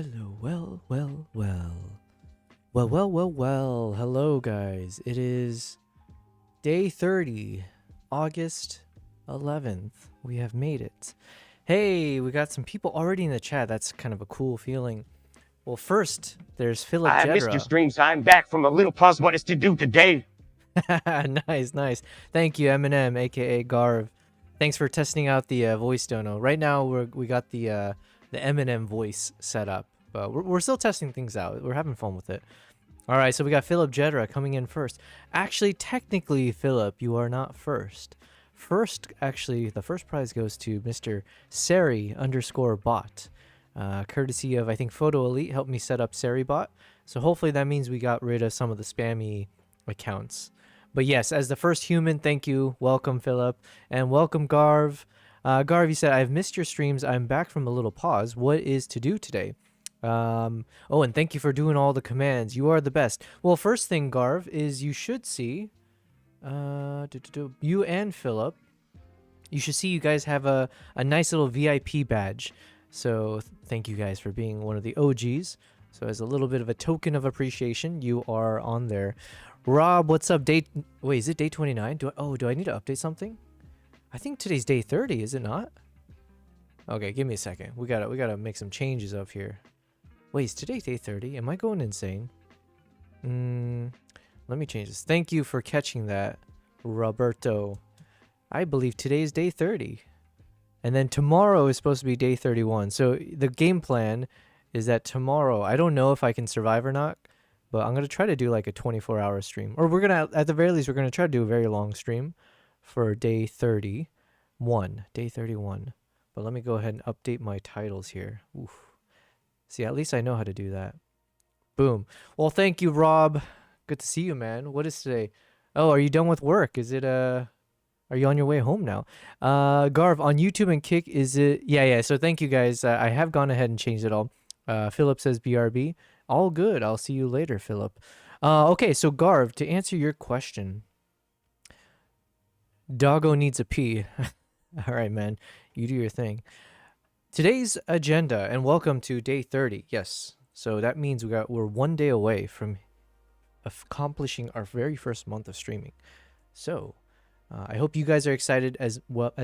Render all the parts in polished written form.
Hello, well. Hello, guys. It is day 30, August 11th. We have made it. Hey, we got some people already in the chat. That's kind of a cool feeling. Well, first, there's Philip Hi, Mr. Jedra. Streams. I'm back from a little pause. What is to do today? Nice. Thank you, Eminem, aka Garv. Thanks for testing out the voice dono. Right now, we got the Eminem voice set up, but we're still testing things out. We're having fun with it. All right, so we got Philip Jedra coming in first. Actually, technically, Philip, you are not first. Actually, the first prize goes to Mr. Sari_bot. Courtesy of, I think, Photo Elite helped me set up SariBot. So hopefully that means we got rid of some of the spammy accounts. But yes, as the first human, thank you. Welcome, Philip. And welcome, Garv. Garv, you said, I've missed your streams. I'm back from a little pause. What is to do today? Oh, and thank you for doing all the commands. You are the best. Well, first thing, Garv, is you should see, you and Philip, you should see you guys have a nice little VIP badge. So thank you guys for being one of the OGs. So as a little bit of a token of appreciation, you are on there. Rob, what's up? Wait, is it day 29? Do I need to update something? I think today's day 30, is it not? Okay, give me a second. We gotta make some changes up here. Wait, is today day 30? Am I going insane? Let me change this. Thank you for catching that, Roberto. I believe today is day 30. And then tomorrow is supposed to be day 31. So the game plan is that tomorrow, I don't know if I can survive or not, but I'm going to try to do like a 24-hour stream. Or we're going to, at the very least, we're going to try to do a very long stream for day 31. Day 31. But let me go ahead and update my titles here. Oof. See, at least I know how to do that. Boom. Well, thank you, Rob. Good to see you, man. What is today? Oh, are you done with work? Is it, are you on your way home now? Garv, on YouTube and Kick, is it? Yeah. So thank you, guys. I have gone ahead and changed it all. Philip says BRB. All good. I'll see you later, Philip. Okay, so Garv, to answer your question, Doggo needs a pee. All right, man. You do your thing. Today's agenda, and welcome to day 30. Yes. So that means we're 1 day away from accomplishing our very first month of streaming. So I hope you guys are excited as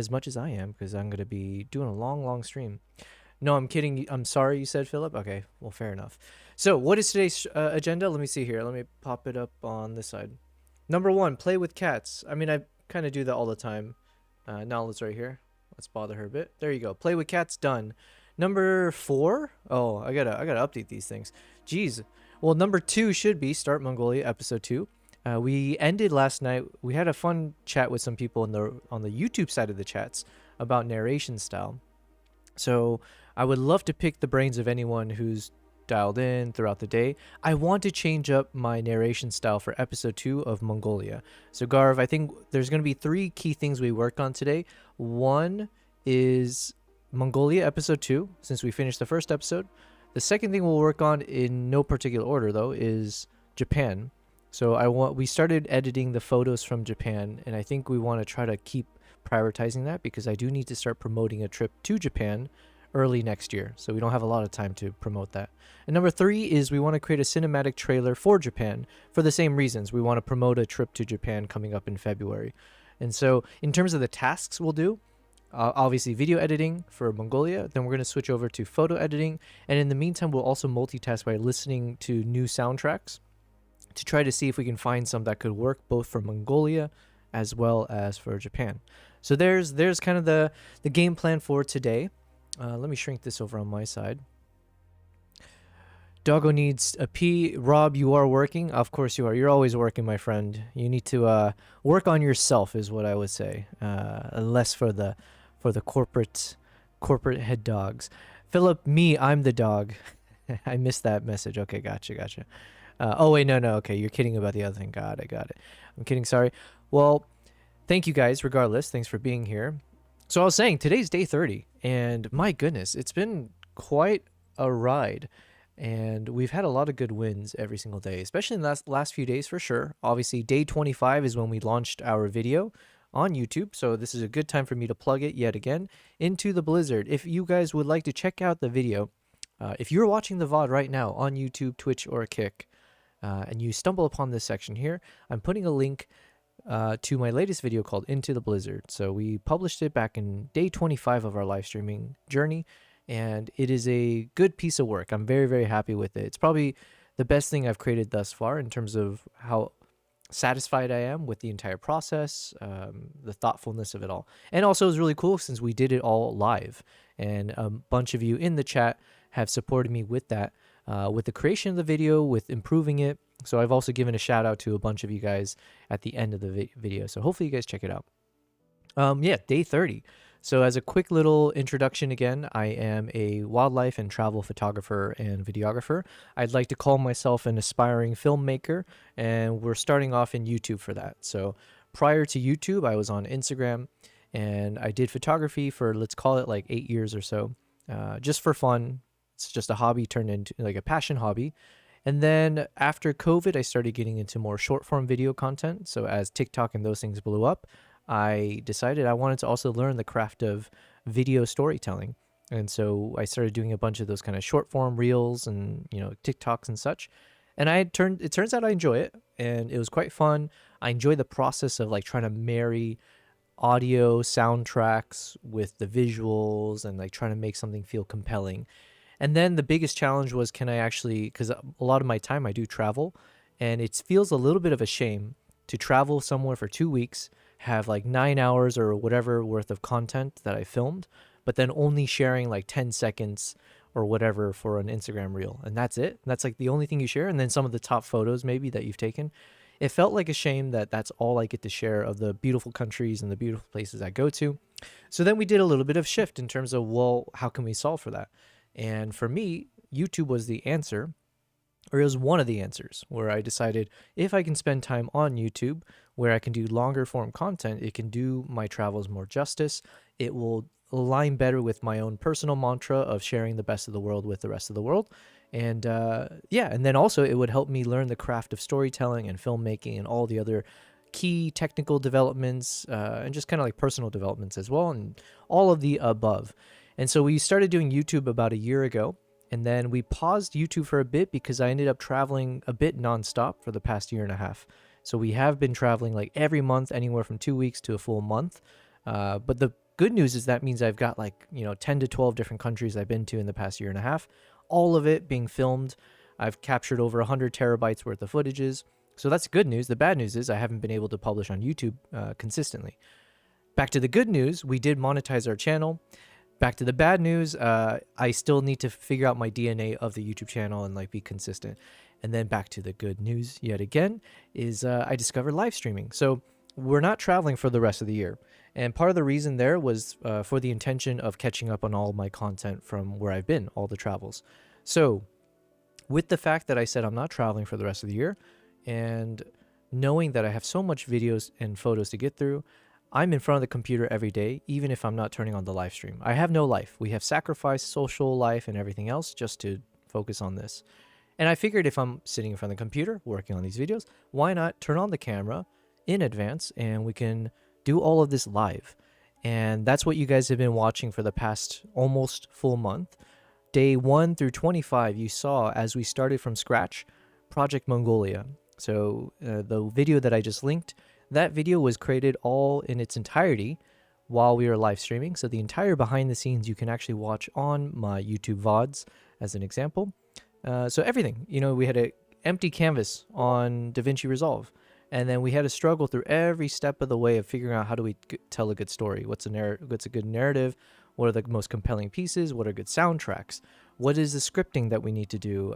much as I am, because I'm going to be doing a long stream. No, I'm kidding. I'm sorry you said, Philip. Okay, well, fair enough. So what is today's agenda? Let me see here. Let me pop it up on this side. Number 1, play with cats. I mean, I kind of do that all the time. Nala's right here. Let's bother her a bit. There you go. Play with cats, done. Number 4. Oh, I gotta update these things. Jeez. Well, number 2 should be Start Mongolia episode 2. We ended last night. We had a fun chat with some people on the YouTube side of the chats about narration style. So I would love to pick the brains of anyone who's dialed in throughout the day. I want to change up my narration style for episode 2 of Mongolia. So Garv, I think there's going to be 3 key things we worked on today. 1 is Mongolia episode 2, since we finished the first episode. The second thing we'll work on, in no particular order though, is Japan. So we started editing the photos from Japan, and I think we want to try to keep prioritizing that, because I do need to start promoting a trip to Japan early next year, so we don't have a lot of time to promote that. And number 3 is we want to create a cinematic trailer for Japan for the same reasons. We want to promote a trip to Japan coming up in February. And so in terms of the tasks we'll do, obviously video editing for Mongolia, then we're going to switch over to photo editing, and in the meantime we'll also multitask by listening to new soundtracks to try to see if we can find some that could work both for Mongolia as well as for Japan. So there's kind of the game plan for today. Let me shrink this over on my side. Doggo needs a pee. Rob, you are working? Of course you are. You're always working, my friend. You need to work on yourself is what I would say. Less for the corporate head dogs. Philip, I'm the dog. I missed that message. Okay, gotcha. Oh, wait, no. Okay, you're kidding about the other thing. Got it. I'm kidding, sorry. Well, thank you guys, regardless. Thanks for being here. So I was saying, today's day 30, and my goodness, it's been quite a ride. And we've had a lot of good wins every single day, especially in the last few days for sure. Obviously, day 25 is when we launched our video on YouTube, so this is a good time for me to plug it yet again into the Blizzard. If you guys would like to check out the video, If you're watching the VOD right now on YouTube, Twitch, or Kick, and you stumble upon this section here, I'm putting a link to my latest video called Into the Blizzard. So we published it back in day 25 of our live streaming journey, and it is a good piece of work. I'm very, very happy with it. It's probably the best thing I've created thus far in terms of how satisfied I am with the entire process, the thoughtfulness of it all. And also, it was really cool since we did it all live, and a bunch of you in the chat have supported me with that, with the creation of the video, with improving it. So I've also given a shout out to a bunch of you guys at the end of the video. So hopefully you guys check it out. Yeah, day 30. So as a quick little introduction again, I am a wildlife and travel photographer and videographer. I'd like to call myself an aspiring filmmaker, and we're starting off in YouTube for that. So prior to YouTube, I was on Instagram, and I did photography for, let's call it like 8 years or so, just for fun. It's just a hobby turned into like a passion hobby. And then after COVID, I started getting into more short form video content. So as TikTok and those things blew up, I decided I wanted to also learn the craft of video storytelling. And so I started doing a bunch of those kind of short form reels and, TikToks and such. And it turns out I enjoy it, and it was quite fun. I enjoy the process of like trying to marry audio soundtracks with the visuals and like trying to make something feel compelling. And then the biggest challenge was, can I actually, because a lot of my time I do travel, and it feels a little bit of a shame to travel somewhere for 2 weeks, have like 9 hours or whatever worth of content that I filmed, but then only sharing like 10 seconds or whatever for an Instagram reel. And that's it. That's like the only thing you share. And then some of the top photos maybe that you've taken. It felt like a shame that that's all I get to share of the beautiful countries and the beautiful places I go to. So then we did a little bit of shift in terms of, well, how can we solve for that? And for me, YouTube was the answer, or it was one of the answers, where I decided if I can spend time on YouTube where I can do longer form content, it can do my travels more justice. It will align better with my own personal mantra of sharing the best of the world with the rest of the world. And and then also it would help me learn the craft of storytelling and filmmaking and all the other key technical developments and just kind of like personal developments as well, and all of the above. And so we started doing YouTube about a year ago, and then we paused YouTube for a bit because I ended up traveling a bit nonstop for the past year and a half. So we have been traveling like every month, anywhere from 2 weeks to a full month. But the good news is that means I've got 10 to 12 different countries I've been to in the past year and a half, all of it being filmed. I've captured over 100 terabytes worth of footages. So that's good news. The bad news is I haven't been able to publish on YouTube consistently. Back to the good news, we did monetize our channel. Back to the bad news, I still need to figure out my DNA of the YouTube channel and be consistent. And then back to the good news yet again is I discovered live streaming. So we're not traveling for the rest of the year. And part of the reason there was for the intention of catching up on all of my content from where I've been, all the travels. So with the fact that I said I'm not traveling for the rest of the year, and knowing that I have so much videos and photos to get through, I'm in front of the computer every day, even if I'm not turning on the live stream. I have no life. We have sacrificed social life and everything else just to focus on this. And I figured if I'm sitting in front of the computer working on these videos, why not turn on the camera in advance and we can do all of this live. And that's what you guys have been watching for the past almost full month. Day 1 through 25, you saw as we started from scratch, Project Mongolia. So the video that I just linked, that video was created all in its entirety while we were live streaming. So the entire behind the scenes you can actually watch on my YouTube VODs as an example. So everything, we had an empty canvas on DaVinci Resolve. And then we had to struggle through every step of the way of figuring out how do we tell a good story. What's a good narrative? What are the most compelling pieces? What are good soundtracks? What is the scripting that we need to do?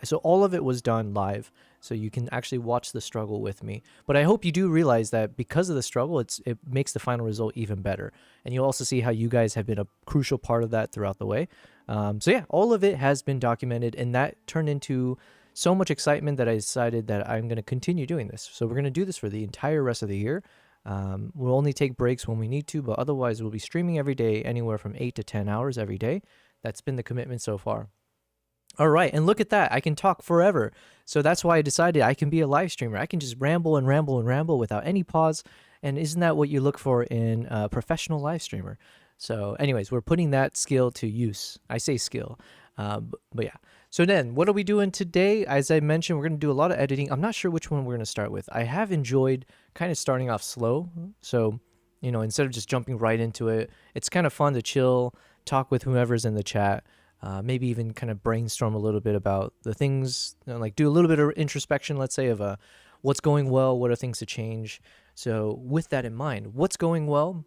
So all of it was done live. So you can actually watch the struggle with me. But I hope you do realize that because of the struggle, it makes the final result even better. And you'll also see how you guys have been a crucial part of that throughout the way. All of it has been documented, and that turned into so much excitement that I decided that I'm going to continue doing this. So we're going to do this for the entire rest of the year. We'll only take breaks when we need to, but otherwise we'll be streaming every day, anywhere from 8 to 10 hours every day. That's been the commitment so far. All right, and look at that. I can talk forever. So that's why I decided I can be a live streamer. I can just ramble and ramble and ramble without any pause. And isn't that what you look for in a professional live streamer? So anyways, we're putting that skill to use. I say skill. But yeah. So then, what are we doing today? As I mentioned, we're going to do a lot of editing. I'm not sure which one we're going to start with. I have enjoyed kind of starting off slow. So, instead of just jumping right into it, it's kind of fun to chill, talk with whoever's in the chat, maybe even kind of brainstorm a little bit about the things, like do a little bit of introspection, let's say, of what's going well, what are things to change. So, with that in mind, what's going well?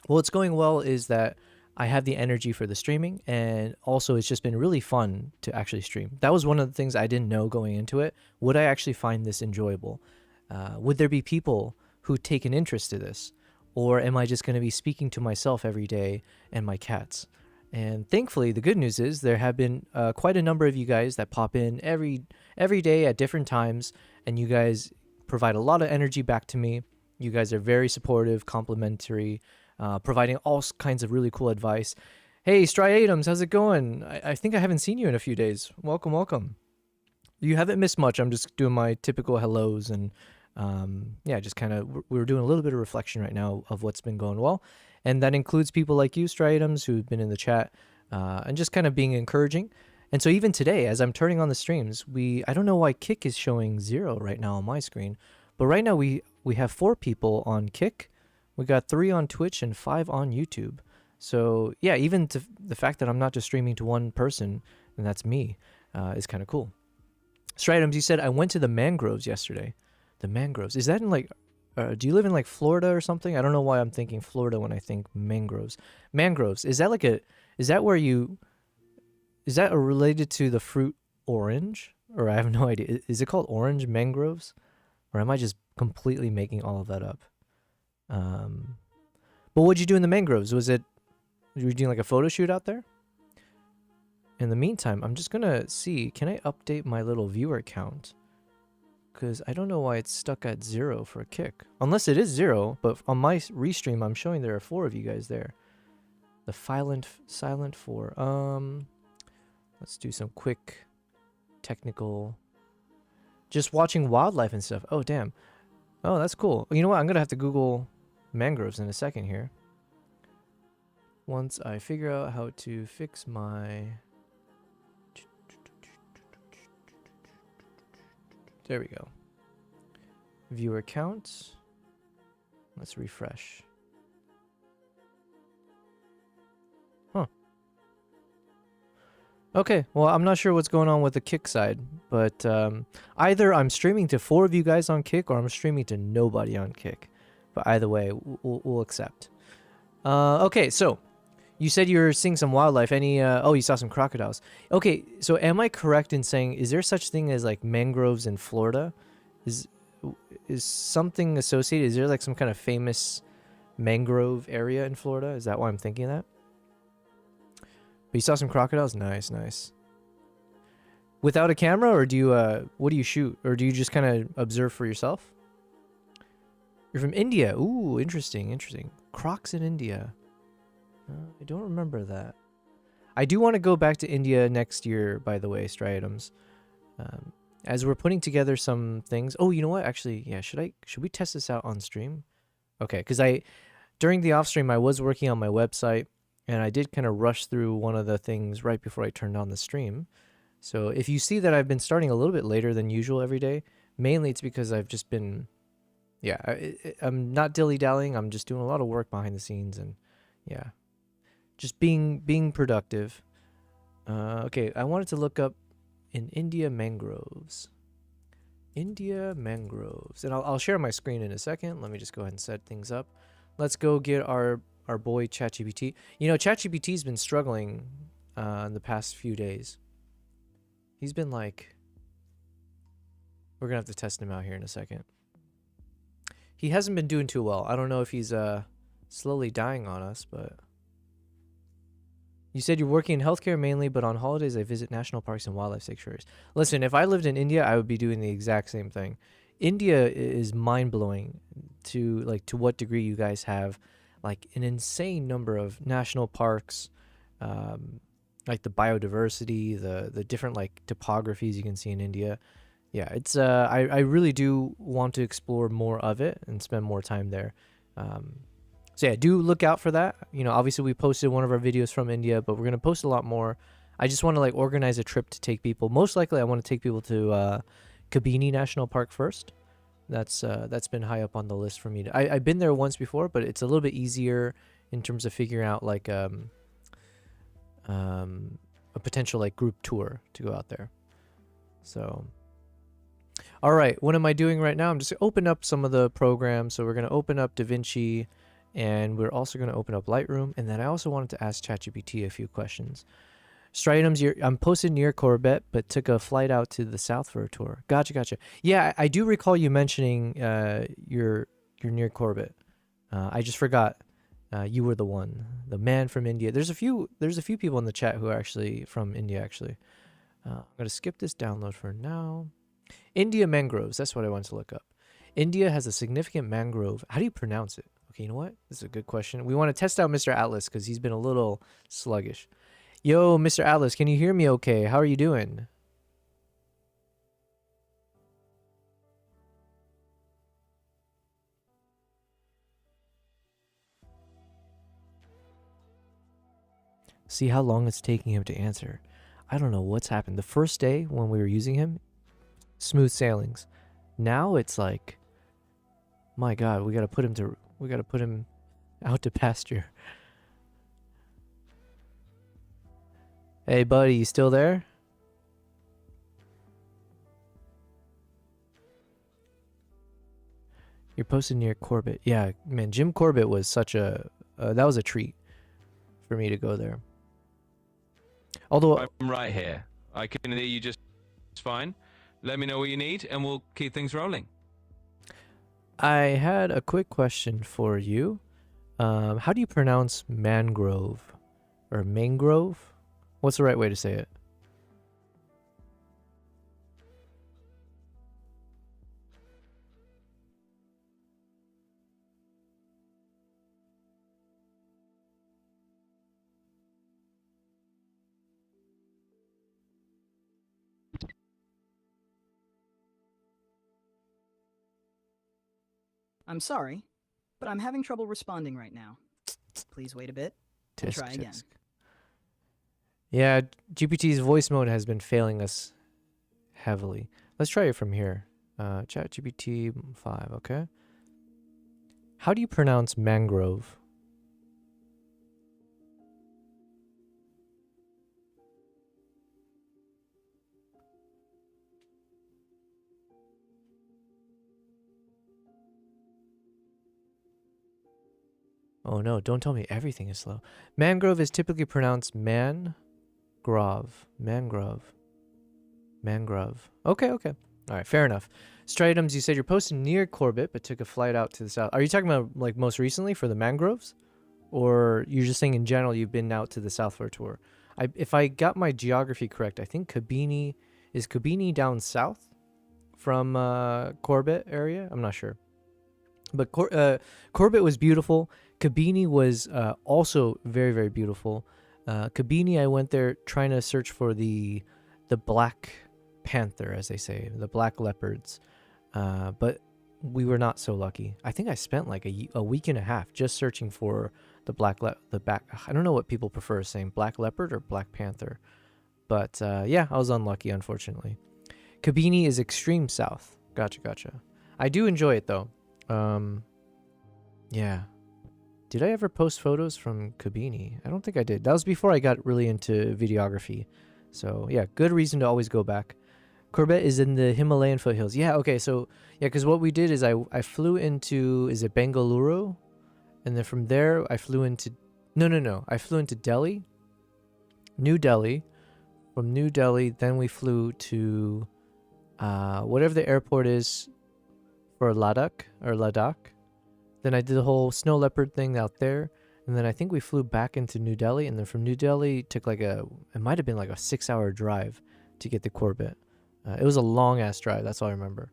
Well, what's going well is that I have the energy for the streaming, and also it's just been really fun to actually stream. That was one of the things I didn't know going into it. Would I actually find this enjoyable? Would there be people who take an interest to this? Or am I just going to be speaking to myself every day and my cats? And thankfully, the good news is there have been quite a number of you guys that pop in every day at different times, and you guys provide a lot of energy back to me. You guys are very supportive, complimentary, providing all kinds of really cool advice. Hey, Striatums, how's it going? I think I haven't seen you in a few days. Welcome, welcome. You haven't missed much. I'm just doing my typical hellos and yeah, just kind of we're doing a little bit of reflection right now of what's been going well, and that includes people like you, Striatums, who've been in the chat and just kind of being encouraging. And so even today, as I'm turning on the streams, I don't know why Kick is showing 0 right now on my screen, but right now we have 4 people on Kick. We got 3 on Twitch and 5 on YouTube. So yeah, even to the fact that I'm not just streaming to one person, and that's me, is kind of cool. Stridums, you said I went to the mangroves yesterday. The mangroves. Is that in like, do you live in like Florida or something? I don't know why I'm thinking Florida when I think mangroves. Mangroves. Is that like is that related to the fruit orange? Or I have no idea. Is it called orange mangroves? Or am I just completely making all of that up? But what'd you do in the mangroves? Were you doing like a photo shoot out there? In the meantime, I'm just gonna see, can I update my little viewer count? Because I don't know why it's stuck at 0 for a Kick. Unless it is 0, but on my restream, I'm showing there are 4 of you guys there. The silent 4. Let's do some quick technical, just watching wildlife and stuff. Oh, damn. Oh, that's cool. You know what? I'm gonna have to Google mangroves in a second here. Once I figure out how to fix my... There we go. Viewer count. Let's refresh. Huh. Okay, well, I'm not sure what's going on with the Kick side, but either I'm streaming to 4 of you guys on Kick or I'm streaming to nobody on Kick. But either way, we'll accept. Okay, so you said you were seeing some wildlife. Oh, you saw some crocodiles. Okay, so am I correct in saying, is there such thing as like mangroves in Florida? Is something associated? Is there like some kind of famous mangrove area in Florida? Is that why I'm thinking that? But you saw some crocodiles? Nice, nice. Without a camera, or do you, what do you shoot? Or do you just kind of observe for yourself? You're from India. Ooh, interesting, interesting. Crocs in India. I don't remember that. I do want to go back to India next year, by the way, Striatums. As we're putting together some things. Oh, you know what? Actually, yeah, should we test this out on stream? Okay, because during the off stream, I was working on my website, and I did kind of rush through one of the things right before I turned on the stream. So if you see that I've been starting a little bit later than usual every day, mainly it's because I've just been... Yeah, I'm not dilly-dallying. I'm just doing a lot of work behind the scenes, and yeah, just being productive. Okay, I wanted to look up in India mangroves. India mangroves, and I'll share my screen in a second. Let me just go ahead and set things up. Let's go get our boy ChatGPT. You know, ChatGPT's been struggling in the past few days. He's been like, we're gonna have to test him out here in a second. He hasn't been doing too well. I don't know if he's slowly dying on us, but... You said you're working in healthcare mainly, but on holidays I visit national parks and wildlife sanctuaries. Listen, if I lived in India, I would be doing the exact same thing. India is mind-blowing to what degree you guys have like an insane number of national parks, like the biodiversity, the different like topographies you can see in India. Yeah, it's I really do want to explore more of it and spend more time there. So yeah, do look out for that. You know, obviously we posted one of our videos from India, but we're gonna post a lot more. I just want to like organize a trip to take people. Most likely, I want to take people to Kabini National Park first. That's been high up on the list for me. I've been there once before, but it's a little bit easier in terms of figuring out like a potential like group tour to go out there. So, all right, what am I doing right now? I'm just gonna open up some of the programs. So we're gonna open up DaVinci, and we're also gonna open up Lightroom. And then I also wanted to ask ChatGPT a few questions. Stridums, I'm posted near Corbett, but took a flight out to the south for a tour. Gotcha. Yeah, I do recall you mentioning you're near Corbett. I just forgot you were the man from India. There's a few people in the chat who are actually from India. Actually, I'm gonna skip this download for now. India mangroves. That's what I want to look up. India has a significant mangrove. How do you pronounce it? Okay, you know what? This is a good question. We want to test out Mr. Atlas because he's been a little sluggish. Yo, Mr. Atlas, can you hear me okay? How are you doing? See how long it's taking him to answer. I don't know what's happened. The first day when we were using him, smooth sailings. Now it's like, my God, we gotta put him out to pasture. Hey, buddy, you still there? You're posted near Corbett. Yeah, man, Jim Corbett was such a that was a treat for me to go there. Although I'm right here. I can hear you just fine. Let me know what you need, and we'll keep things rolling. I had a quick question for you. How do you pronounce mangrove or mangrove? What's the right way to say it? I'm sorry, but I'm having trouble responding right now. Please wait a bit and try again. Yeah, GPT's voice mode has been failing us heavily. Let's try it from here. ChatGPT 5, okay? How do you pronounce mangrove? Oh no, don't tell me everything is slow. Mangrove is typically pronounced mangrove. Mangrove. Okay. All right, fair enough. Stridums, you said you're posted near Corbett, but took a flight out to the south. Are you talking about like most recently for the mangroves? Or you're just saying in general you've been out to the south for a tour? If I got my geography correct, I think is Kabini down south from Corbett area? I'm not sure. But Corbett was beautiful. Kabini was also very, very beautiful. Kabini, I went there trying to search for the black panther, as they say, the black leopards. But we were not so lucky. I think I spent like a week and a half just searching for the I don't know what people prefer saying, black leopard or black panther. But yeah, I was unlucky, unfortunately. Kabini is extreme south. Gotcha. I do enjoy it though. Yeah. Did I ever post photos from Kabini? I don't think I did. That was before I got really into videography. So yeah, good reason to always go back. Corbett is in the Himalayan foothills. Yeah, okay, so yeah, because what we did is I flew into, is it Bengaluru? And then from there I flew into, no. I flew into Delhi, New Delhi. From New Delhi, then we flew to whatever the airport is for Ladakh. Then I did the whole snow leopard thing out there. And then I think we flew back into New Delhi. And then from New Delhi, it took it might have been like a 6-hour drive to get to Corbett. It was a long ass drive. That's all I remember.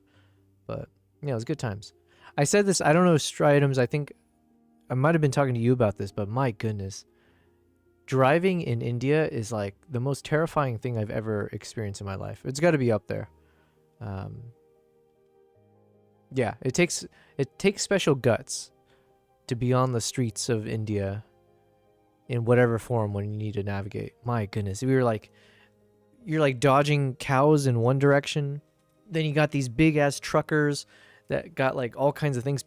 But yeah, it was good times. I said this, I don't know, Stridums. I think I might have been talking to you about this, but my goodness. Driving in India is like the most terrifying thing I've ever experienced in my life. It's got to be up there. Yeah, it takes special guts to be on the streets of India in whatever form when you need to navigate. My goodness, we were like, you're like dodging cows in one direction, then you got these big ass truckers that got like all kinds of things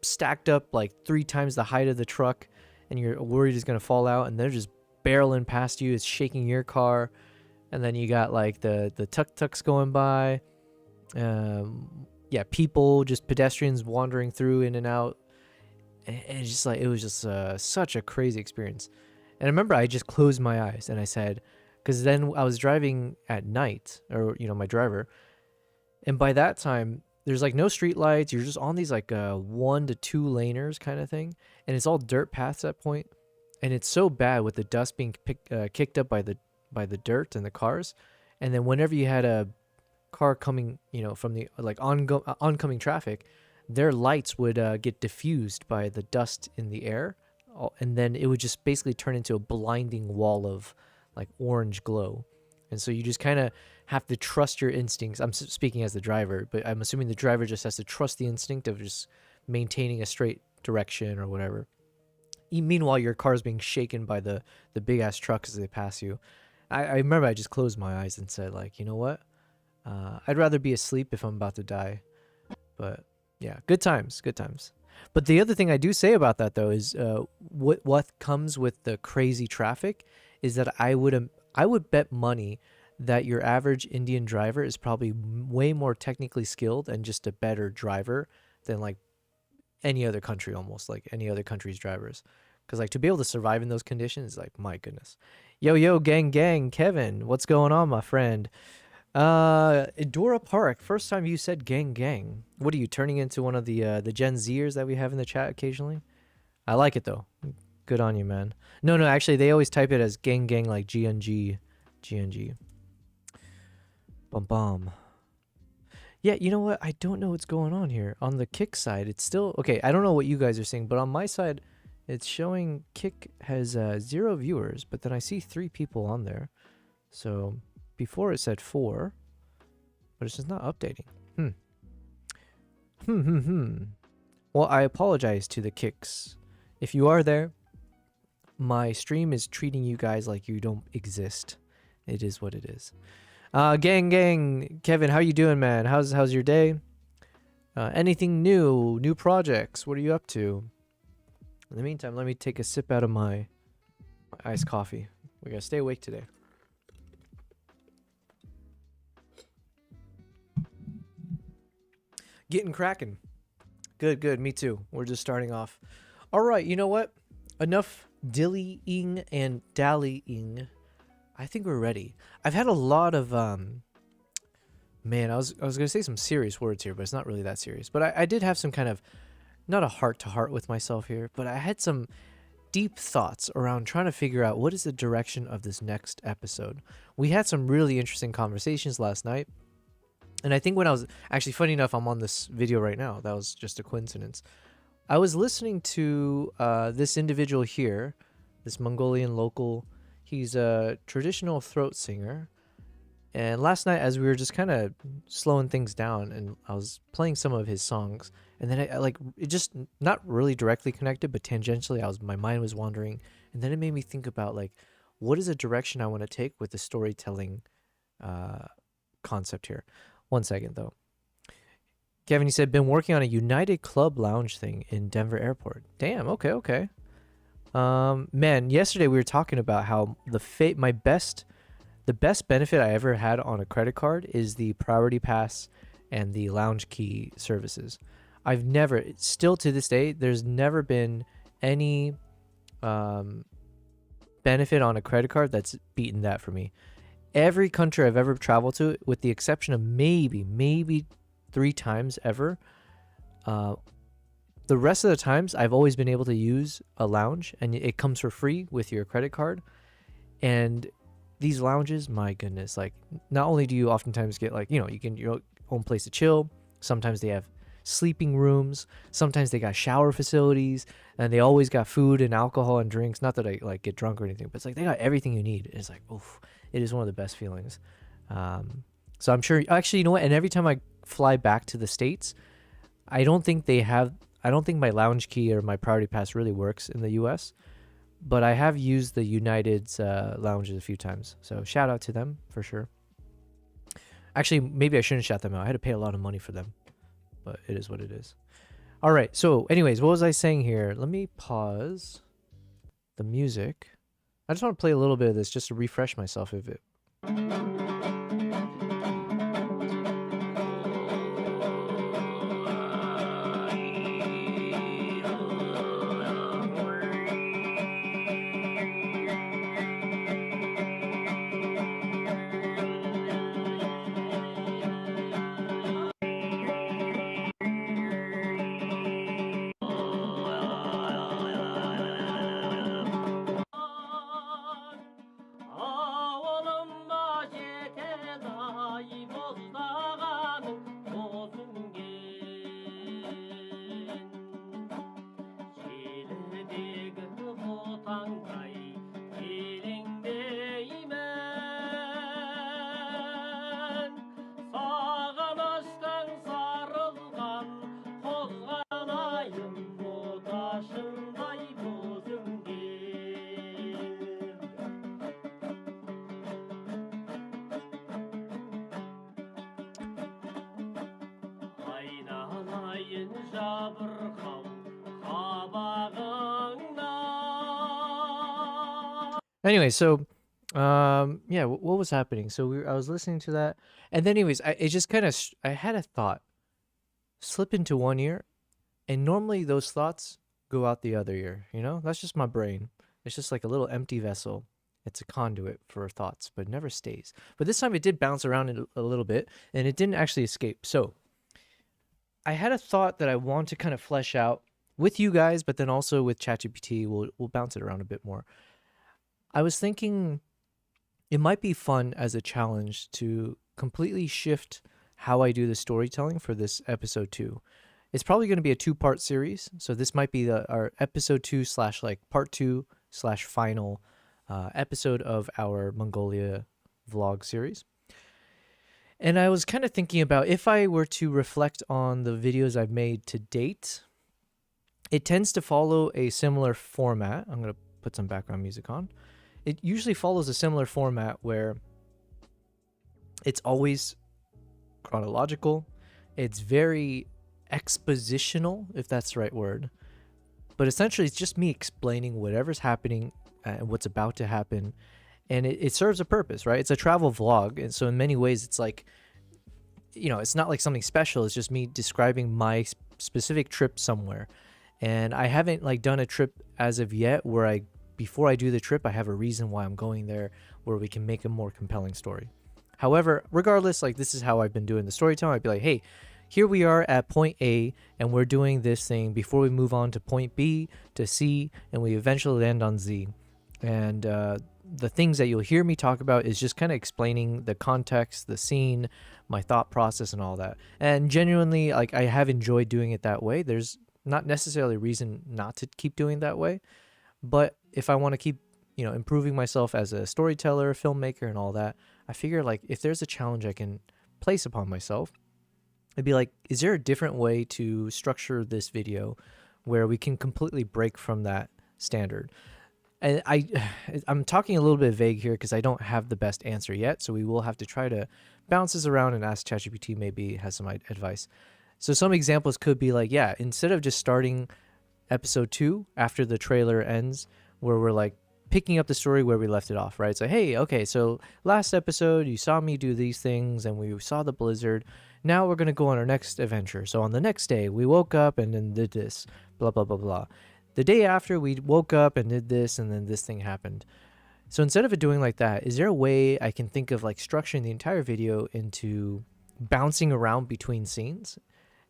stacked up like 3 times the height of the truck, and you're worried it's gonna fall out, and they're just barreling past you. It's shaking your car, and then you got like the tuk-tuks going by. Yeah, people, just pedestrians wandering through in and out. And it's just like, it was just such a crazy experience. And I remember I just closed my eyes and I said, because then I was driving at night, or my driver, and by that time there's like no street lights. You're just on these like 1 to 2 laners kind of thing, and it's all dirt paths at that point. And it's so bad with the dust being kicked up by the dirt and the cars. And then whenever you had a car coming, from the like oncoming traffic, their lights would get diffused by the dust in the air, and then it would just basically turn into a blinding wall of like orange glow. And so you just kind of have to trust your instincts. I'm speaking as the driver, but I'm assuming the driver just has to trust the instinct of just maintaining a straight direction or whatever. Meanwhile, your car is being shaken by the big ass trucks as they pass you. I remember I just closed my eyes and said, like, you know what? I'd rather be asleep if I'm about to die. But yeah, good times, good times. But the other thing I do say about that though is what comes with the crazy traffic is that I would bet money that your average Indian driver is probably way more technically skilled and just a better driver than like any other country, almost like any other country's drivers. Because like to be able to survive in those conditions, like, my goodness. Yo, gang, Kevin, what's going on, my friend? Edora Park, first time you said gang. What are you, turning into one of the Gen Zers that we have in the chat occasionally? I like it though. Good on you, man. No, actually they always type it as gang, like GNG. Bum. Yeah, you know what? I don't know what's going on here. On the Kick side, it's still okay. I don't know what you guys are saying, but on my side, it's showing Kick has 0 viewers, but then I see 3 people on there. So before it said 4, but it's just not updating. Well, I apologize to the Kicks. If you are there, my stream is treating you guys like you don't exist. It is what it is. Gang, Kevin, how you doing, man? How's your day? Anything new projects? What are you up to? In the meantime, let me take a sip out of my iced coffee. We gotta stay awake today. Getting cracking. Good. Me too. We're just starting off. All right, you know what? Enough dilly-ing and dally-ing. I think we're ready. I've had a lot of man, I was gonna say some serious words here, but it's not really that serious. But I did have some kind of, not a heart-to-heart with myself here, but I had some deep thoughts around trying to figure out what is the direction of this next episode. We had some really interesting conversations last night, and I think when I was actually, funny enough, I'm on this video right now. That was just a coincidence. I was listening to this individual here, this Mongolian local. He's a traditional throat singer. And last night, as we were just kind of slowing things down, and I was playing some of his songs, and then I like, it just not really directly connected, but tangentially, my mind was wandering, and then it made me think about like, what is a direction I want to take with the storytelling concept here. One second though. Kevin, you said, been working on a United Club lounge thing in Denver Airport. Damn, okay. Man, yesterday we were talking about how the best benefit I ever had on a credit card is the priority pass and the lounge key services. I've never, still to this day, there's never been any benefit on a credit card that's beaten that for me. Every country I've ever traveled to, with the exception of maybe 3 times ever, the rest of the times I've always been able to use a lounge, and it comes for free with your credit card. And these lounges, my goodness, like, not only do you oftentimes get like, you can your own place to chill. Sometimes they have sleeping rooms. Sometimes they got shower facilities, and they always got food and alcohol and drinks. Not that I like get drunk or anything, but it's like they got everything you need. It's like, oof, it is one of the best feelings. So I'm sure, actually, you know what? And every time I fly back to the States, I don't think my lounge key or my priority pass really works in the US. but I have used the United's lounges a few times. So shout out to them for sure. Actually, maybe I shouldn't shout them out. I had to pay a lot of money for them, but it is what it is. All right. So anyways, what was I saying here? Let me pause the music. I just want to play a little bit of this just to refresh myself of it. Anyway, so yeah, what was happening? So I was listening to that, and then anyways, it just kind of I had a thought slip into one ear, and normally those thoughts go out the other ear. You know, that's just my brain. It's just like a little empty vessel. It's a conduit for thoughts, but it never stays. But this time it did bounce around a little bit, and it didn't actually escape. So I had a thought that I want to kind of flesh out with you guys, but then also with ChatGPT. We'll bounce it around a bit more. I was thinking it might be fun as a challenge to completely shift how I do the storytelling for this episode 2. It's probably going to be a 2-part series, so this might be our episode 2 / like part 2 / final episode of our Mongolia vlog series. And I was kind of thinking about if I were to reflect on the videos I've made to date, it tends to follow a similar format. I'm going to put some background music on. It usually follows a similar format where it's always chronological. It's very expositional, if that's the right word. But essentially, it's just me explaining whatever's happening and what's about to happen. And it serves a purpose, right? It's a travel vlog. And so in many ways, it's like, you know, it's not like something special. It's just me describing my specific trip somewhere. And I haven't like done a trip as of yet where before I do the trip, I have a reason why I'm going there where we can make a more compelling story. However, regardless, like this is how I've been doing the storytelling. I'd be like, hey, here we are at point A and we're doing this thing before we move on to point B to C and we eventually land on Z. And the things that you'll hear me talk about is just kind of explaining the context, the scene, my thought process and all that. And genuinely, like I have enjoyed doing it that way. There's not necessarily a reason not to keep doing that way. But if I want to keep, you know, improving myself as a storyteller, filmmaker, and all that, I figure like if there's a challenge I can place upon myself, it'd be like, is there a different way to structure this video where we can completely break from that standard? And I'm talking a little bit vague here because I don't have the best answer yet, so we will have to try to bounce this around and ask ChatGPT, maybe has some advice. So some examples could be like, yeah, instead of just starting episode 2 after the trailer ends, where we're like picking up the story where we left it off, right? It's like, hey, okay, so last episode you saw me do these things and we saw the blizzard. Now we're going to go on our next adventure. So on the next day we woke up and then did this, blah, blah, blah, blah. The day after we woke up and did this and then this thing happened. So instead of it doing like that, is there a way I can think of like structuring the entire video into bouncing around between scenes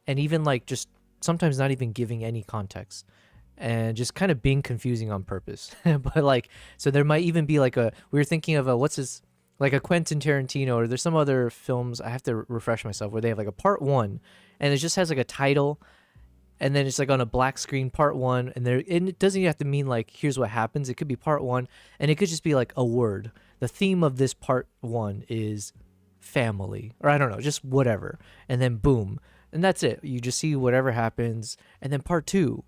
and even like just sometimes not even giving any context and just kind of being confusing on purpose? But like, so there might even be like we were thinking of like a Quentin Tarantino, or there's some other films, I have to refresh myself, where they have like a part 1 and it just has like a title and then it's like on a black screen, part 1, and it doesn't even have to mean like here's what happens. It could be part 1 and it could just be like a word. The theme of this part 1 is family, or I don't know, just whatever. And then boom. And that's it. You just see whatever happens. And then part 2,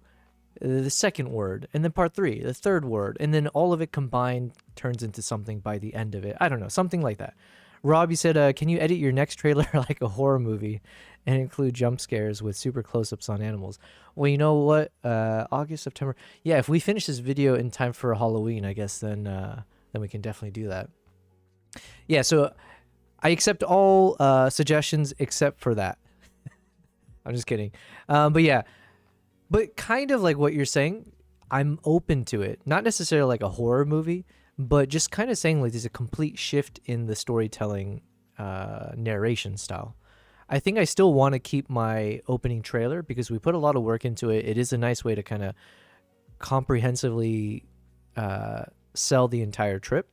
the second word, and then part 3, the third word, and then all of it combined turns into something by the end of it. I don't know, something like that. Rob, you said, can you edit your next trailer like a horror movie and include jump scares with super close-ups on animals? Well, you know what? August, September. Yeah, if we finish this video in time for Halloween, I guess then we can definitely do that. Yeah, so I accept all suggestions except for that. I'm just kidding. But yeah, but kind of like what you're saying, I'm open to it. Not necessarily like a horror movie, but just kind of saying like there's a complete shift in the storytelling narration style. I think I still want to keep my opening trailer because we put a lot of work into it. It is a nice way to kind of comprehensively sell the entire trip.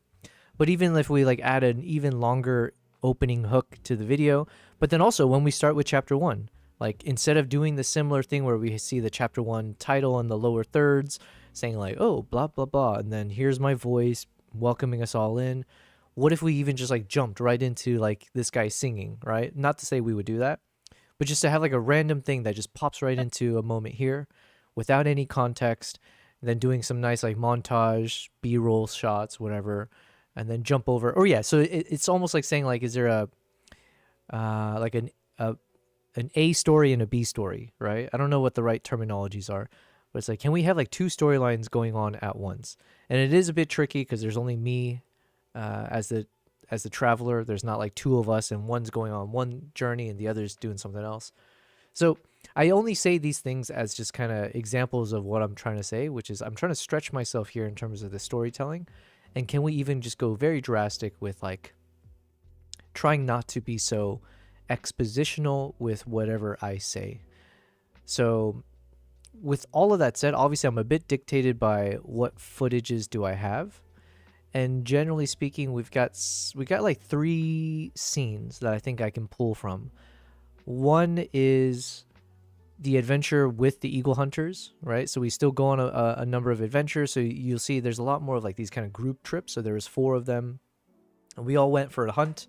But even if we like add an even longer opening hook to the video, but then also when we start with chapter 1, like instead of doing the similar thing where we see the chapter 1 title in the lower thirds saying like, oh, blah, blah, blah, and then here's my voice welcoming us all in. What if we even just like jumped right into like this guy singing, right? Not to say we would do that, but just to have like a random thing that just pops right into a moment here without any context, and then doing some nice like montage, B-roll shots, whatever, and then jump over. Or yeah, so it's almost like saying like, is there a like an A story and a B story, right? I don't know what the right terminologies are, but it's like, can we have like 2 storylines going on at once? And it is a bit tricky because there's only me as the traveler. There's not like 2 of us and one's going on one journey and the other's doing something else. So I only say these things as just kind of examples of what I'm trying to say, which is I'm trying to stretch myself here in terms of the storytelling. And can we even just go very drastic with like trying not to be so expositional with whatever I say. So with all of that said, obviously I'm a bit dictated by what footages do I have. And generally speaking, we got like 3 scenes that I think I can pull from. One is the adventure with the eagle hunters, right? So we still go on a number of adventures. So you'll see there's a lot more of like these kind of group trips. So there was 4 of them. And we all went for a hunt.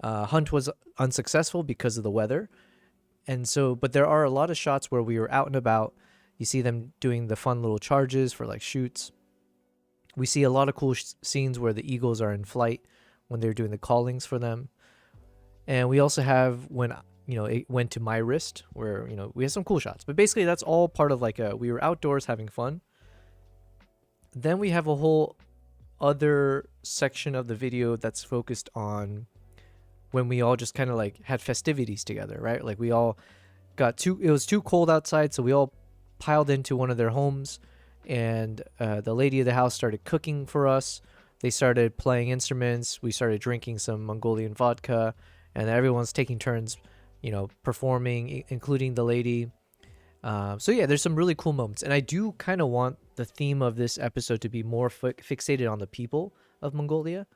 Hunt was unsuccessful because of the weather. And so, but there are a lot of shots where we were out and about. You see them doing the fun little charges for like shoots. We see a lot of cool scenes where the eagles are in flight when they're doing the callings for them. And we also have when, you know, it went to my wrist where, you know, we have some cool shots. But basically that's all part of like we were outdoors having fun. Then we have a whole other section of the video that's focused on when we all just kind of like had festivities together, right? Like we all it was too cold outside, so we all piled into one of their homes, and the lady of the house started cooking for us. They started playing instruments. We started drinking some Mongolian vodka, and everyone's taking turns, you know, performing, including the lady. So yeah, there's some really cool moments, and I do kind of want the theme of this episode to be more fixated on the people of Mongolia.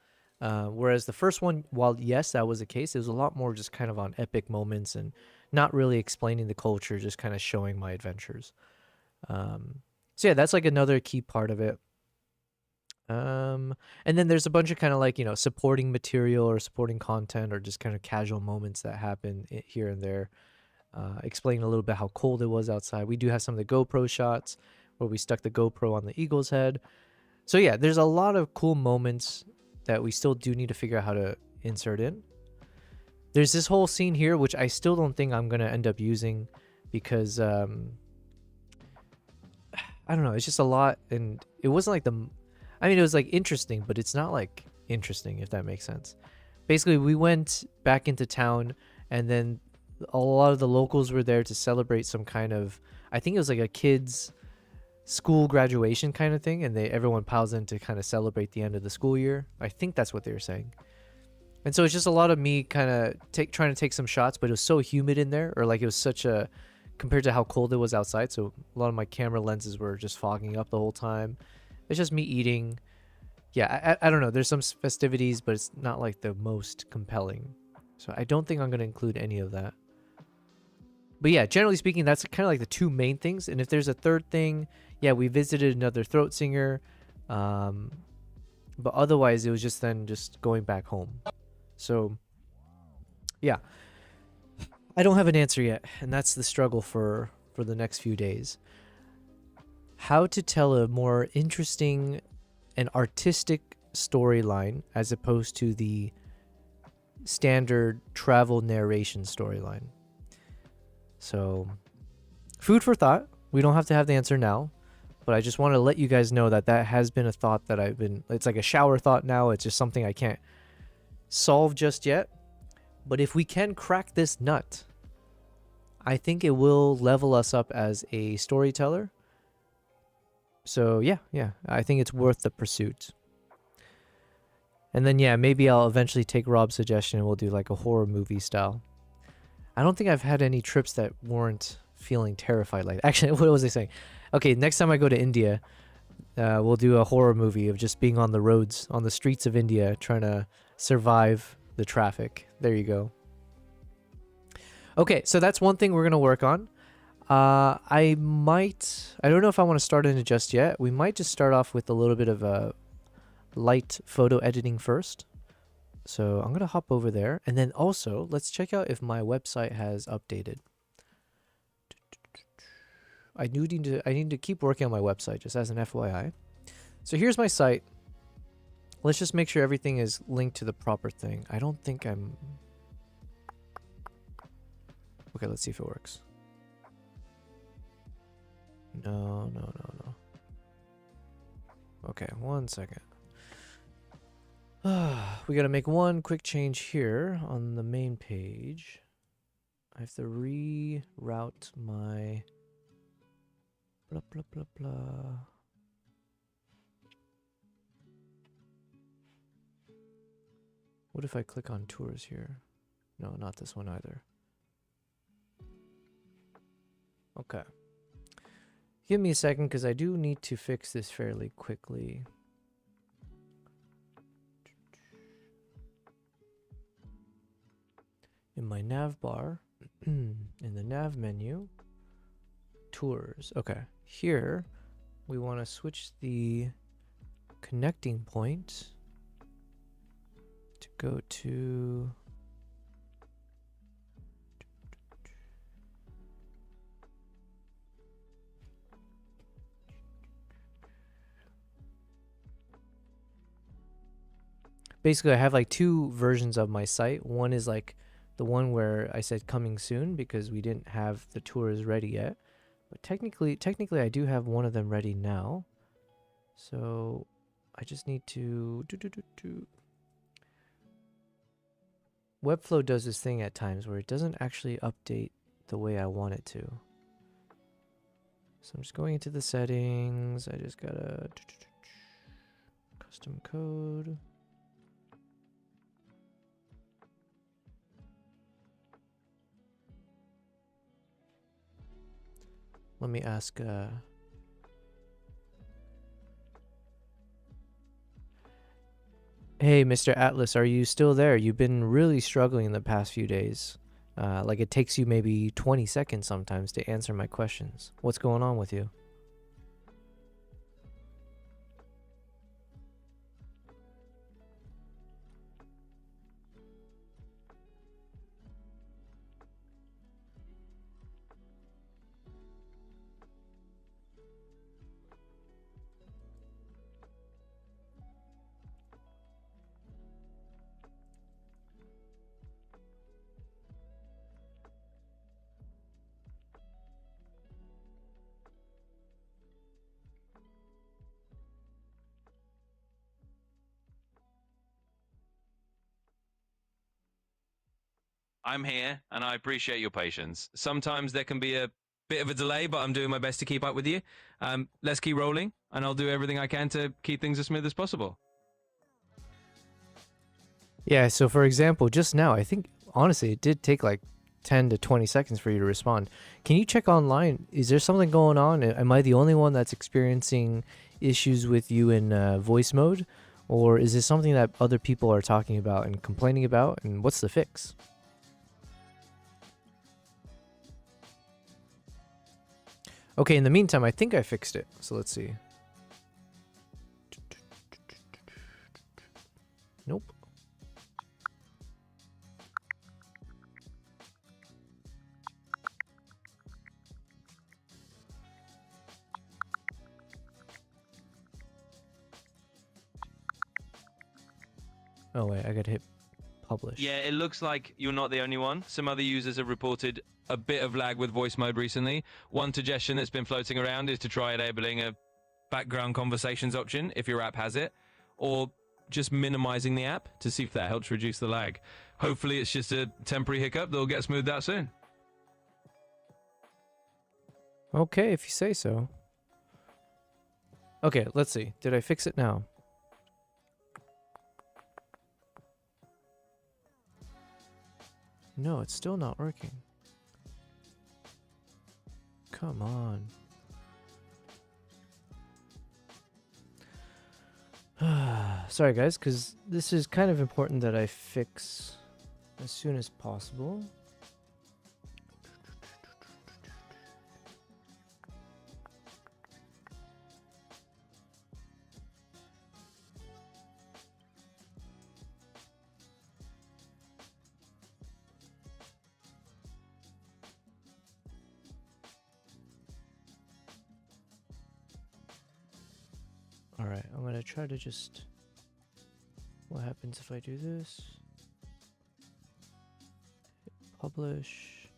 Whereas the first one, while yes, that was the case, it was a lot more just kind of on epic moments and not really explaining the culture, just kind of showing my adventures. So yeah, that's like another key part of it. And then there's a bunch of kind of like, you know, supporting material or supporting content or just kind of casual moments that happen here and there. Explaining a little bit how cold it was outside. We do have some of the GoPro shots where we stuck the GoPro on the eagle's head. So yeah, there's a lot of cool moments that we still do need to figure out how to insert in. There's this whole scene here, which I still don't think I'm going to end up using because, I don't know, it's just a lot. And it wasn't like it was like interesting, but it's not like interesting, if that makes sense. Basically, we went back into town and then a lot of the locals were there to celebrate some kind of, I think it was like a kid's school graduation kind of thing, and everyone piles in to kind of celebrate the end of the school year. I think that's what they were saying. And so it's just a lot of me kind of trying to take some shots, but it was so humid in there, or like it was such a, compared to how cold it was outside, so a lot of my camera lenses were just fogging up the whole time. It's just me eating. Yeah, I don't know, there's some festivities, but it's not like the most compelling, so I don't think I'm going to include any of that. But yeah, generally speaking, that's kind of like the 2 main things. And if there's a third thing, yeah, we visited another throat singer. But otherwise, it was just then just going back home. So, yeah. I don't have an answer yet. And that's the struggle for the next few days. how to tell a more interesting and artistic storyline as opposed to the standard travel narration storyline. So, food for thought. We don't have to have the answer now, but I just want to let you guys know that that has been a thought that it's like a shower thought now. It's just something I can't solve just yet. But if we can crack this nut, I think it will level us up as a storyteller. So yeah, I think it's worth the pursuit. And then yeah, maybe I'll eventually take Rob's suggestion and we'll do like a horror movie style. I don't think I've had any trips that weren't feeling terrified like that. Actually, what was I saying? Okay, next time I go to India, we'll do a horror movie of just being on the roads, on the streets of India, trying to survive the traffic. There you go. Okay, so that's one thing we're going to work on. I don't know if I want to start in it just yet. We might just start off with a little bit of a light photo editing first. So I'm going to hop over there. And then also, let's check out if my website has updated. I need to keep working on my website, just as an FYI. So here's my site. Let's just make sure everything is linked to the proper thing. I don't think I'm... Okay, let's see if it works. No. Okay, 1 second. We gotta make one quick change here on the main page. I have to reroute my blah blah blah blah. What if I click on tours here? No, not this one either. Okay. Give me a second because I do need to fix this fairly quickly. In my nav bar, in the nav menu, tours. Okay, here we want to switch the connecting point to go to basically I have like two versions of my site. One is like the one where I said coming soon because we didn't have the tours ready yet. But technically I do have one of them ready now. So I just need to Webflow does this thing at times where it doesn't actually update the way I want it to. So I'm just going into the settings. I just gotta custom code. Let me ask hey, Mr. Atlas, are you still there? You've been really struggling in the past few days. Like it takes you maybe 20 seconds sometimes to answer my questions. What's going on with you? I'm here, and I appreciate your patience. Sometimes there can be a bit of a delay, but I'm doing my best to keep up with you. Let's keep rolling, and I'll do everything I can to keep things as smooth as possible. Yeah, so for example, just now, I think, honestly, it did take like 10 to 20 seconds for you to respond. Can you check online? Is there something going on? Am I the only one that's experiencing issues with you in voice mode? Or is this something that other people are talking about and complaining about? And what's the fix? Okay, in the meantime, I think I fixed it. So let's see. Nope. Oh wait, I gotta hit publish. Yeah, it looks like you're not the only one. Some other users have reported a bit of lag with voice mode recently. One suggestion that's been floating around is to try enabling a background conversations option if your app has it, or just minimizing the app to see if that helps reduce the lag. Hopefully it's just a temporary hiccup that'll get smoothed out soon. Okay, if you say so. Okay, let's see. Did I fix it now? No, it's still not working. Come on. Sorry guys, because this is kind of important that I fix as soon as possible. Alright, I'm gonna try to just... What happens if I do this? Hit publish.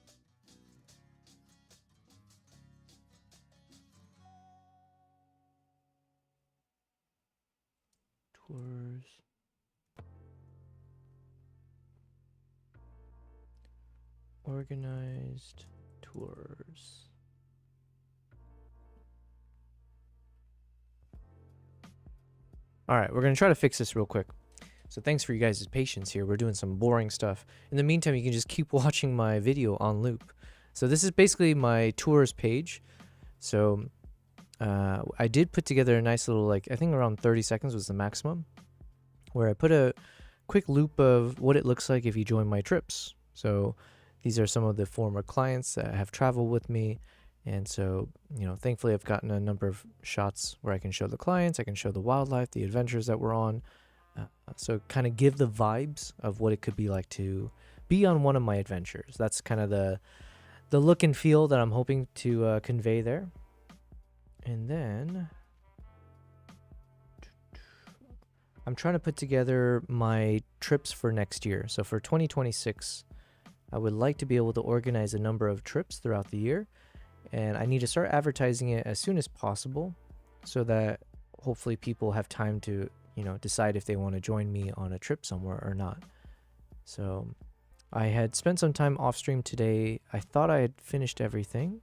Tours. Organized tours. All right, we're going to try to fix this real quick. So thanks for you guys' patience here. We're doing some boring stuff. In the meantime, you can just keep watching my video on loop. So this is basically my tours page. So I did put together a nice little, like, I think around 30 seconds was the maximum, where I put a quick loop of what it looks like if you join my trips. So these are some of the former clients that have traveled with me. And so, you know, thankfully I've gotten a number of shots where I can show the clients, I can show the wildlife, the adventures that we're on. So kind of give the vibes of what it could be like to be on one of my adventures. That's kind of the look and feel that I'm hoping to convey there. And then I'm trying to put together my trips for next year. So for 2026, I would like to be able to organize a number of trips throughout the year. And I need to start advertising it as soon as possible so that hopefully people have time to, you know, decide if they want to join me on a trip somewhere or not. So I had spent some time off stream today. I thought I had finished everything,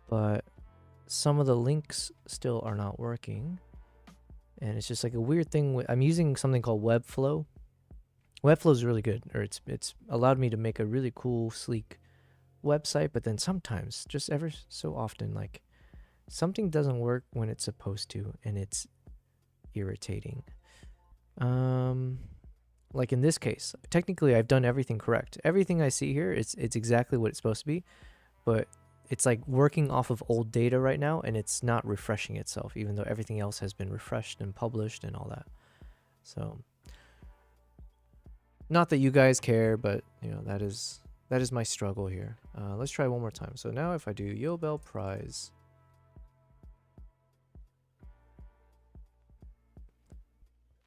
but some of the links still are not working. And it's just like a weird thing. I'm using something called Webflow. Webflow is really good, or it's allowed me to make a really cool, sleek website, but then sometimes, just ever so often, like something doesn't work when it's supposed to, and it's irritating. Like in this case, technically I've done everything correct. Everything I see here, it's exactly what it's supposed to be, but it's like working off of old data right now, and it's not refreshing itself, even though everything else has been refreshed and published and all that. So not that you guys care, but you know, that is my struggle here. Let's try one more time. So now if I do Yobel Prize,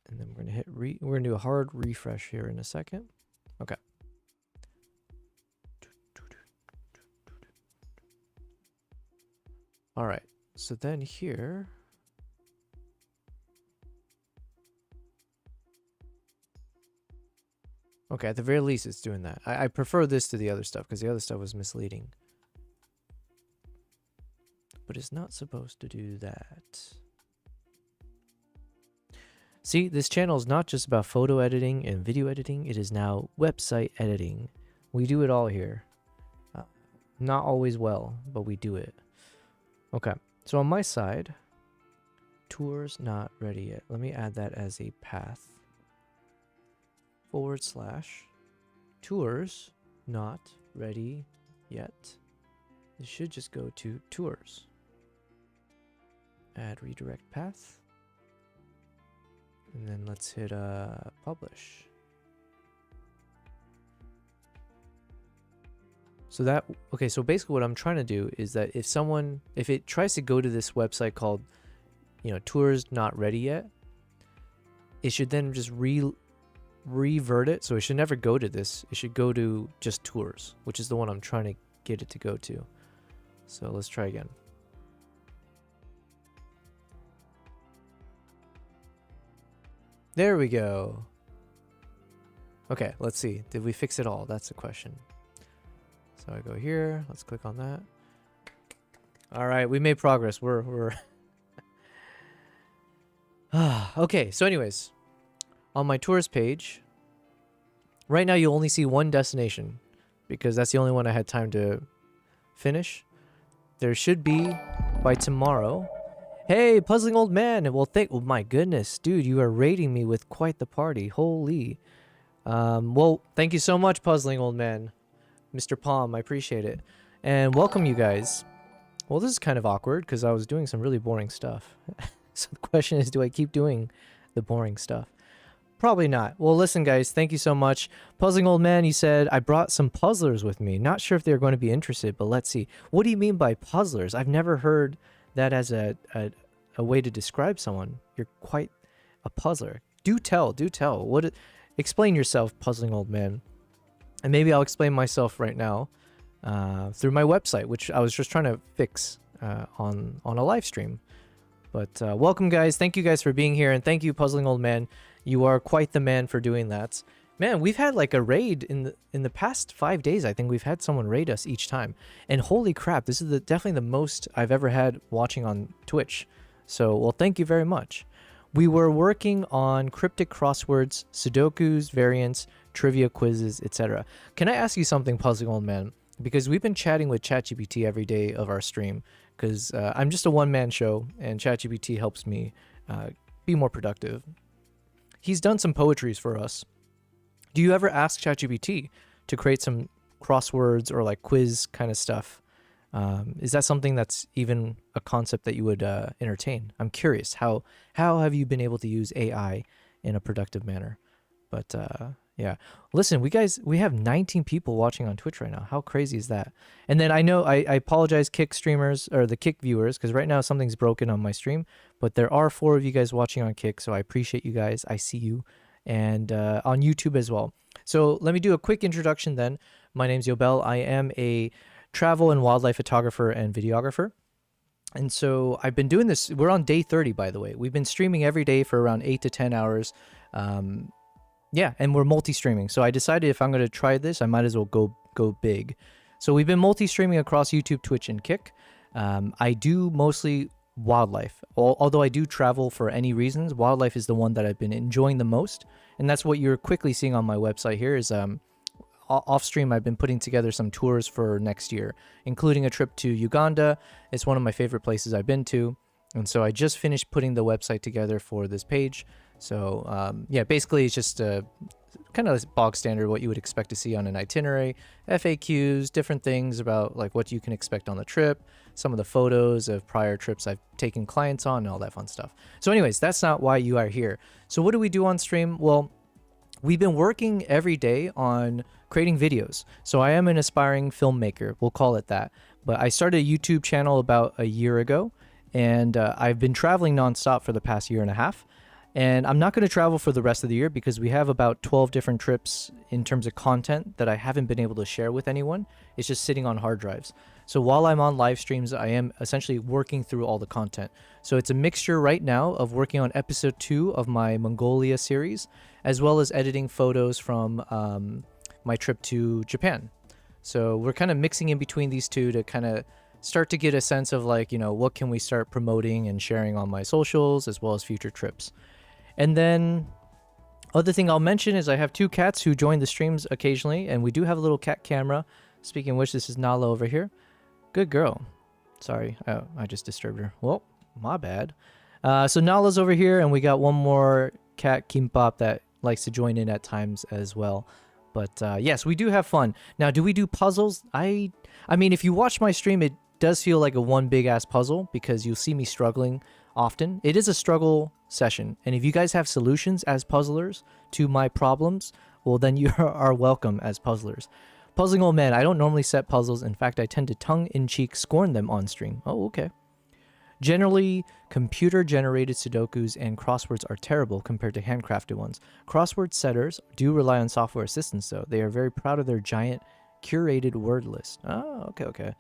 and then we're gonna hit we're gonna do a hard refresh here in a second. Okay. All right. So then here, okay, at the very least it's doing that. I prefer this to the other stuff because the other stuff was misleading. But it's not supposed to do that. See, this channel is not just about photo editing and video editing. It is now website editing. We do it all here. Not always well, but we do it. Okay, so on my side, tours not ready yet. Let me add that as a path. / tours not ready yet. This should just go to tours. Add redirect path. And then let's hit publish. So that, okay, so basically what I'm trying to do is that if it tries to go to this website called, you know, tours not ready yet, it should then just revert it, so it should never go to this. It should go to just tours, which is the one I'm trying to get it to go to. So let's try again. There we go. Okay, let's see. Did we fix it all? That's the question. So I go here. Let's click on that. All right, we made progress. We're okay, so anyways, on my tours page, right now you only see one destination because that's the only one I had time to finish. There should be by tomorrow. Hey, puzzling old man. Well, oh my goodness, dude, you are rating me with quite the party. Holy. Well, thank you so much, puzzling old man, Mr. Palm. I appreciate it. And welcome you guys. Well, this is kind of awkward because I was doing some really boring stuff. So the question is, do I keep doing the boring stuff? Probably not. Well, listen, guys, thank you so much. Puzzling old man, you said, I brought some puzzlers with me. Not sure if they're going to be interested, but let's see. What do you mean by puzzlers? I've never heard that as a way to describe someone. You're quite a puzzler. Do tell. Explain yourself, puzzling old man. And maybe I'll explain myself right now through my website, which I was just trying to fix on a live stream. But welcome, guys. Thank you guys for being here, and thank you, puzzling old man. You are quite the man for doing that. Man, we've had like a raid in the past 5 days. I think we've had someone raid us each time, and holy crap, this is definitely the most I've ever had watching on Twitch. So, well, thank you very much. We were working on cryptic crosswords, Sudokus, variants, trivia quizzes, etc. Can I ask you something, puzzling old man? Because we've been chatting with ChatGPT every day of our stream, because I'm just a one-man show, and ChatGPT helps me be more productive. He's done some poetries for us. Do you ever ask ChatGPT to create some crosswords or like quiz kind of stuff? Is that something that's even a concept that you would entertain? I'm curious. How have you been able to use AI in a productive manner? But yeah, listen, we have 19 people watching on Twitch right now. How crazy is that? And then I know I apologize, Kick streamers or the Kick viewers, because right now something's broken on my stream. But there are 4 of you guys watching on Kick, so I appreciate you guys. I see you, and on YouTube as well. So let me do a quick introduction then. My name's Yobel. I am a travel and wildlife photographer and videographer. And so I've been doing this. We're on day 30, by the way. We've been streaming every day for around 8 to 10 hours. Yeah, and we're multi-streaming. So I decided if I'm going to try this, I might as well go big. So we've been multi-streaming across YouTube, Twitch, and Kick. I do mostly wildlife. Although I do travel for any reasons, wildlife is the one that I've been enjoying the most. And that's what you're quickly seeing on my website here is off stream, I've been putting together some tours for next year, including a trip to Uganda. It's one of my favorite places I've been to. And so I just finished putting the website together for this page. So yeah, basically it's just kind of bog standard what you would expect to see on an itinerary, FAQs, different things about like what you can expect on the trip, some of the photos of prior trips I've taken clients on, and all that fun stuff. So anyways, that's not why you are here. So what do we do on stream? Well, we've been working every day on creating videos. So I am an aspiring filmmaker, we'll call it that. But I started a YouTube channel about a year ago, and I've been traveling nonstop for the past year and a half. And I'm not going to travel for the rest of the year because we have about 12 different trips in terms of content that I haven't been able to share with anyone. It's just sitting on hard drives. So while I'm on live streams, I am essentially working through all the content. So it's a mixture right now of working on episode 2 of my Mongolia series, as well as editing photos from my trip to Japan. So we're kind of mixing in between these two to kind of start to get a sense of like, you know, what can we start promoting and sharing on my socials as well as future trips. And then other thing I'll mention is I have 2 cats who join the streams occasionally, and we do have a little cat camera. Speaking of which, this is Nala over here. Good girl. Sorry, I just disturbed her. Well, my bad. So Nala's over here, and we got one more cat, Kimbap, that likes to join in at times as well. But yes, we do have fun. Now, do we do puzzles? I mean, if you watch my stream, it does feel like a one big ass puzzle because you'll see me struggling often. It is a struggle session, and if you guys have solutions as puzzlers to my problems, well, then you are welcome as puzzlers. Puzzling old man, I don't normally set puzzles. In fact, I tend to tongue-in-cheek scorn them on stream. Oh, okay. Generally, computer-generated Sudokus and crosswords are terrible compared to handcrafted ones. Crossword setters do rely on software assistance, though. They are very proud of their giant curated word list. Oh, okay.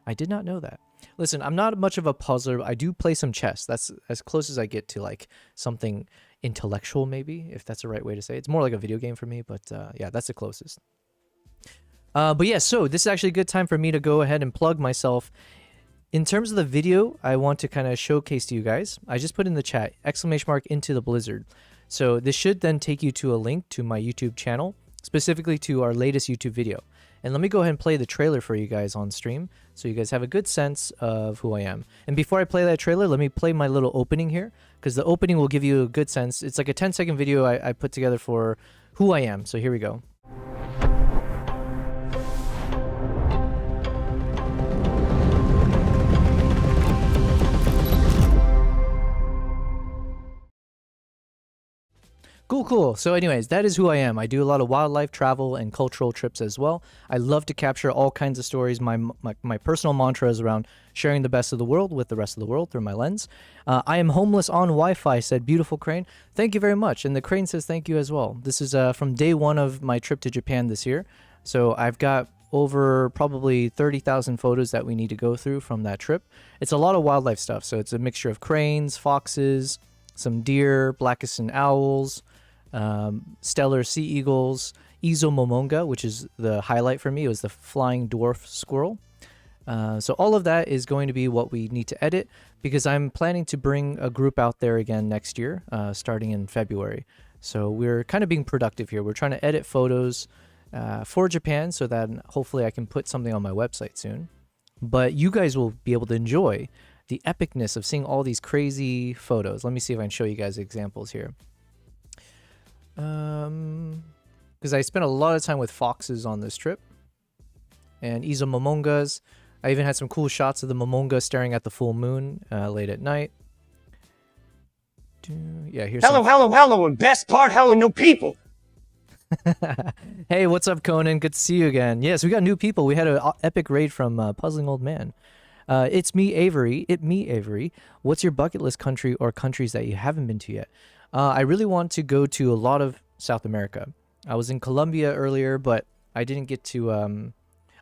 I did not know that. Listen, I'm not much of a puzzler. I do play some chess. That's as close as I get to like something intellectual, maybe, if that's the right way to say it. It's more like a video game for me, but yeah, that's the closest. But yeah, so this is actually a good time for me to go ahead and plug myself. In terms of the video, I want to kind of showcase to you guys. I just put in the chat, !into the blizzard. So this should then take you to a link to my YouTube channel, specifically to our latest YouTube video. And let me go ahead and play the trailer for you guys on stream so you guys have a good sense of who I am. And before I play that trailer, let me play my little opening here, because the opening will give you a good sense. It's like a 10-second video I put together for who I am. So here we go. Cool. So anyways, that is who I am. I do a lot of wildlife travel and cultural trips as well. I love to capture all kinds of stories. My personal mantra is around sharing the best of the world with the rest of the world through my lens. I am homeless on Wi-Fi, said beautiful Crane. Thank you very much. And the Crane says thank you as well. This is from day one of my trip to Japan this year. So I've got over probably 30,000 photos that we need to go through from that trip. It's a lot of wildlife stuff. So it's a mixture of cranes, foxes, some deer, Blackish owls, stellar sea eagles, Izo Momonga, which is the highlight for me. It was the flying dwarf squirrel. So all of that is going to be what we need to edit, because I'm planning to bring a group out there again next year, starting in February. So we're kind of being productive here. We're trying to edit photos for Japan so that hopefully I can put something on my website soon. But you guys will be able to enjoy the epicness of seeing all these crazy photos. Let me see if I can show you guys examples here. Because I spent a lot of time with foxes on this trip, and Izo Momongas. I even had some cool shots of the Momonga staring at the full moon late at night. Yeah, here's Hello, and best part, hello, no people. Hey, what's up, Conan? Good to see you again. Yes, we got new people. We had an epic raid from Puzzling Old Man. It's me, Avery. What's your bucket list country or countries that you haven't been to yet? I really want to go to a lot of South America. I was in Colombia earlier, but I didn't get to...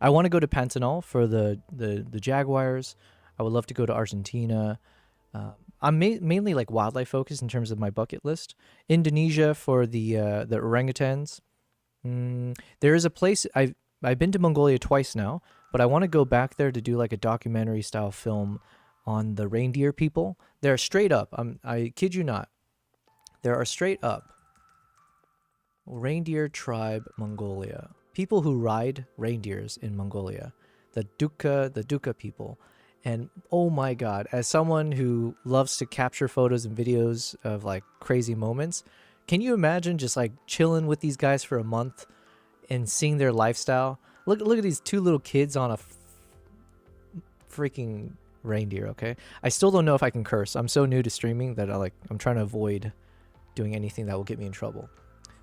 I want to go to Pantanal for the jaguars. I would love to go to Argentina. I'm mainly like wildlife focused in terms of my bucket list. Indonesia for the orangutans. There is a place... I've been to Mongolia twice now, but I want to go back there to do like a documentary style film on the reindeer people. They're straight up. I kid you not. There are straight up reindeer tribe Mongolia. People who ride reindeers in Mongolia. The Duka people. And oh my god, as someone who loves to capture photos and videos of like crazy moments, can you imagine just like chilling with these guys for a month and seeing their lifestyle? Look at these two little kids on a freaking reindeer, okay? I still don't know if I can curse. I'm so new to streaming that I'm trying to avoid doing anything that will get me in trouble.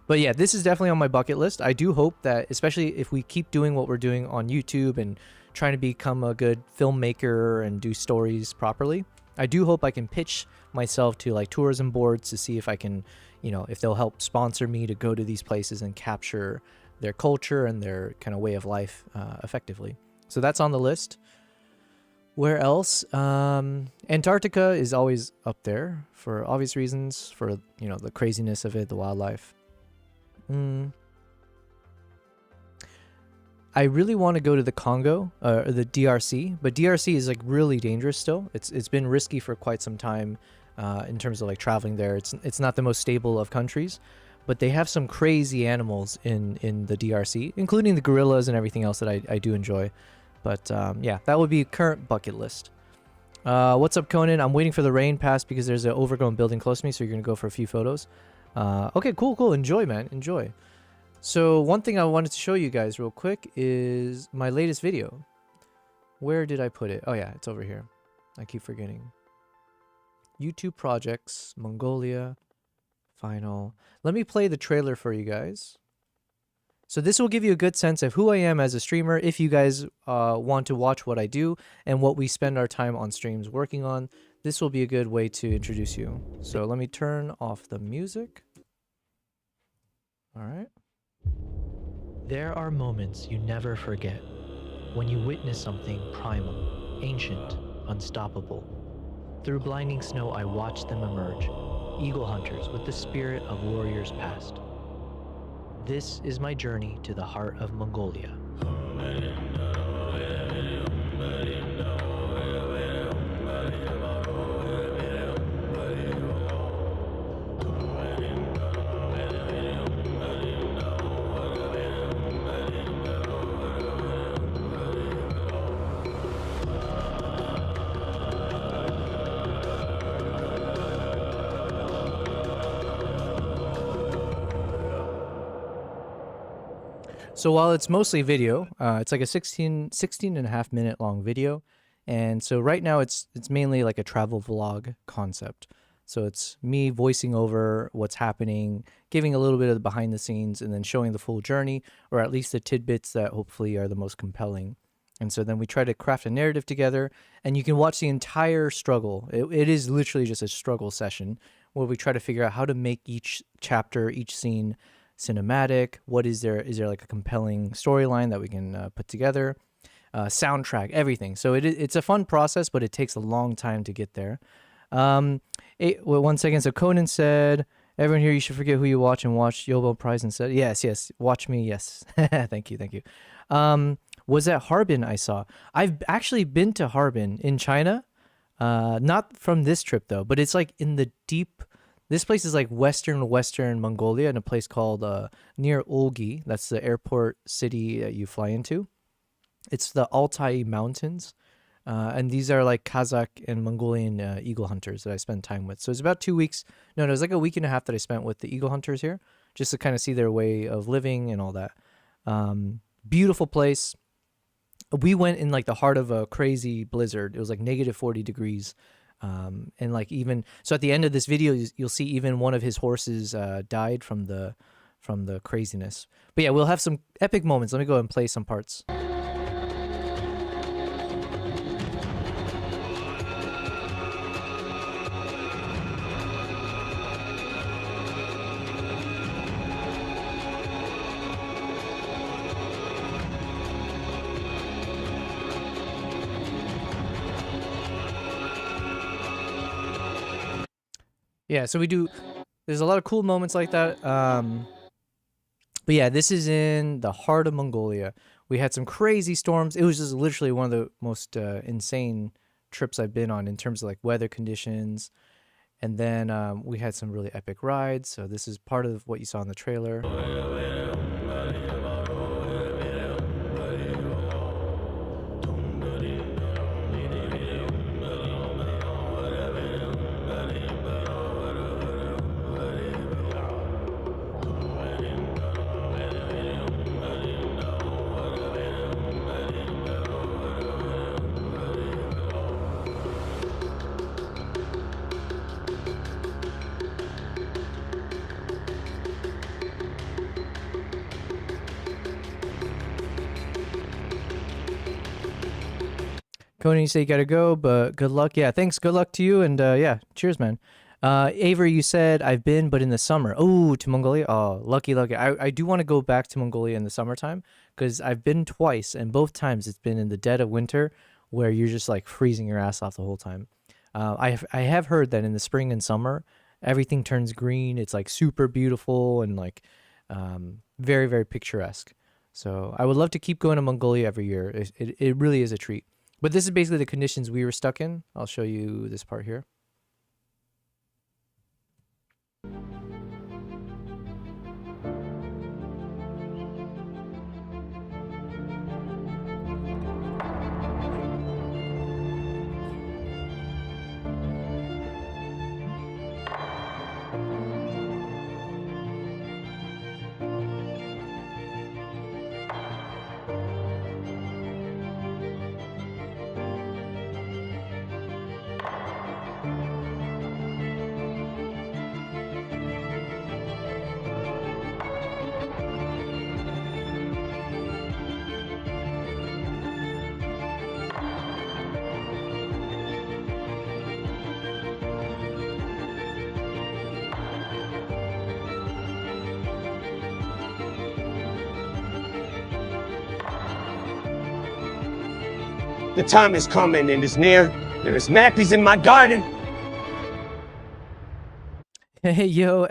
But yeah, this is definitely on my bucket list. I do hope that, especially if we keep doing what we're doing on YouTube and trying to become a good filmmaker and do stories properly, I do hope I can pitch myself to like tourism boards to see if I can, if they'll help sponsor me to go to these places and capture their culture and their kind of way of life effectively. So that's on the list. Where else? Antarctica is always up there for obvious reasons, for the craziness of it, the wildlife. I really want to go to the Congo or the DRC, but DRC is like really dangerous still. It's been risky for quite some time in terms of like traveling there. It's not the most stable of countries, but they have some crazy animals in the DRC, including the gorillas and everything else that I do enjoy. But yeah, that would be current bucket list. What's up, Conan? I'm waiting for the rain pass because there's an overgrown building close to me, so you're going to go for a few photos. Okay, cool. Enjoy, man. Enjoy. So one thing I wanted to show you guys real quick is my latest video. Where did I put it? Oh, yeah, it's over here. I keep forgetting. YouTube projects, Mongolia, final. Let me play the trailer for you guys. So this will give you a good sense of who I am as a streamer if you guys want to watch what I do and what we spend our time on streams working on. this will be a good way to introduce you. So let me turn off the music. All right. There are moments you never forget when you witness something primal, ancient, unstoppable. Through blinding snow, I watched them emerge, eagle hunters with the spirit of warriors past. This is my journey to the heart of Mongolia. So while it's mostly video, it's like a 16 and a half minute long video. And so right now it's mainly like a travel vlog concept. So it's me voicing over what's happening, giving a little bit of the behind the scenes, and then showing the full journey, or at least the tidbits that hopefully are the most compelling. And so then we try to craft a narrative together, and you can watch the entire struggle. It is literally just a struggle session where we try to figure out how to make each chapter, each scene cinematic. What is there? Is there like a compelling storyline that we can put together? Soundtrack, everything. So it's a fun process, but it takes a long time to get there. Well, 1 second. So Conan said, everyone here, you should forget who you watch and watch. Yobo Prize and said, yes, watch me. Yes. Thank you. Was at Harbin I saw. I've actually been to Harbin in China. Not from this trip though, but it's like in the deep. This place is like western Mongolia in a place called near Olgi. That's the airport city that you fly into. It's the Altai Mountains. And these are like Kazakh and Mongolian eagle hunters that I spent time with. So it's about 2 weeks. No, it was like a week and a half that I spent with the eagle hunters here, just to kind of see their way of living and all that. Beautiful place. We went in like the heart of a crazy blizzard. It was like negative 40 degrees. And like even so at the end of this video, you'll see even one of his horses died from the craziness. But yeah, we'll have some epic moments. Let me go and play some parts. Yeah, so there's a lot of cool moments like that. But yeah, this is in the heart of Mongolia. We had some crazy storms. It was just literally one of the most insane trips I've been on in terms of like weather conditions. And then we had some really epic rides. So this is part of what you saw in the trailer. Conan, you say you gotta go, but good luck. Yeah, thanks. Good luck to you, and yeah, cheers, man. Avery, you said I've been, but in the summer. Oh, to Mongolia. Oh, lucky. I do want to go back to Mongolia in the summertime because I've been twice, and both times it's been in the dead of winter, where you're just like freezing your ass off the whole time. I have heard that in the spring and summer, everything turns green. It's like super beautiful and like very, very picturesque. So I would love to keep going to Mongolia every year. It really is a treat. But this is basically the conditions we were stuck in. I'll show you this part here. The time is coming and is near. There is mappies in my garden. Hey, yo,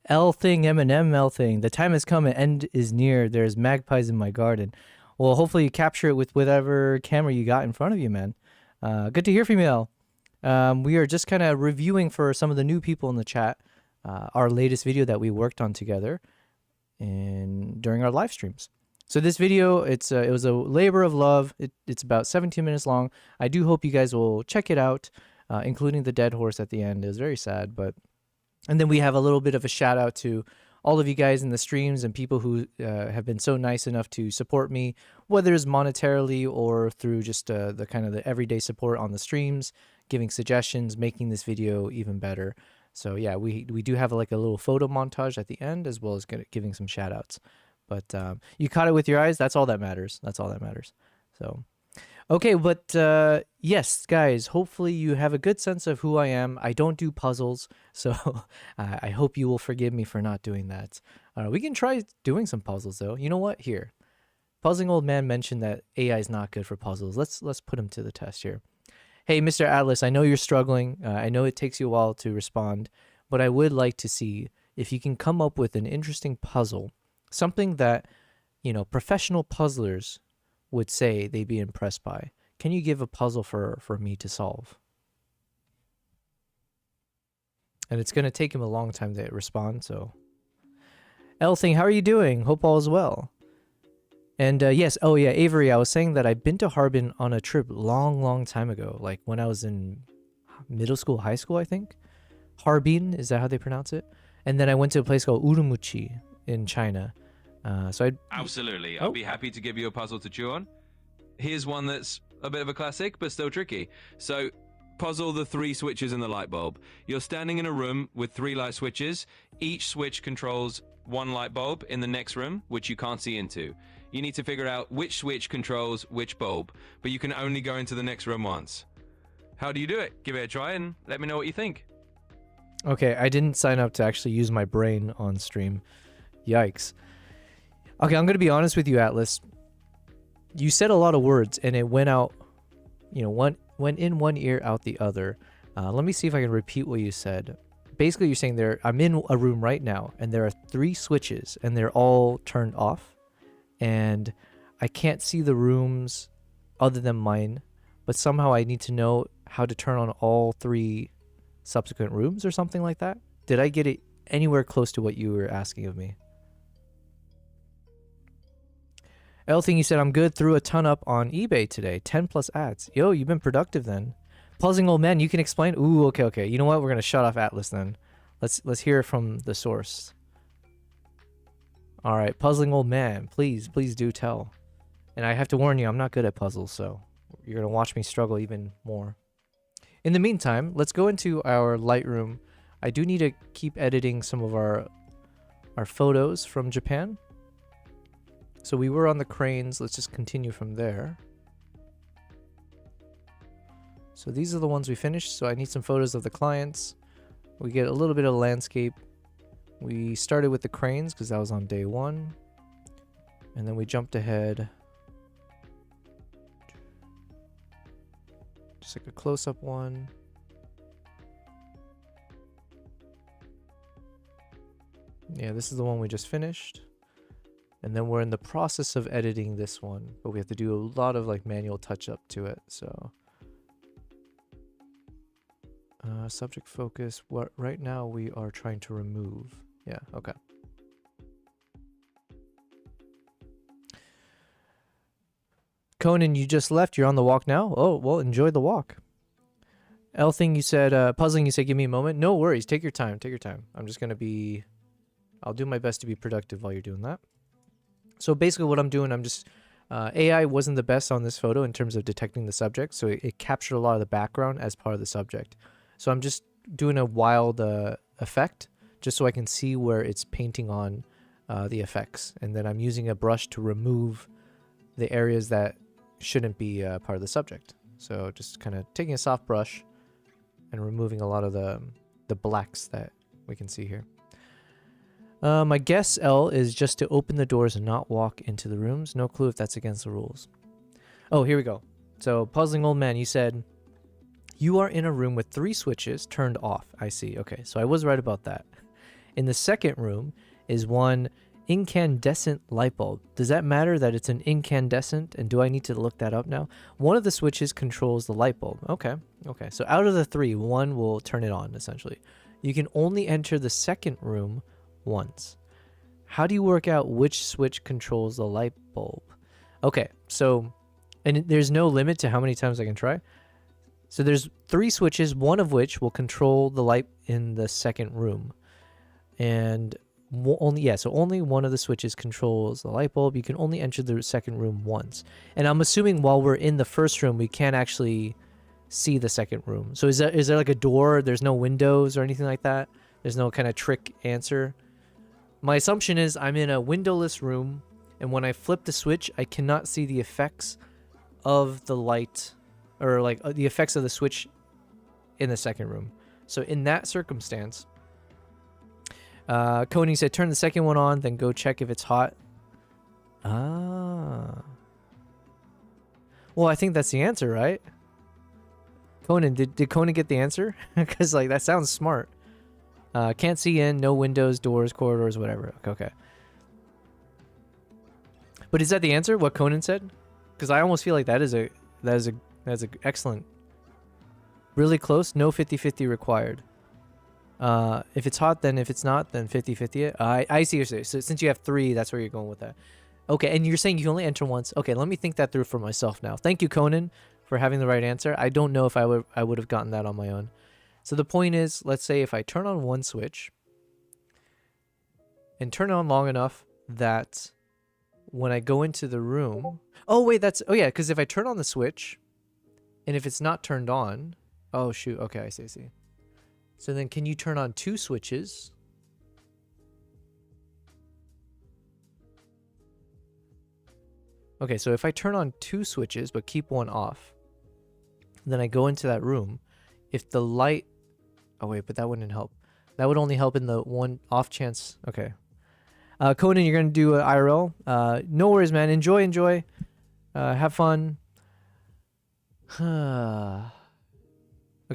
L thing, Eminem L thing. The time has come and end is near. There's magpies in my garden. Well, hopefully you capture it with whatever camera you got in front of you, man. Good to hear from you, L. We are just kind of reviewing for some of the new people in the chat our latest video that we worked on together during our live streams. So this video, it was a labor of love. It's about 17 minutes long. I do hope you guys will check it out, including the dead horse at the end. It was very sad, but... And then we have a little bit of a shout out to all of you guys in the streams and people who have been so nice enough to support me, whether it's monetarily or through just the kind of the everyday support on the streams, giving suggestions, making this video even better. So yeah, we do have like a little photo montage at the end, as well as giving some shout outs. But you caught it with your eyes. That's all that matters. That's all that matters. So, okay, but yes, guys, hopefully you have a good sense of who I am. I don't do puzzles, so I hope you will forgive me for not doing that. We can try doing some puzzles, though. You know what? Here, Puzzling Old Man mentioned that AI is not good for puzzles. Let's put him to the test here. Hey, Mr. Atlas, I know you're struggling. I know it takes you a while to respond, but I would like to see if you can come up with an interesting puzzle, something that, you know, professional puzzlers would say they'd be impressed by. Can you give a puzzle for me to solve? And it's going to take him a long time to respond, so... Elthing, how are you doing? Hope all is well. And yes, oh yeah, Avery, I was saying that I've been to Harbin on a trip long time ago, like when I was in middle school, high school, I think. Harbin, is that how they pronounce it? And then I went to a place called Urumqi in China. Absolutely. I'll be happy to give you a puzzle to chew on. Here's one that's a bit of a classic, but still tricky. So, puzzle the 3 switches in the light bulb. You're standing in a room with 3 light switches. Each switch controls 1 light bulb in the next room, which you can't see into. You need to figure out which switch controls which bulb, but you can only go into the next room once. How do you do it? Give it a try and let me know what you think. Okay, I didn't sign up to actually use my brain on stream. Yikes. Okay, I'm going to be honest with you, Atlas. You said a lot of words, and it went out, you know, went in one ear, out the other. Let me see if I can repeat what you said. Basically, you're saying I'm in a room right now, and there are 3 switches, and they're all turned off. And I can't see the rooms other than mine, but somehow I need to know how to turn on all 3 subsequent rooms or something like that. Did I get it anywhere close to what you were asking of me? Elthing, you said, I'm good, threw a ton up on eBay today. 10 plus ads. Yo, you've been productive then. Puzzling Old Man, you can explain? Ooh, okay. You know what? We're going to shut off Atlas then. Let's hear it from the source. All right, Puzzling Old Man, please do tell. And I have to warn you, I'm not good at puzzles, so you're going to watch me struggle even more. In the meantime, let's go into our Lightroom. I do need to keep editing some of our photos from Japan. So we were on the cranes. Let's just continue from there. So these are the ones we finished. So I need some photos of the clients. We get a little bit of landscape. We started with the cranes because that was on day 1. And then we jumped ahead. Just like a close-up one. Yeah, this is the one we just finished. And then we're in the process of editing this one, but we have to do a lot of like manual touch-up to it, so. Subject focus, what right now we are trying to remove. Yeah, okay. Conan, you just left, you're on the walk now? Oh, well, enjoy the walk. Elthing, you said, Puzzling, you said, give me a moment. No worries, take your time. I'm just gonna I'll do my best to be productive while you're doing that. So basically what I'm doing, AI wasn't the best on this photo in terms of detecting the subject, so it captured a lot of the background as part of the subject. So I'm just doing a wild effect, just so I can see where it's painting on the effects. And then I'm using a brush to remove the areas that shouldn't be part of the subject. So just kind of taking a soft brush and removing a lot of the blacks that we can see here. My guess, L, is just to open the doors and not walk into the rooms. No clue if that's against the rules. Oh, here we go. So, puzzling old man, you said you are in a room with 3 switches turned off. I see. Okay, so I was right about that. In the second room is one incandescent light bulb. Does that matter that it's an incandescent? And do I need to look that up now? One of the switches controls the light bulb. Okay. Okay. So out of the 3, one will turn it on, essentially. You can only enter the second room once. How do you work out which switch controls the light bulb? Okay. So, and there's no limit to how many times I can try. So there's 3 switches, one of which will control the light in the second room. And only one of the switches controls the light bulb. You can only enter the second room once. And I'm assuming while we're in the first room, we can't actually see the second room. So is there like a door? There's no windows or anything like that? There's no kind of trick answer? My assumption is I'm in a windowless room, and when I flip the switch, I cannot see the effects of the light, or like the effects of the switch in the second room. So in that circumstance, Coney said turn the second one on, then go check if it's hot. Ah. Well, I think that's the answer, right? Conan, did Conan get the answer? Because like that sounds smart. Can't see in, no windows, doors, corridors, whatever. Okay. But is that the answer? What Conan said? Because I almost feel like that is a excellent. Really close. No 50-50 required. If it's hot, then if it's not, then 50-50. I see what you're saying. So since you have 3, that's where you're going with that. Okay, and you're saying you can only enter once. Okay, let me think that through for myself now. Thank you, Conan, for having the right answer. I don't know if I would have gotten that on my own. So the point is, let's say if I turn on one switch and turn it on long enough that when I go into the room... Oh, wait, oh yeah, because if I turn on the switch and if it's not turned on... Oh, shoot. Okay, I see. So then can you turn on 2 switches? Okay, so if I turn on 2 switches but keep one off, then I go into that room. If the light... Oh, wait, but that wouldn't help. That would only help in the one off chance. Okay. Conan, you're going to do IRL. No worries, man. Enjoy. Have fun. Okay,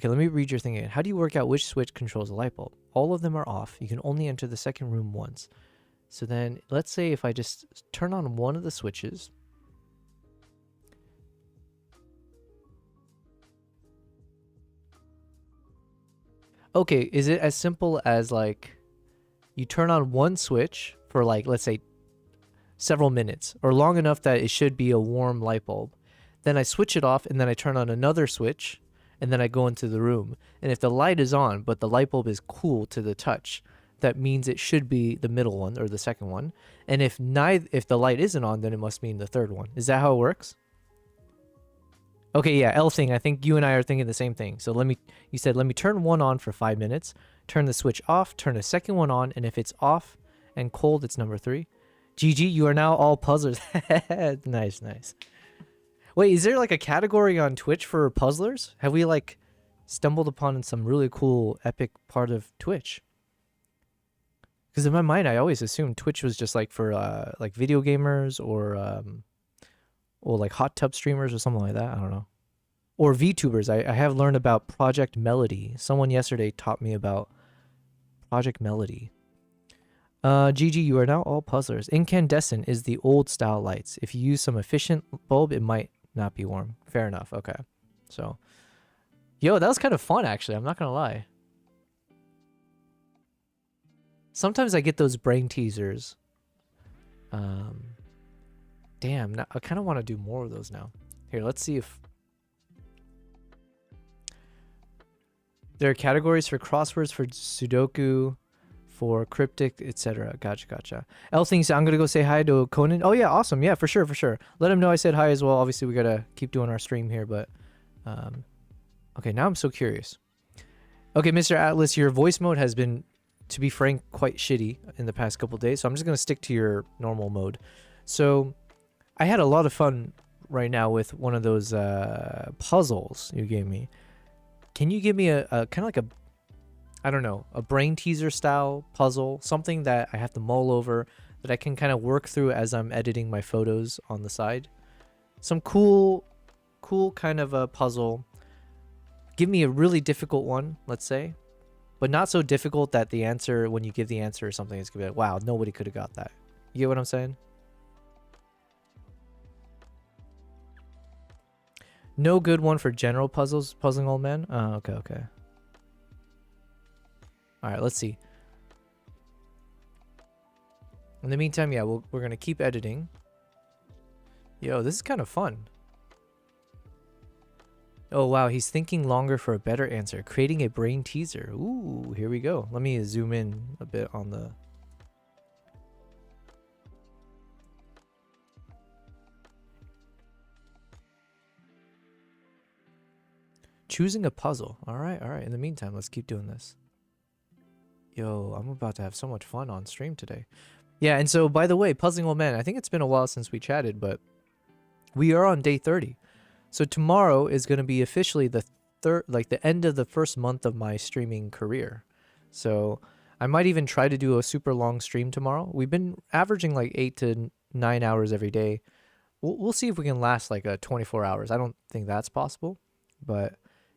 let me read your thing again. How do you work out which switch controls the light bulb? All of them are off. You can only enter the second room once. So then, let's say if I just turn on one of the switches. Okay, is it as simple as like you turn on one switch for like, let's say, several minutes or long enough that it should be a warm light bulb. Then I switch it off and then I turn on another switch and then I go into the room. And if the light is on, but the light bulb is cool to the touch, that means it should be the middle one or the second one. And if the light isn't on, then it must mean the third one. Is that how it works? Okay, yeah, L thing. I think you and I are thinking the same thing. So you said, let me turn one on for 5 minutes, turn the switch off, turn the second one on, and if it's off and cold, it's number 3. GG, you are now all puzzlers. Nice. Wait, is there like a category on Twitch for puzzlers? Have we like stumbled upon some really cool, epic part of Twitch? Because in my mind, I always assumed Twitch was just like for like video gamers or like hot tub streamers or something like that. I don't know. Or VTubers. I have learned about Project Melody. Someone yesterday taught me about Project Melody. GG, you are now all puzzlers. Incandescent is the old style lights. If you use some efficient bulb, it might not be warm. Fair enough. Okay. So, yo, that was kind of fun, actually. I'm not going to lie. Sometimes I get those brain teasers. Damn, I kind of want to do more of those now. Here, let's see if... There are categories for crosswords, for Sudoku, for cryptic, etc. Gotcha. L thinks I'm going to go say hi to Conan. Oh, yeah, awesome. Yeah, for sure. Let him know I said hi as well. Obviously, we got to keep doing our stream here, but... Okay, now I'm so curious. Okay, Mr. Atlas, your voice mode has been, to be frank, quite shitty in the past couple days, so I'm just going to stick to your normal mode. So... I had a lot of fun right now with one of those puzzles you gave me. Can you give me a kind of like I don't know, a brain teaser style puzzle? Something that I have to mull over, that I can kind of work through as I'm editing my photos on the side? Some cool cool kind of a puzzle. Give me a really difficult one, let's say, but not so difficult that the answer, when you give the answer or something, it's gonna be like, wow, nobody could have got that. You get what I'm saying? No good one for general puzzles, puzzling old man. Oh, okay, okay. All right, let's see. In the meantime, yeah, we're gonna keep editing. Yo, this is kind of fun. Oh wow, he's thinking longer for a better answer, creating a brain teaser. Ooh, here we go. Let me zoom in a bit on the... Choosing a puzzle. All right, all right. In the meantime, let's keep doing this. Yo, I'm about to have so much fun on stream today. Yeah, and so, by the way, Puzzling Old Man, I think it's been a while since we chatted, but we are on day 30. So tomorrow is going to be officially the the end of the first month of my streaming career. So I might even try to do a super long stream tomorrow. We've been averaging like 8 to 9 hours every day. We'll see if we can last like 24 hours. I don't think that's possible, but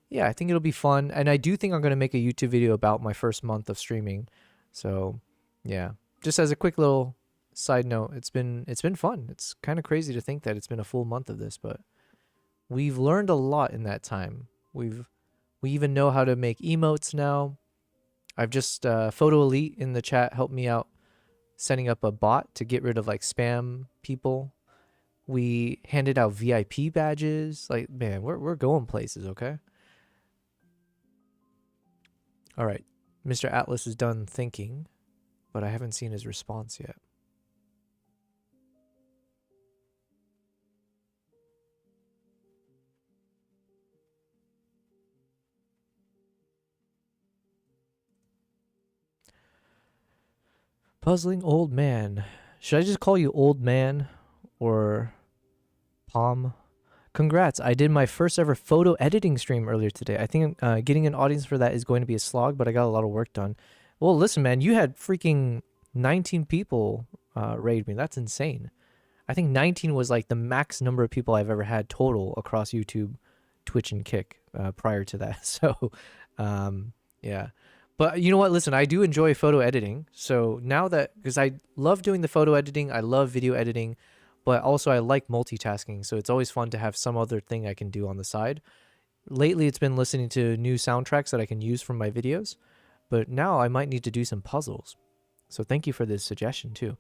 yeah, I think it'll be fun. And I do think I'm going to make a YouTube video about my first month of streaming. So yeah, just as a quick little side note, it's been fun. It's kind of crazy to think that it's been a full month of this, but we've learned a lot in that time. We even know how to make emotes now. I've just Photo Elite in the chat helped me out setting up a bot to get rid of like spam people. We handed out VIP badges. Like, man, we're going places, okay? All right. Mr. Atlas is done thinking, but I haven't seen his response yet. Puzzling old man. Should I just call you old man or Palm? Congrats, I did my first ever photo editing stream earlier today. I think getting an audience for that is going to be a slog, but I got a lot of work done. Well, listen, man, you had freaking 19 people raid me. That's insane. I think 19 was like the max number of people I've ever had total across YouTube, Twitch, and Kick prior to that. So, yeah. But you know what? Listen, I do enjoy photo editing. So now that, because I love doing the photo editing, I love video editing, but also I like multitasking. So it's always fun to have some other thing I can do on the side. Lately, it's been listening to new soundtracks that I can use from my videos. But now I might need to do some puzzles. So thank you for this suggestion too.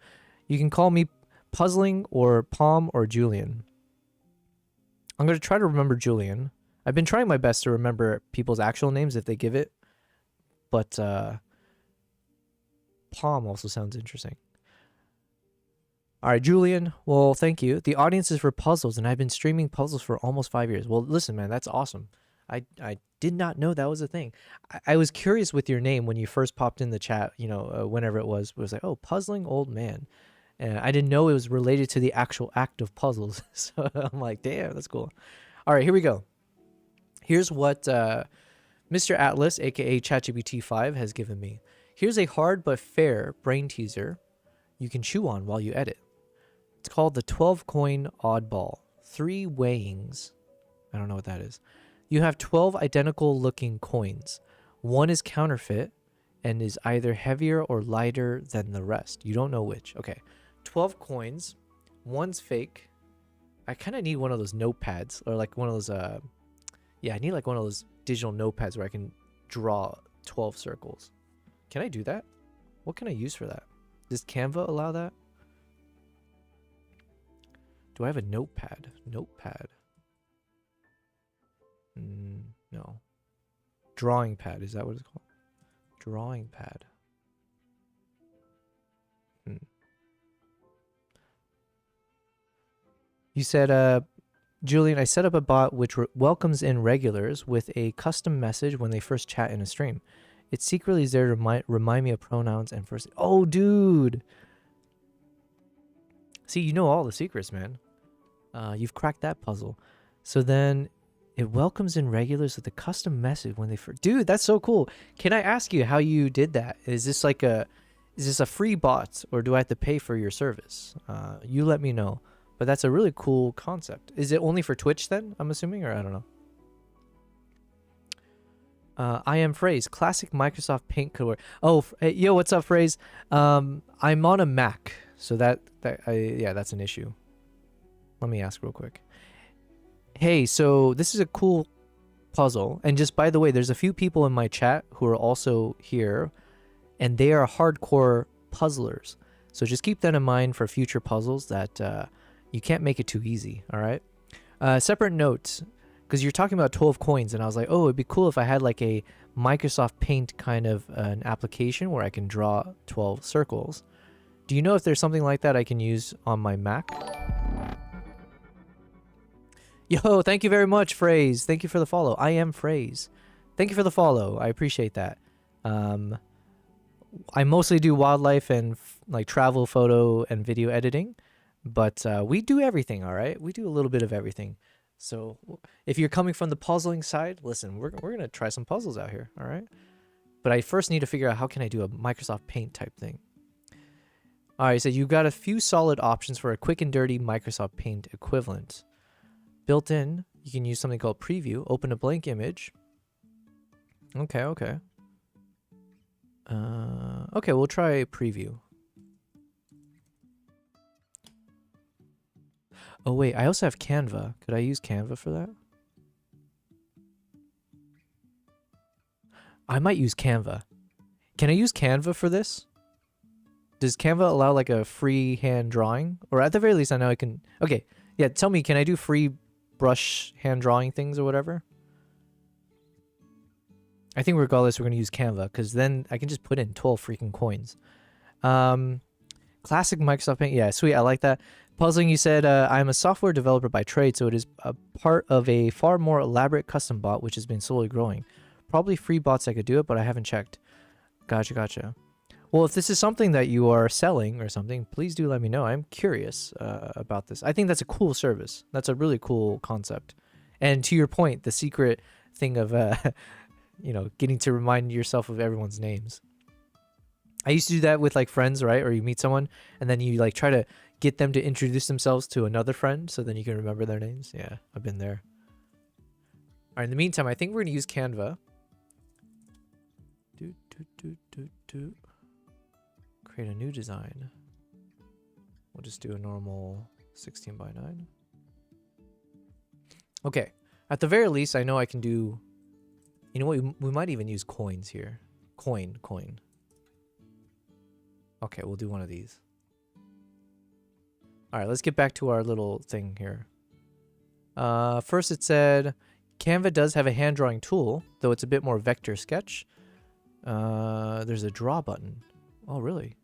You can call me Puzzling or Palm or Julian. I'm going to try to remember Julian. I've been trying my best to remember people's actual names if they give it. But Palm also sounds interesting. All right, Julian. Well, thank you. The audience is for puzzles, and I've been streaming puzzles for almost 5 years. Well, listen, man, that's awesome. I did not know that was a thing. I was curious with your name when you first popped in the chat, you know, whenever it was like, oh, Puzzling Old Man. And I didn't know it was related to the actual act of puzzles. So I'm like, damn, that's cool. All right, here we go. Here's what Mr. Atlas, aka ChatGPT-5, has given me. Here's a hard but fair brain teaser you can chew on while you edit. It's called the 12-coin oddball. 3 weighings. I don't know what that is. You have 12 identical looking coins. One is counterfeit and is either heavier or lighter than the rest. You don't know which. Okay. 12 coins. One's fake. I kind of need one of those notepads or like one of those yeah, I need like one of those digital notepads where I can draw 12 circles. Can I do that? What can I use for that? Does Canva allow that? Do I have a notepad? Notepad. No. Drawing pad. Is that what it's called? Drawing pad. You said, Julian, I set up a bot which welcomes in regulars with a custom message when they first chat in a stream. It secretly is there to remind me of pronouns and first... Oh, dude! See, you know all the secrets, man. You've cracked that puzzle. So then it welcomes in regulars with a custom message when they first... Dude, that's so cool. Can I ask you how you did that? Is this like a... Is this a free bot or do I have to pay for your service? You let me know. But that's a really cool concept. Is it only for Twitch then? I'm assuming, or I don't know. I am Phrase. Classic Microsoft Paint could work. Oh, hey, yo, what's up, Phrase? I'm on a Mac, so yeah, that's an issue. Let me ask real quick. Hey, so this is a cool puzzle, and just by the way, there's a few people in my chat who are also here, and they are hardcore puzzlers. So just keep that in mind for future puzzles that you can't make it too easy. All right. Separate note. Because you're talking about 12 coins, and I was like, oh, it'd be cool if I had like a Microsoft Paint kind of an application where I can draw 12 circles. Do you know if there's something like that I can use on my Mac? Yo, thank you very much, Phrase. Thank you for the follow. I am Phrase. Thank you for the follow. I appreciate that. I mostly do wildlife and like travel photo and video editing, but we do everything, all right? We do a little bit of everything. So if you're coming from the puzzling side, listen, we're going to try some puzzles out here, all right? But I first need to figure out how can I do a Microsoft Paint type thing. All right, so you got a few solid options for a quick and dirty Microsoft Paint equivalent. Built in, you can use something called Preview. Open a blank image. Okay. Okay, we'll try Preview. Oh wait, I also have Canva. Could I use Canva for that? I might use Canva. Can I use Canva for this? Does Canva allow like a free hand drawing? Or at the very least I know I can... Okay, yeah, tell me, can I do free brush hand drawing things or whatever? I think regardless we're going to use Canva, because then I can just put in 12 freaking coins. Classic Microsoft Paint. Yeah, sweet. I like that. Puzzling, you said, I'm a software developer by trade, so it is a part of a far more elaborate custom bot, which has been slowly growing. Probably free bots that could do it, but I haven't checked. Gotcha. Well, if this is something that you are selling or something, please do let me know. I'm curious about this. I think that's a cool service. That's a really cool concept. And to your point, the secret thing of, you know, getting to remind yourself of everyone's names. I used to do that with like friends, right? Or you meet someone and then you like try to get them to introduce themselves to another friend so then you can remember their names. Yeah, I've been there. All right, in the meantime, I think we're going to use Canva. Create a new design. We'll just do a normal 16 by 9. Okay, at the very least, I know I can do... You know what, we might even use coins here. Coin. Okay, we'll do one of these. All right, let's get back to our little thing here. First it said, Canva does have a hand drawing tool, though it's a bit more vector sketch. There's a draw button. Oh, really?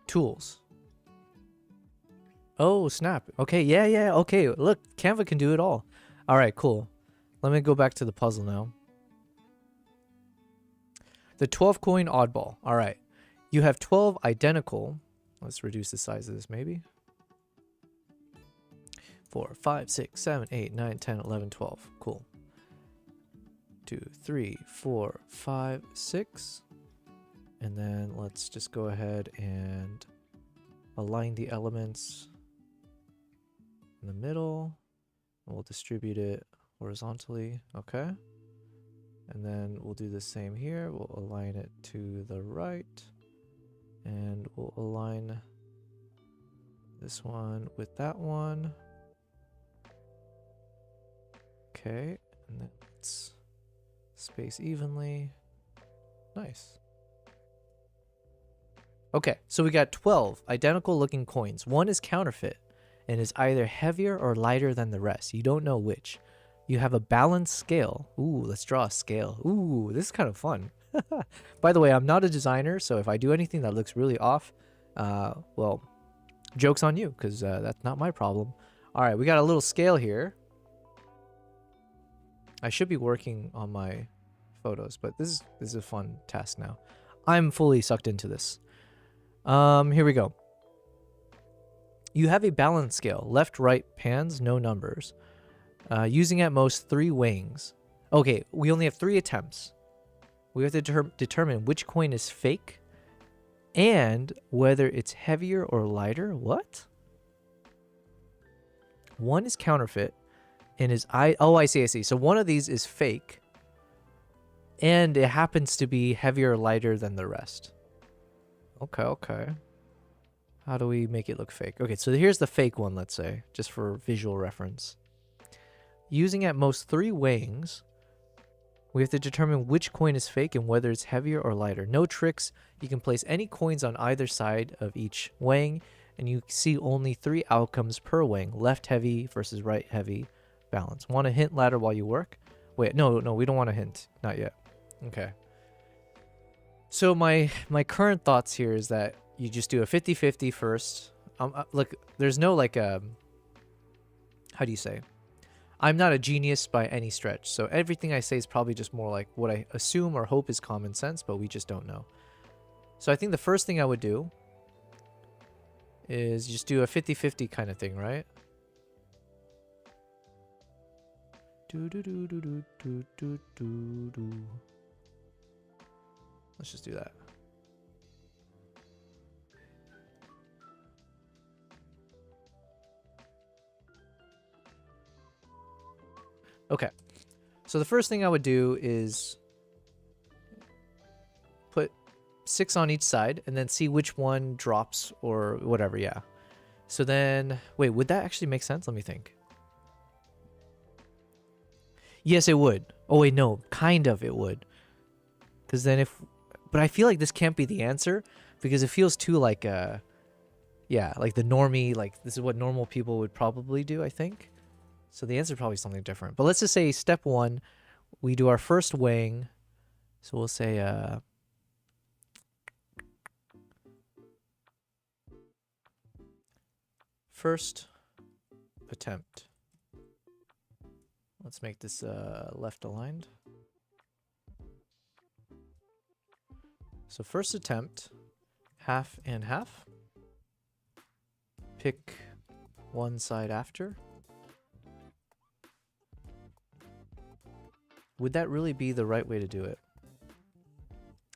Tools. Oh, snap. Okay, yeah. Okay, look, Canva can do it all. All right, cool. Let me go back to the puzzle now. The 12 coin oddball. All right. You have 12 identical. Let's reduce the size of this maybe. 4, 5, 6, 7, 8, 9, 10, 11, 12. Cool. 2, 3, 4, 5, 6. And then let's just go ahead and align the elements in the middle. And we'll distribute it horizontally. Okay. And then we'll do the same here. We'll align it to the right. And we'll align this one with that one. Okay. And then let's space evenly. Nice. Okay, so we got 12 identical looking coins. One is counterfeit and is either heavier or lighter than the rest. You don't know which. You have a balanced scale. Ooh, let's draw a scale. Ooh, this is kind of fun. By the way, I'm not a designer, so if I do anything that looks really off, well, joke's on you, because that's not my problem. All right, we got a little scale here. I should be working on my photos, but this is a fun task now. I'm fully sucked into this. Here we go. You have a balance scale. Left, right, pans, no numbers. Using at most 3 weighings. Okay, we only have 3 attempts. We have to determine which coin is fake and whether it's heavier or lighter. What? One is counterfeit and is oh, I see, I see. So one of these is fake and it happens to be heavier or lighter than the rest. Okay, okay. How do we make it look fake? Okay, so here's the fake one, let's say, just for visual reference. Using at most 3 weighings, we have to determine which coin is fake and whether it's heavier or lighter. No tricks. You can place any coins on either side of each weighing, and you see only 3 outcomes per weighing. Left heavy versus right heavy balance. Want a hint ladder while you work? Wait, no, we don't want a hint. Not yet. Okay. So my current thoughts here is that you just do a 50-50 first. Look, there's no like how do you say? I'm not a genius by any stretch, so everything I say is probably just more like what I assume or hope is common sense, but we just don't know. So I think the first thing I would do is just do a 50-50 kind of thing, right? Let's just do that. Okay, so the first thing I would do is put 6 on each side and then see which one drops or whatever, yeah. So then, wait, would that actually make sense? Let me think. Yes, it would. Oh, wait, no, kind of it would. Because then but I feel like this can't be the answer because it feels too like, yeah, like the normie, like this is what normal people would probably do, I think. So the answer is probably something different. But let's just say step 1, we do our first weighing. So we'll say first attempt. Let's make this left aligned. So first attempt, half and half. Pick one side after. Would that really be the right way to do it?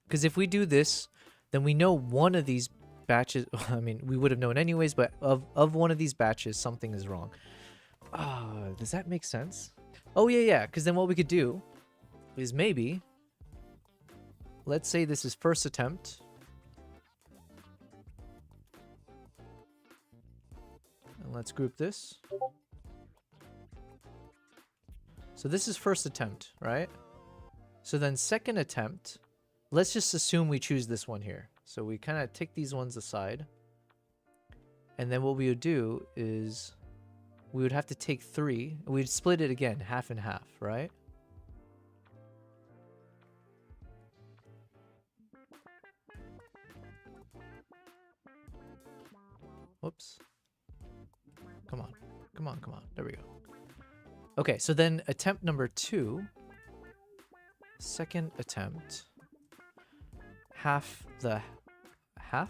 Because if we do this, then we know one of these batches, I mean, we would have known anyways, but of one of these batches, something is wrong. Does that make sense? Oh, yeah, because then what we could do is maybe, let's say this is first attempt. And let's group this. So this is first attempt, right? So then second attempt, let's just assume we choose this one here. So we kind of take these ones aside. And then what we would do is we would have to take 3. We'd split it again, half and half, right? Whoops. Come on. There we go. Okay, so then attempt number 2, second attempt, half the half?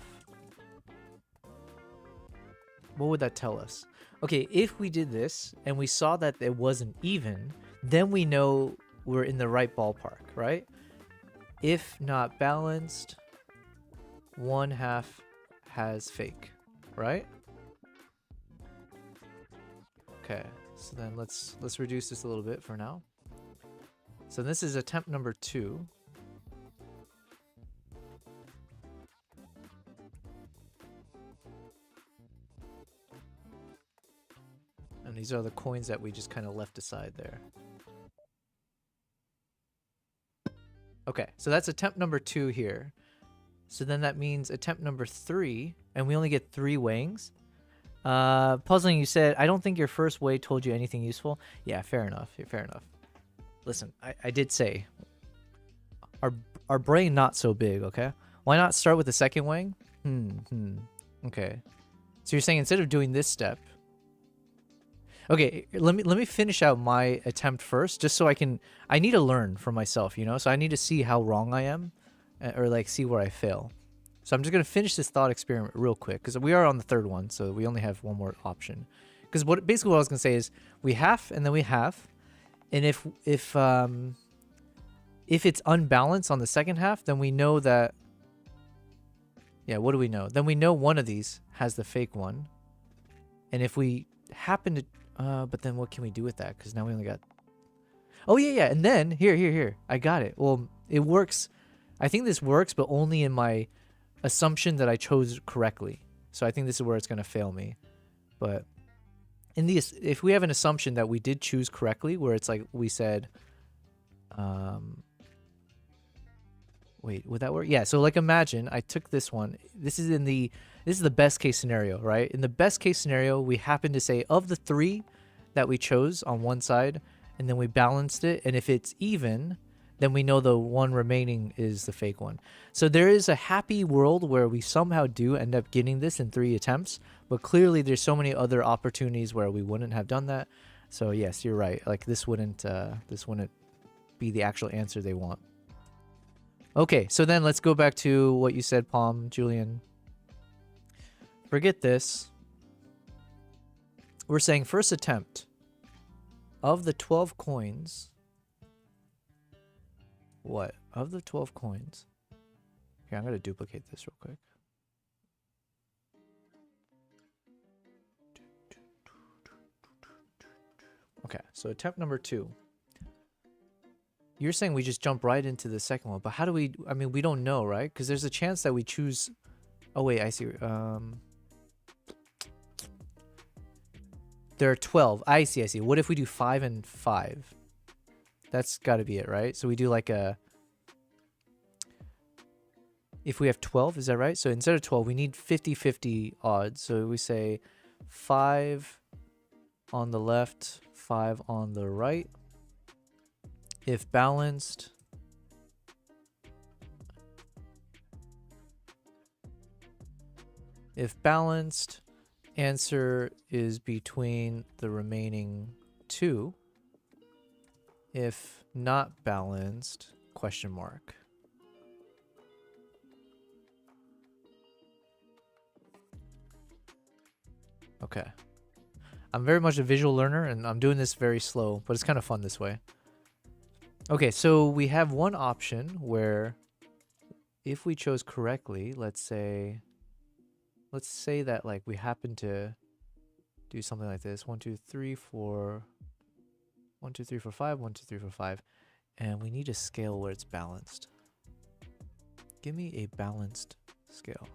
What would that tell us? Okay, if we did this and we saw that it wasn't even, then we know we're in the right ballpark, right? If not balanced, 1/2 has fake, right? Okay. So then let's reduce this a little bit for now. So this is attempt number 2. And these are the coins that we just kind of left aside there. Okay, so that's attempt number 2 here. So then that means attempt number 3, and we only get 3 weighings. Puzzling, you said, I don't think your first weigh told you anything useful. Yeah, fair enough. Listen, I did say, our brain not so big, okay? Why not start with the second weighing? Okay. So you're saying instead of doing this step... Okay, let me finish out my attempt first, just so I need to learn for myself, you know? So I need to see how wrong I am, or like see where I fail. So I'm just going to finish this thought experiment real quick, because we are on the 3rd one, so we only have one more option. Because basically what I was going to say is, we half, and then we half, and if it's unbalanced on the second half, then we know that Yeah, what do we know? Then we know one of these has the fake one. And if we happen to... but then what can we do with that? Because now we only got... Oh, yeah. And then, here. I got it. Well, it works. I think this works, but only in my assumption that I chose correctly. So I think this is where it's going to fail me. But in this, if we have an assumption that we did choose correctly, where it's like we said... wait, would that work? Yeah, so like imagine I took this one. This is the best case scenario, right? In the best case scenario, we happen to say of the 3 that we chose on one side, and then we balanced it, and if it's even, then we know the one remaining is the fake one. So there is a happy world where we somehow do end up getting this in 3 attempts, but clearly there's so many other opportunities where we wouldn't have done that. So yes, you're right. Like this wouldn't be the actual answer they want. Okay, so then let's go back to what you said, Palm, Julian. Forget this. We're saying first attempt. Of the 12 coins... What? Of the 12 coins... Here, I'm going to duplicate this real quick. Okay, so attempt number 2. You're saying we just jump right into the second one, but how do we... I mean, we don't know, right? Because there's a chance that we choose... Oh, wait, I see. There are 12. I see. What if we do 5 and 5? That's got to be it, right? So we do like a... If we have 12, is that right? So instead of 12, we need 50-50 odds. So we say 5 on the left, 5 on the right. If balanced, answer is between the remaining 2. If not balanced, question mark. Okay. I'm very much a visual learner, and I'm doing this very slow, but it's kind of fun this way. Okay, so we have one option where if we chose correctly, let's say that like we happen to do something like this. 1, 2, 3, 4, 1, 2, 3, 4, 5, 1, 2, 3, 4, 5. And we need a scale where it's balanced. Give me a balanced scale.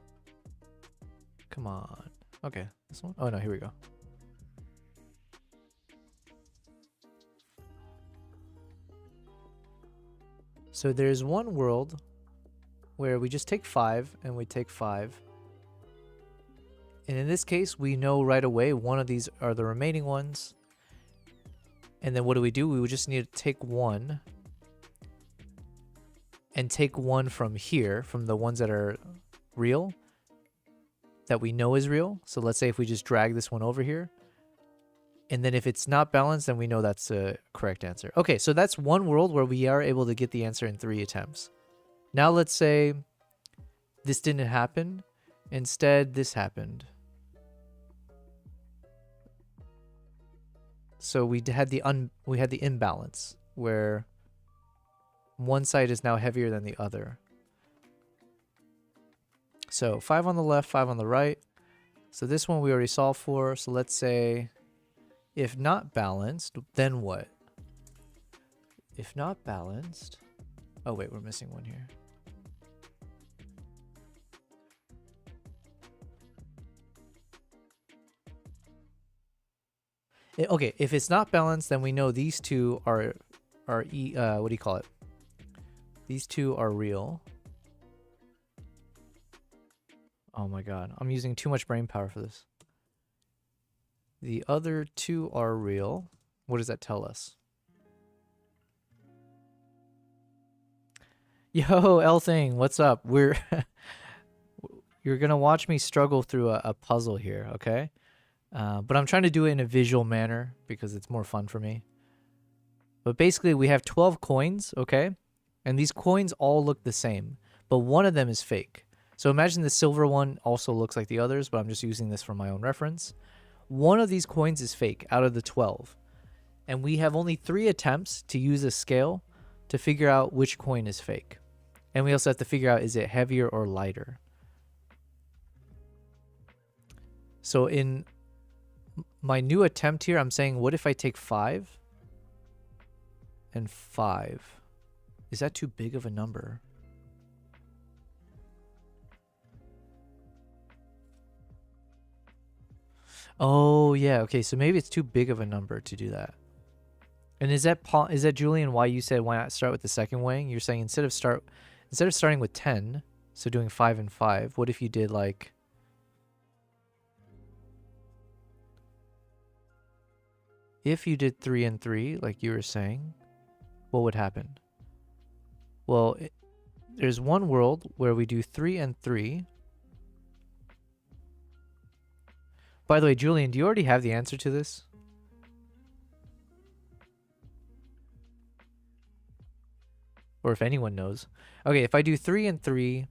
Come on. Okay, this one? Oh no, here we go. So there's one world where we just take 5 and we take 5. And in this case, we know right away one of these are the remaining ones. And then what do? We would just need to take 1 and take 1 from here, from the ones that are real, that we know is real. So let's say if we just drag this one over here, and then if it's not balanced, then we know that's a correct answer. Okay, so that's one world where we are able to get the answer in 3 attempts. Now let's say this didn't happen. Instead, this happened. So we had the imbalance where one side is now heavier than the other. So 5 on the left, 5 on the right. So this one we already solved for. So let's say if not balanced, then what? If not balanced... Oh wait, we're missing one here. Okay, if it's not balanced, then we know these two are what do you call it? These two are real. Oh my god, I'm using too much brain power for this. The other 2 are real. What does that tell us? Yo, L thing, what's up? You're gonna watch me struggle through a puzzle here, okay? But I'm trying to do it in a visual manner because it's more fun for me. But basically, we have 12 coins, okay? And these coins all look the same, but one of them is fake. So imagine the silver one also looks like the others, but I'm just using this for my own reference. One of these coins is fake out of the 12. And we have only 3 attempts to use a scale to figure out which coin is fake. And we also have to figure out, is it heavier or lighter? So in my new attempt here, I'm saying, what if I take 5 and 5? Is that too big of a number? Oh, yeah. Okay, so maybe it's too big of a number to do that. And is that Julian, why you said why not start with the second weighing? You're saying instead of starting with 10, so doing 5 and 5, what if you did like if you did 3 and 3 like you were saying, what would happen? Well, there's one world where we do 3 and 3. By the way, Julian, do you already have the answer to this? Or if anyone knows. Okay, if I do 3 and 3,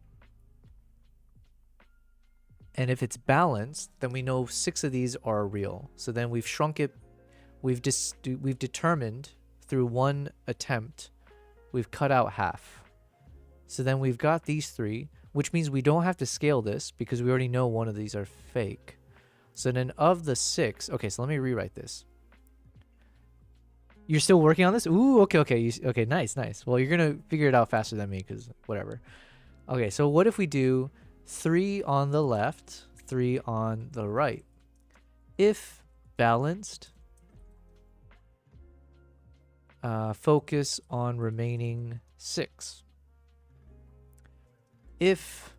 and if it's balanced, then we know 6 of these are real. So then we've shrunk it. We've determined through one attempt, we've cut out half. So then we've got these 3, which means we don't have to scale this because we already know one of these are fake. So then of the 6, okay, so let me rewrite this. You're still working on this? Ooh, okay, okay, nice. Well, you're gonna figure it out faster than me because whatever. Okay, so what if we do 3 on the left, 3 on the right? If balanced, focus on remaining 6. If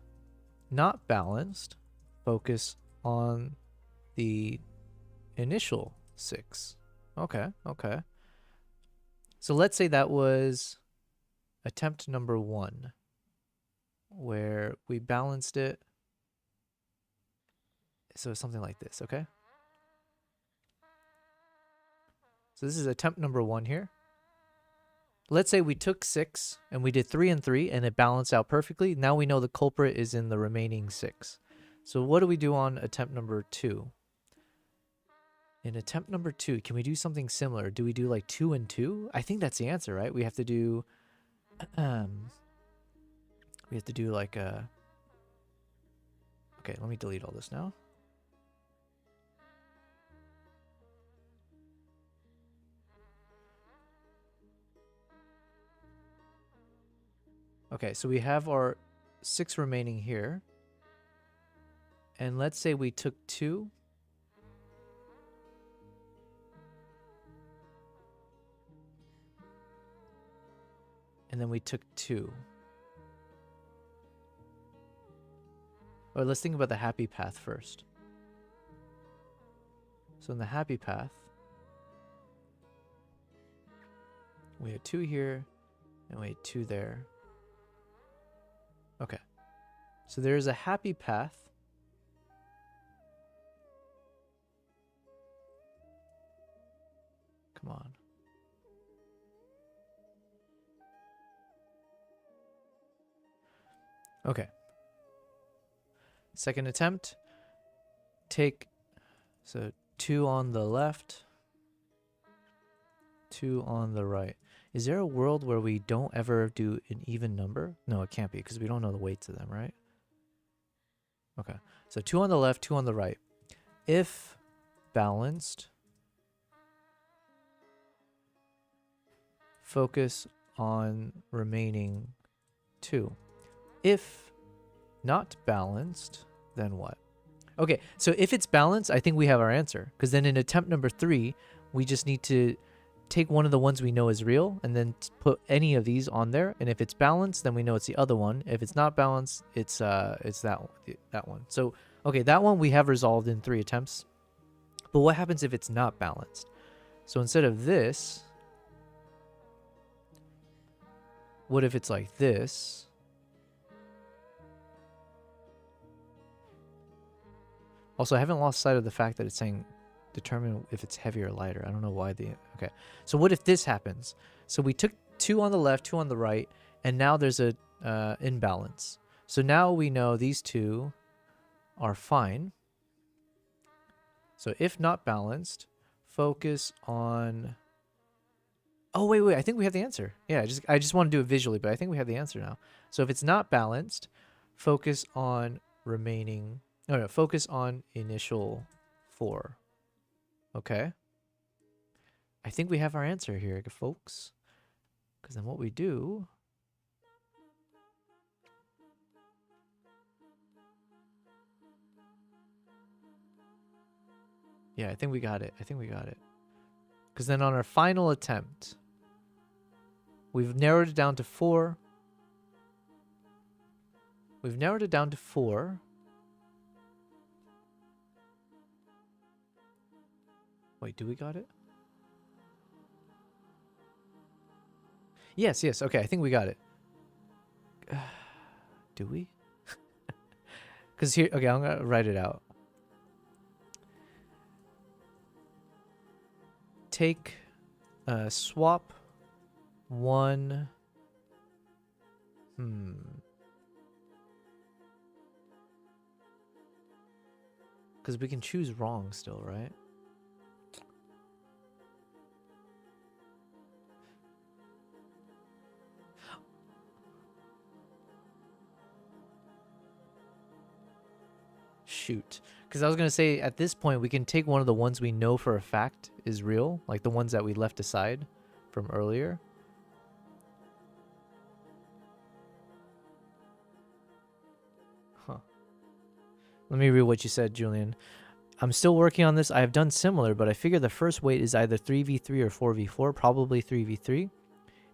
not balanced, focus on the initial 6. Okay. So let's say that was attempt number 1, where we balanced it. So something like this, okay? So this is attempt number 1 here. Let's say we took 6 and we did 3 and 3 and it balanced out perfectly. Now we know the culprit is in the remaining 6. So what do we do on attempt number 2? In attempt number 2, can we do something similar? Do we do like 2 and 2? I think that's the answer, right? We have to do like a... Okay, let me delete all this now. Okay, so we have our 6 remaining here. And let's say we took 2. And then we took 2. Or let's think about the happy path first. So in the happy path, we had 2 here, and we had 2 there. Okay. So there's a happy path. Come on. Okay. Second attempt. Take, so 2 on the left, 2 on the right. Is there a world where we don't ever do an even number? No, it can't be because we don't know the weights of them, right? Okay. So 2 on the left, 2 on the right. If balanced, focus on remaining 2. If not balanced, then what? Okay, so if it's balanced, I think we have our answer. Because then in attempt number 3, we just need to take one of the ones we know is real and then put any of these on there. And if it's balanced, then we know it's the other one. If it's not balanced, it's that one. So, okay, that one we have resolved in 3 attempts. But what happens if it's not balanced? So instead of this, what if it's like this? Also, I haven't lost sight of the fact that it's saying determine if it's heavier or lighter. I don't know why okay. So what if this happens? So we took 2 on the left, 2 on the right, and now there's a imbalance. So now we know these 2 are fine. So if not balanced, focus on... Oh, wait, I think we have the answer. Yeah, I just want to do it visually, but I think we have the answer now. So if it's not balanced, focus on remaining... No, focus on initial 4. Okay. I think we have our answer here, folks. Because then what we do... Yeah, I think we got it. Because then on our final attempt, we've narrowed it down to 4. Wait, do we got it? Yes. Okay, I think we got it. Do we? Because here... Okay, I'm going to write it out. Take... swap... 1... Because we can choose wrong still, right? Shoot. Because I was going to say, at this point, we can take one of the ones we know for a fact is real. Like the ones that we left aside from earlier. Huh. Let me read what you said, Julian. I'm still working on this. I have done similar, but I figure the first weight is either 3v3 or 4v4, probably 3v3.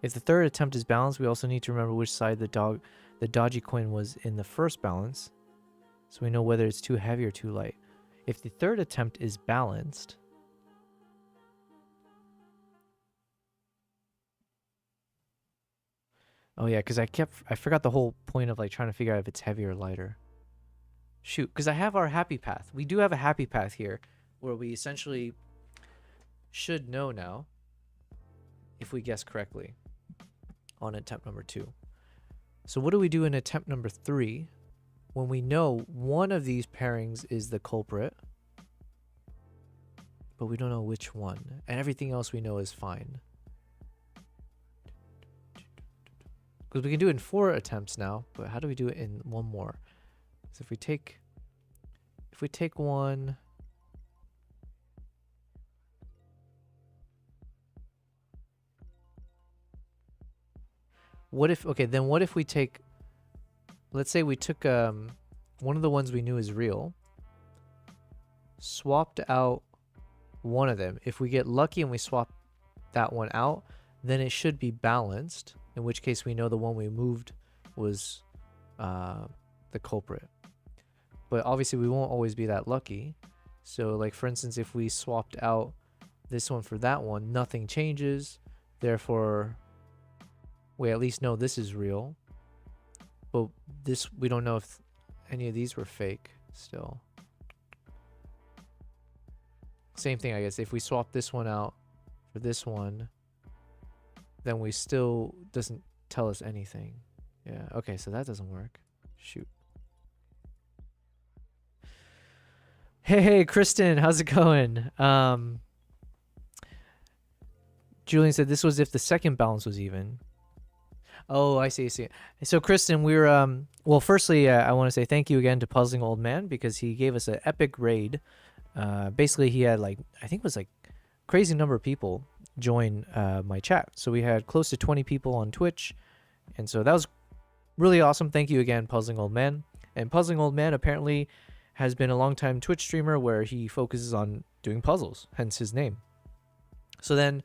If the third attempt is balanced, we also need to remember which side the dodgy coin was in the first balance, so we know whether it's too heavy or too light. If the third attempt is balanced... Oh yeah, because I forgot the whole point of like trying to figure out if it's heavy or lighter. Shoot, because I have our happy path. We do have a happy path here where we essentially should know now if we guess correctly on attempt number 2. So what do we do in attempt number 3 when we know one of these pairings is the culprit, but we don't know which one, and everything else we know is fine? Because we can do it in 4 attempts now, but how do we do it in 1 more? So if we take one, what if we take, let's say we took one of the ones we knew is real, swapped out one of them. If we get lucky and we swap that one out, then it should be balanced, in which case we know the one we moved was the culprit. But obviously we won't always be that lucky. So like for instance, if we swapped out this one for that one, nothing changes. Therefore, we at least know this is real. But this, we don't know if any of these were fake still. Same thing, I guess. If we swap this one out for this one, then we still doesn't tell us anything. Yeah, okay, so that doesn't work. Shoot. Hey, Kristen, how's it going? Julian said this was if the second balance was even. Oh, I see. So, Kristen, we're well. Firstly, I want to say thank you again to Puzzling Old Man because he gave us an epic raid. Basically, he had I think it was crazy number of people join my chat. So we had close to 20 people on Twitch, and so that was really awesome. Thank you again, Puzzling Old Man. And Puzzling Old Man apparently has been a long-time Twitch streamer where he focuses on doing puzzles, hence his name. So then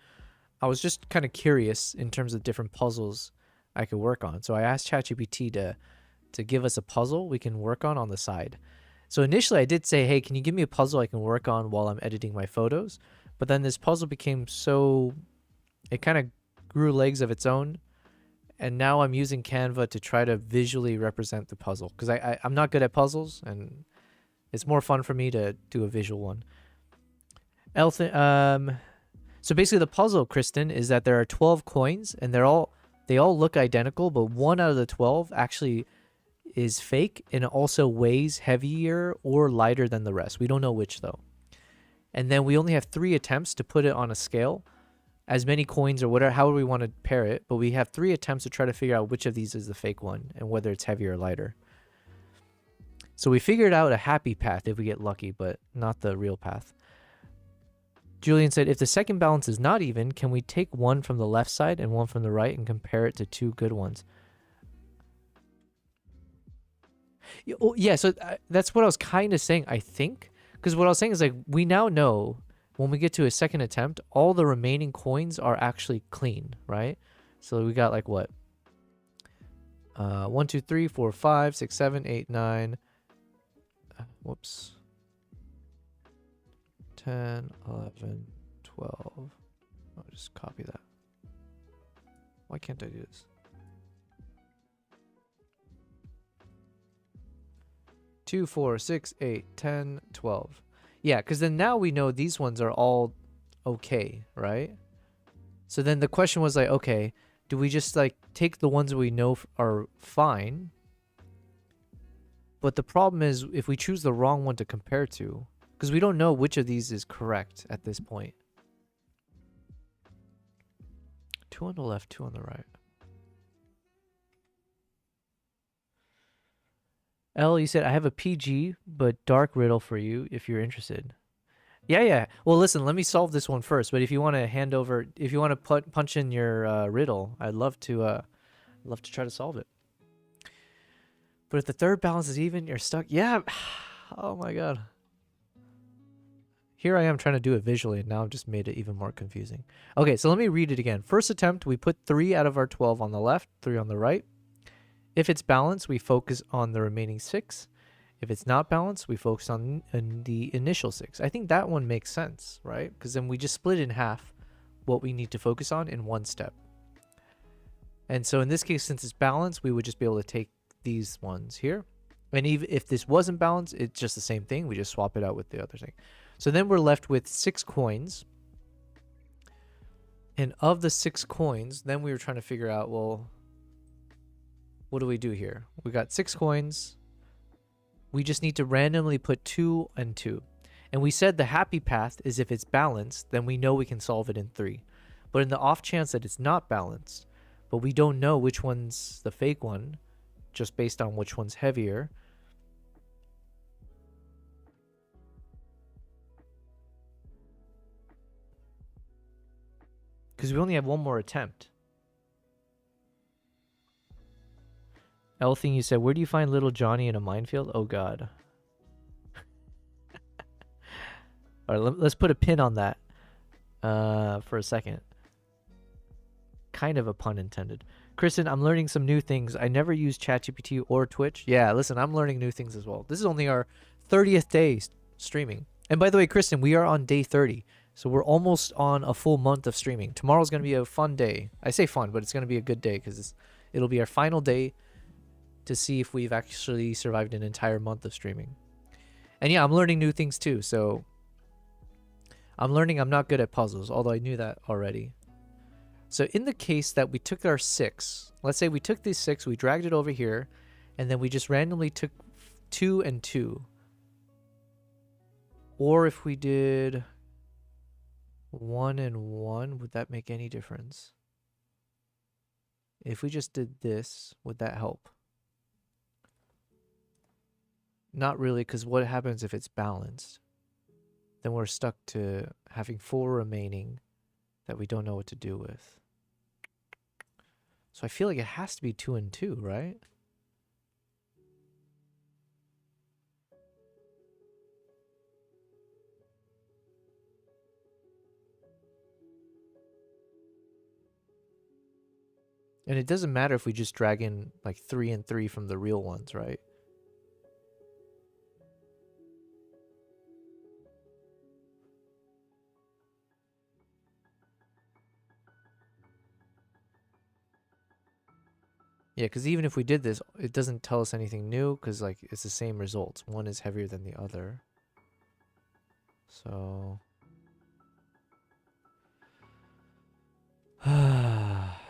I was just kind of curious in terms of different puzzles I could work on. So I asked ChatGPT to give us a puzzle we can work on the side. So initially I did say, hey, can you give me a puzzle I can work on while I'm editing my photos? But then this puzzle became it kind of grew legs of its own. And now I'm using Canva to try to visually represent the puzzle. Because I'm not good at puzzles, and it's more fun for me to do a visual one. So basically the puzzle, Kristen, is that there are 12 coins, and they all look identical, but 1 out of the 12 actually is fake, and it also weighs heavier or lighter than the rest. We don't know which, though. And then we only have 3 attempts to put it on a scale, as many coins or whatever, however we want to pair it, but we have 3 attempts to try to figure out which of these is the fake one and whether it's heavier or lighter. So we figured out a happy path if we get lucky, but not the real path. Julian said, if the second balance is not even, can we take one from the left side and one from the right and compare it to two good ones? Yeah, so that's what I was kind of saying, I think. Because what I was saying is, like, we now know when we get to a second attempt, all the remaining coins are actually clean, right? So we got, like, what? 1, 2, 3, 4, 5, 6, 7, 8, 9. Whoops. 10, 11, 12. I'll just copy that. Why can't I do this? 2, 4, 6, 8, 10, 12. Yeah, because then now we know these ones are all okay, right? So then the question was like, okay, do we just like take the ones we know are fine? But the problem is if we choose the wrong one to compare to, because we don't know which of these is correct at this point. 2 on the left, 2 on the right. L, you said, I have a PG but dark riddle for you if you're interested. Yeah. Well, listen, let me solve this one first. But if you want to hand over, if you want to punch in your riddle, I'd love to try to solve it. But if the third balance is even, you're stuck. Yeah. Oh my god. Here I am trying to do it visually, and now I've just made it even more confusing. Okay, so let me read it again. First attempt, we put 3 out of our 12 on the left, 3 on the right. If it's balanced, we focus on the remaining 6. If it's not balanced, we focus on the initial 6. I think that one makes sense, right? Because then we just split in half what we need to focus on in one step. And so in this case, since it's balanced, we would just be able to take these ones here. And even if this wasn't balanced, it's just the same thing. We just swap it out with the other thing. So then we're left with 6 coins. And of the 6 coins, then we were trying to figure out, well, what do we do here? We got 6 coins. We just need to randomly put 2 and 2. And we said the happy path is if it's balanced, then we know we can solve it in 3. But in the off chance that it's not balanced, but we don't know which one's the fake one, just based on which one's heavier, because we only have one more attempt. Thing, you said, where do you find little Johnny in a minefield? Oh god. Alright, let's put a pin on that for a second. Kind of a pun intended. Kristen, I'm learning some new things. I never use ChatGPT or Twitch. Yeah, listen, I'm learning new things as well. This is only our 30th day streaming. And by the way, Kristen, we are on day 30. So we're almost on a full month of streaming. Tomorrow's going to be a fun day. I say fun, but it's going to be a good day because it'll be our final day to see if we've actually survived an entire month of streaming. And yeah, I'm learning new things too. So I'm learning I'm not good at puzzles, although I knew that already. So in the case that we took our 6, let's say we took these 6, we dragged it over here, and then we just randomly took 2 and 2. Or if we did 1 and 1, would that make any difference? If we just did this, would that help? Not really, because what happens if it's balanced? Then we're stuck to having 4 remaining that we don't know what to do with. So I feel like it has to be 2 and 2, right? And it doesn't matter if we just drag in like 3 and 3 from the real ones, right? Yeah, because even if we did this, it doesn't tell us anything new because like it's the same results. One is heavier than the other. So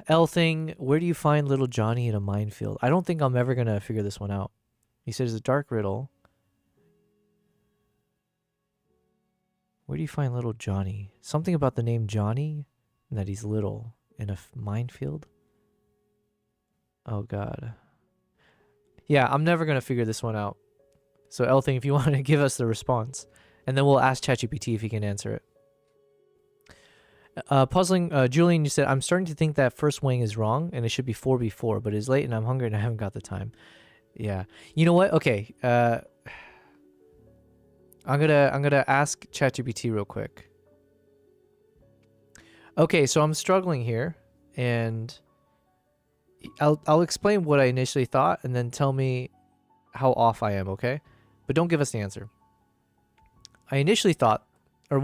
L thing, where do you find little Johnny in a minefield? I don't think I'm ever gonna figure this one out. He says it's a dark riddle. Where do you find little Johnny? Something about the name Johnny and that he's little in a minefield. Oh god. Yeah, I'm never gonna figure this one out. So Elthing, if you want to give us the response, and then we'll ask ChatGPT if he can answer it. Puzzling, Julian, you said, I'm starting to think that first wing is wrong and it should be 4v4, but it's late and I'm hungry and I haven't got the time. Yeah. You know what? Okay. I'm gonna ask ChatGPT real quick. Okay, so I'm struggling here, and I'll explain what I initially thought, and then tell me how off I am. Okay, but don't give us the answer. I initially thought, or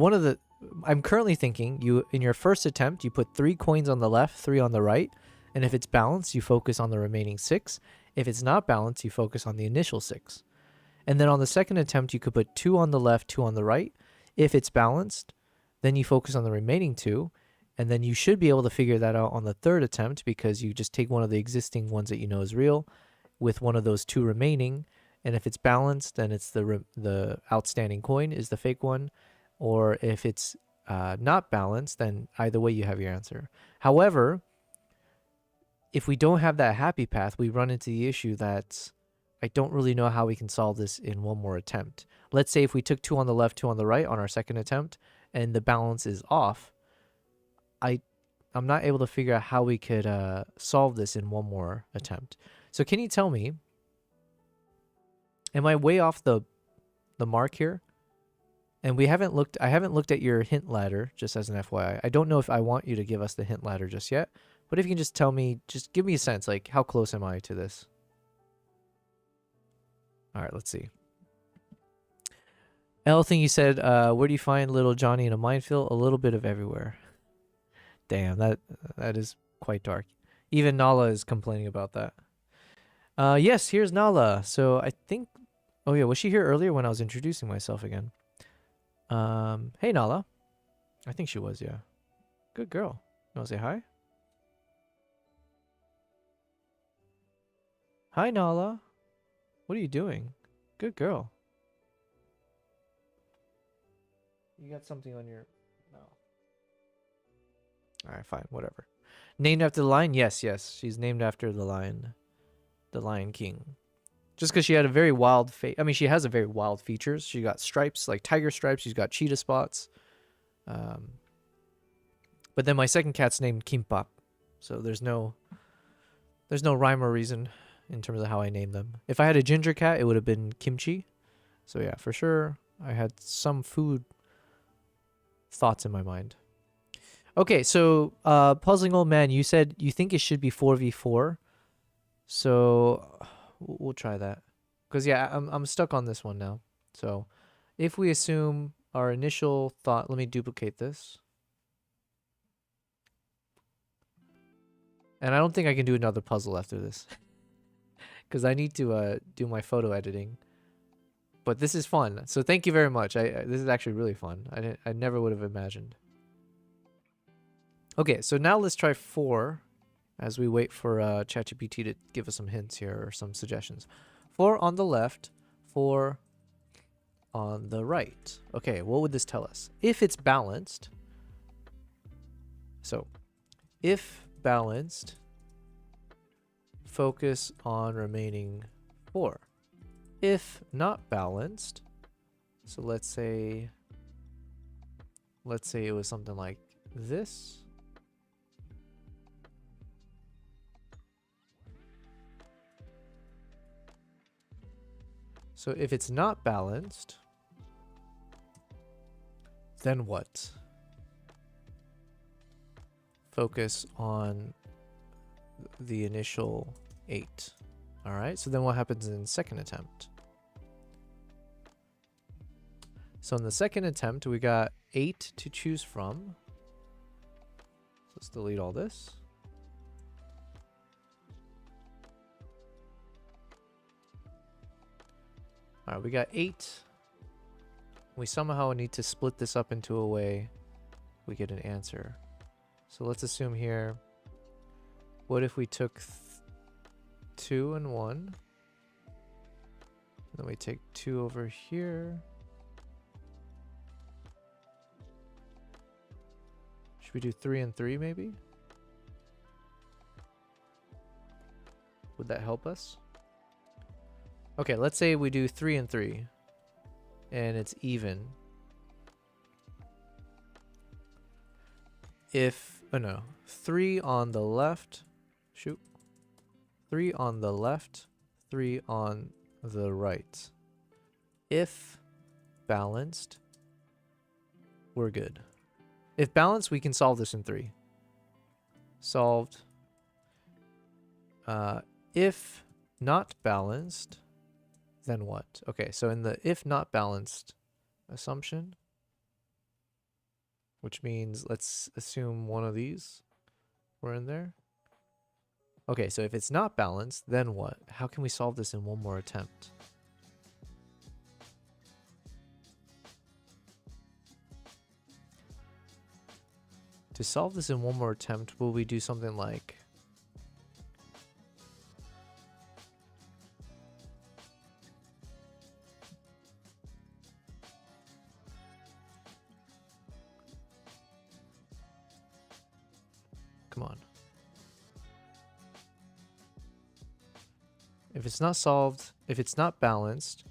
I'm currently thinking you in your first attempt you put 3 coins on the left, 3 on the right, and if it's balanced, you focus on the remaining 6. If it's not balanced, you focus on the initial 6. And then on the second attempt, you could put 2 on the left, 2 on the right. If it's balanced, then you focus on the remaining 2. And then you should be able to figure that out on the third attempt because you just take one of the existing ones that you know is real with one of those 2 remaining. And if it's balanced, then it's the outstanding coin is the fake one. Or if it's not balanced, then either way you have your answer. However, if we don't have that happy path, we run into the issue that I don't really know how we can solve this in one more attempt. Let's say if we took 2 on the left, 2 on the right on our second attempt, and the balance is off, I'm not able to figure out how we could solve this in one more attempt. So can you tell me, am I way off the mark here? And I haven't looked at your hint ladder, just as an FYI. I don't know if I want you to give us the hint ladder just yet, but if you can just tell me, just give me a sense, like how close am I to this? All right, let's see. Thing you said, where do you find little Johnny in a minefield? A little bit of everywhere. Damn, that is quite dark. Even Nala is complaining about that. Yes, here's Nala. So I think, oh yeah, was she here earlier when I was introducing myself again? Hey Nala. I think she was, yeah. Good girl. You want to say hi? Hi Nala. What are you doing? Good girl. You got something on your... No. Alright, fine. Whatever. Named after the lion? Yes, yes. She's named after the lion. The Lion King. Just because she had a very wild face. I mean, she has a very wild features. She got stripes, like tiger stripes. She's got cheetah spots. But then my second cat's named Kimbap. So there's no rhyme or reason in terms of how I name them. If I had a ginger cat, it would have been Kimchi. So yeah, for sure, I had some food thoughts in my mind. Okay, so Puzzling Old Man, you said you think it should be 4v4. So we'll try that. Because yeah, I'm stuck on this one now. So if we assume our initial thought, let me duplicate this. And I don't think I can do another puzzle after this. Because I need to do my photo editing. But this is fun. So thank you very much. This is actually really fun. I never would have imagined. Okay, so now let's try 4 as we wait for ChatGPT to give us some hints here or some suggestions. 4 on the left, 4 on the right. Okay, what would this tell us? If it's balanced. So, if balanced, focus on remaining 4. If not balanced, so let's say it was something like this. So if it's not balanced, then what? Focus on the initial 8. All right, so then what happens in second attempt? So in the second attempt, we got 8 to choose from. So let's delete all this. All right, we got 8. We somehow need to split this up into a way we get an answer. So let's assume here, what if we took 2 and 1? Then we take 2 over here. Should we do 3 and 3 maybe? Would that help us? Okay, let's say we do 3 and 3. And it's even. If, oh no, 3 on the left. Shoot. 3 on the left, 3 on the right. If balanced, we're good. If balanced, we can solve this in 3. Solved. If not balanced, then what? Okay, so in the if not balanced assumption, which means let's assume one of these were in there. Okay, so if it's not balanced, then what? How can we solve this in one more attempt? To solve this in one more attempt, will we do something like... Come on. If it's not solved, if it's not balanced,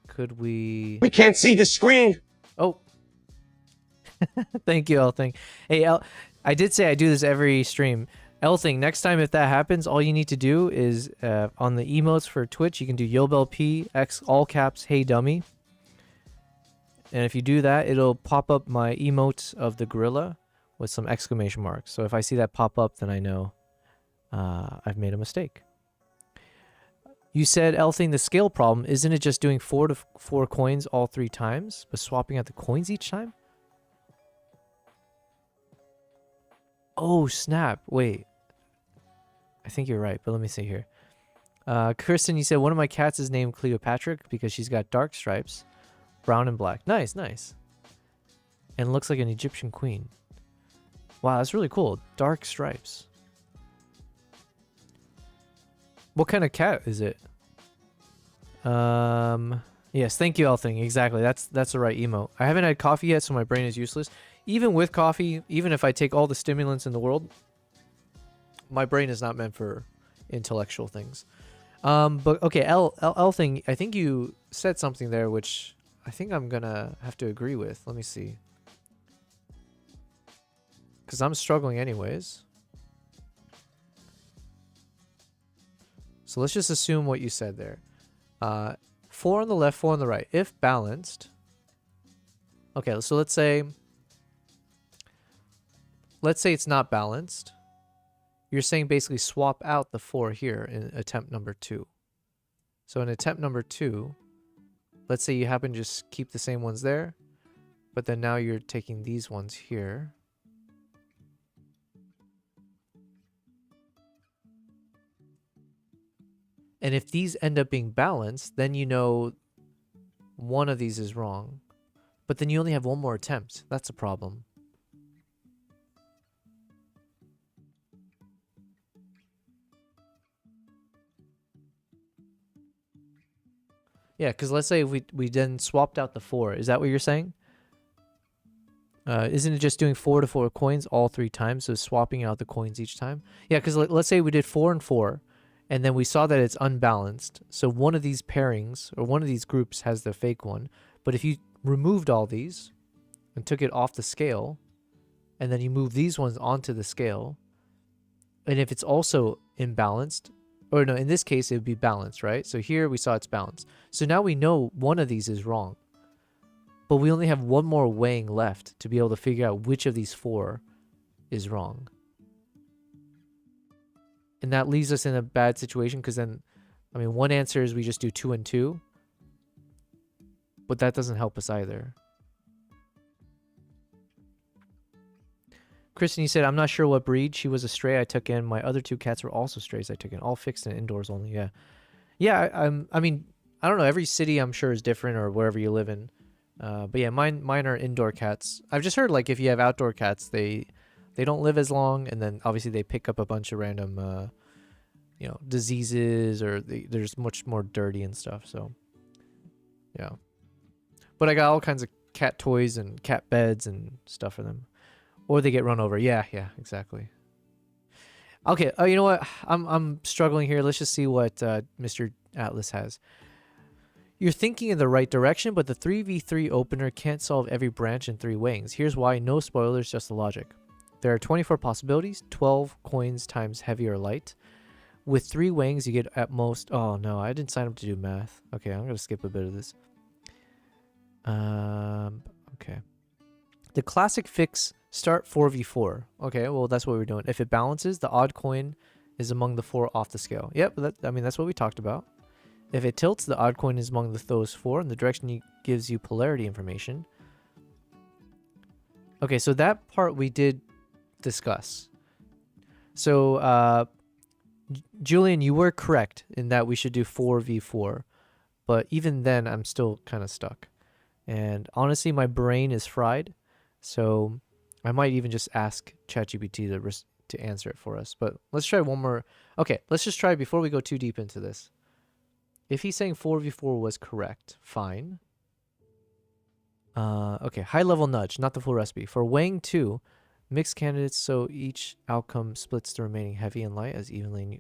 could we... We can't see the screen. Oh. Thank you, Elthing. Hey, I did say I do this every stream. Elthing, next time if that happens, all you need to do is on the emotes for Twitch, you can do YoBelP, X all caps, hey dummy. And if you do that, it'll pop up my emote of the gorilla with some exclamation marks. So if I see that pop up, then I know I've made a mistake. You said, Elthing, the scale problem, isn't it just doing 4 to 4 coins all 3 times, but swapping out the coins each time? Oh, snap. Wait. I think you're right, but let me see here. Kristen, you said, one of my cats is named Cleopatra because she's got dark stripes, brown and black. Nice, nice. And looks like an Egyptian queen. Wow, that's really cool. Dark stripes. What kind of cat is it? Yes, thank you, Elthing. Exactly. That's the right emote. I haven't had coffee yet, so my brain is useless. Even with coffee, even if I take all the stimulants in the world, my brain is not meant for intellectual things. But okay, Elthing, I think you said something there which I think I'm gonna have to agree with. Let me see. Because I'm struggling anyways. So let's just assume what you said there. 4 on the left, 4 on the right. If balanced. Okay, so let's say it's not balanced. You're saying basically swap out the 4 here in attempt number 2. So in attempt number 2, let's say you happen to just keep the same ones there, but then now you're taking these ones here. And if these end up being balanced, then you know one of these is wrong. But then you only have one more attempt. That's a problem. Yeah, because let's say we then swapped out the 4. Is that what you're saying? Isn't it just doing 4 to 4 coins all 3 times? So swapping out the coins each time? Yeah, because let's say we did 4 and 4. And then we saw that it's unbalanced. So one of these pairings, or one of these groups has the fake one. But if you removed all these and took it off the scale, and then you move these ones onto the scale, and if it's also imbalanced, or no, in this case, it would be balanced, right? So here we saw it's balanced. So now we know one of these is wrong. But we only have one more weighing left to be able to figure out which of these 4 is wrong. And that leaves us in a bad situation because then, I mean, one answer is we just do 2 and 2. But that doesn't help us either. Kristen, you said, I'm not sure what breed. She was a stray I took in. My other 2 cats were also strays I took in. All fixed and indoors only, yeah. Yeah, I mean, I don't know. Every city I'm sure is different or wherever you live in. But yeah, mine are indoor cats. I've just heard, like, if you have outdoor cats, they don't live as long, and then obviously they pick up a bunch of random, you know, diseases, or there's much more dirty and stuff. So, yeah. But I got all kinds of cat toys and cat beds and stuff for them, or they get run over. Yeah, exactly. Okay, you know what? I'm struggling here. Let's just see what Mr. Atlas has. You're thinking in the right direction, but the 3v3 opener can't solve every branch in 3 weighings. Here's why. No spoilers, just the logic. There are 24 possibilities, 12 coins times heavy or light. With 3 weighings, you get at most... Oh, no, I didn't sign up to do math. Okay, I'm going to skip a bit of this. Okay. The classic fix, start 4v4. Okay, well, that's what we're doing. If it balances, the odd coin is among the 4 off the scale. Yep, that's what we talked about. If it tilts, the odd coin is among those 4, and the direction gives you polarity information. Okay, so that part we did discuss. So, Julian, you were correct in that we should do 4v4. But even then, I'm still kind of stuck. And honestly, my brain is fried. So I might even just ask ChatGPT to answer it for us. But let's try one more. Okay, let's just try before we go too deep into this. If he's saying 4v4 was correct, fine. Okay, high level nudge, not the full recipe. For weighing 2, mix candidates so each outcome splits the remaining heavy and light as evenly.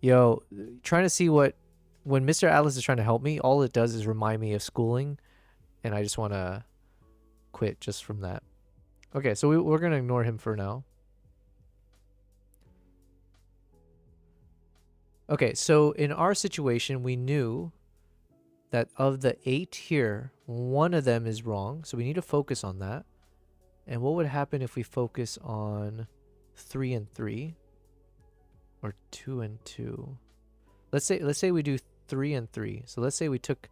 Yo, trying to see what... When Mr. Atlas is trying to help me, all it does is remind me of schooling. And I just want to quit just from that. Okay, so we're going to ignore him for now. Okay, so in our situation, we knew that of the 8 here, 1 of them is wrong. So we need to focus on that. And what would happen if we focus on 3 and 3? Or 2 and 2? Let's say we do 3 and 3. So let's say we took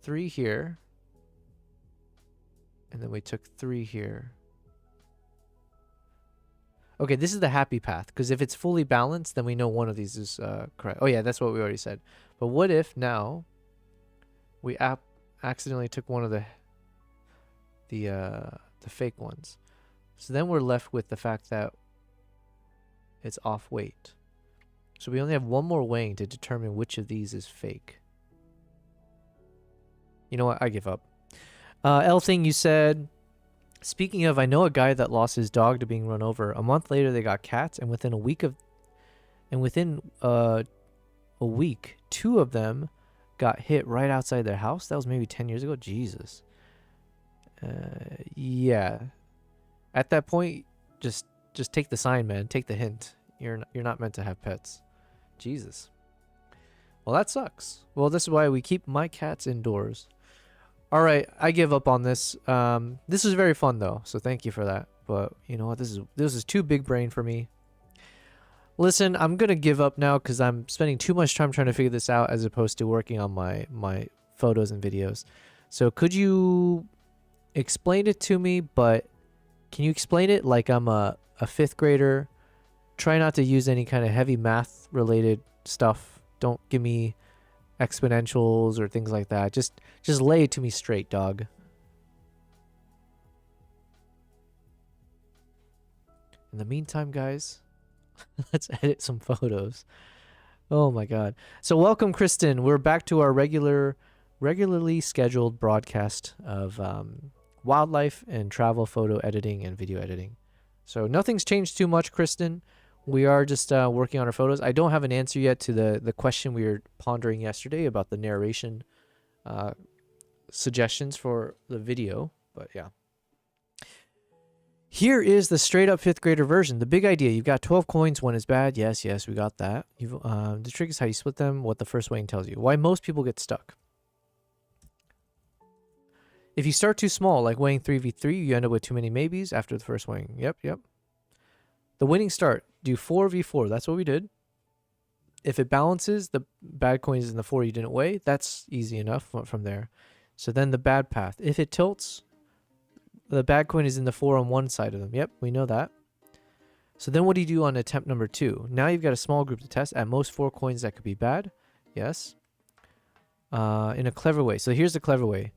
3 here. And then we took 3 here. Okay, this is the happy path, because if it's fully balanced, then we know one of these is correct. Oh yeah, that's what we already said. But what if now we accidentally took one of the fake ones? So then we're left with the fact that it's off weight. So we only have one more weighing to determine which of these is fake. You know what? I give up. L thing you said... Speaking of, I know a guy that lost his dog to being run over. A month later, they got cats, and within a week, 2 of them got hit right outside their house. That was maybe 10 years ago. Jesus. Yeah. At that point, just take the sign, man. Take the hint. You're not meant to have pets. Jesus. Well, that sucks. Well, this is why we keep my cats indoors. All right, I give up on this. This was very fun though, so thank you for that. But you know what? This is too big brain for me. Listen, I'm gonna give up now because I'm spending too much time trying to figure this out as opposed to working on my photos and videos. So could you explain it to me? But can you explain it like I'm a 5th grader? Try not to use any kind of heavy math related stuff. Don't give me exponentials or things like that. Just lay it to me straight, dog. In the meantime, guys, let's edit some photos. Oh my god. So welcome, Kristen. We're back to our regularly scheduled broadcast of wildlife and travel photo editing and video editing. So nothing's changed too much, Kristen. We are just working on our photos. I don't have an answer yet to the question we were pondering yesterday about the narration suggestions for the video. But yeah. Here is the straight up 5th grader version. The big idea. You've got 12 coins. 1 is bad. Yes, we got that. The trick is how you split them, what the first weighing tells you. Why most people get stuck. If you start too small, like weighing 3v3, you end up with too many maybes after the first weighing. Yep. The winning start. Do 4v4. That's what we did. If it balances, the bad coin is in the 4 you didn't weigh. That's easy enough from there. So then the bad path. If it tilts, the bad coin is in the 4 on one side of them. Yep, we know that. So then what do you do on attempt number 2? Now you've got a small group to test. At most 4 coins that could be bad. Yes. In a clever way. So here's the clever way.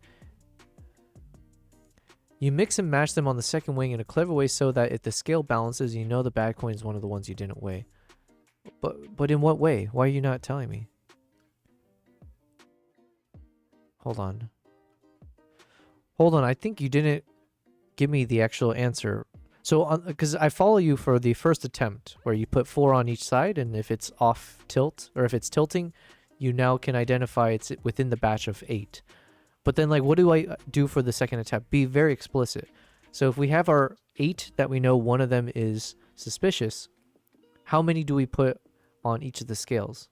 You mix and match them on the second wing in a clever way so that if the scale balances, you know the bad coin is one of the ones you didn't weigh. But in what way? Why are you not telling me? Hold on. I think you didn't give me the actual answer. So, because I follow you for the first attempt, where you put 4 on each side, and if it's off tilt, or if it's tilting, you now can identify it's within the batch of 8. But then, like, what do I do for the second attempt? Be very explicit. So if we have our 8 that we know one of them is suspicious, how many do we put on each of the scales?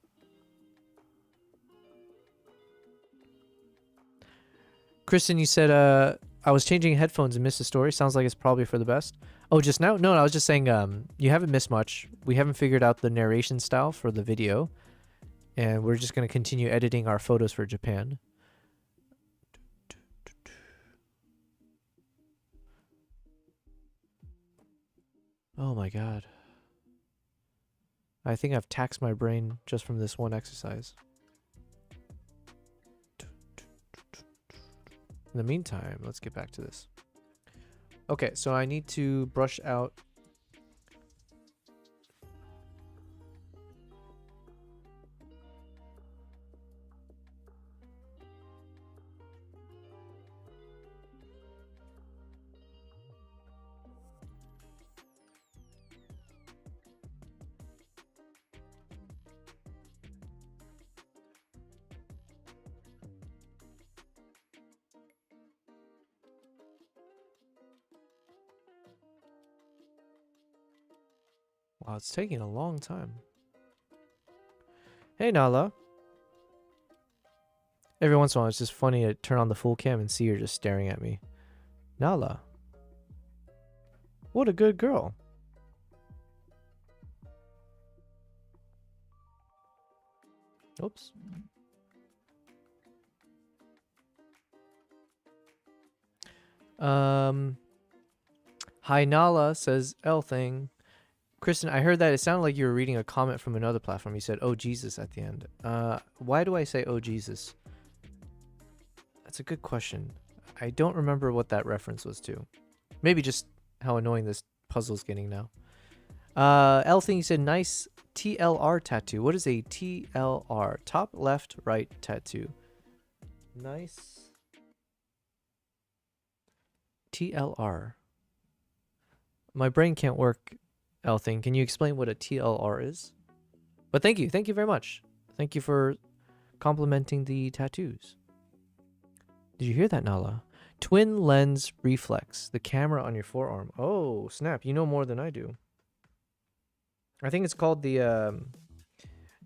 Kristen, you said, I was changing headphones and missed the story. Sounds like it's probably for the best. Oh, just now? No, I was just saying, you haven't missed much. We haven't figured out the narration style for the video. And we're just going to continue editing our photos for Japan. Oh my god. I think I've taxed my brain just from this one exercise. In the meantime, let's get back to this. Okay, so I need to brush out. Wow, it's taking a long time. Hey, Nala. Every once in a while, it's just funny to turn on the full cam and see her just staring at me. Nala. What a good girl. Oops. Hi, Nala, says L thing. Kristen, I heard that it sounded like you were reading a comment from another platform. You said, "Oh Jesus" at the end. Why do I say "Oh Jesus"? That's a good question. I don't remember what that reference was to. Maybe just how annoying this puzzle's getting now. L thing, you said, nice TLR tattoo. What is a TLR? Top, left, right tattoo. Nice. TLR. My brain can't work, L thing. Can you explain what a TLR is? But thank you. Thank you very much. Thank you for complimenting the tattoos. Did you hear that, Nala? Twin lens reflex. The camera on your forearm. Oh, snap. You know more than I do. I think it's called the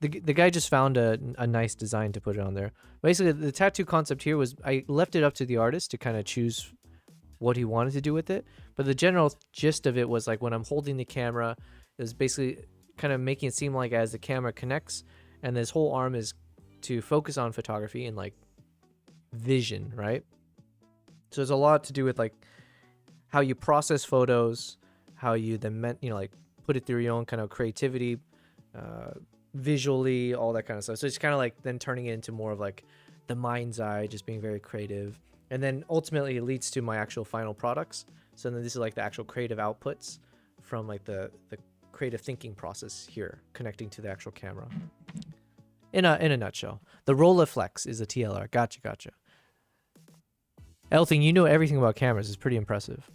guy just found a nice design to put it on there. Basically, the tattoo concept here was I left it up to the artist to kind of choose what he wanted to do with it. But the general gist of it was like when I'm holding the camera, it was basically kind of making it seem like as the camera connects and this whole arm is to focus on photography and like vision, right? So there's a lot to do with like how you process photos, how you then like put it through your own kind of creativity, visually, all that kind of stuff. So it's kind of like then turning it into more of like the mind's eye, just being very creative. And then ultimately it leads to my actual final products. So then this is like the actual creative outputs from like the creative thinking process here, connecting to the actual camera. In a nutshell, the Rolleiflex is a TLR. Gotcha. Elthing, you know everything about cameras. Is pretty impressive.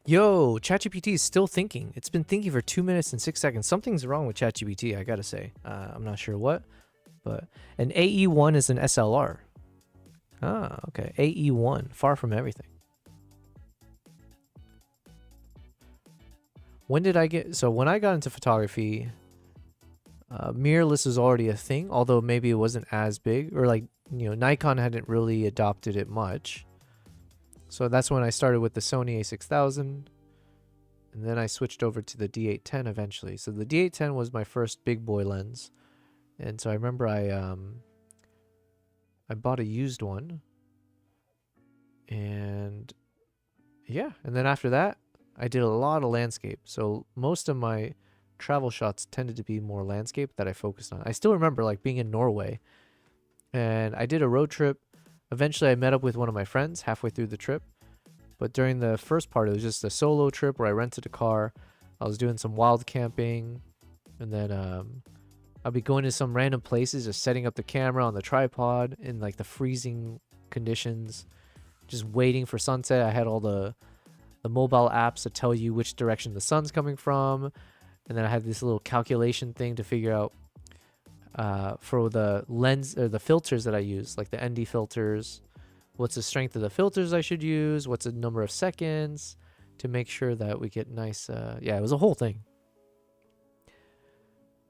Yo, ChatGPT is still thinking. It's been thinking for 2 minutes and 6 seconds. Something's wrong with ChatGPT, I gotta say. I'm not sure what, but an AE1 is an SLR. Ah, okay. AE1, far from everything. When did I get... So when I got into photography, mirrorless was already a thing, although maybe it wasn't as big. Or like, you know, Nikon hadn't really adopted it much. So that's when I started with the Sony a6000. And then I switched over to the D810 eventually. So the D810 was my first big boy lens. And so I remember I bought a used one. And yeah, and then after that, I did a lot of landscape. So most of my travel shots tended to be more landscape that I focused on. I still remember like being in Norway and I did a road trip. Eventually I met up with one of my friends halfway through the trip. But during the first part, it was just a solo trip where I rented a car. I was doing some wild camping. And then I'll be going to some random places, just setting up the camera on the tripod in like the freezing conditions, just waiting for sunset. I had all the the mobile apps that tell you which direction the sun's coming from. And then I have this little calculation thing to figure out for the lens or the filters that I use, like the ND filters. What's the strength of the filters I should use? What's the number of seconds to make sure that we get nice. Yeah, it was a whole thing.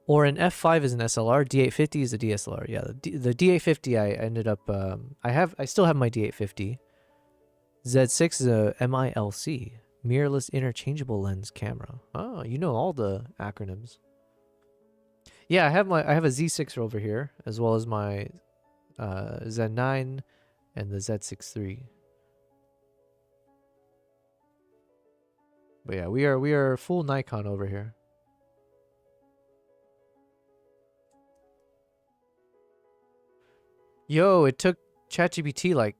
Or an F5 is an SLR, D850 is a DSLR. Yeah, the D850 I ended up I still have my D850. Z6 is a MILC, mirrorless interchangeable lens camera. Oh, you know all the acronyms. Yeah, I have a Z6 over here as well as my Z9 and the Z6 III. But yeah, we are full Nikon over here. Yo, it took ChatGPT like,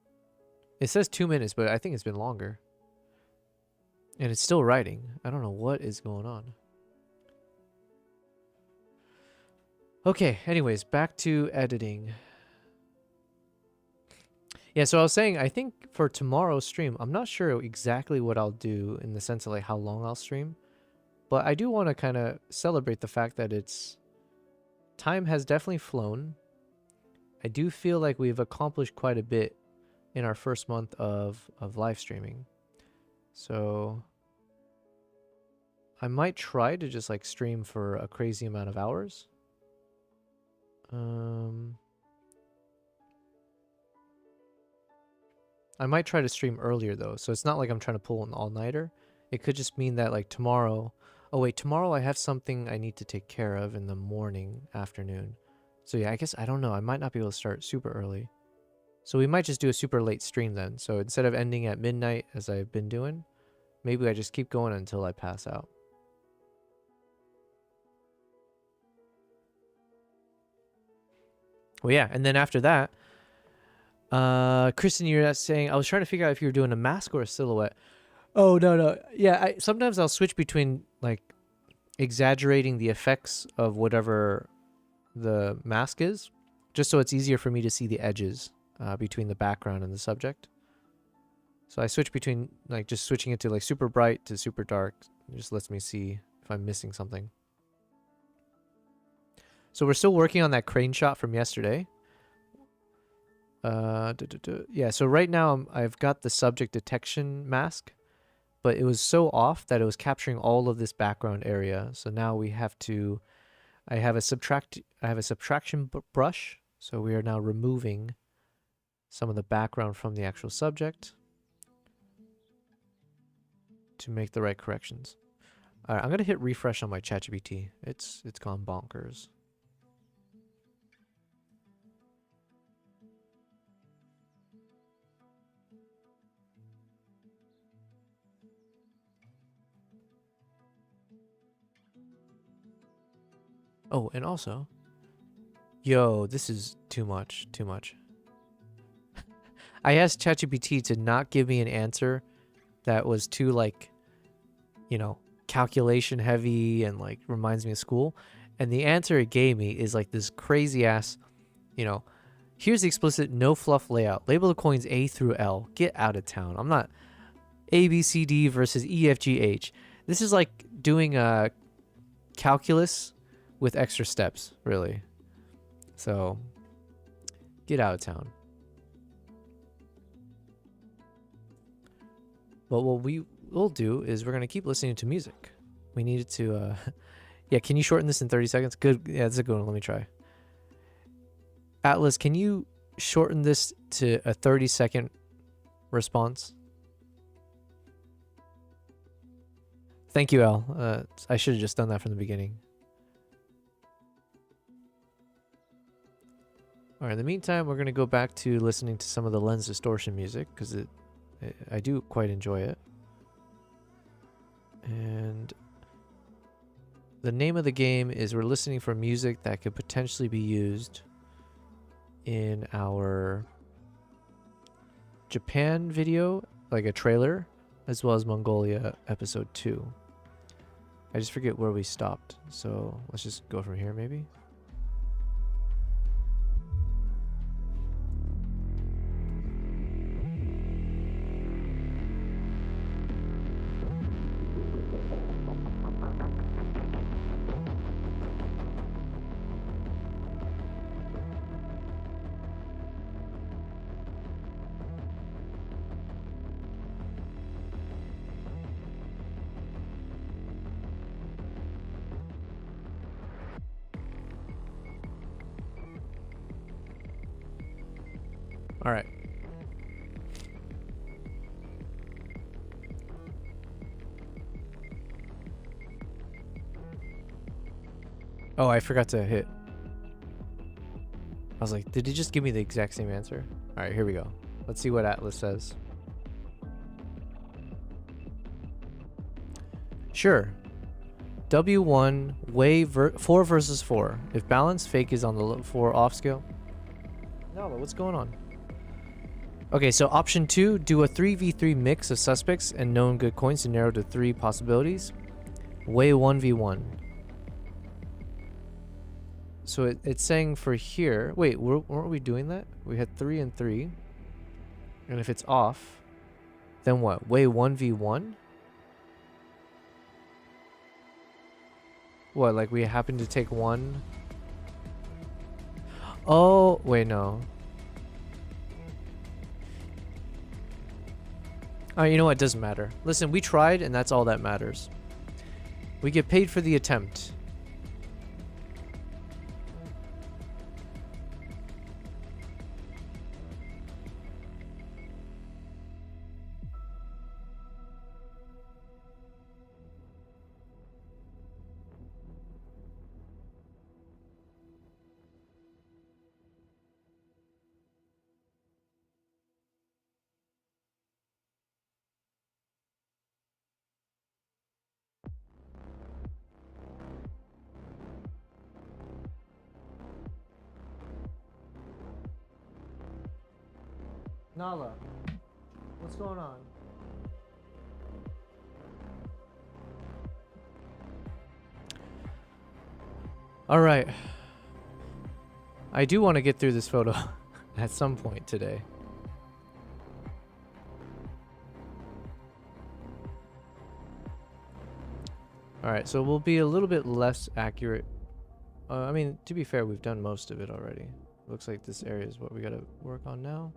it says 2 minutes, but I think it's been longer. And it's still writing. I don't know what is going on. Okay, anyways, back to editing. Yeah, so I was saying, I think for tomorrow's stream, I'm not sure exactly what I'll do in the sense of like how long I'll stream. But I do want to kind of celebrate the fact that time has definitely flown. I do feel like we've accomplished quite a bit in our first month of live streaming. So I might try to just like stream for a crazy amount of hours. I might try to stream earlier though, so it's not like I'm trying to pull an all-nighter. It could just mean that like tomorrow, oh wait, tomorrow I have something I need to take care of in the morning, afternoon. So yeah, I guess, I don't know, I might not be able to start super early. So we might just do a super late stream then. So instead of ending at midnight as I've been doing, maybe I just keep going until I pass out. Well, yeah, and then after that, Kristen, you're saying, I was trying to figure out if you were doing a mask or a silhouette. Oh, no. Yeah, sometimes I'll switch between, like, exaggerating the effects of whatever the mask is, just so it's easier for me to see the edges between the background and the subject. So I switch between, like, just switching it to, like, super bright to super dark. It just lets me see if I'm missing something. So we're still working on that crane shot from yesterday. Yeah, so right now I've got the subject detection mask, but it was so off that it was capturing all of this background area. So now we have to, I have a subtraction brush. So we are now removing some of the background from the actual subject to make the right corrections. All right, I'm gonna hit refresh on my ChatGPT. It's gone bonkers. Oh, and also, yo, this is too much. I asked ChatGPT to not give me an answer that was too, like, you know, calculation heavy and, like, reminds me of school. And the answer it gave me is, like, this crazy ass, you know, here's the explicit no fluff layout. Label the coins A through L. Get out of town. I'm not A, B, C, D versus E, F, G, H. This is like doing a calculus with extra steps, really. So, get out of town. But what we will do is we're going to keep listening to music. We needed to, yeah, can you shorten this in 30 seconds? Good. Yeah, that's a good one. Let me try. Atlas, can you shorten this to a 30-second response? Thank you, Al. I should have just done that from the beginning. All right, in the meantime, we're going to go back to listening to some of the lens distortion music because I do quite enjoy it. And the name of the game is we're listening for music that could potentially be used in our Japan video, like a trailer, as well as Mongolia episode 2. I just forget where we stopped, so let's just go from here maybe. All right. Oh, I forgot to hit. I was like, did he just give me the exact same answer? All right, here we go. Let's see what Atlas says. Sure. W1, weigh 4 versus 4. If balance, fake is on the 4 off scale. No, but what's going on? Okay, so option 2, do a 3v3 mix of suspects and known good coins to narrow to 3 possibilities. Weigh 1v1. So it's saying for here... Wait, weren't we doing that? We had 3 and 3. And if it's off, then what? Weigh 1v1? What, like we happen to take one? Oh, wait, no. You know what? It doesn't matter. Listen, we tried, and that's all that matters. We get paid for the attempt. Nala, what's going on? All right. I do want to get through this photo at some point today. All right, so we'll be a little bit less accurate. I mean, to be fair, we've done most of it already. Looks like this area is what we got to work on now.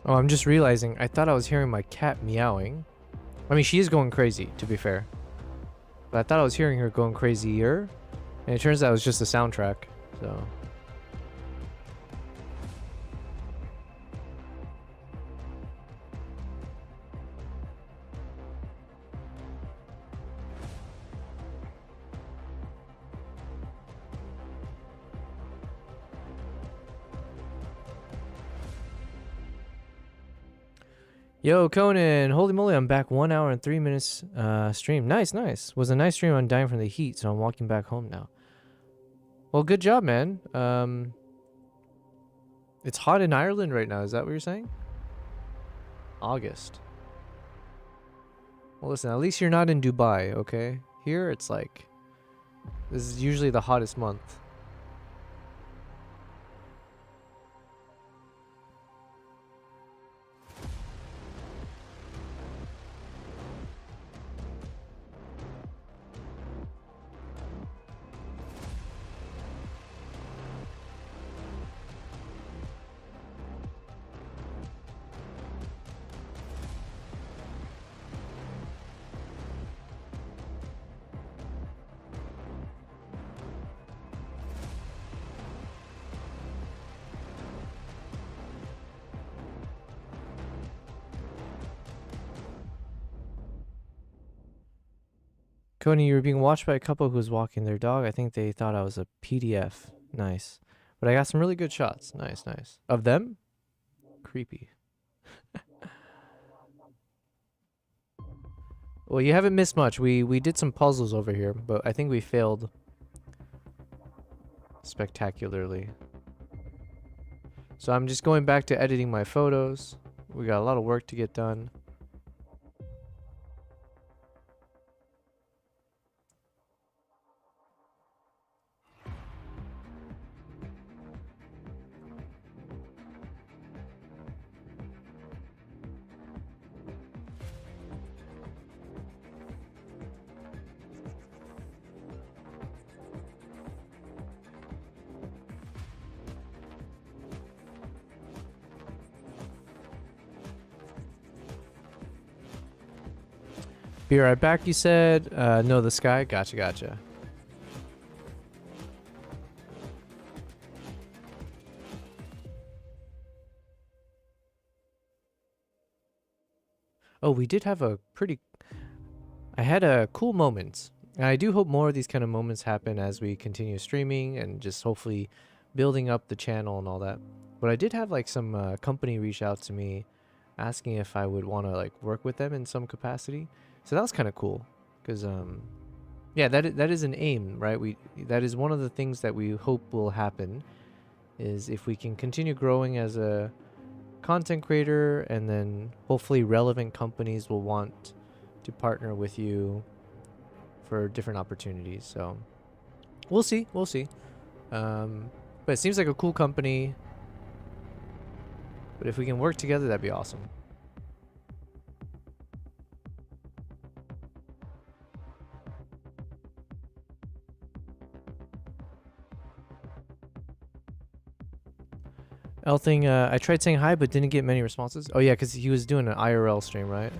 Oh, I'm just realizing, I thought I was hearing my cat meowing. I mean, she is going crazy, to be fair. But I thought I was hearing her going crazier. And it turns out it was just a soundtrack, so... Yo, Conan, holy moly, I'm back 1 hour and 3 minutes stream. Nice, nice. Was a nice stream. I'm dying from the heat, so I'm walking back home now. Well, good job, man. It's hot in Ireland right now. Is that what you're saying? August. Well, listen, at least you're not in Dubai, okay? Here, it's like... This is usually the hottest month. Coney, you were being watched by a couple who was walking their dog. I think they thought I was a PDF. Nice. But I got some really good shots. Nice, nice. Of them? Creepy. Well, you haven't missed much. We did some puzzles over here, but I think we failed spectacularly. So I'm just going back to editing my photos. We got a lot of work to get done. Be right back, you said? No, the sky? Gotcha, gotcha. Oh, we did have a pretty... I had a cool moment. And I do hope more of these kind of moments happen as we continue streaming and just hopefully building up the channel and all that. But I did have like some company reach out to me asking if I would want to like work with them in some capacity. So that was kind of cool. Because, yeah, that is an aim, right? That is one of the things that we hope will happen, is if we can continue growing as a content creator, and then hopefully relevant companies will want to partner with you for different opportunities. So we'll see. But it seems like a cool company. But if we can work together, that'd be awesome. Elthing, I tried saying hi, but didn't get many responses. Oh yeah, because he was doing an IRL stream, right?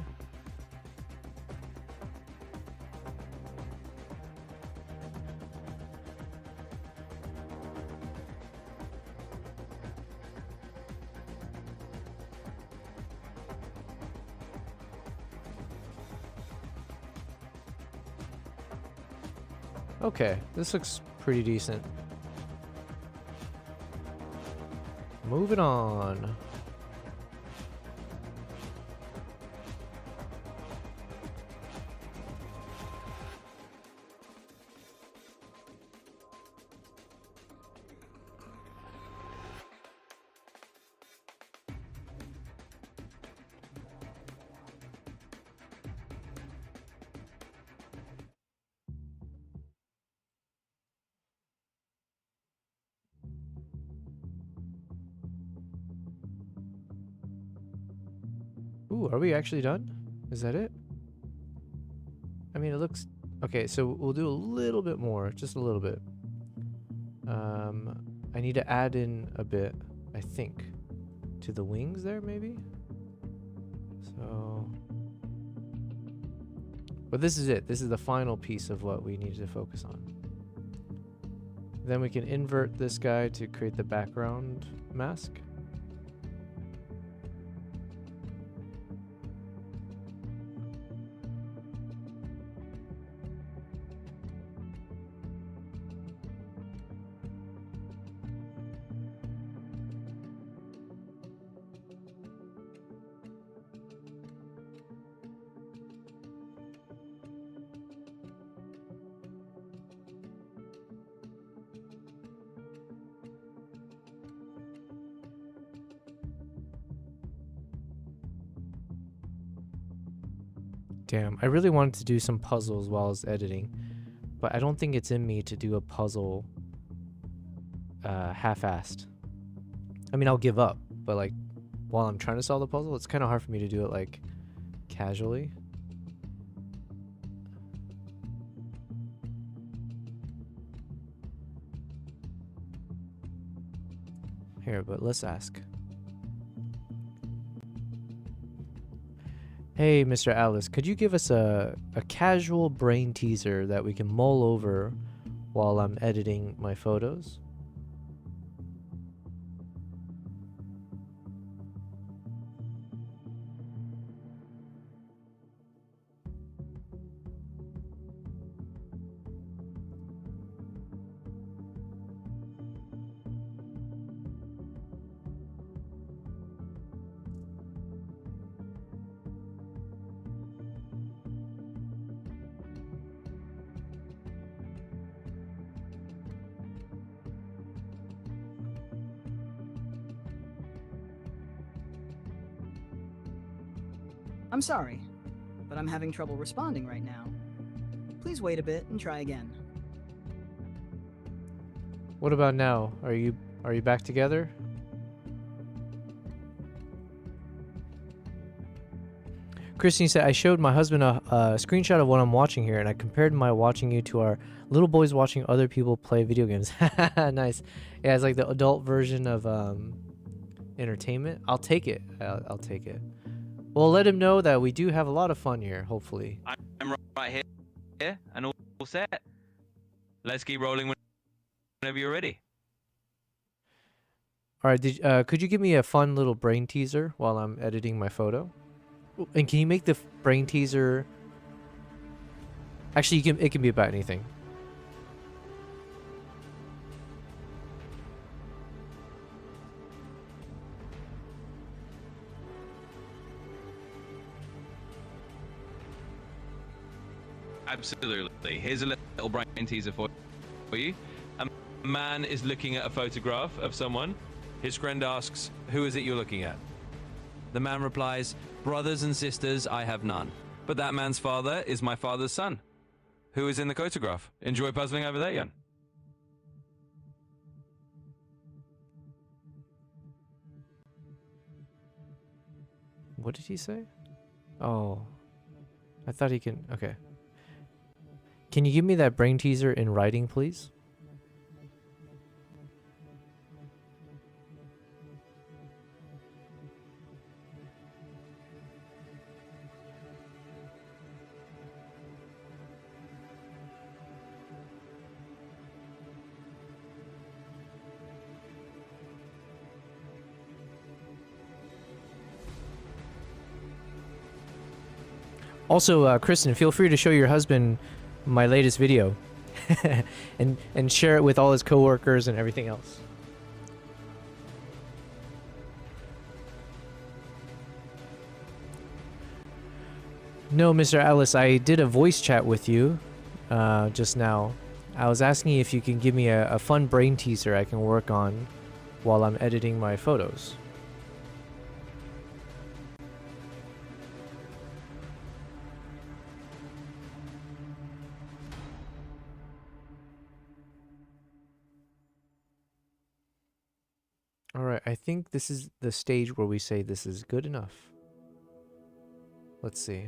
Okay, this looks pretty decent. Moving on. Ooh, are we actually done? Is that it? I mean, it looks... Okay, so we'll do a little bit more. Just a little bit. I need to add in a bit, I think, to the wings there, maybe? So... But this is it. This is the final piece of what we need to focus on. Then we can invert this guy to create the background mask. Damn, I really wanted to do some puzzles while I was editing, but I don't think it's in me to do a puzzle half-assed. I mean, I'll give up, but like, while I'm trying to solve the puzzle, it's kind of hard for me to do it like casually. Here, but let's ask. Hey, Mr. Alice, could you give us a casual brain teaser that we can mull over while I'm editing my photos? I'm sorry, but I'm having trouble responding right now. Please wait a bit and try again. What about now? Are you back together? Christine said, I showed my husband a screenshot of what I'm watching here, and I compared my watching you to our little boys watching other people play video games. Nice. Yeah, it's like the adult version of entertainment. I'll take it. I'll take it. Well, let him know that we do have a lot of fun here, hopefully. I'm right here and all set. Let's keep rolling whenever you're ready. All right, could you give me a fun little brain teaser while I'm editing my photo? And can you make the brain teaser... Actually, it can be about anything. Absolutely. Here's a little brain teaser for you. A man is looking at a photograph of someone. His friend asks, "Who is it you're looking at?" The man replies, "Brothers and sisters, I have none. But that man's father is my father's son." Who is in the photograph? Enjoy puzzling over that, Jan. What did he say? Oh. I thought he can... Okay. Can you give me that brain teaser in writing, please? Also, Kristen, feel free to show your husband my latest video and share it with all his coworkers and everything else. No, Mr. Alice, I did a voice chat with you just now. I was asking if you can give me a fun brain teaser I can work on while I'm editing my photos. Alright, I think this is the stage where we say this is good enough. Let's see.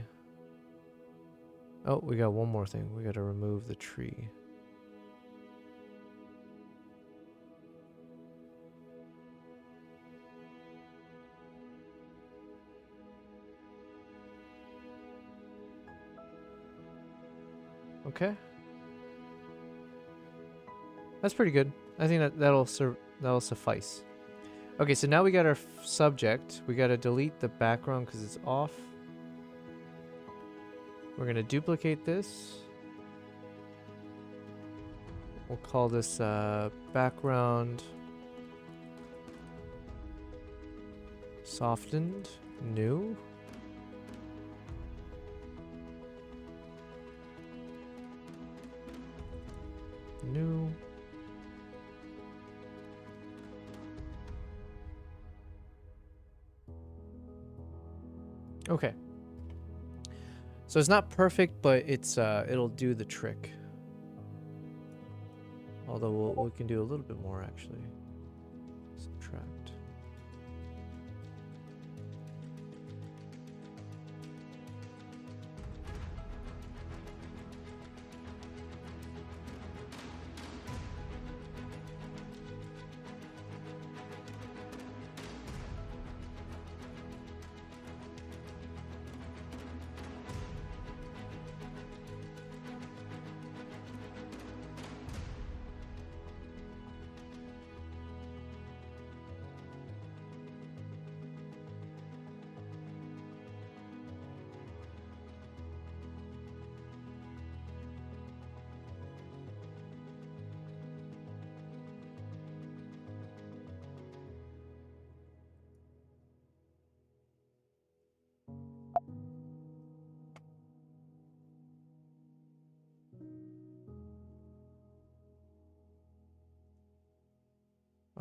Oh, we got one more thing. We gotta remove the tree. Okay. That's pretty good. I think that'll suffice. Okay, so now we got our subject. We gotta delete the background because it's off. We're gonna duplicate this. We'll call this background softened new. New. Okay. So it's not perfect, but it's it'll do the trick. Although we can do a little bit more actually. Subtract.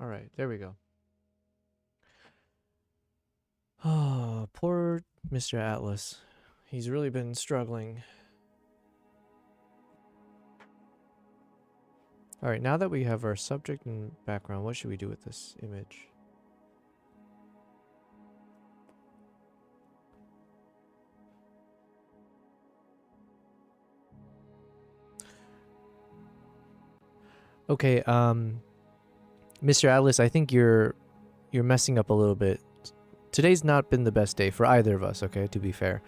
All right, there we go. Oh, poor Mr. Atlas. He's really been struggling. All right, now that we have our subject and background, what should we do with this image? Okay, Mr. Atlas, I think you're messing up a little bit. Today's not been the best day for either of us, okay, to be fair.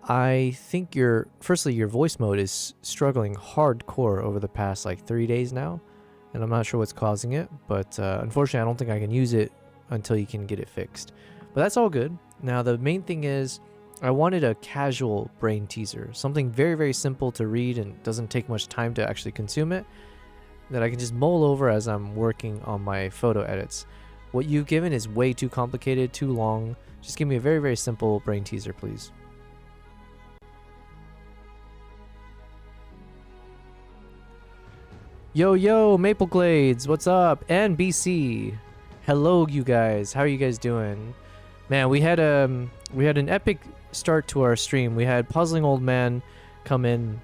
I think firstly, your voice mode is struggling hardcore over the past like 3 days now, and I'm not sure what's causing it, but unfortunately I don't think I can use it until you can get it fixed. But that's all good. Now the main thing is I wanted a casual brain teaser, something very, very simple to read and doesn't take much time to actually consume it, that I can just mull over as I'm working on my photo edits. What you've given is way too complicated, too long. Just give me a very, very simple brain teaser, please. Yo, Maple Glades, what's up? And BC. Hello, you guys. How are you guys doing? Man, we had an epic start to our stream. We had Puzzling Old Man come in,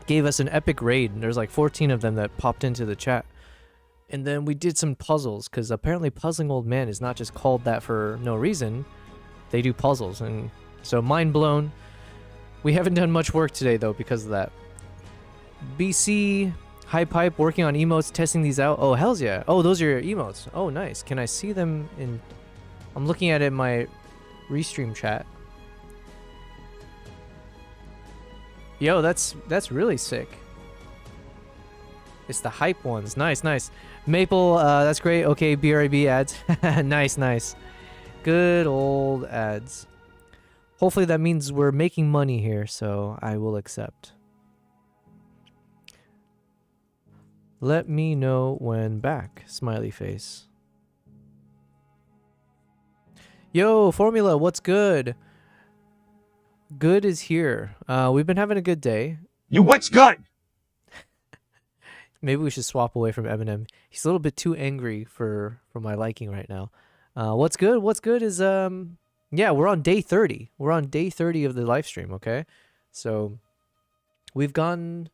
gave us an epic raid, and there's like 14 of them that popped into the chat. And then we did some puzzles, because apparently Puzzling Old Man is not just called that for no reason. They do puzzles, and so mind blown. We haven't done much work today, though, because of that. BC, High Pipe, working on emotes, testing these out. Oh, hells yeah. Oh, those are your emotes. Oh, nice. Can I see them in... I'm looking at it in my Restream chat. Yo, that's really sick. It's the hype ones. Nice, nice. Maple, that's great. Okay, BRB ads. Nice. Good old ads. Hopefully that means we're making money here, so I will accept. Let me know when back. Smiley face. Yo, Formula, what's good? Good is here. We've been having a good day. You what's good? Maybe we should swap away from Eminem. He's a little bit too angry for my liking right now. What's good? What's good is yeah, we're on day 30. We're on day 30 of the live stream, okay? So we've gone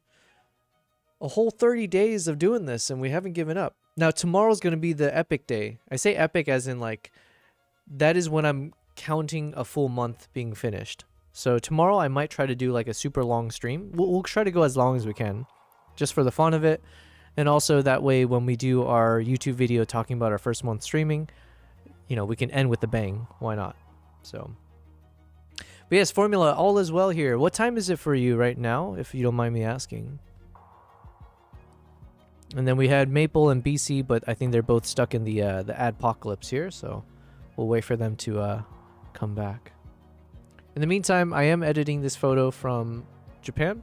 a whole 30 days of doing this and we haven't given up. Now tomorrow's going to be the epic day. I say epic as in like that is when I'm counting a full month being finished. So tomorrow I might try to do like a super long stream. We'll try to go as long as we can, just for the fun of it. And also that way when we do our YouTube video talking about our first month streaming, you know, we can end with a bang. Why not? So, but yes, Formula, all is well here. What time is it for you right now, if you don't mind me asking? And then we had Maple and BC, but I think they're both stuck in the adpocalypse here, so we'll wait for them to come back. In the meantime, I am editing this photo from Japan.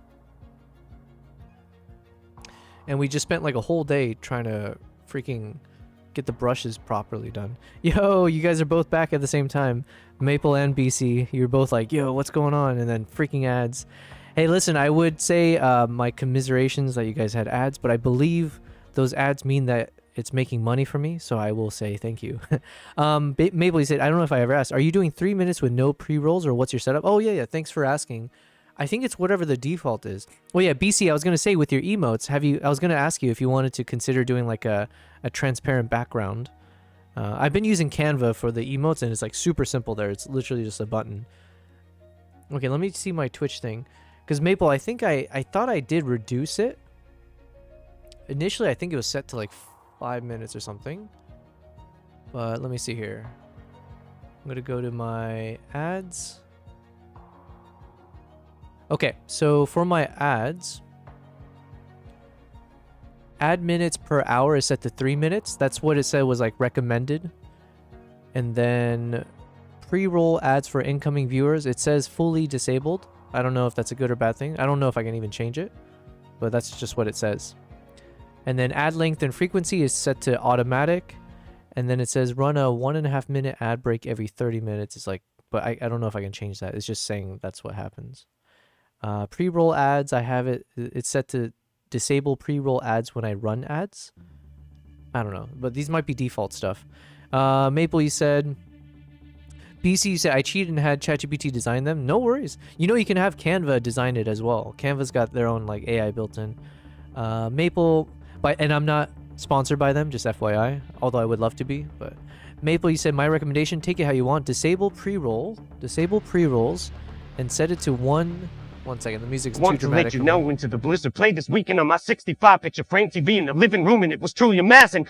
And we just spent like a whole day trying to freaking get the brushes properly done. Yo, you guys are both back at the same time. Maple and BC, you're both like, yo, what's going on? And then freaking ads. Hey, listen, I would say my commiserations that you guys had ads, but I believe those ads mean that it's making money for me, so I will say thank you. Maple, you said, I don't know if I ever asked, are you doing 3 minutes with no pre-rolls, or what's your setup? Oh, yeah, thanks for asking. I think it's whatever the default is. Well, yeah, BC, I was going to say with your emotes, I was going to ask you if you wanted to consider doing like a transparent background. I've been using Canva for the emotes, and it's like super simple there. It's literally just a button. Okay, let me see my Twitch thing. Because Maple, I think I thought I did reduce it. Initially, I think it was set to like 5 minutes or something. But let me see here. I'm going to go to my ads. Okay, so for my ads, ad minutes per hour is set to 3 minutes. That's what it said was like recommended. And then pre-roll ads for incoming viewers, it says fully disabled. I don't know if that's a good or bad thing. I don't know if I can even change it, but that's just what it says. And then ad length and frequency is set to automatic. And then it says run a 1.5 minute ad break every 30 minutes. It's like, but I don't know if I can change that. It's just saying that's what happens. Pre-roll ads, I have it's set to disable pre-roll ads when I run ads. I don't know, but these might be default stuff. Maple, you said BC said, I cheated and had ChatGPT design them. No worries. You know, you can have Canva design it as well. Canva's got their own like AI built in. Maple, and I'm not sponsored by them, just FYI, although I would love to be. But Maple, you said, my recommendation, take it how you want. Disable pre-rolls, and set it to one second, the music's too Want to dramatic. let you know Into the Blizzard played this weekend on my 65-picture frame TV in the living room, and it was truly amazing.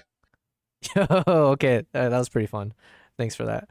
Okay, that was pretty fun. Thanks for that.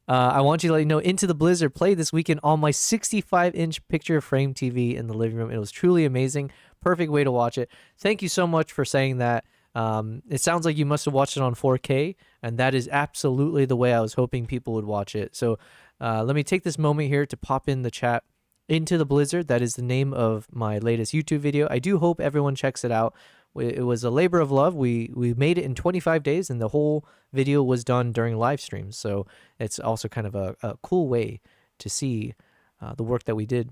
I want you to let you know Into the Blizzard played this weekend on my 65-inch picture frame TV in the living room. It was truly amazing. Perfect way to watch it. Thank you so much for saying that. It sounds like you must have watched it on 4K, and that is absolutely the way I was hoping people would watch it. So let me take this moment here to pop in the chat. Into the Blizzard, that is the name of my latest YouTube video. I do hope everyone checks it out. It was a labor of love. We made it in 25 days, and the whole video was done during live streams. So it's also kind of a cool way to see the work that we did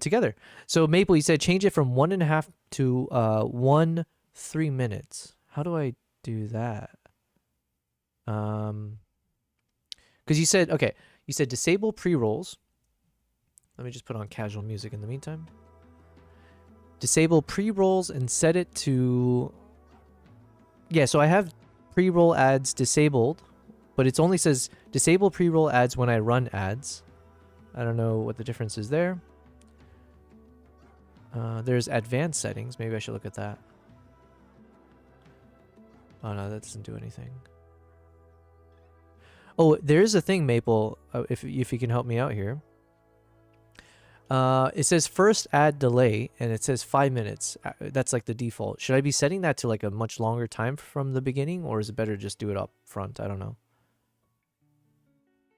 together. So Maple, you said change it from 1.5 to 1.3 minutes. How do I do that? Because you said, okay, you said disable pre-rolls. Let me just put on casual music in the meantime. Disable pre-rolls and set it to... Yeah, so I have pre-roll ads disabled, but it only says disable pre-roll ads when I run ads. I don't know what the difference is there. There's advanced settings. Maybe I should look at that. Oh no, that doesn't do anything. Oh, there is a thing, Maple, if you can help me out here. It says first ad delay, and it says 5 minutes. That's like the default. Should I be setting that to like a much longer time from the beginning, or is it better to just do it up front? I don't know.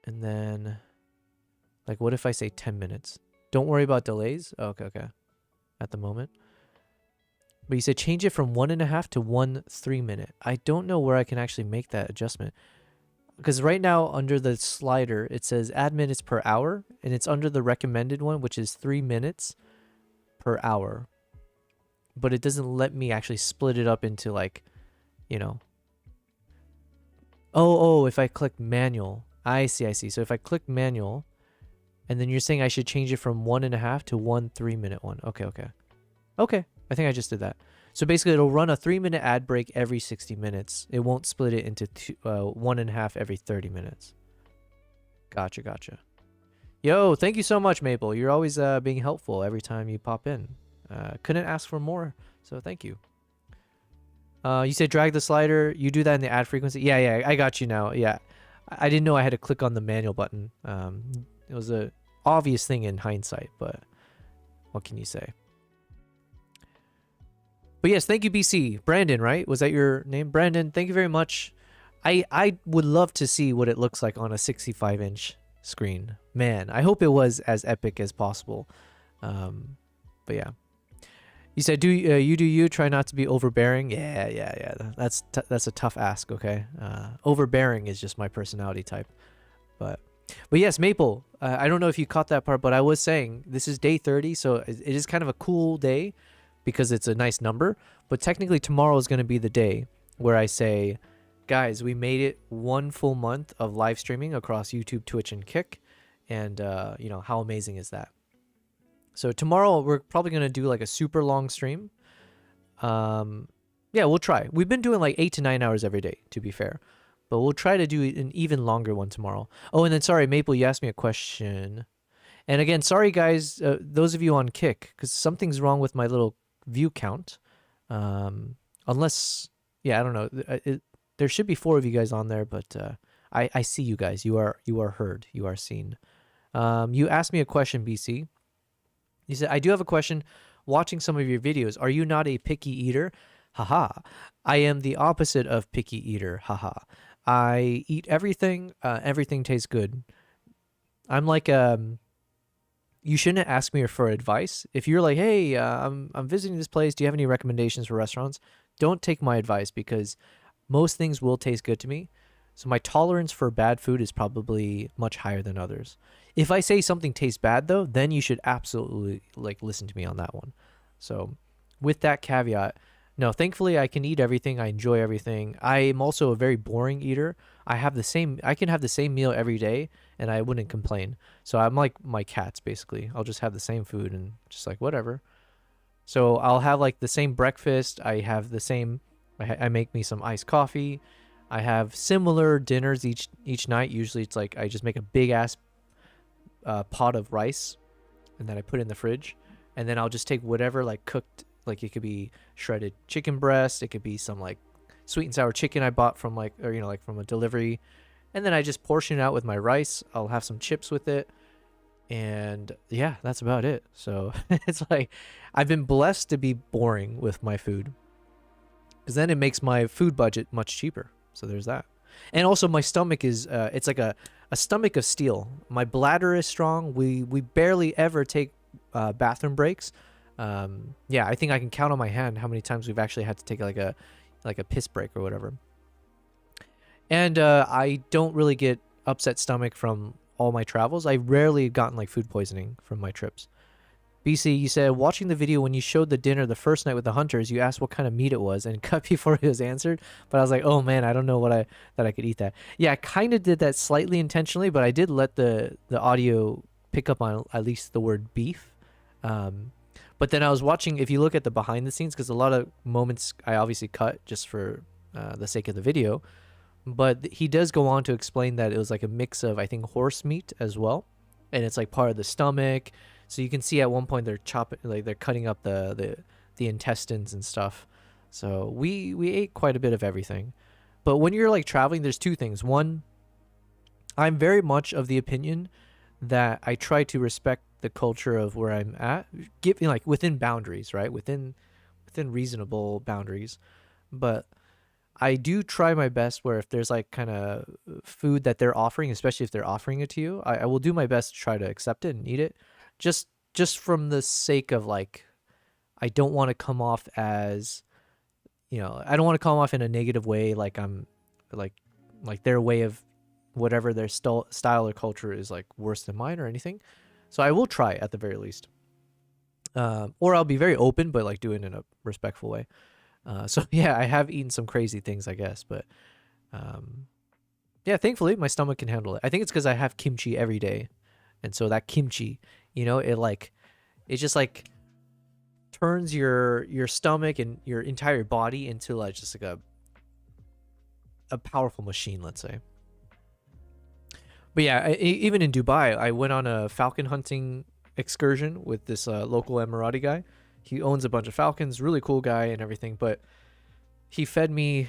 And then, like, what if I say 10 minutes? Don't worry about delays. Oh, okay. At the moment. But you said change it from 1.5 to 1.3 minute. I don't know where I can actually make that adjustment. Because right now, under the slider, it says add minutes per hour, and it's under the recommended one, which is 3 minutes per hour. But it doesn't let me actually split it up into, like, you know. Oh, if I click manual. I see. So if I click manual, and then you're saying I should change it from 1.5 to 1.3 minute one. Okay, I think I just did that. So basically, it'll run a 3-minute ad break every 60 minutes. It won't split it into 1.5 every 30 minutes. Gotcha. Yo, thank you so much, Maple. You're always being helpful every time you pop in. Couldn't ask for more, so thank you. You said drag the slider. You do that in the ad frequency. Yeah, I got you now. Yeah, I didn't know I had to click on the manual button. It was a obvious thing in hindsight, but what can you say? But yes, thank you, BC. Brandon, right? Was that your name? Brandon, thank you very much. I would love to see what it looks like on a 65-inch screen. Man, I hope it was as epic as possible. But yeah. You said, you try not to be overbearing. Yeah. That's a tough ask, okay? Overbearing is just my personality type. But yes, Maple, I don't know if you caught that part, but I was saying this is day 30, so it is kind of a cool day, because it's a nice number, but technically tomorrow is going to be the day where I say, guys, we made it 1 full month of live streaming across YouTube, Twitch, and Kick, and you know, how amazing is that? So tomorrow we're probably going to do like a super long stream. Yeah, we'll try. We've been doing like 8 to 9 hours every day, to be fair, but we'll try to do an even longer one tomorrow. Oh, and then sorry, Maple, you asked me a question, and again, sorry guys, those of you on Kick, because something's wrong with my little view count, unless, yeah, I don't know, there should be 4 of you guys on there, but I see you guys. You are heard, you are seen. You asked me a question, BC. You said, I do have a question. Watching some of your videos, are you not a picky eater? Haha. I am the opposite of picky eater. Haha. I eat everything. Everything tastes good. I'm like you shouldn't ask me for advice. If you're like, hey, I'm visiting this place, do you have any recommendations for restaurants? Don't take my advice, because most things will taste good to me. So my tolerance for bad food is probably much higher than others. If I say something tastes bad, though, then you should absolutely like listen to me on that one. So with that caveat, No, thankfully I can eat everything. I enjoy everything. I am also a very boring eater. I can have the same meal every day and I wouldn't complain. So I'm like my cats basically. I'll just have the same food and just like whatever. So I'll have like the same breakfast. I have the same I make me some iced coffee. I have similar dinners each night. Usually it's like I just make a big ass pot of rice and then I put it in the fridge and then I'll just take whatever like cooked, like it could be shredded chicken breast, it could be some like sweet and sour chicken I bought from like, or like from a delivery, and then I just portion it out with my rice. I'll have some chips with it, and yeah, that's about it. So it's like I've been blessed to be boring with my food, because then it makes my food budget much cheaper. So there's that. And also my stomach is it's like a stomach of steel. My bladder is strong. We barely ever take bathroom breaks. Yeah, I think I can count on my hand how many times we've actually had to take like a piss break or whatever. And I don't really get upset stomach from all my travels. I rarely gotten like food poisoning from my trips. BC, you said watching the video when you showed the dinner the first night with the hunters, you asked what kind of meat it was and cut before it was answered. But I was like, oh man, I don't know that I could eat that. Yeah, I kind of did that slightly intentionally, but I did let the audio pick up on at least the word beef. But then I was watching, if you look at the behind the scenes, because a lot of moments I obviously cut just for the sake of the video, but he does go on to explain that it was like a mix of, I think, horse meat as well, and it's like part of the stomach. So you can see at one point they're chopping, like they're cutting up the intestines and stuff. So we ate quite a bit of everything. But when you're like traveling, there's two things. One, I'm very much of the opinion that I try to respect the culture of where I'm at, giving like within boundaries, right? Within reasonable boundaries. But I do try my best where if there's like kind of food that they're offering, especially if they're offering it to you, I will do my best to try to accept it and eat it. Just from the sake of like, I don't want to come off as, I don't want to come off in a negative way, like I'm like their way of whatever their style or culture is like worse than mine or anything. So I will try at the very least. Or I'll be very open, but like do it in a respectful way. So yeah, I have eaten some crazy things, I guess, but yeah, thankfully my stomach can handle it. I think it's because I have kimchi every day. And so that kimchi, it just like turns your stomach and your entire body into like just like a powerful machine, let's say. But yeah, even in Dubai, I went on a falcon hunting excursion with this local Emirati guy. He owns a bunch of falcons, really cool guy and everything. But he fed me.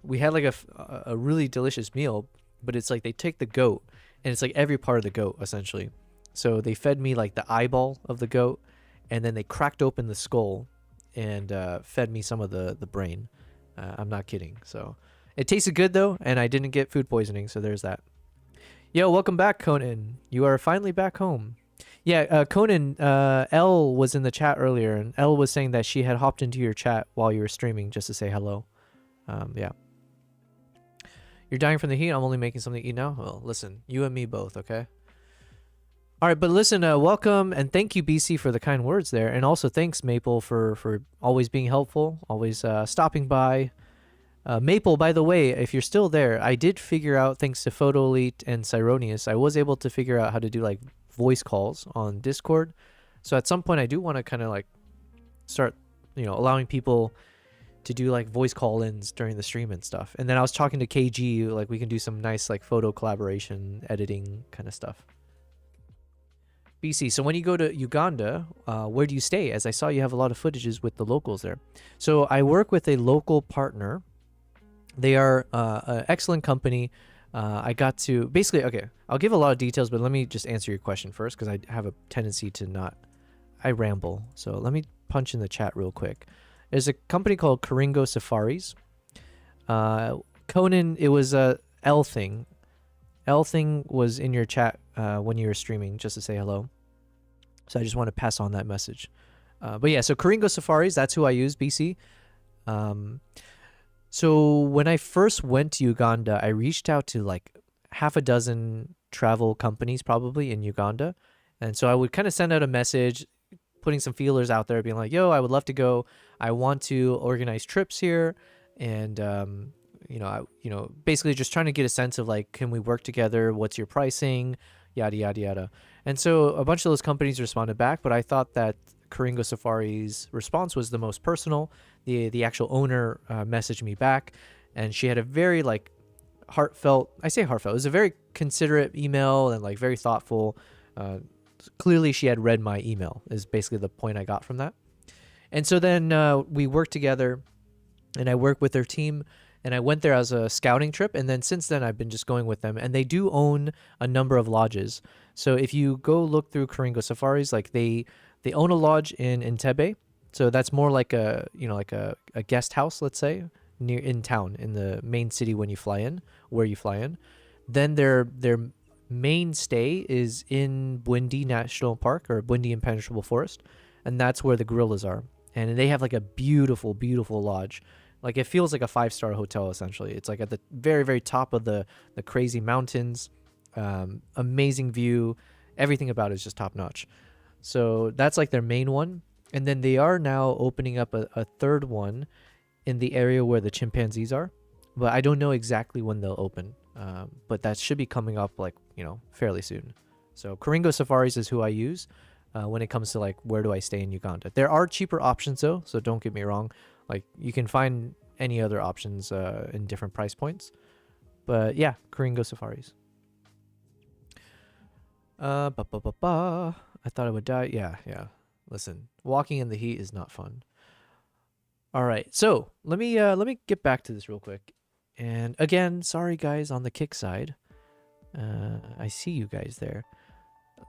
We had like a really delicious meal, but it's like they take the goat and it's like every part of the goat essentially. So they fed me like the eyeball of the goat, and then they cracked open the skull and fed me some of the brain. I'm not kidding. So it tasted good though, and I didn't get food poisoning. So there's that. Yo, welcome back, Conan. You are finally back home. Yeah, Conan, Elle was in the chat earlier, and Elle was saying that she had hopped into your chat while you were streaming just to say hello. Yeah. You're dying from the heat? I'm only making something to eat now? Well, listen, you and me both, okay? All right, but listen, welcome, and thank you, BC, for the kind words there. And also thanks, Maple, for always being helpful, always stopping by. Maple, by the way, if you're still there, I did figure out, thanks to Photo Elite and Cyronius, I was able to figure out how to do like voice calls on Discord. So at some point I do want to kind of like start, allowing people to do like voice call-ins during the stream and stuff. And then I was talking to KG, like we can do some nice like photo collaboration, editing kind of stuff. BC, so when you go to Uganda, where do you stay? As I saw you have a lot of footages with the locals there. So I work with a local partner. They are an excellent company. I got to basically, okay, I'll give a lot of details, but let me just answer your question first because I have a tendency to I ramble. So let me punch in the chat real quick. There's a company called Karingo Safaris. Conan, it was a L thing. L thing was in your chat when you were streaming just to say hello. So I just want to pass on that message. But yeah, so Karingo Safaris, that's who I use, BC. So when I first went to Uganda, I reached out to like half a dozen travel companies probably in Uganda. And so I would kind of send out a message, putting some feelers out there, being like, yo, I would love to go. I want to organize trips here. And, basically just trying to get a sense of like, can we work together? What's your pricing? Yada, yada, yada. And so a bunch of those companies responded back, but I thought that Coringo Safari's response was the most personal. The actual owner messaged me back, and she had a very like heartfelt, I say heartfelt, it was a very considerate email and like very thoughtful. Clearly she had read my email is basically the point I got from that. And so then we worked together, and I worked with their team, and I went there as a scouting trip. And then since then I've been just going with them, and they do own a number of lodges. So if you go look through Coringo Safaris, like they own a lodge in Entebbe. So that's more like a guest house, let's say, near in town, in the main city when you fly in, where you fly in. Then their main stay is in Bwindi National Park, or Bwindi Impenetrable Forest, and that's where the gorillas are. And they have like a beautiful, beautiful lodge. Like it feels like a 5-star hotel essentially. It's like at the very, very top of the crazy mountains, amazing view. Everything about it is just top notch. So that's like their main one. And then they are now opening up a third one in the area where the chimpanzees are, but I don't know exactly when they'll open. But that should be coming up like, fairly soon. So Coringo Safaris is who I use when it comes to like, where do I stay in Uganda? There are cheaper options though, so don't get me wrong. Like you can find any other options in different price points. But yeah, Coringo Safaris. I thought I would die. Yeah. Listen, walking in the heat is not fun. All right, so let me get back to this real quick. And again, sorry guys on the kick side. I see you guys there.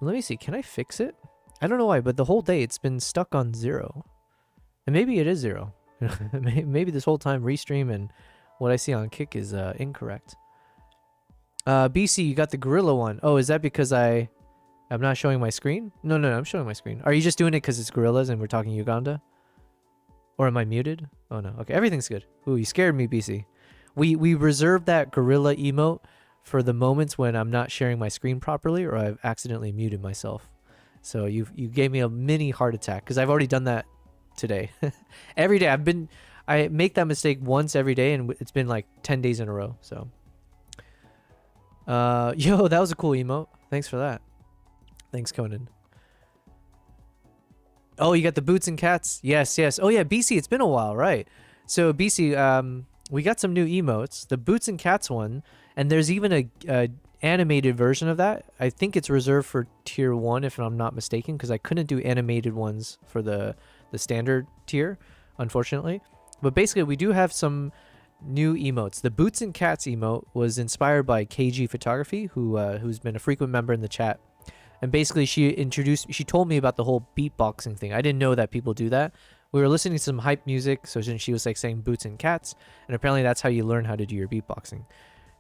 Let me see, can I fix it? I don't know why, but the whole day it's been stuck on 0. And maybe it is 0. Maybe this whole time Restream and what I see on Kick is incorrect. BC, you got the gorilla one. Oh, is that because I'm not showing my screen? No, I'm showing my screen. Are you just doing it because it's gorillas and we're talking Uganda? Or am I muted? Oh no. Okay, everything's good. Ooh, you scared me, BC. We reserved that gorilla emote for the moments when I'm not sharing my screen properly or I've accidentally muted myself. So you gave me a mini heart attack because I've already done that today. Every day I make that mistake once every day, and it's been like 10 days in a row. So yo, that was a cool emote. Thanks for that. Thanks, Conan. Oh, you got the boots and cats. Yes. Oh yeah, BC, it's been a while, right? So BC, we got some new emotes, the boots and cats one, and there's even a animated version of that. I think it's reserved for tier 1 if I'm not mistaken, because I couldn't do animated ones for the standard tier, unfortunately. But basically we do have some new emotes. The boots and cats emote was inspired by KG Photography, who's been a frequent member in the chat. And basically she told me about the whole beatboxing thing. I didn't know that people do that. We were listening to some hype music, so then she was like saying boots and cats, and apparently that's how you learn how to do your beatboxing.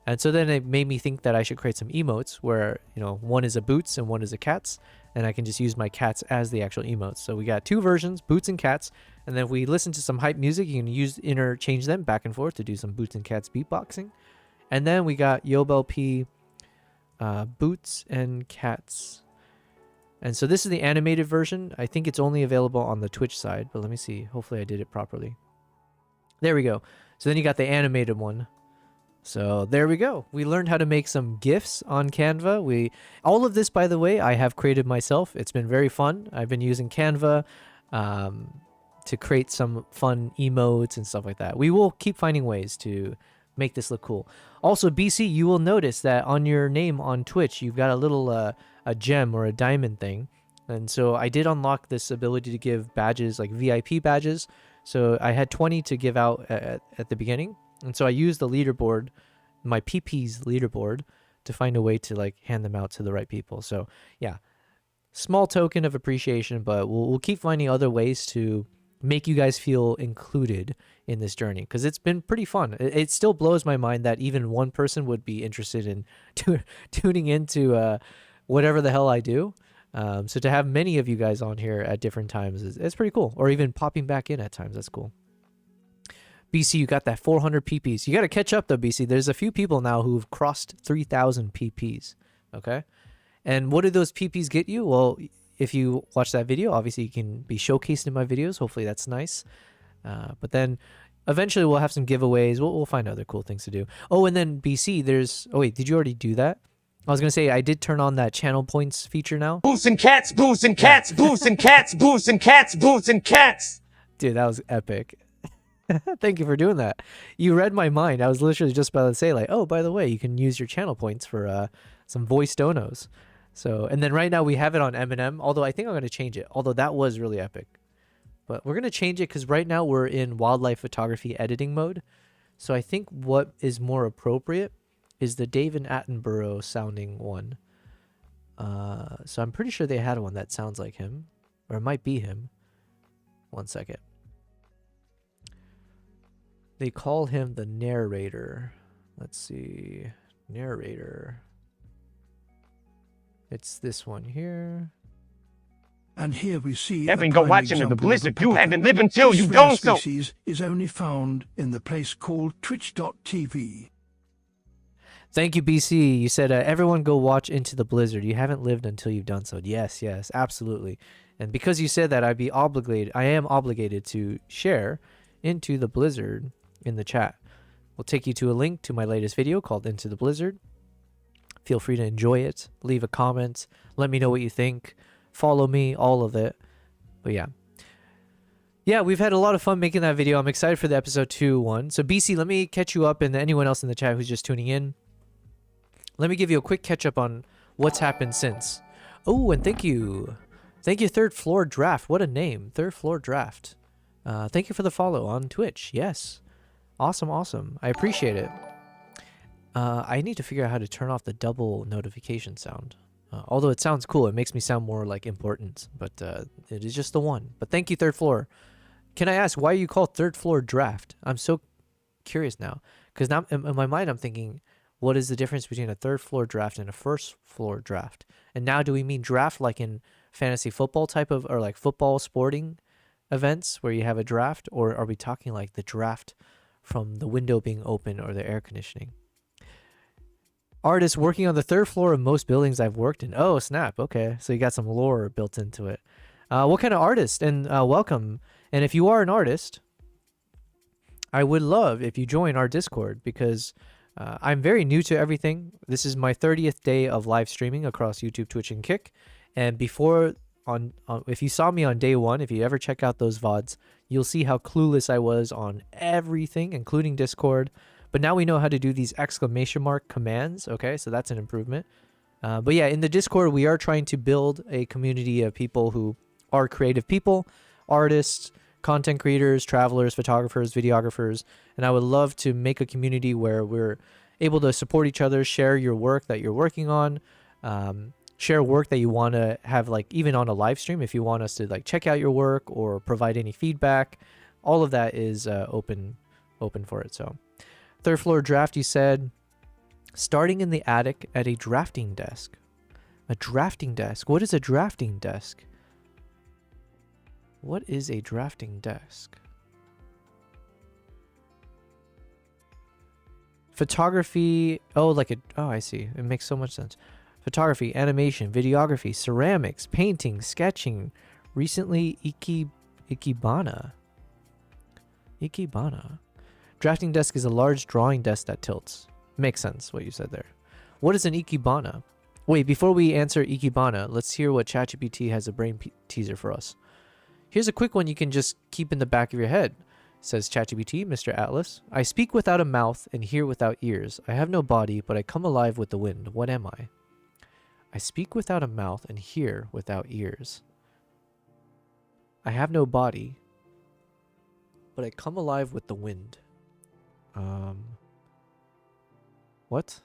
And so then it made me think that I should create some emotes where, one is a boots and one is a cats, and I can just use my cats as the actual emotes. So we got 2 versions, boots and cats, and then if we listen to some hype music, you can interchange them back and forth to do some boots and cats beatboxing. And then we got Yobel P, boots and cats. And so this is the animated version. I think it's only available on the Twitch side, but let me see. Hopefully I did it properly. There we go. So then you got the animated one. So there we go. We learned how to make some GIFs on Canva. All of this, by the way, I have created myself. It's been very fun. I've been using Canva to create some fun emotes and stuff like that. We will keep finding ways to make this look cool. Also, BC, you will notice that on your name on Twitch, you've got a little a gem or a diamond thing. And so I did unlock this ability to give badges, like VIP badges. So I had 20 to give out at the beginning. And so I used the leaderboard, my PP's leaderboard, to find a way to like hand them out to the right people. So yeah, small token of appreciation, but we'll keep finding other ways to make you guys feel included in this journey, because it's been pretty fun. It still blows my mind that even one person would be interested in tuning into whatever the hell I do. So to have many of you guys on here at different times is pretty cool, or even popping back in at times. That's cool. BC, you got that 400 PPs. You got to catch up though, BC. There's a few people now who've crossed 3,000 PPs. Okay. And what do those PPs get you? Well, if you watch that video, obviously you can be showcased in my videos. Hopefully that's nice. But then eventually we'll have some giveaways. We'll find other cool things to do. Oh, and then BC, there's... Oh, wait, did you already do that? I was going to say, I did turn on that channel points feature now. Boosts and cats, boosts and cats, boosts and cats, boosts and cats, boosts and cats. Dude, that was epic. Thank you for doing that. You read my mind. I was literally just about to say, like, oh, by the way, you can use your channel points for some voice donos. So, and then right now we have it on Eminem, although I think I'm going to change it, although that was really epic. But we're going to change it because right now we're in wildlife photography editing mode. So I think what is more appropriate is the David Attenborough sounding one. So I'm pretty sure they had one that sounds like him, or it might be him. One second. They call him the narrator. Let's see. Narrator. It's this one here. And here we see Ever a go prime watching in the example of a blizzard? You puppet. haven't lived until This you've rare done so. species is only found in the place called twitch.tv. Thank you, BC. You said everyone go watch Into the Blizzard. You haven't lived until you've done so. Yes, yes, absolutely. And because you said that, I am obligated to share Into the Blizzard in the chat. We'll take you to a link to my latest video called Into the Blizzard. Feel free to enjoy it. Leave a comment. Let me know what you think. Follow me, all of it. But yeah. Yeah, we've had a lot of fun making that video. I'm excited for the episode 2 one. So BC, let me catch you up, and anyone else in the chat who's just tuning in. Let me give you a quick catch up on what's happened since. Oh, and thank you. Thank you, Third Floor Draft. What a name. Third Floor Draft. Thank you for the follow on Twitch. Yes. Awesome, awesome. I appreciate it. I need to figure out how to turn off the double notification sound. Although it sounds cool, it makes me sound more like important, but it is just the one. But thank you, Third Floor. Can I ask why you call Third Floor Draft? I'm so curious now, because now in my mind I'm thinking, what is the difference between a third floor draft and a first floor draft? And now do we mean draft like in fantasy football type of, or like football sporting events where you have a draft, or are we talking like the draft from the window being open or the air conditioning? Artist working on the third floor of most buildings I've worked in. Oh, snap. Okay. So you got some lore built into it. What kind of artist? And welcome. And if you are an artist, I would love if you join our Discord, because I'm very new to everything. This is my 30th day of live streaming across YouTube, Twitch, and Kick. And before, if you saw me on day 1, if you ever check out those VODs, you'll see how clueless I was on everything, including Discord. But now we know how to do these exclamation mark commands. Okay, so that's an improvement. But yeah, in the Discord, we are trying to build a community of people who are creative people, artists, content creators, travelers, photographers, videographers. And I would love to make a community where we're able to support each other, share your work that you're working on, share work that you want to have, like even on a live stream, if you want us to like check out your work or provide any feedback. All of that is open for it. So third floor draft, you said, starting in the attic at a drafting desk. A drafting desk. What is a drafting desk? What is a drafting desk? Photography. Oh, like a... Oh, I see. It makes so much sense. Photography, animation, videography, ceramics, painting, sketching. Recently, Ikebana. Ikebana. Drafting desk is a large drawing desk that tilts. Makes sense what you said there. What is an Ikebana? Wait, before we answer Ikebana, let's hear what ChatGPT has a brain teaser for us. Here's a quick one you can just keep in the back of your head. Says ChatGPT, Mr. Atlas. I speak without a mouth and hear without ears. I have no body, but I come alive with the wind. What am I? I speak without a mouth and hear without ears. I have no body, but I come alive with the wind. What?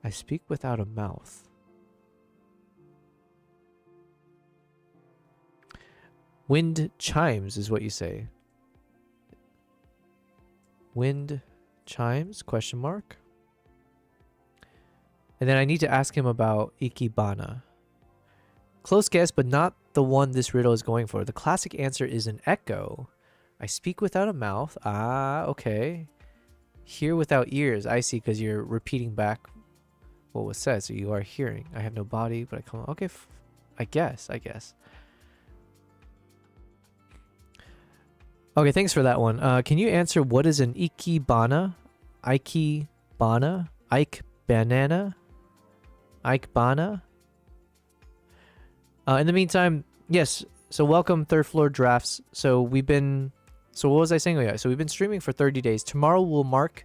I speak without a mouth. Wind chimes is what you say. Wind chimes? Question mark. And then I need to ask him about Ikebana. Close guess, but not the one this riddle is going for. The classic answer is an echo. I speak without a mouth. Ah, okay. Hear without ears. I see, because you're repeating back what was said. So you are hearing. I have no body, but I come... Okay, I guess. Okay, thanks for that one. Can you answer what is an ikebana? Ikebana? Ike banana? Ikebana? In the meantime, yes. So welcome Third Floor Drafts. So what was I saying? Oh yeah, so we've been streaming for 30 days. Tomorrow will mark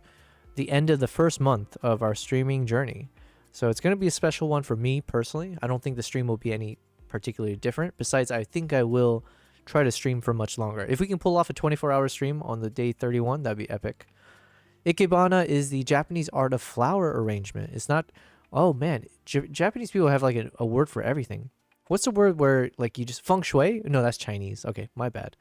the end of the first month of our streaming journey. So it's going to be a special one for me personally. I don't think the stream will be any particularly different. Besides, I think I will try to stream for much longer. If we can pull off a 24-hour stream on the day 31, that'd be epic. Ikebana is the Japanese art of flower arrangement. It's not... Oh man, Japanese people have like a word for everything. What's the word where like you just... Feng shui? No, that's Chinese. Okay, my bad.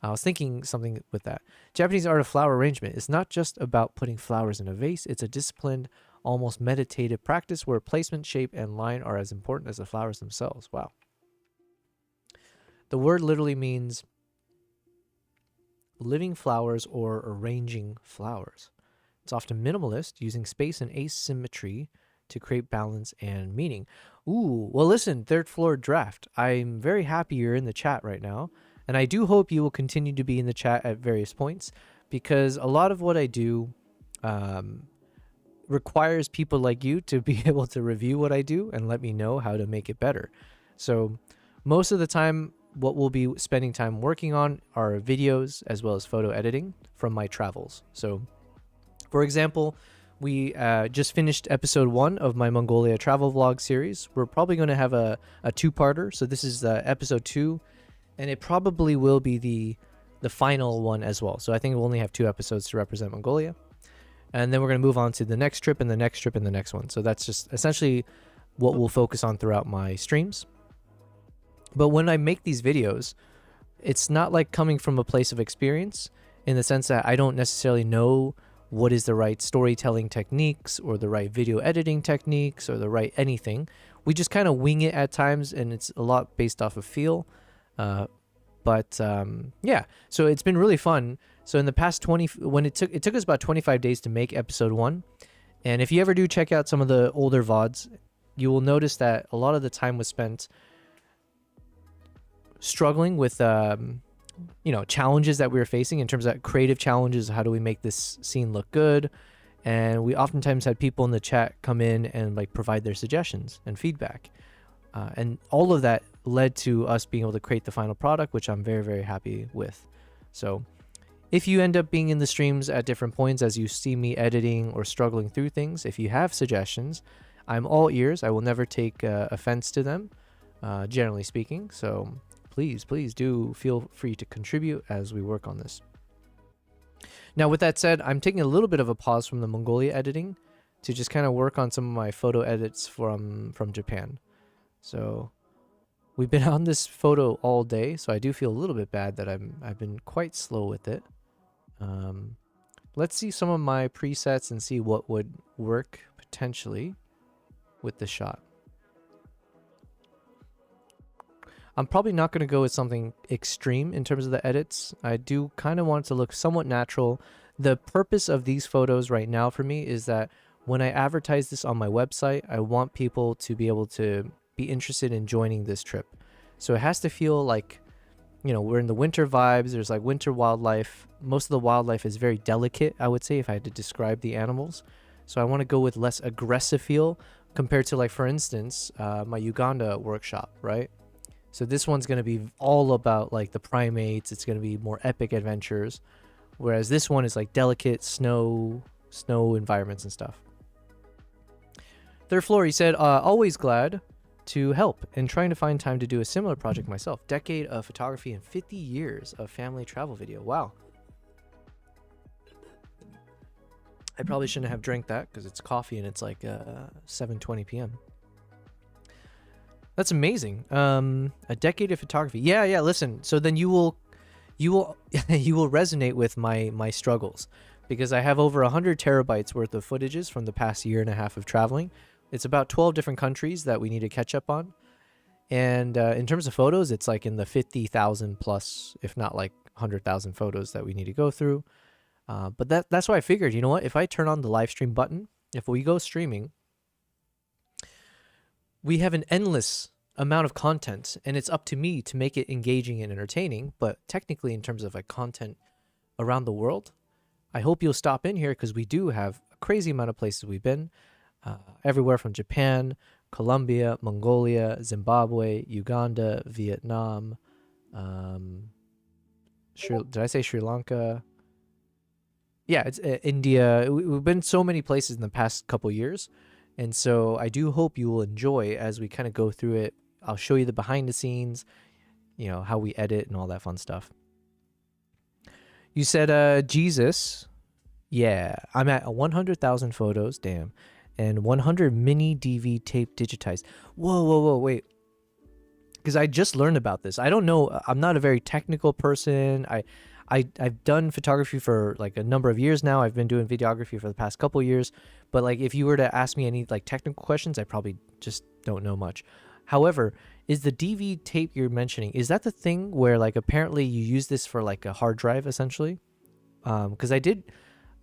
I was thinking something with that. Japanese art of flower arrangement is not just about putting flowers in a vase. It's a disciplined, almost meditative practice where placement, shape, and line are as important as the flowers themselves. Wow. The word literally means living flowers or arranging flowers. It's often minimalist, using space and asymmetry to create balance and meaning. Ooh, well listen, Third Floor Draft. I'm very happy you're in the chat right now. And I do hope you will continue to be in the chat at various points, because a lot of what I do requires people like you to be able to review what I do and let me know how to make it better. So most of the time, what we'll be spending time working on are videos as well as photo editing from my travels. So for example, we just finished episode 1 of my Mongolia travel vlog series. We're probably going to have a two-parter. So this is episode 2. And it probably will be the final one as well. So I think we'll only have 2 episodes to represent Mongolia. And then we're going to move on to the next trip and the next trip and the next one. So that's just essentially what we'll focus on throughout my streams. But when I make these videos, it's not like coming from a place of experience, in the sense that I don't necessarily know what is the right storytelling techniques or the right video editing techniques or the right anything. We just kind of wing it at times, and it's a lot based off of feel. Yeah, so it's been really fun. So in the past it took us about 25 days to make episode 1. And if you ever do check out some of the older VODs, you will notice that a lot of the time was spent struggling with, challenges that we were facing in terms of creative challenges. How do we make this scene look good? And we oftentimes had people in the chat come in and like provide their suggestions and feedback. And all of that led to us being able to create the final product, which I'm very, very happy with. So if you end up being in the streams at different points as you see me editing or struggling through things, if you have suggestions, I'm all ears. I will never take offense to them, generally speaking. So please do feel free to contribute as we work on this. Now, with that said, I'm taking a little bit of a pause from the Mongolia editing to just kind of work on some of my photo edits from Japan. So we've been on this photo all day, so I do feel a little bit bad that I've been quite slow with it. Let's see some of my presets and see what would work potentially with the shot. I'm probably not going to go with something extreme in terms of the edits. I do kind of want it to look somewhat natural. The purpose of these photos right now for me is that when I advertise this on my website, I want people to be able to be interested in joining this trip. So it has to feel like, we're in the winter vibes. There's like winter wildlife. Most of the wildlife is very delicate, I would say, if I had to describe the animals. So I want to go with less aggressive feel compared to, like, for instance, my Uganda workshop, right? So this one's going to be all about like the primates. It's going to be more epic adventures. Whereas this one is like delicate snow environments and stuff. Third Floor, he said, always glad to help and trying to find time to do a similar project myself. Decade of photography and 50 years of family travel video. Wow. I probably shouldn't have drank that because it's coffee and it's like 7:20 p.m. That's amazing. A decade of photography. Yeah. Listen. So then you will resonate with my struggles, because I have over 100 terabytes worth of footages from the past year and a half of traveling. It's about 12 different countries that we need to catch up on. And in terms of photos, it's like in the 50,000 plus, if not like 100,000 photos that we need to go through. But that's why I figured, you know what? If I turn on the live stream button, if we go streaming, we have an endless amount of content, and it's up to me to make it engaging and entertaining. But technically, in terms of like content around the world, I hope you'll stop in here because we do have a crazy amount of places we've been, everywhere from Japan, Colombia, Mongolia, Zimbabwe, Uganda, Vietnam. Did I say Sri Lanka? Yeah, it's India. We've been so many places in the past couple years, and so I do hope you will enjoy as we kind of go through it. I'll show you the behind the scenes, you know, how we edit and all that fun stuff. You said, Jesus. Yeah, I'm at 100,000 photos, damn, and 100 mini DV tape digitized. Whoa, wait. Because I just learned about this. I don't know. I'm not a very technical person. I've done photography for like a number of years now. I've been doing videography for the past couple years. But like, if you were to ask me any like technical questions, I probably just don't know much. However, is the DV tape you're mentioning, is that the thing where like apparently you use this for like a hard drive essentially? Because I did,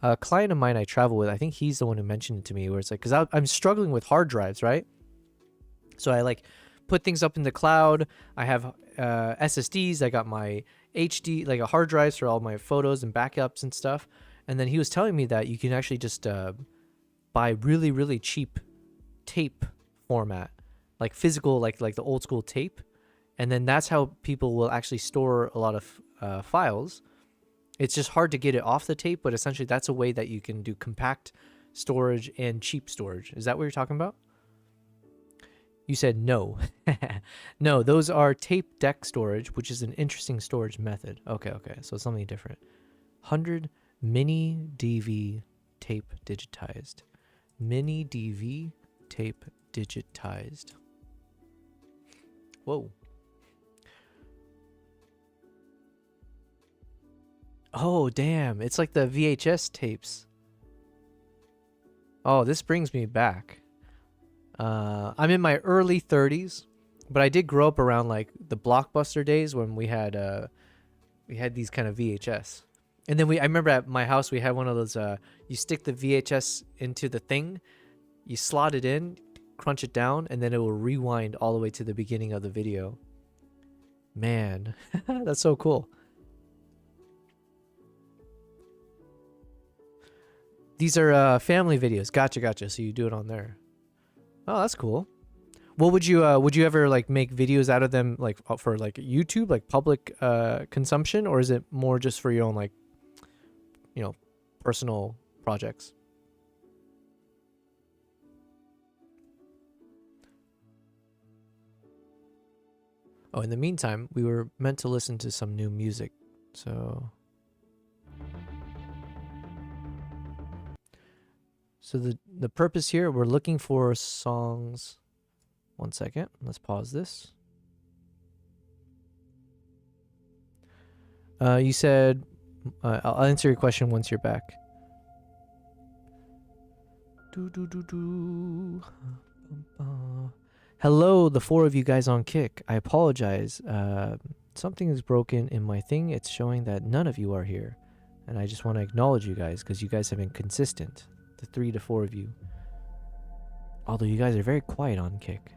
a client of mine I travel with, I think he's the one who mentioned it to me, where it's like, because I'm struggling with hard drives, right? So I like put things up in the cloud. I have SSDs. I got my HD, like a hard drives for all my photos and backups and stuff. And then he was telling me that you can actually just buy really, really cheap tape format, like physical, like the old school tape. And then that's how people will actually store a lot of files. It's just hard to get it off the tape, but essentially that's a way that you can do compact storage and cheap storage. Is that what you're talking about? You said no. No, those are tape deck storage, which is an interesting storage method. Okay. So something different. 100 mini DV tape digitized. Mini DV tape digitized. Whoa. Oh, damn. It's like the VHS tapes. Oh, this brings me back. I'm in my early 30s, but I did grow up around like the Blockbuster days when we had these kind of VHS. And then I remember at my house we had one of those you stick the VHS into the thing, you slot it in, crunch it down, and then it will rewind all the way to the beginning of the video. Man, that's so cool. These are family videos. Gotcha. So you do it on there. Oh, that's cool. Well, would you ever like make videos out of them like for like YouTube, like public consumption, or is it more just for your own like, you know, personal projects? Oh, in the meantime, we were meant to listen to some new music, so the purpose here, we're looking for songs. One second, let's pause this. You said, I'll answer your question once you're back. Hello, the four of you guys on Kick. I apologize. Something is broken in my thing. It's showing that none of you are here. And I just want to acknowledge you guys because you guys have been consistent. The 3 to 4 of you. Although you guys are very quiet on Kick.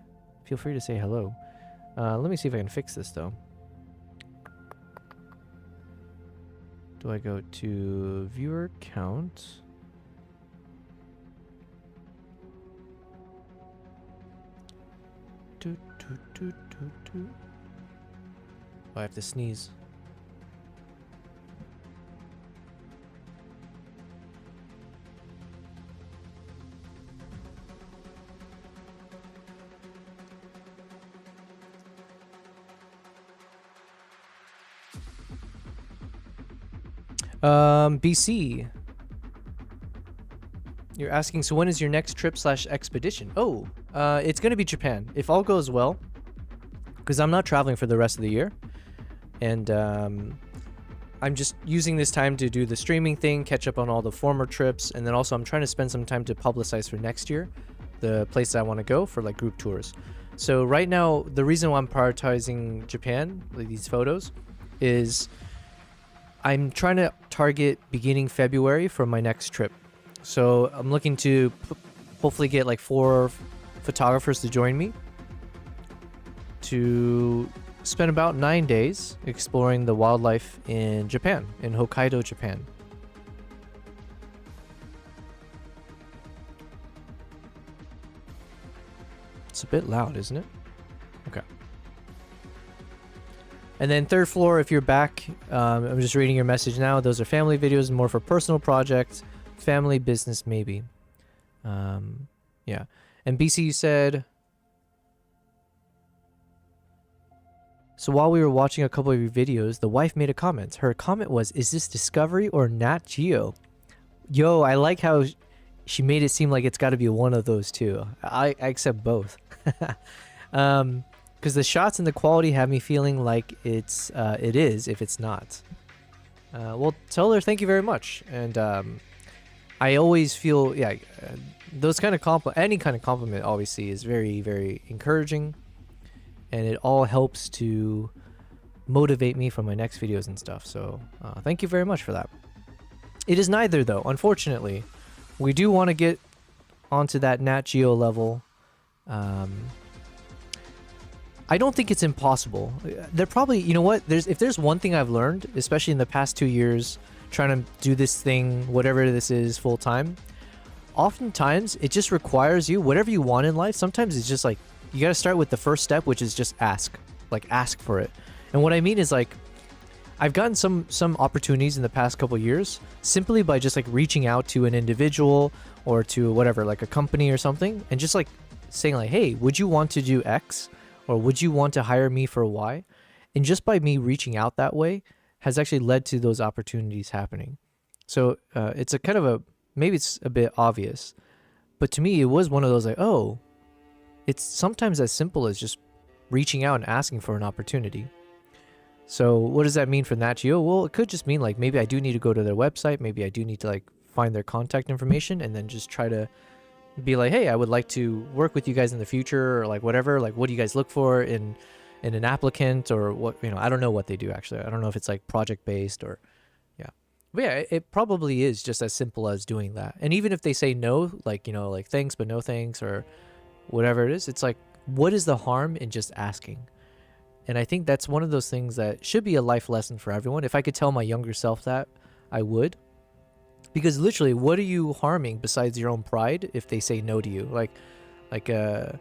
Feel free to say hello. Let me see if I can fix this though. Do I go to viewer count? Oh, I have to sneeze. BC. You're asking, so when is your next trip / expedition? Oh, it's going to be Japan. If all goes well, because I'm not traveling for the rest of the year. And I'm just using this time to do the streaming thing, catch up on all the former trips. And then also I'm trying to spend some time to publicize for next year the places I want to go for like group tours. So right now, the reason why I'm prioritizing Japan, like these photos, is I'm trying to target beginning February for my next trip. So I'm looking to hopefully get like 4 photographers to join me. to spend about 9 days exploring the wildlife in Japan, in Hokkaido, Japan. It's a bit loud, isn't it? Okay. And then third floor, if you're back, I'm just reading your message now. Those are family videos, more for personal projects, family, business, maybe. Yeah. And BC said, so while we were watching a couple of your videos, the wife made a comment. Her comment was, is this Discovery or Nat Geo? Yo, I like how she made it seem like it's got to be one of those two. I accept both. Because the shots and the quality have me feeling like it is if it's not. Well, tell her thank you very much. And I always feel, those kind of any kind of compliment obviously is very, very encouraging. And it all helps to motivate me for my next videos and stuff. So thank you very much for that. It is neither, though. Unfortunately, we do want to get onto that Nat Geo level. I don't think it's impossible. They're probably, you know what? If there's one thing I've learned, especially in the past 2 years, trying to do this thing, whatever this is, full time, oftentimes it just requires you, whatever you want in life, sometimes it's just like, you got to start with the first step, which is just ask. Like, ask for it. And what I mean is, like, I've gotten some opportunities in the past couple years simply by just, like, reaching out to an individual or to whatever, like a company or something, and just, like, saying, like, hey, would you want to do X? Or would you want to hire me for Y? And just by me reaching out that way has actually led to those opportunities happening. So it's a kind of a, maybe it's a bit obvious, but to me, it was one of those like, oh, it's sometimes as simple as just reaching out and asking for an opportunity. So what does that mean for Nat Geo? Well, it could just mean like, maybe I do need to go to their website. Maybe I do need to like find their contact information and then just try to be like, hey, I would like to work with you guys in the future, or like whatever, like what do you guys look for in an applicant, or what, you know, I don't know what they do actually. I don't know if it's like project based or but yeah, it probably is just as simple as doing that. And even if they say no, like, you know, like thanks but no thanks or whatever it is, it's like, what is the harm in just asking? And I think that's one of those things that should be a life lesson for everyone. If I could tell my younger self that, I would. Because literally, what are you harming besides your own pride if they say no to you? Like a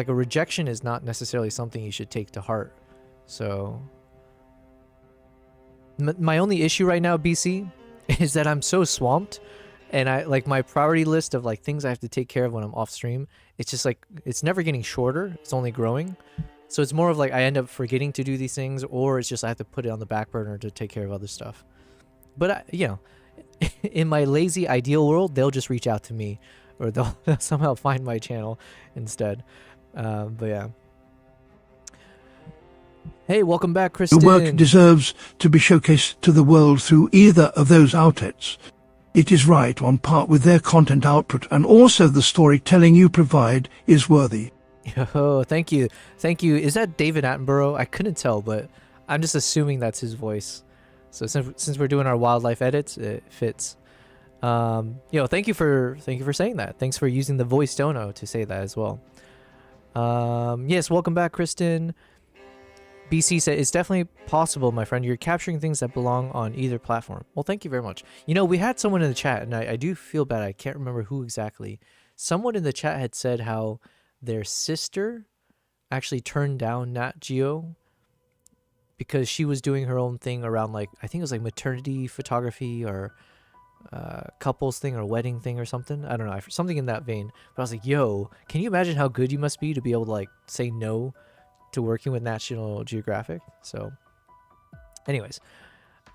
rejection is not necessarily something you should take to heart. So my only issue right now, BC, is that I'm so swamped, and I like my priority list of like things I have to take care of when I'm off stream. It's just like it's never getting shorter. It's only growing. So it's more of like I end up forgetting to do these things, or it's just I have to put it on the back burner to take care of other stuff. But you know, in my lazy ideal world, they'll just reach out to me, or they'll somehow find my channel instead. But yeah. Hey, welcome back, Kristen. Your work deserves to be showcased to the world through either of those outlets. It is right on par with their content output, and also the storytelling you provide is worthy. Oh, thank you. Thank you. Is that David Attenborough? I couldn't tell, but I'm just assuming that's his voice. So since we're doing our wildlife edits, it fits. Thank you for saying that. Thanks for using the voice dono to say that as well. Yes, welcome back, Kristen. BC said, it's definitely possible, my friend. You're capturing things that belong on either platform. Well, thank you very much. You know, we had someone in the chat, and I do feel bad. I can't remember who exactly. Someone in the chat had said how their sister actually turned down Nat Geo because she was doing her own thing around, like, I think it was like maternity photography or couples thing or wedding thing or something. I don't know, something in that vein. But I was like, yo, can you imagine how good you must be to be able to like say no to working with National Geographic? So anyways,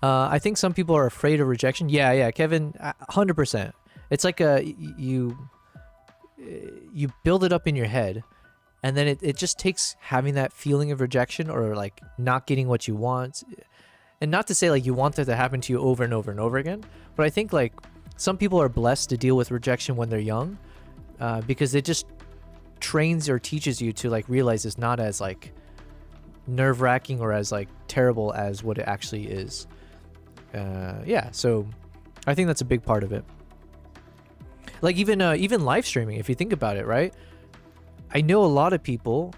I think some people are afraid of rejection. Yeah, Kevin, 100%. It's like you build it up in your head, and then it just takes having that feeling of rejection or like not getting what you want. And not to say like you want that to happen to you over and over and over again, but I think like some people are blessed to deal with rejection when they're young, because it just trains or teaches you to like realize it's not as like nerve-wracking or as like terrible as what it actually is. So I think that's a big part of it. Like even live streaming, if you think about it, right? I know a lot of people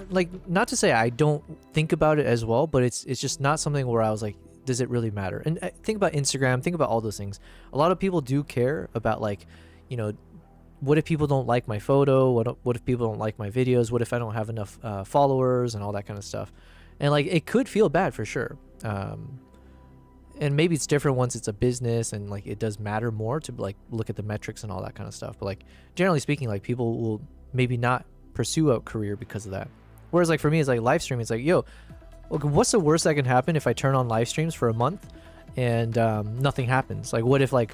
like, not to say I don't think about it as well, but it's just not something where I was like, does it really matter? And think about Instagram, think about all those things. A lot of people do care about, like, you know, what if people don't like my photo? What if people don't like my videos? What if I don't have enough followers and all that kind of stuff? And like, it could feel bad for sure. And maybe it's different once it's a business and like it does matter more to like look at the metrics and all that kind of stuff. But like, generally speaking, like, people will maybe not pursue a career because of that. Whereas like for me, it's like live streaming. It's like, yo, okay, what's the worst that can happen if I turn on live streams for a month and nothing happens? Like, what if like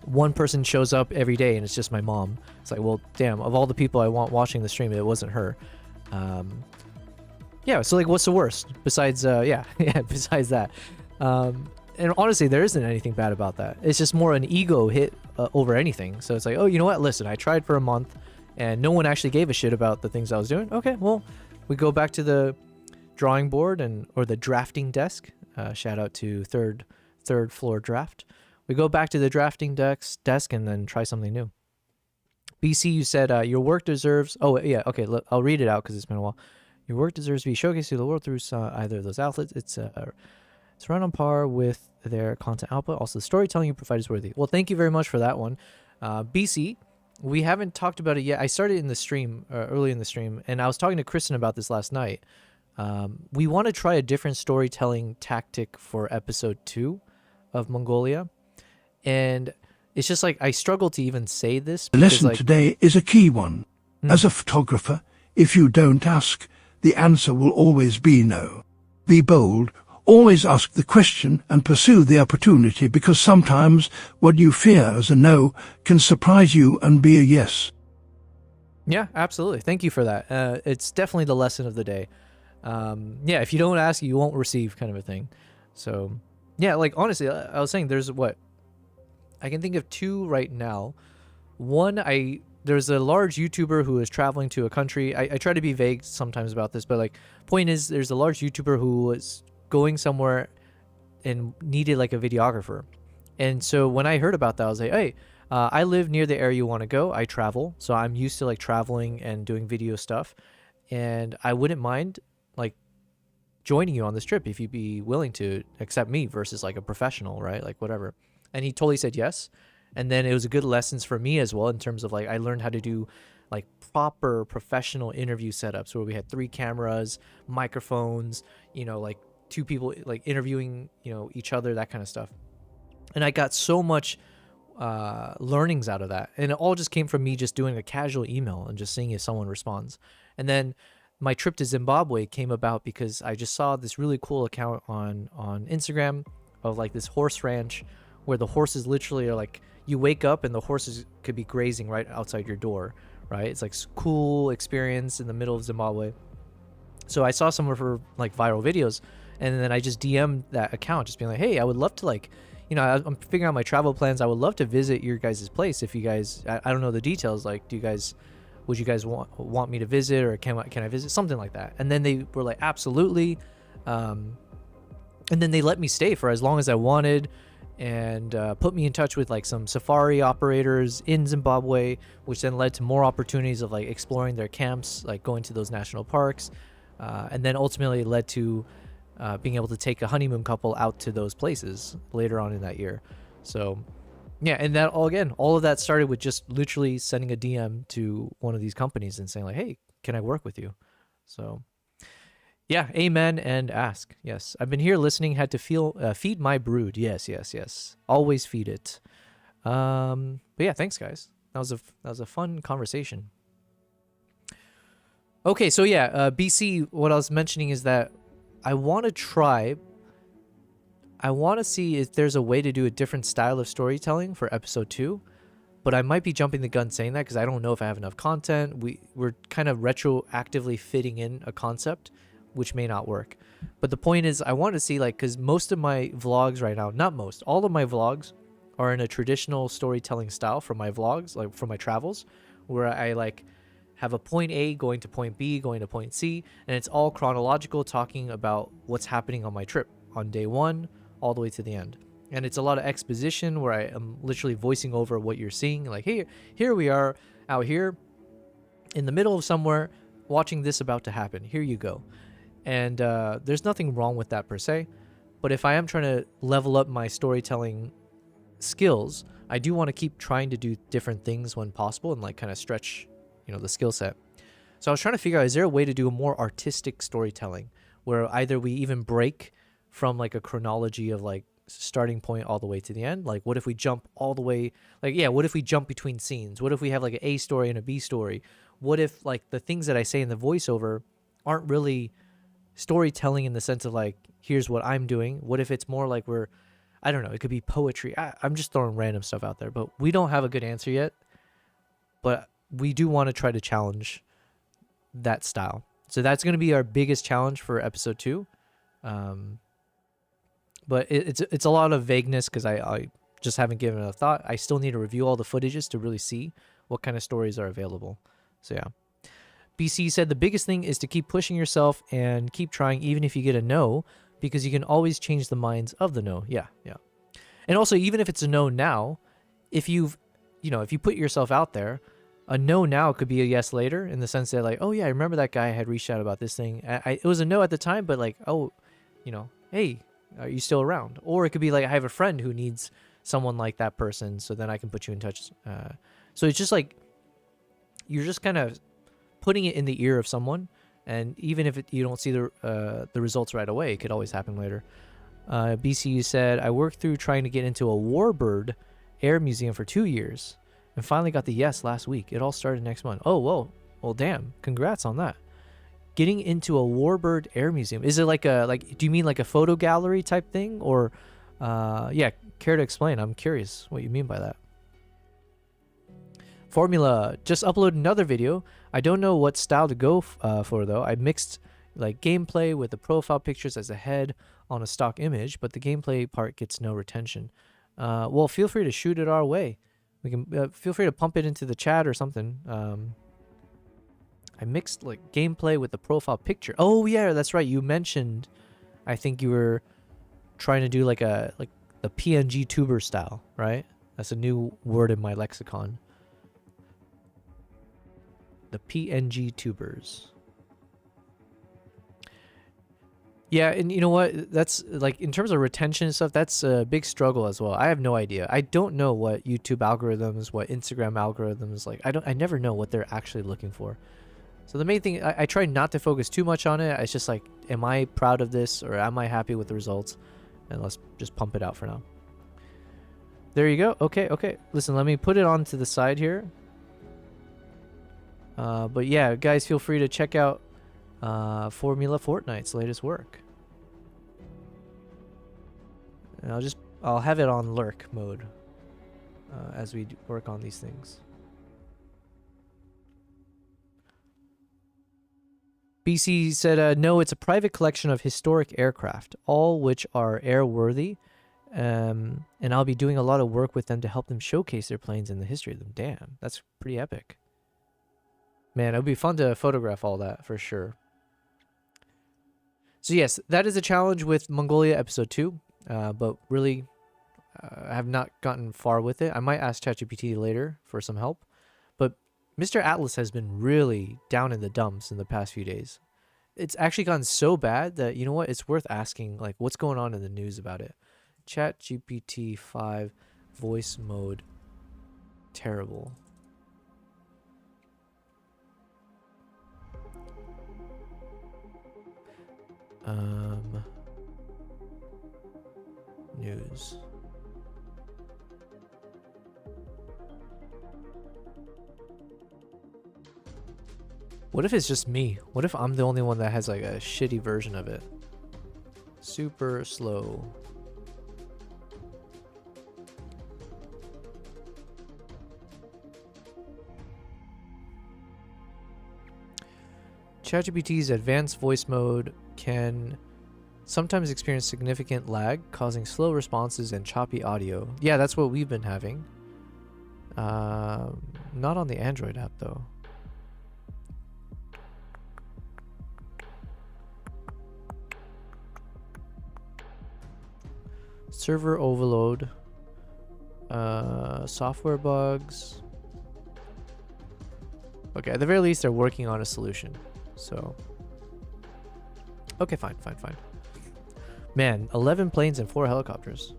one person shows up every day and it's just my mom? It's like, well, damn, of all the people I want watching the stream, it wasn't her. Yeah, so like, what's the worst besides besides that? And honestly, there isn't anything bad about that. It's just more an ego hit over anything. So it's like, oh, you know what, listen, I tried for a month and no one actually gave a shit about the things I was doing. Okay, well, we go back to the drawing board or the drafting desk. Shout out to third floor draft. We go back to the drafting desk and then try something new. BC, you said your work deserves... Oh, yeah, okay, look, I'll read it out because it's been a while. Your work deserves to be showcased to the world through either of those outlets. It's right on par with their content output. Also, the storytelling you provide is worthy. Well, thank you very much for that one. BC, we haven't talked about it yet. I started in the stream, early in the stream, and I was talking to Kristen about this last night. We want to try a different storytelling tactic for episode 2 of Mongolia. And it's just like, I struggle to even say this. The lesson today is a key one. As a photographer, if you don't ask, the answer will always be no. Be bold, always ask the question and pursue the opportunity, because sometimes what you fear as a no can surprise you and be a yes. Yeah, absolutely. Thank you for that. It's definitely the lesson of the day. Yeah, if you don't ask, you won't receive, kind of a thing. So, yeah, like, honestly, I was saying there's I can think of 2 right now. One, there's a large YouTuber who is traveling to a country. I try to be vague sometimes about this, but like, point is, there's a large YouTuber who was going somewhere and needed like a videographer. And so when I heard about that, I was like, hey, I live near the area you want to go. I travel, so I'm used to like traveling and doing video stuff, and I wouldn't mind like joining you on this trip if you'd be willing to accept me versus like a professional, right? Like, whatever. And he totally said yes. And then it was a good lessons for me as well, in terms of like, I learned how to do like proper professional interview setups where we had 3 cameras, microphones, you know, like 2 people like interviewing, you know, each other, that kind of stuff. And I got so much learnings out of that. And it all just came from me just doing a casual email and just seeing if someone responds. And then my trip to Zimbabwe came about because I just saw this really cool account on Instagram of like this horse ranch where the horses literally are like, you wake up and the horses could be grazing right outside your door, right? It's like cool experience in the middle of Zimbabwe. So I saw some of her like viral videos, and then I just DM'd that account, just being like, hey, I would love to, like, you know, I'm figuring out my travel plans. I would love to visit your guys' place. If you guys, I don't know the details. Like, would you guys want me to visit, or can I visit? Something like that. And then they were like, absolutely. And then they let me stay for as long as I wanted, and put me in touch with like some safari operators in Zimbabwe, which then led to more opportunities of like exploring their camps, like going to those national parks, and then ultimately led to being able to take a honeymoon couple out to those places later on in that year. So yeah, and that all of that started with just literally sending a DM to one of these companies and saying like, hey, can I work with you? So yeah, amen and ask. Yes, I've been here listening. Had to feed my brood. Yes. Always feed it. But yeah, thanks guys. That was a fun conversation. Okay, so yeah, BC. What I was mentioning is that I want to see if there's a way to do a different style of storytelling for episode 2. But I might be jumping the gun saying that because I don't know if I have enough content. We're kind of retroactively fitting in a concept, which may not work. But the point is, I want to see, like, because most of my vlogs right now, not most, all of my vlogs are in a traditional storytelling style for my vlogs, like for my travels, where I like have a point A going to point B, going to point C, and it's all chronological, talking about what's happening on my trip on day 1 all the way to the end. And it's a lot of exposition where I am literally voicing over what you're seeing, like, hey, here we are out here in the middle of somewhere. watching this about to happen. Here you go. And there's nothing wrong with that per se. But if I am trying to level up my storytelling skills, I do want to keep trying to do different things when possible and like kind of stretch, you know, the skill set. So I was trying to figure out, is there a way to do a more artistic storytelling where either we even break from like a chronology of like starting point all the way to the end? Like, what if we jump all the way, like, yeah, what if we jump between scenes? What if we have like an A story and a B story? What if like the things that I say in the voiceover aren't really storytelling in the sense of like, here's what I'm doing? What if it's more like we're, I don't know, it could be poetry. I'm just throwing random stuff out there, but we don't have a good answer yet. But we do want to try to challenge that style. So that's going to be our biggest challenge for episode 2. But it's a lot of vagueness because I just haven't given it a thought. I still need to review all the footages to really see what kind of stories are available. So yeah. BC said the biggest thing is to keep pushing yourself and keep trying even if you get a no, because you can always change the minds of the no. Yeah, yeah. And also, even if it's a no now, if you put yourself out there, a no now could be a yes later, in the sense that like, oh yeah, I remember that guy had reached out about this thing. It was a no at the time, but like, oh, hey, are you still around? Or it could be like, I have a friend who needs someone like that person, so then I can put you in touch. So it's just like, you're just kind of putting it in the ear of someone, and even if you don't see the results right away, it could always happen later. BCU said, I worked through trying to get into a warbird air museum for 2 years and finally got the yes last week. It all started next month. Oh, whoa. Well, damn. Congrats on that. Getting into a warbird air museum. Is it do you mean like a photo gallery type thing? Or, yeah, care to explain? I'm curious what you mean by that. Formula just uploaded another video. I don't know what style to go for though. I mixed like gameplay with the profile pictures as a head on a stock image, but the gameplay part gets no retention. Well, feel free to shoot it our way. We can feel free to pump it into the chat or something. I mixed like gameplay with the profile picture. Oh yeah, that's right. You mentioned, I think you were trying to do like the PNG tuber style, right? That's a new word in my lexicon. The PNG tubers. Yeah, and you know what? That's like, in terms of retention and stuff, that's a big struggle as well. I have no idea. I don't know what YouTube algorithms, what Instagram algorithms, like I never know what they're actually looking for. So the main thing, I try not to focus too much on it. It's just like, am I proud of this, or am I happy with the results? And let's just pump it out for now. There you go. Okay. Listen, let me put it on to the side here. But yeah, guys, feel free to check out Formula Fortnite's latest work. And I'll have it on lurk mode as we work on these things. BC said, no, it's a private collection of historic aircraft, all which are airworthy, and I'll be doing a lot of work with them to help them showcase their planes and the history of them. Damn, that's pretty epic. Man, it would be fun to photograph all that, for sure. So yes, that is a challenge with Mongolia episode 2, but really, I have not gotten far with it. I might ask ChatGPT later for some help, but Mr. Atlas has been really down in the dumps in the past few days. It's actually gotten so bad that, you know what, it's worth asking, like, what's going on in the news about it. ChatGPT 5 voice mode terrible. News. What if it's just me? What if I'm the only one that has like a shitty version of it? Super slow. ChatGPT's advanced voice mode can sometimes experience significant lag, causing slow responses and choppy audio. Yeah, that's what we've been having. Not on the Android app though. Server overload. Software bugs. Okay, at the very least, they're working on a solution. So, okay, fine. Man, 11 planes and 4 helicopters.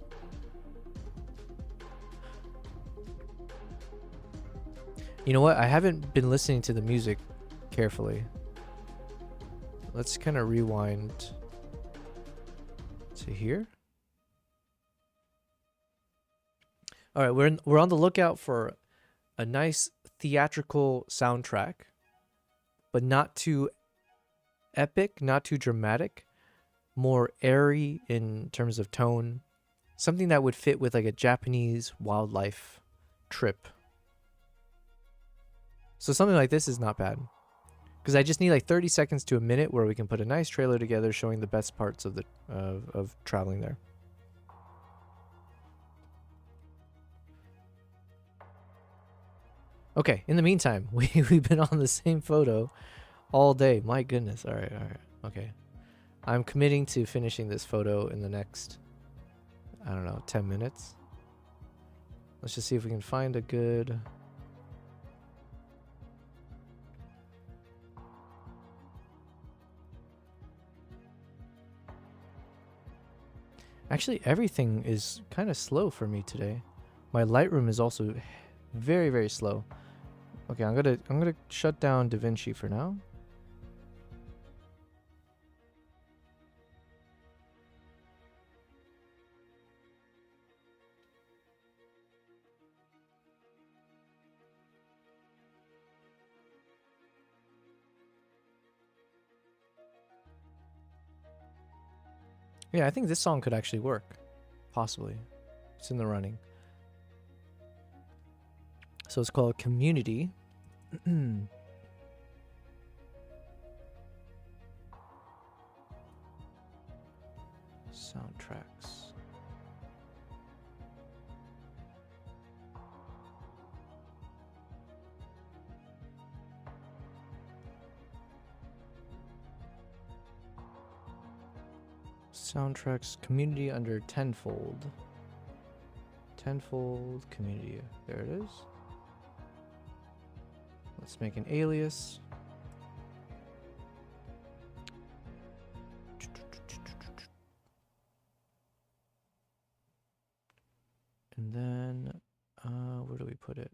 You know what? I haven't been listening to the music carefully. Let's kind of rewind to here. All right, we're on the lookout for a nice theatrical soundtrack, but not too epic, not too dramatic, more airy in terms of tone, something that would fit with like a Japanese wildlife trip. So something like this is not bad, because I just need like 30 seconds to a minute where we can put a nice trailer together showing the best parts of the of traveling there. Okay, in the meantime, we've been on the same photo all day. My goodness. All right. Okay. I'm committing to finishing this photo in the next, I don't know, 10 minutes. Let's just see if we can find a good... Actually, everything is kind of slow for me today. My Lightroom is also very, very slow. Okay, I'm gonna shut down DaVinci for now. Yeah, I think this song could actually work. Possibly. It's in the running. So it's called Community. Soundtracks. Soundtracks Community under Tenfold. Tenfold Community. There it is. Let's make an alias. And then, where do we put it?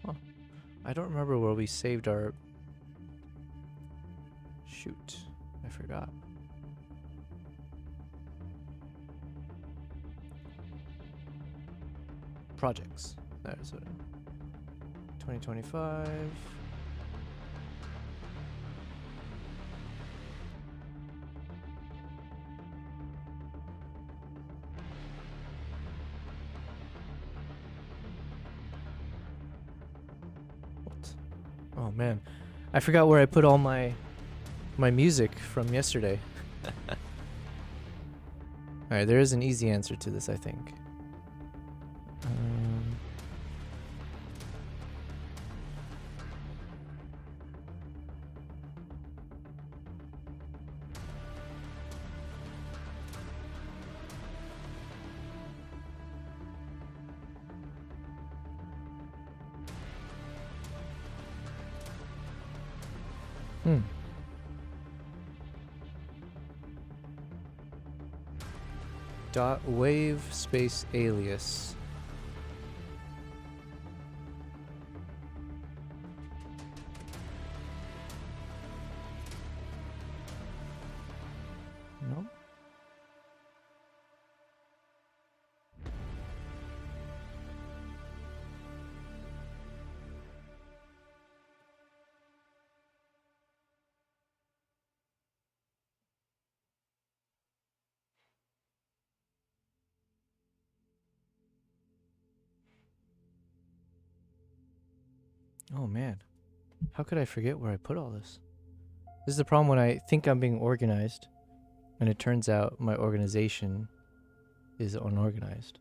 Huh. I don't remember where we saved our... Shoot, I forgot. Projects. There's it. 2025. What? Oh man, I forgot where I put all my music from yesterday. All right, there is an easy answer to this, I think. Dot wave space alias. No. Oh man, how could I forget where I put all this? This is the problem when I think I'm being organized, and it turns out my organization is unorganized.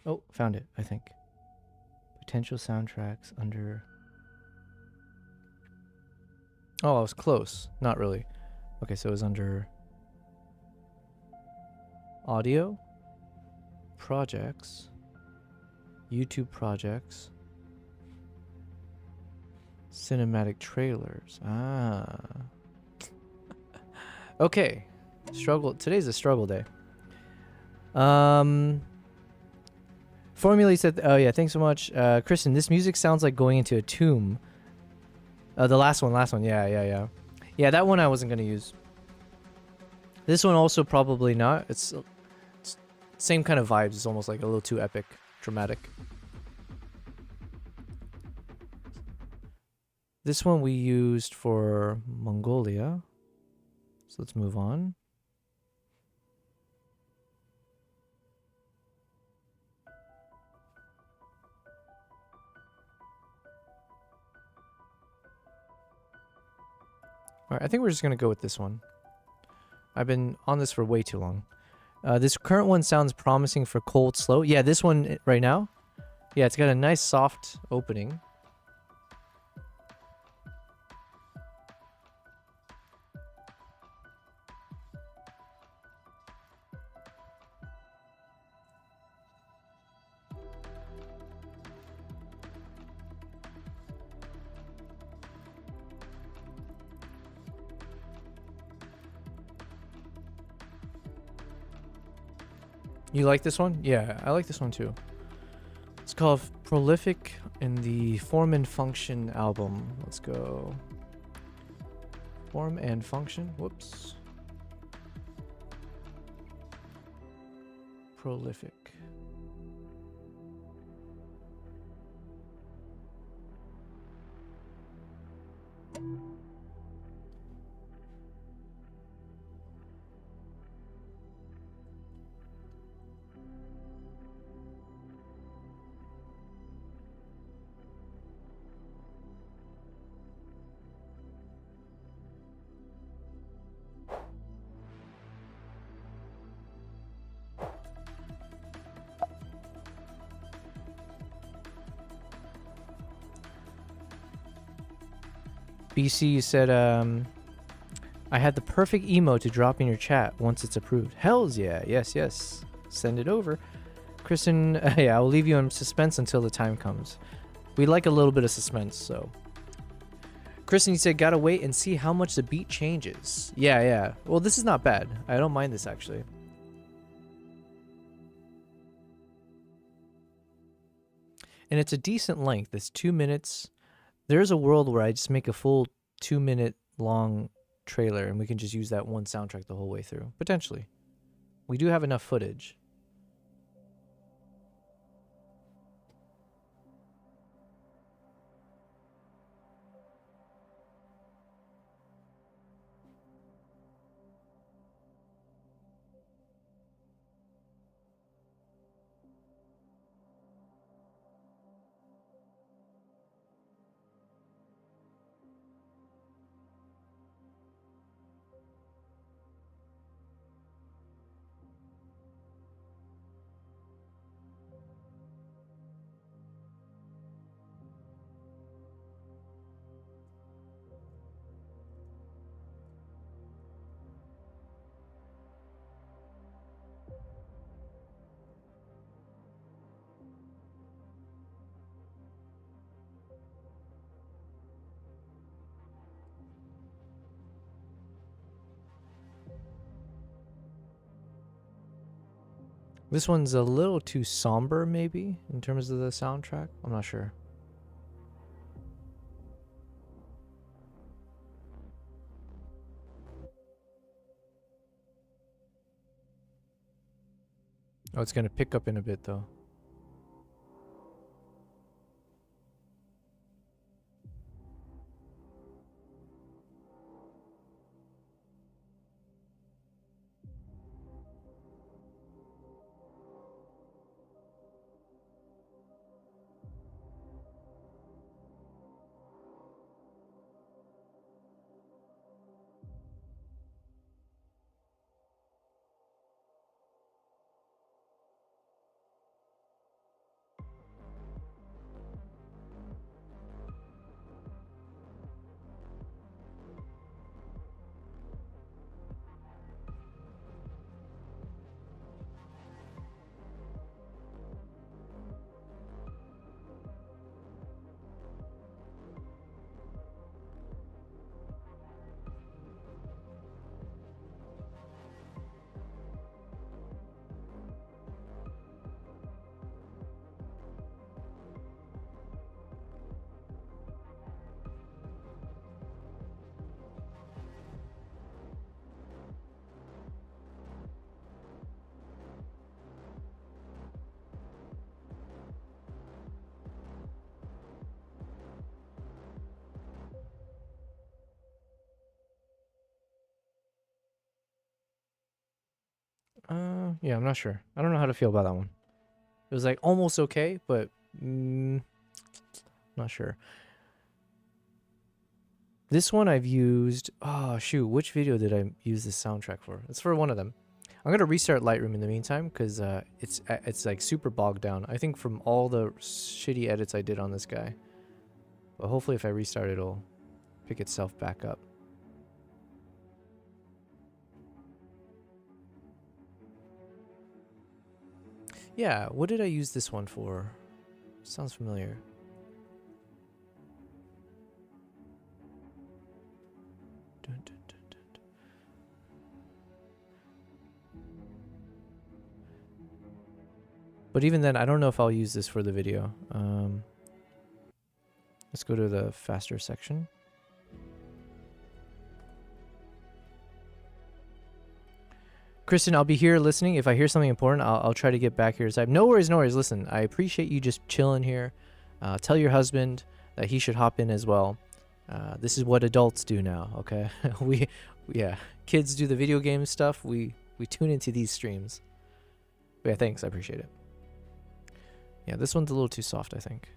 Oh, found it, I think. Potential soundtracks under... Oh, I was close. Not really. Okay, so it was under audio, projects, YouTube projects, cinematic trailers. Ah. Okay. Struggle. Today's a struggle day. Formula said, oh yeah, thanks so much. Kristen, this music sounds like going into a tomb. The last one. Yeah, that one I wasn't going to use. This one also probably not. It's same kind of vibes. It's almost like a little too epic, dramatic. This one we used for Mongolia. So let's move on. All right, I think we're just going to go with this one. I've been on this for way too long. This current one sounds promising for cold slow. Yeah, this one right now. Yeah, it's got a nice soft opening. You like this one? Yeah, I like this one too. It's called Prolific in the Form and Function album. Let's go. Form and Function. Whoops. Prolific. BC said, I had the perfect emo to drop in your chat once it's approved. Hells yeah. Yes. Send it over. Kristen, yeah, I'll leave you in suspense until the time comes. We like a little bit of suspense, so. Kristen, you said, gotta wait and see how much the beat changes. Yeah. Well, this is not bad. I don't mind this, actually. And it's a decent length. It's 2 minutes. There's a world where I just make a full 2-minute long trailer and we can just use that one soundtrack the whole way through. Potentially. We do have enough footage. This one's a little too somber, maybe, in terms of the soundtrack. I'm not sure. Oh, it's going to pick up in a bit, though. Yeah, I'm not sure. I don't know how to feel about that one. It was like almost okay, but not sure. This one I've used. Oh shoot, which video did I use this soundtrack for? It's for one of them. I'm gonna restart Lightroom in the meantime because it's like super bogged down. I think from all the shitty edits I did on this guy. But hopefully, if I restart, it'll pick itself back up. Yeah, what did I use this one for? Sounds familiar. Dun, dun, dun, dun, dun. But even then, I don't know if I'll use this for the video. Let's go to the faster section. Kristen, I'll be here listening. If I hear something important, I'll try to get back here. No worries, no worries. Listen, I appreciate you just chilling here. Tell your husband that he should hop in as well. This is what adults do now, okay? Yeah, kids do the video game stuff. We tune into these streams. But yeah, thanks. I appreciate it. Yeah, this one's a little too soft, I think.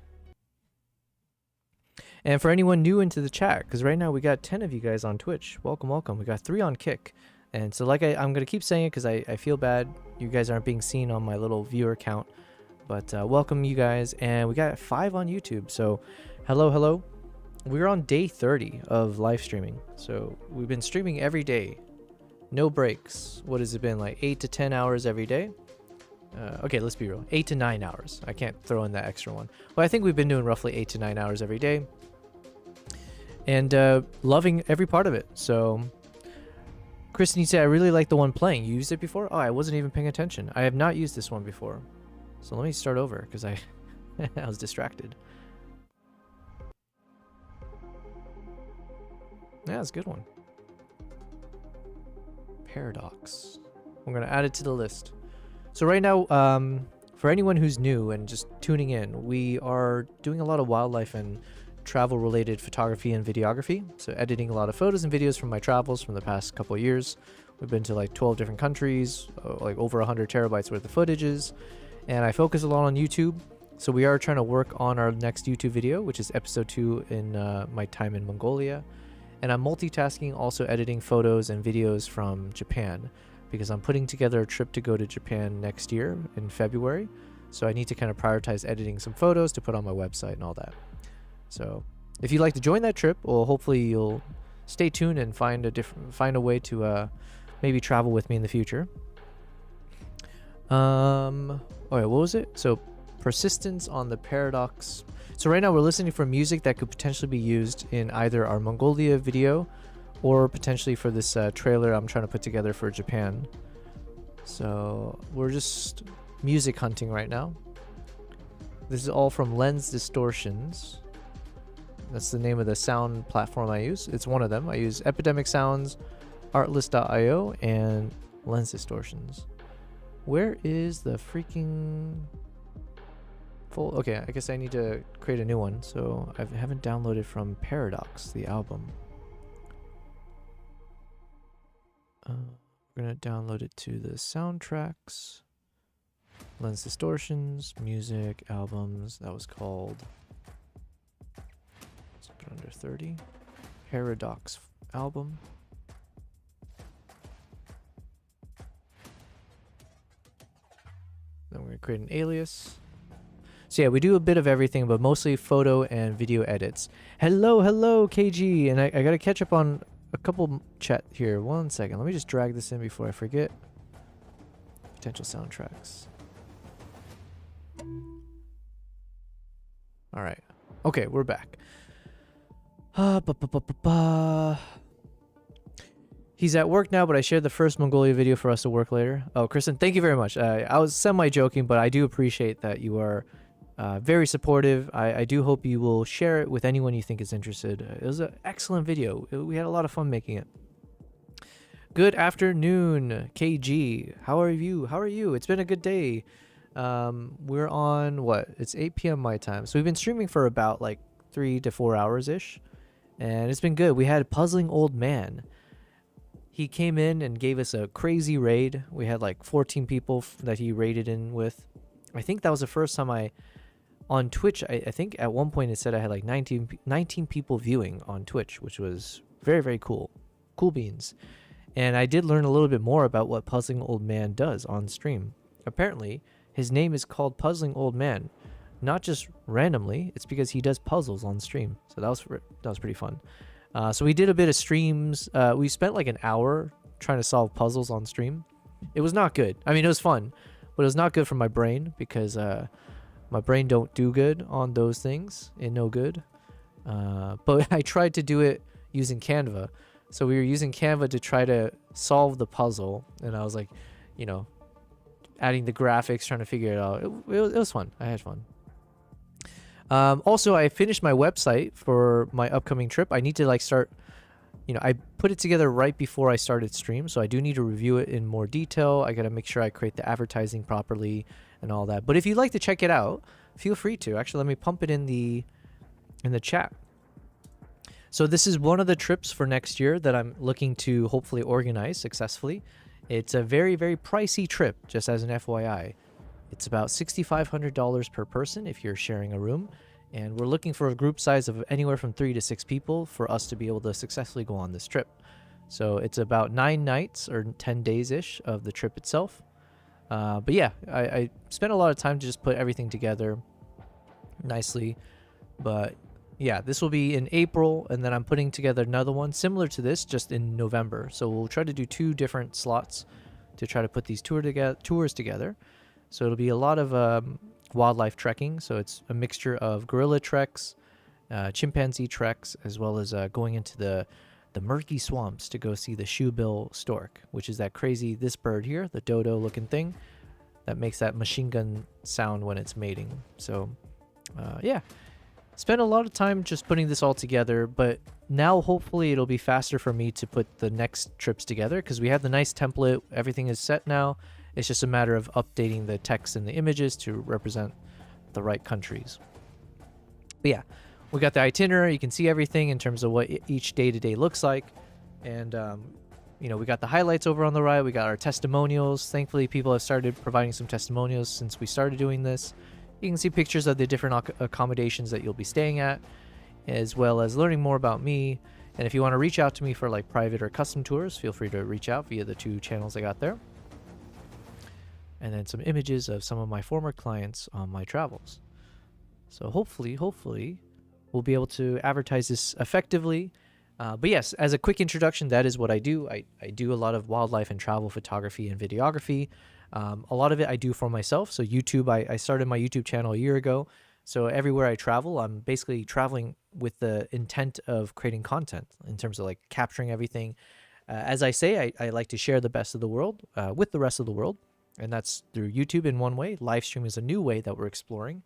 And for anyone new into the chat, because right now we got 10 of you guys on Twitch. Welcome, welcome. We got 3 on Kick. And so like I'm going to keep saying it because I feel bad you guys aren't being seen on my little viewer count. But welcome you guys. And we got 5 on YouTube. So hello, hello. We're on day 30 of live streaming. So we've been streaming every day. No breaks. What has it been, like 8 to 10 hours every day? Okay, let's be real. 8 to 9 hours. I can't throw in that extra one. But I think we've been doing roughly 8 to 9 hours every day. And loving every part of it. So... Kristen, you said, I really like the one playing. You used it before? Oh, I wasn't even paying attention. I have not used this one before. So let me start over because I was distracted. Yeah, it's a good one. Paradox. I'm going to add it to the list. So right now, for anyone who's new and just tuning in, we are doing a lot of wildlife and travel-related photography and videography. So editing a lot of photos and videos from my travels from the past couple of years. We've been to like 12 different countries, like over 100 terabytes worth of footages. And I focus a lot on YouTube. So we are trying to work on our next YouTube video, which is episode 2 in my time in Mongolia. And I'm multitasking, also editing photos and videos from Japan because I'm putting together a trip to go to Japan next year in February. So I need to kind of prioritize editing some photos to put on my website and all that. So if you'd like to join that trip, well, hopefully you'll stay tuned and find a way to maybe travel with me in the future. Okay, what was it? So persistence on the paradox. So right now we're listening for music that could potentially be used in either our Mongolia video or potentially for this trailer I'm trying to put together for Japan. So we're just music hunting right now. This is all from Lens Distortions. That's the name of the sound platform I use. It's one of them. I use Epidemic Sounds, Artlist.io, and Lens Distortions. Where is the freaking full? Okay, I guess I need to create a new one. So I haven't downloaded from Paradox, the album. We're gonna download it to the soundtracks, Lens Distortions, music, albums. That was called. Under 30 Paradox album. Then we're going to create an alias. So yeah, we do a bit of everything, but mostly photo and video edits. Hello, hello, KG. And I got to catch up on a couple chat here. 1 second. Let me just drag this in before I forget. Potential soundtracks. All right. Okay, we're back. He's at work now, but I shared the first Mongolia video for us to work later. Oh, Kristen, thank you very much. I was semi-joking, but I do appreciate that you are very supportive. I do hope you will share it with anyone you think is interested. It was an excellent video. We had a lot of fun making it. Good afternoon, KG. How are you? How are you? It's been a good day. We're on, what? It's 8 p.m. my time. So we've been streaming for about like 3 to 4 hours-ish. And it's been good. We had Puzzling Old Man. he came in and gave us a crazy raid. We had like 14 people that he raided in with. I think that was the first time on Twitch, I think at one point it said I had like 19 people viewing on Twitch, which was very, very cool. Cool beans. And I did learn a little bit more about what Puzzling Old Man does on stream. Apparently, his name is called Puzzling Old Man. Not just randomly, it's because he does puzzles on stream. So that was pretty fun. So we did a bit of streams. We spent like an hour trying to solve puzzles on stream. It was not good. I mean, it was fun, but it was not good for my brain because my brain don't do good on those things. It no good. But I tried to do it using Canva. So we were using Canva to try to solve the puzzle. And I was like, you know, adding the graphics, trying to figure it out. It was fun. I had fun. Also, I finished my website for my upcoming trip. I need to like start, you know, I put it together right before I started stream. So I do need to review it in more detail. I got to make sure I create the advertising properly and all that. But if you'd like to check it out, feel free to. Actually, let me pump it in the chat. So this is one of the trips for next year that I'm looking to hopefully organize successfully. It's a very, very pricey trip, just as an FYI. It's about $6,500 per person if you're sharing a room. And we're looking for a group size of anywhere from 3 to 6 people for us to be able to successfully go on this trip. So it's about 9 nights or 10 days-ish of the trip itself. But yeah, I spent a lot of time to just put everything together nicely. But yeah, this will be in April, and then I'm putting together another one similar to this just in November. So we'll try to do 2 different slots to try to put these tours together. So it'll be a lot of wildlife trekking. So it's a mixture of gorilla treks, chimpanzee treks, as well as going into the murky swamps to go see the shoebill stork, which is that crazy, this bird here, the dodo looking thing that makes that machine gun sound when it's mating. So yeah, spent a lot of time just putting this all together, but now hopefully it'll be faster for me to put the next trips together because we have the nice template. Everything is set now. It's just a matter of updating the text and the images to represent the right countries. But yeah, we got the itinerary. You can see everything in terms of what each day-to-day looks like. And, you know, we got the highlights over on the right. We got our testimonials. Thankfully, people have started providing some testimonials since we started doing this. You can see pictures of the different accommodations that you'll be staying at, as well as learning more about me. And if you want to reach out to me for like private or custom tours, feel free to reach out via the 2 channels I got there. And then some images of some of my former clients on my travels. So hopefully we'll be able to advertise this effectively. But yes, as a quick introduction, that is what I do. I do a lot of wildlife and travel photography and videography. A lot of it I do for myself. So YouTube, I started my YouTube channel a year ago. So everywhere I travel, I'm basically traveling with the intent of creating content in terms of like capturing everything. As I say, I like to share the best of the world with the rest of the world. And that's through YouTube in one way. Livestream is a new way that we're exploring.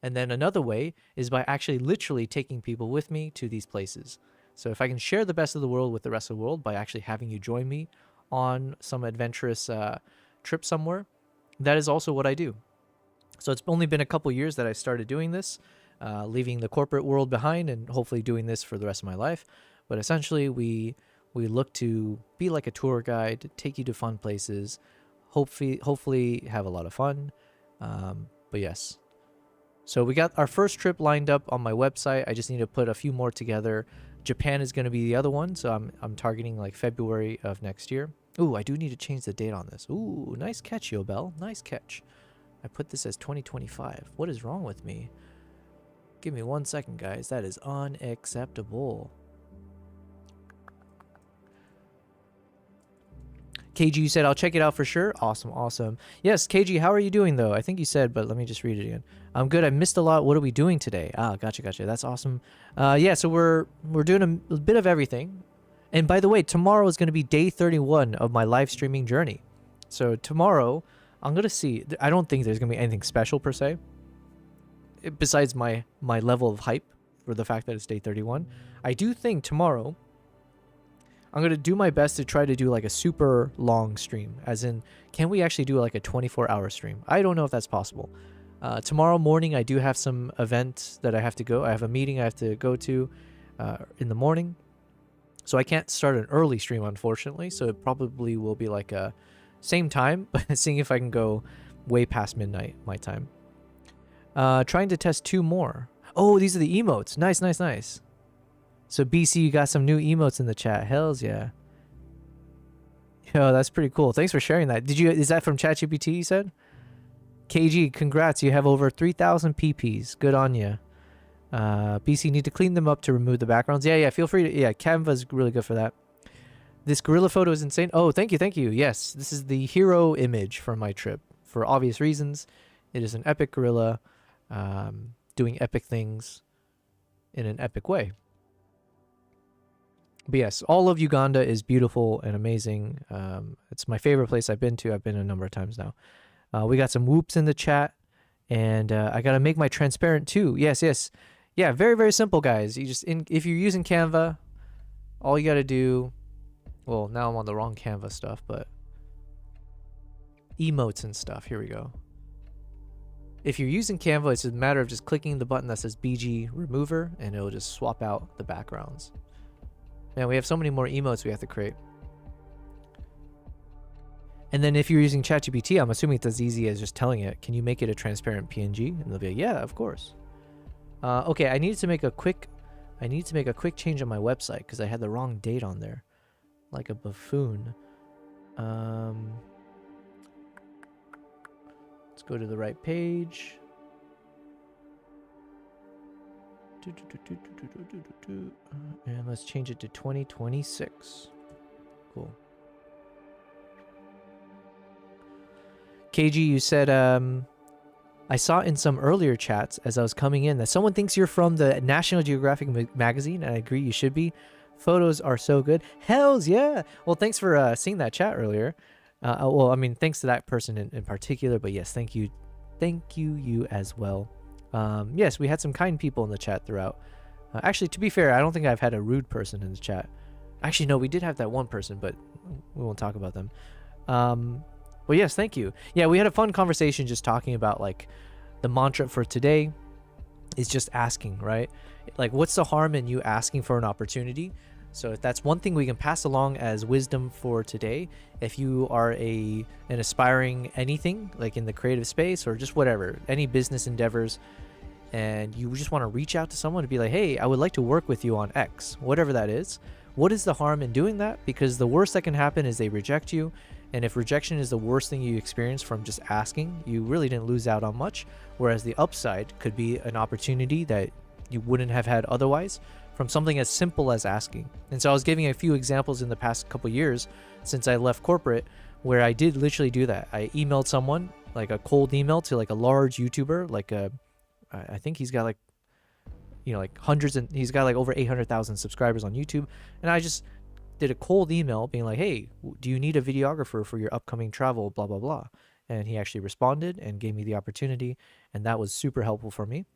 And then another way is by actually literally taking people with me to these places. So if I can share the best of the world with the rest of the world by actually having you join me on some adventurous trip somewhere, that is also what I do. So it's only been a couple years that I started doing this, leaving the corporate world behind and hopefully doing this for the rest of my life. But essentially we look to be like a tour guide, take you to fun places, hopefully have a lot of fun. But yes, so we got our first trip lined up on my website. I just need to put a few more together. Japan is going to be the other one, so I'm targeting like February of next year. Ooh, I do need to change the date on this. Ooh, nice catch, Yobel. Nice catch. I put this as 2025. What is wrong with me? Give me 1 second, guys. That is unacceptable. KG, you said, I'll check it out for sure. Awesome. Yes, KG, how are you doing, though? I think you said, but let me just read it again. I'm good. I missed a lot. What are we doing today? Ah, gotcha. That's awesome. Yeah, so we're doing a bit of everything. And by the way, tomorrow is going to be day 31 of my live streaming journey. So tomorrow, I'm going to see. I don't think there's going to be anything special, per se, besides my level of hype for the fact that it's day 31. I do think tomorrow I'm going to do my best to try to do like a super long stream, as in, can we actually do like a 24-hour stream? I don't know if that's possible. Tomorrow morning, I do have some events that I have to go. I have a meeting I have to go to in the morning. So I can't start an early stream, unfortunately. So it probably will be like a same time, but seeing if I can go way past midnight my time. Trying to test 2 more. Oh, these are the emotes. Nice, nice, nice. So BC, you got some new emotes in the chat. Hells yeah. Yo, that's pretty cool. Thanks for sharing that. Is that from ChatGPT, you said? KG, congrats. You have over 3,000 PPs. Good on you. BC, need to clean them up to remove the backgrounds. Yeah, feel free to. Yeah, Canva's really good for that. This gorilla photo is insane. Oh, thank you, thank you. Yes, this is the hero image from my trip. For obvious reasons, it is an epic gorilla doing epic things in an epic way. But yes, all of Uganda is beautiful and amazing. It's my favorite place I've been to. I've been a number of times now. We got some whoops in the chat, and I got to make my transparent too. Yes, yes. Yeah, very, very simple, guys. If you're using Canva, all you got to do, well, now I'm on the wrong Canva stuff, but emotes and stuff. Here we go. If you're using Canva, it's a matter of just clicking the button that says BG Remover, and it'll just swap out the backgrounds. Man, we have so many more emotes we have to create. And then if you're using ChatGPT, I'm assuming it's as easy as just telling it, can you make it a transparent PNG? And they'll be like, yeah, of course. Okay, I need to make a quick change on my website because I had the wrong date on there. Like a buffoon. Let's go to the right page. And let's change it to 2026. Cool. KG, you said, I saw in some earlier chats as I was coming in that someone thinks you're from the National Geographic magazine, and I agree you should be. Photos are so good. Hells yeah! Well, thanks for seeing that chat earlier. Well, I mean, thanks to that person in particular, but yes, thank you you as well. Yes, we had some kind people in the chat throughout. Actually, to be fair, I don't think I've had a rude person in the chat. Actually, no, we did have that one person, but we won't talk about them. Well, yes, thank you. Yeah, we had a fun conversation just talking about, like, the mantra for today is just asking, right? Like, what's the harm in you asking for an opportunity? So if that's one thing we can pass along as wisdom for today, if you are an aspiring anything, like in the creative space or just whatever, any business endeavors, and you just want to reach out to someone to be like, hey, I would like to work with you on X, whatever that is. What is the harm in doing that? Because the worst that can happen is they reject you. And if rejection is the worst thing you experience from just asking, you really didn't lose out on much. Whereas the upside could be an opportunity that you wouldn't have had otherwise from something as simple as asking. And so I was giving a few examples in the past couple years since I left corporate where I did literally do that. I emailed someone, like a cold email to like a large YouTuber, like I think he's got like, you know, like hundreds, and he's got like over 800,000 subscribers on YouTube. And I just did a cold email being like, hey, do you need a videographer for your upcoming travel, blah, blah, blah. And he actually responded and gave me the opportunity. And that was super helpful for me.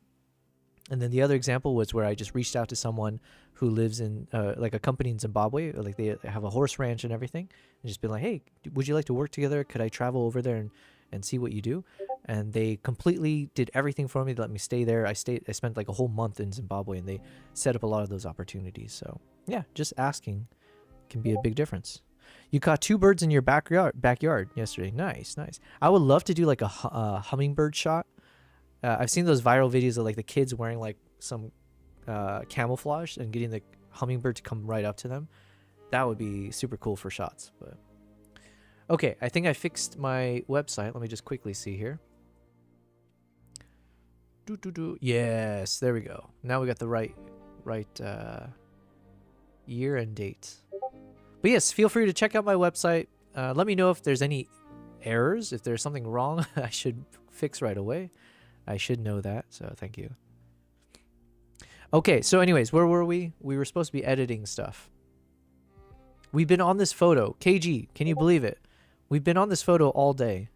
And then the other example was where I just reached out to someone who lives in like a company in Zimbabwe, or like they have a horse ranch and everything, and just been like, hey, would you like to work together? Could I travel over there and see what you do? And they completely did everything for me to let me stay there. I spent like a whole month in Zimbabwe, and they set up a lot of those opportunities. So yeah, just asking can be a big difference. You caught 2 birds in your backyard yesterday. Nice, nice. I would love to do like a hummingbird shot. I've seen those viral videos of like the kids wearing like some camouflage and getting the hummingbird to come right up to them. That would be super cool for shots. But okay, I think I fixed my website. Let me just quickly see here. Yes, there we go. Now we got the right year and date. But yes, feel free to check out my website. Let me know if there's any errors, if there's something wrong I should fix right away. I should know that, so thank you. Okay, so anyways, where were we? We were supposed to be editing stuff. We've been on this photo. KG, can you believe it? We've been on this photo all day.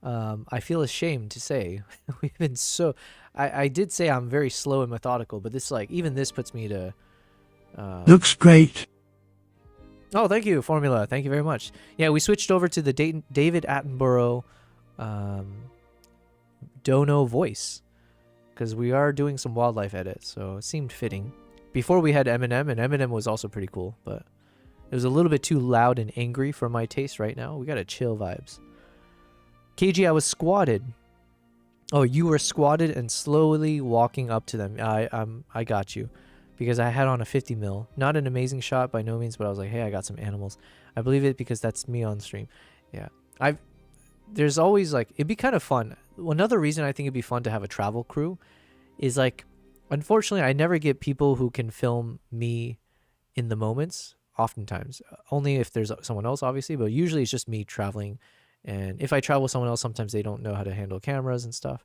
I feel ashamed to say. We've been so... I did say I'm very slow and methodical, but this, like, even this puts me to... Looks great. Oh, thank you, Formula. Thank you very much. Yeah, we switched over to the David Attenborough Dono voice because we are doing some wildlife edits, so it seemed fitting. Before we had Eminem, and Eminem was also pretty cool, but it was a little bit too loud and angry for my taste right now. We gotta chill vibes. KG, I was squatted. Oh, you were squatted and slowly walking up to them. I got you, because I had on a 50 mil. Not an amazing shot by no means, but I was like, hey, I got some animals. I believe it because that's me on stream. Yeah, there's always like, it'd be kind of fun. Another reason I think it'd be fun to have a travel crew is like, unfortunately, I never get people who can film me in the moments. Oftentimes, only if there's someone else, obviously, but usually it's just me traveling. And if I travel with someone else, sometimes they don't know how to handle cameras and stuff.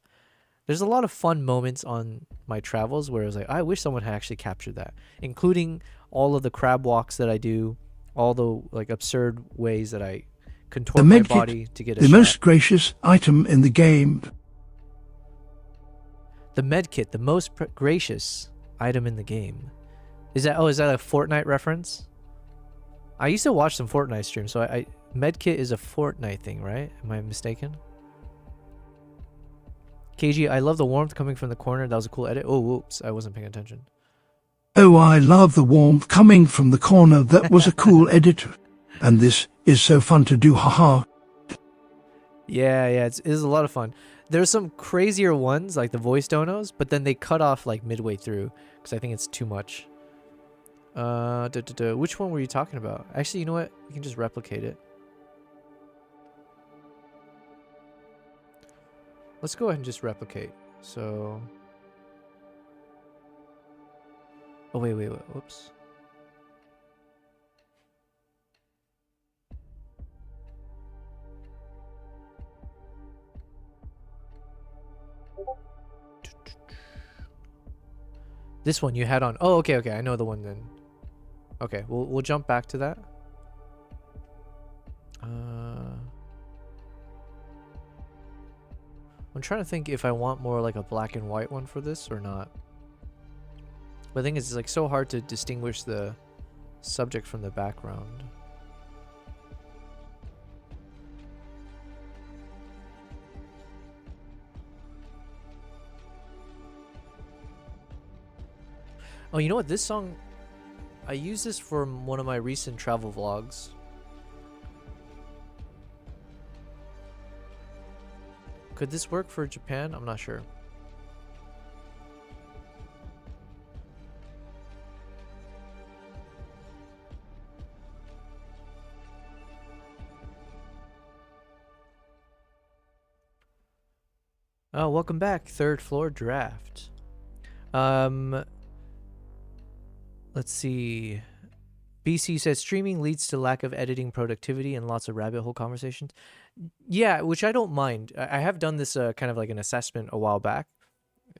There's a lot of fun moments on my travels where I was like, I wish someone had actually captured that, including all of the crab walks that I do, all the like absurd ways that I contort my body to get a the shot. most gracious item in the game. The med kit, the most gracious item in the game. Is that a Fortnite reference? I used to watch some Fortnite streams, so medkit is a Fortnite thing, right? Am I mistaken? KG, I love the warmth coming from the corner. That was a cool edit. Oh, whoops, I wasn't paying attention. Oh, I love the warmth coming from the corner. That was a cool edit. And this is so fun to do, haha. Yeah, it is a lot of fun. There's some crazier ones, like the voice donos, but then they cut off like midway through, because I think it's too much. Which one were you talking about? Actually, you know what? We can just replicate it. Let's go ahead and just replicate. So... Oh, wait. Whoops. This one you had on. Oh, okay. I know the one then. Okay, we'll jump back to that. I'm trying to think if I want more like a black and white one for this or not. But the thing is, it's like so hard to distinguish the subject from the background. Oh, you know what? This song, I used this for one of my recent travel vlogs. Could this work for Japan? I'm not sure. Oh, welcome back. Third floor draft. Let's see. BC says streaming leads to lack of editing productivity and lots of rabbit hole conversations. Yeah, which I don't mind. I have done this kind of like an assessment a while back.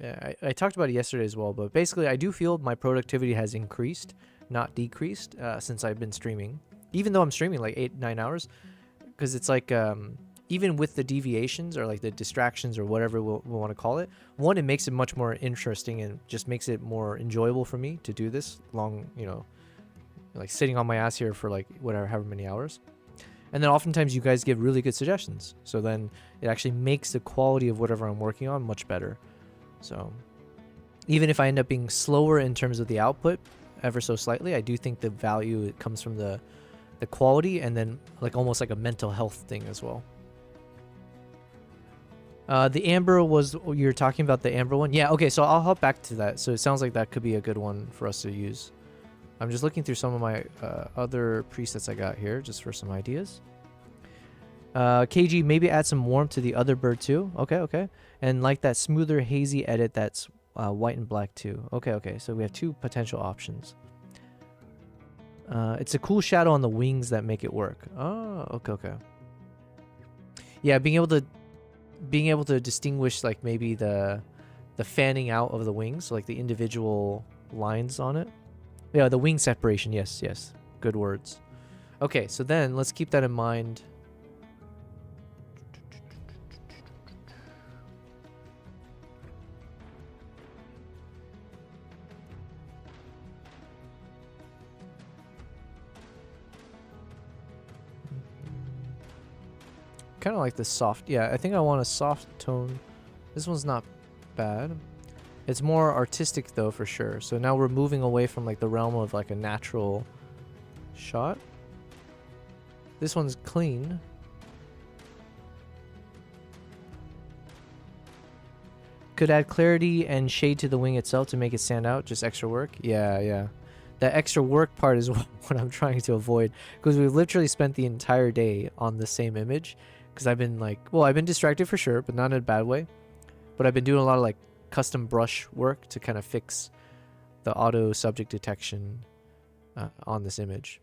I talked about it yesterday as well, but basically I do feel my productivity has increased, not decreased, since I've been streaming. Even though I'm streaming like 8-9 hours, because it's like even with the deviations or like the distractions or whatever we want to call it, one, it makes it much more interesting and just makes it more enjoyable for me to do this long, you know, like sitting on my ass here for like whatever, however many hours. And then oftentimes you guys give really good suggestions. So then it actually makes the quality of whatever I'm working on much better. So even if I end up being slower in terms of the output ever so slightly, I do think the value, it comes from the quality and then like almost like a mental health thing as well. The Amber was, you're talking about the Amber one? Yeah, okay, so I'll hop back to that. So it sounds like that could be a good one for us to use. I'm just looking through some of my other presets I got here just for some ideas. KG, maybe add some warmth to the other bird too. Okay. And like that smoother, hazy edit that's white and black too. Okay. So we have two potential options. It's a cool shadow on the wings that make it work. Oh, okay. Yeah, being able to distinguish like maybe the fanning out of the wings, so like the individual lines on it. Yeah, the wing separation. Yes. Good words. Okay, so then let's keep that in mind. Kind of like the soft. Yeah, I think I want a soft tone. This one's not bad. It's more artistic though, for sure. So now we're moving away from like the realm of like a natural shot. This one's clean. Could add clarity and shade to the wing itself to make it stand out. Just extra work. Yeah. That extra work part is what I'm trying to avoid, because we've literally spent the entire day on the same image. Because I've been like, well, I've been distracted for sure, but not in a bad way. But I've been doing a lot of like custom brush work to kind of fix the auto subject detection on this image.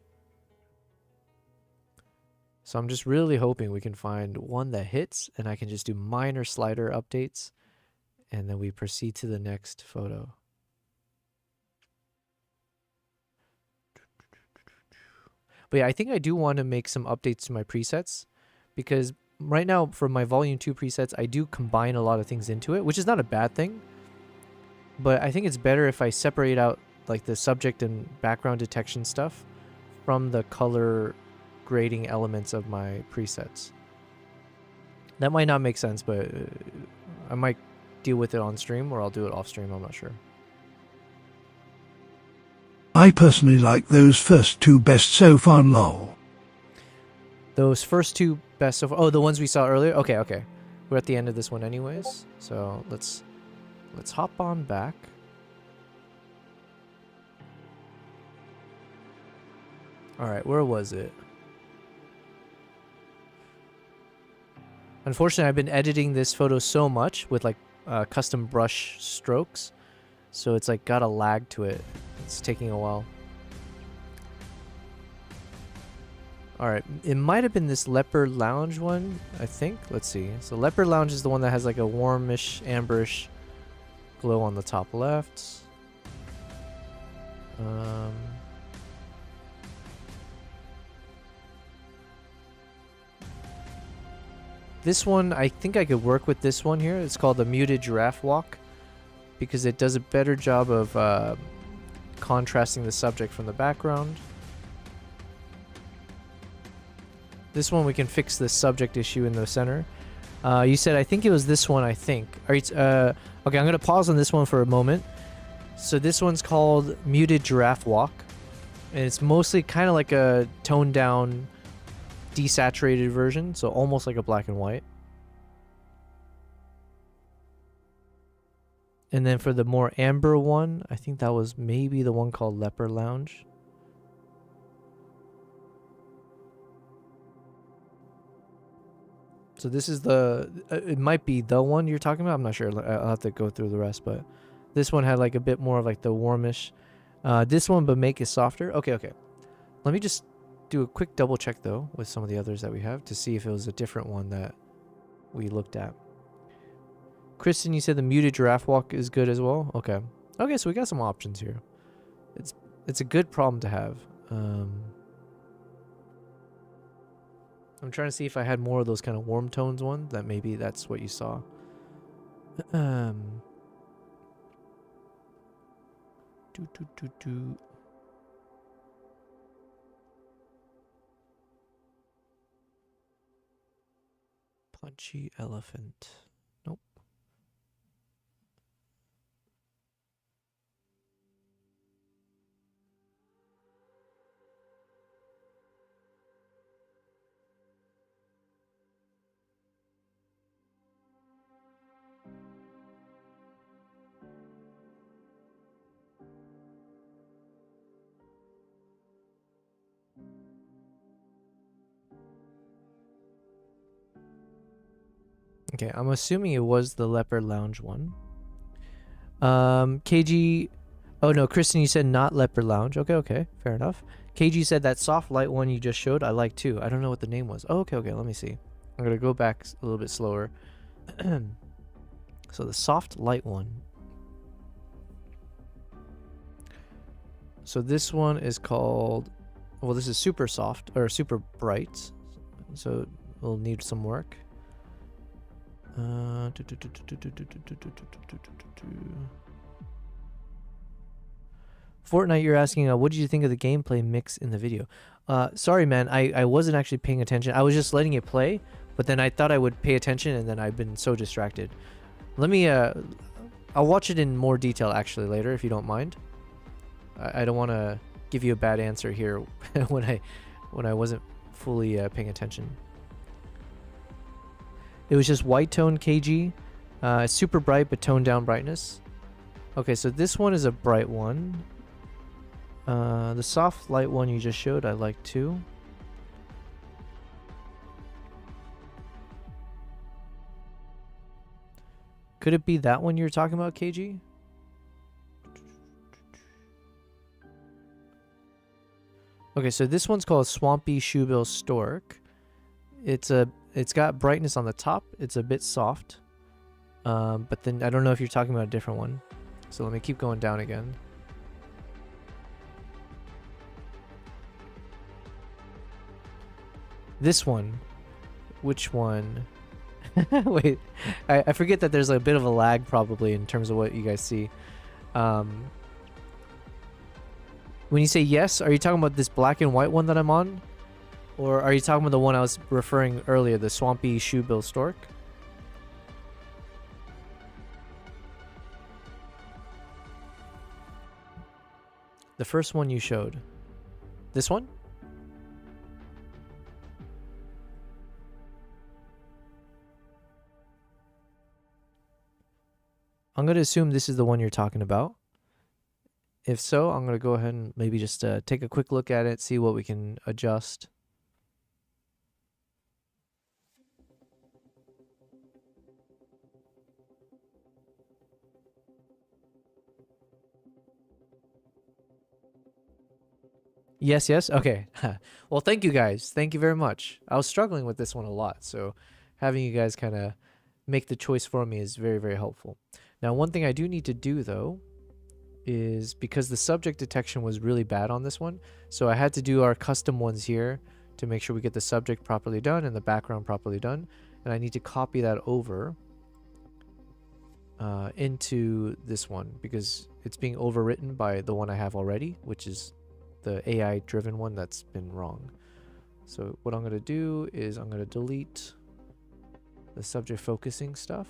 So I'm just really hoping we can find one that hits, and I can just do minor slider updates, and then we proceed to the next photo. But yeah, I think I do want to make some updates to my presets, because right now for my volume 2 presets, I do combine a lot of things into it, which is not a bad thing. But I think it's better if I separate out like the subject and background detection stuff from the color grading elements of my presets. That might not make sense, but I might deal with it on stream, or I'll do it off stream, I'm not sure. I personally like those first two best so far, lol. Those first two best so far. Oh, the ones we saw earlier? Okay. We're at the end of this one anyways. So let's hop on back. Alright, where was it? Unfortunately, I've been editing this photo so much with like custom brush strokes. So it's like got a lag to it. It's taking a while. Alright, it might have been this Leopard Lounge one, I think. Let's see. So Leopard Lounge is the one that has like a warmish, amberish glow on the top left. This one, I think I could work with this one here. It's called the Muted Giraffe Walk, because it does a better job of contrasting the subject from the background. This one we can fix the subject issue in the center. You said, I think it was this one, I think. Okay, I'm going to pause on this one for a moment. So this one's called Muted Giraffe Walk. And it's mostly kind of like a toned down, desaturated version. So almost like a black and white. And then for the more amber one, I think that was maybe the one called Leopard Lounge. So this is the, it might be the one you're talking about. I'm not sure. I'll have to go through the rest, but this one had like a bit more of like the warmish. This one, but make it softer. Okay. Let me just do a quick double check though with some of the others that we have to see if it was a different one that we looked at. Kristen, you said the Muted Giraffe Walk is good as well. Okay, so we got some options here. It's a good problem to have. I'm trying to see if I had more of those kind of warm tones ones, that maybe that's what you saw. Punchy elephant. Nope. Okay, I'm assuming it was the Leopard Lounge one. KG... Oh no, Kristen, you said not Leopard Lounge. Okay, fair enough. KG said that soft light one you just showed, I like too. I don't know what the name was. Oh, okay, let me see. I'm gonna go back a little bit slower. So the soft light one. So this one is called... Well, this is super soft, or super bright. So we'll need some work. Fortnite, you're asking, what did you think of the gameplay mix in the video? Sorry, man, I wasn't actually paying attention. I was just letting it play, but then I thought I would pay attention, and then I've been so distracted. Let me, I'll watch it in more detail actually later if you don't mind. I don't want to give you a bad answer here when I wasn't fully paying attention. It was just white tone KG, super bright but toned down brightness. Okay, so this one is a bright one. The soft light one you just showed I like too. Could it be that one you're talking about, KG? Okay, so this one's called Swampy Shoebill Stork. It's got brightness on the top. It's a bit soft. But then I don't know if you're talking about a different one. So let me keep going down again. This one. Which one? Wait, I forget that there's a bit of a lag probably in terms of what you guys see. When you say yes, are you talking about this black and white one that I'm on? Or are you talking about the one I was referring earlier, the Swampy Shoebill Stork? The first one you showed. This one? I'm going to assume this is the one you're talking about. If so, I'm going to go ahead and maybe just take a quick look at it, see what we can adjust. Yes, yes. Okay. Well, thank you guys. Thank you very much. I was struggling with this one a lot, so having you guys kind of make the choice for me is very, very helpful. Now, one thing I do need to do, though, is because the subject detection was really bad on this one, so I had to do our custom ones here to make sure we get the subject properly done and the background properly done, and I need to copy that over into this one because it's being overwritten by the one I have already, which is the AI driven one that's been wrong. So what I'm going to do is I'm going to delete the subject focusing stuff.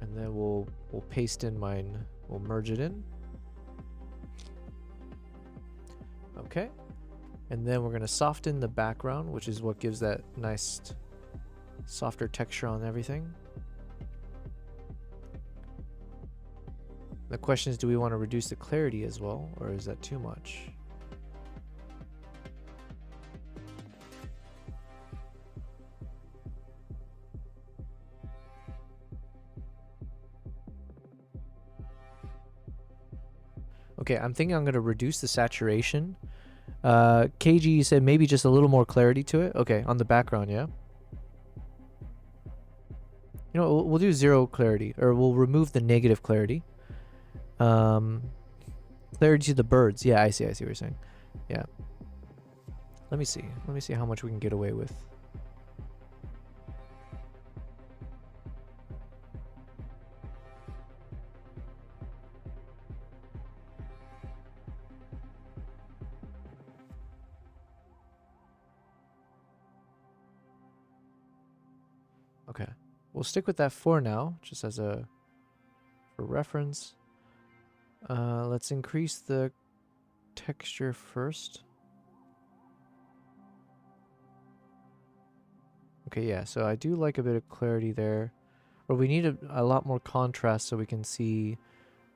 And then we'll paste in mine, we'll merge it in. Okay. And then we're going to soften the background, which is what gives that nice softer texture on everything. The question is, do we want to reduce the clarity as well, or is that too much? Okay, I'm thinking I'm going to reduce the saturation. KG said maybe just a little more clarity to it. Okay, on the background, yeah? You know, we'll do 0 clarity, or we'll remove the negative clarity. Clarity to the birds. Yeah, I see what you're saying. Yeah. Let me see how much we can get away with. Okay, we'll stick with that for now, just as for reference. Let's increase the texture first. Okay, yeah, so I do like a bit of clarity there. Or we need a lot more contrast so we can see...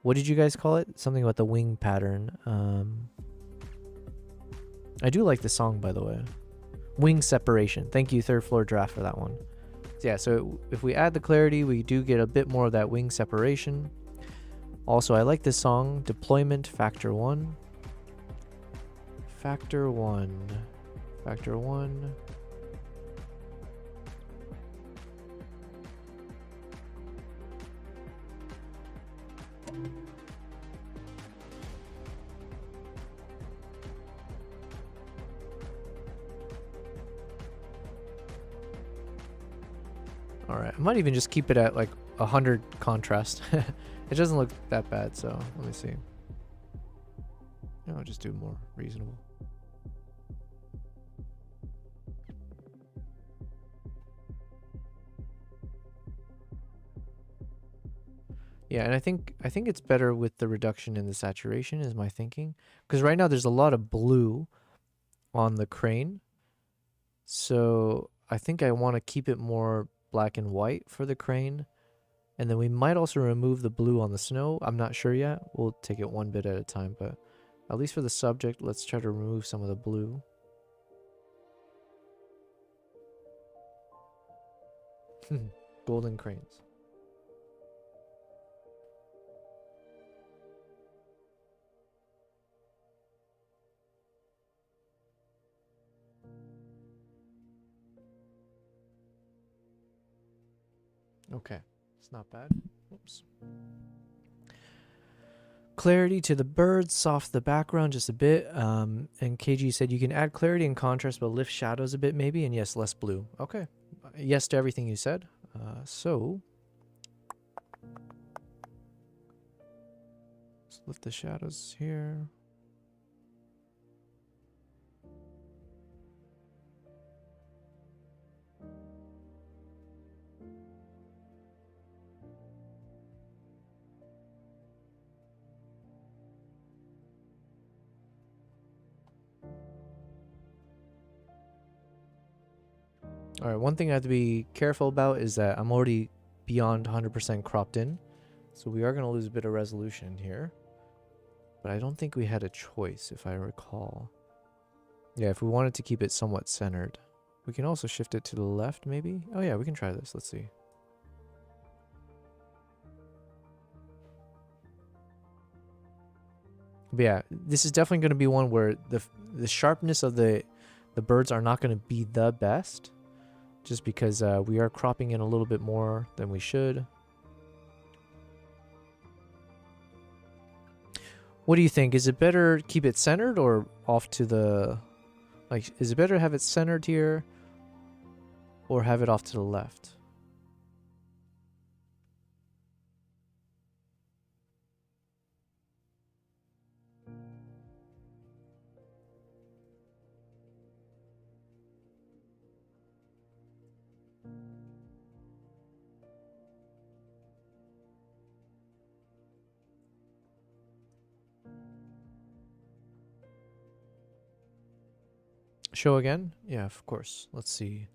What did you guys call it? Something about the wing pattern. I do like the song, by the way. Wing separation. Thank you, Third Floor Draft, for that one. So yeah, so if we add the clarity, we do get a bit more of that wing separation. Also, I like this song, Deployment Factor 1. Factor 1. Factor 1. Alright, I might even just keep it at like 100 contrast. It doesn't look that bad, so let me see. I'll just do more reasonable. Yeah, and I think it's better with the reduction in the saturation is my thinking. Because right now there's a lot of blue on the crane. So I think I want to keep it more black and white for the crane. And then we might also remove the blue on the snow. I'm not sure yet. We'll take it one bit at a time, but at least for the subject, let's try to remove some of the blue. Golden cranes. Okay, it's not bad. Oops. Clarity to the birds, soft the background just a bit. And KG said you can add clarity and contrast, but lift shadows a bit maybe. And yes, less blue. Okay. Yes to everything you said. So let's lift the shadows here. All right, one thing I have to be careful about is that I'm already beyond 100% cropped in. So we are going to lose a bit of resolution here. But I don't think we had a choice, if I recall. Yeah, if we wanted to keep it somewhat centered. We can also shift it to the left, maybe? Oh yeah, we can try this. Let's see. But yeah, this is definitely going to be one where the sharpness of the birds are not going to be the best. Just because we are cropping in a little bit more than we should. What do you think? Is it better keep it centered or off to the... Like, is it better to have it centered here or have it off to the left? Show again? Yeah, of course. Let's see.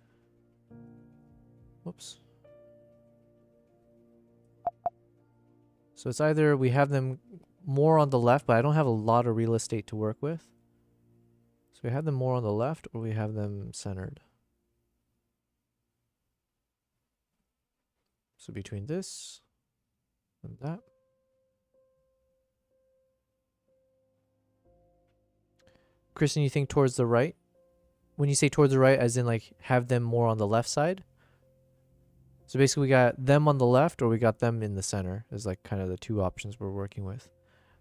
Whoops. So it's either we have them more on the left, but I don't have a lot of real estate to work with. So we have them more on the left or we have them centered. So between this and that. Kristen, you think towards the right? When you say towards the right, as in like have them more on the left side? So basically we got them on the left or we got them in the center is like kind of the two options we're working with.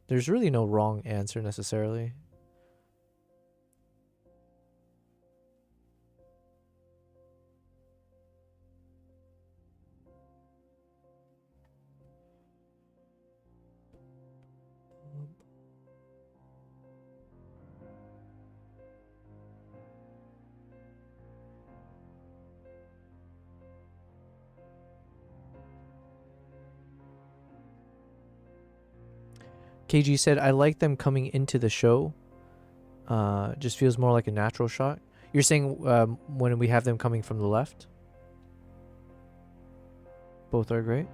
There's really no wrong answer necessarily. KG said, I like them coming into the show. Just feels more like a natural shot. You're saying when we have them coming from the left? Both are great.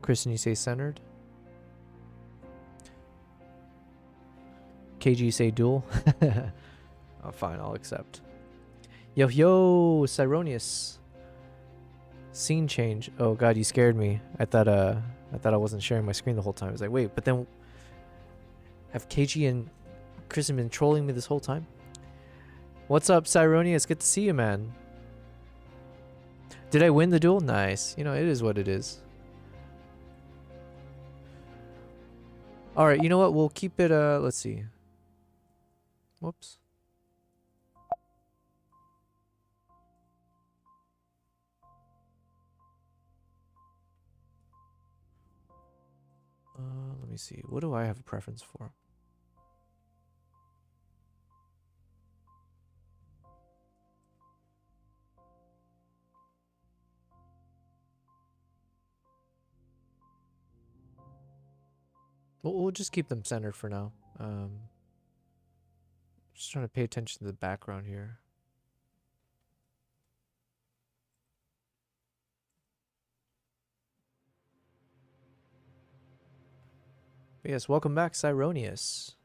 Kristen, you say centered. KG, you say dual. Oh, fine, I'll accept. Yo, Cyronius. Scene change. Oh god, you scared me. I thought I wasn't sharing my screen the whole time. I was like, wait, but then have KG and Kristen been trolling me this whole time? What's up, Cyronius? Good to see you, man. Did I win the duel? Nice. You know, it is what it is. Alright, you know what? We'll keep it, let's see. Whoops. Let me see. What do I have a preference for? We'll just keep them centered for now. Just trying to pay attention to the background here. But yes, welcome back, Cyronius.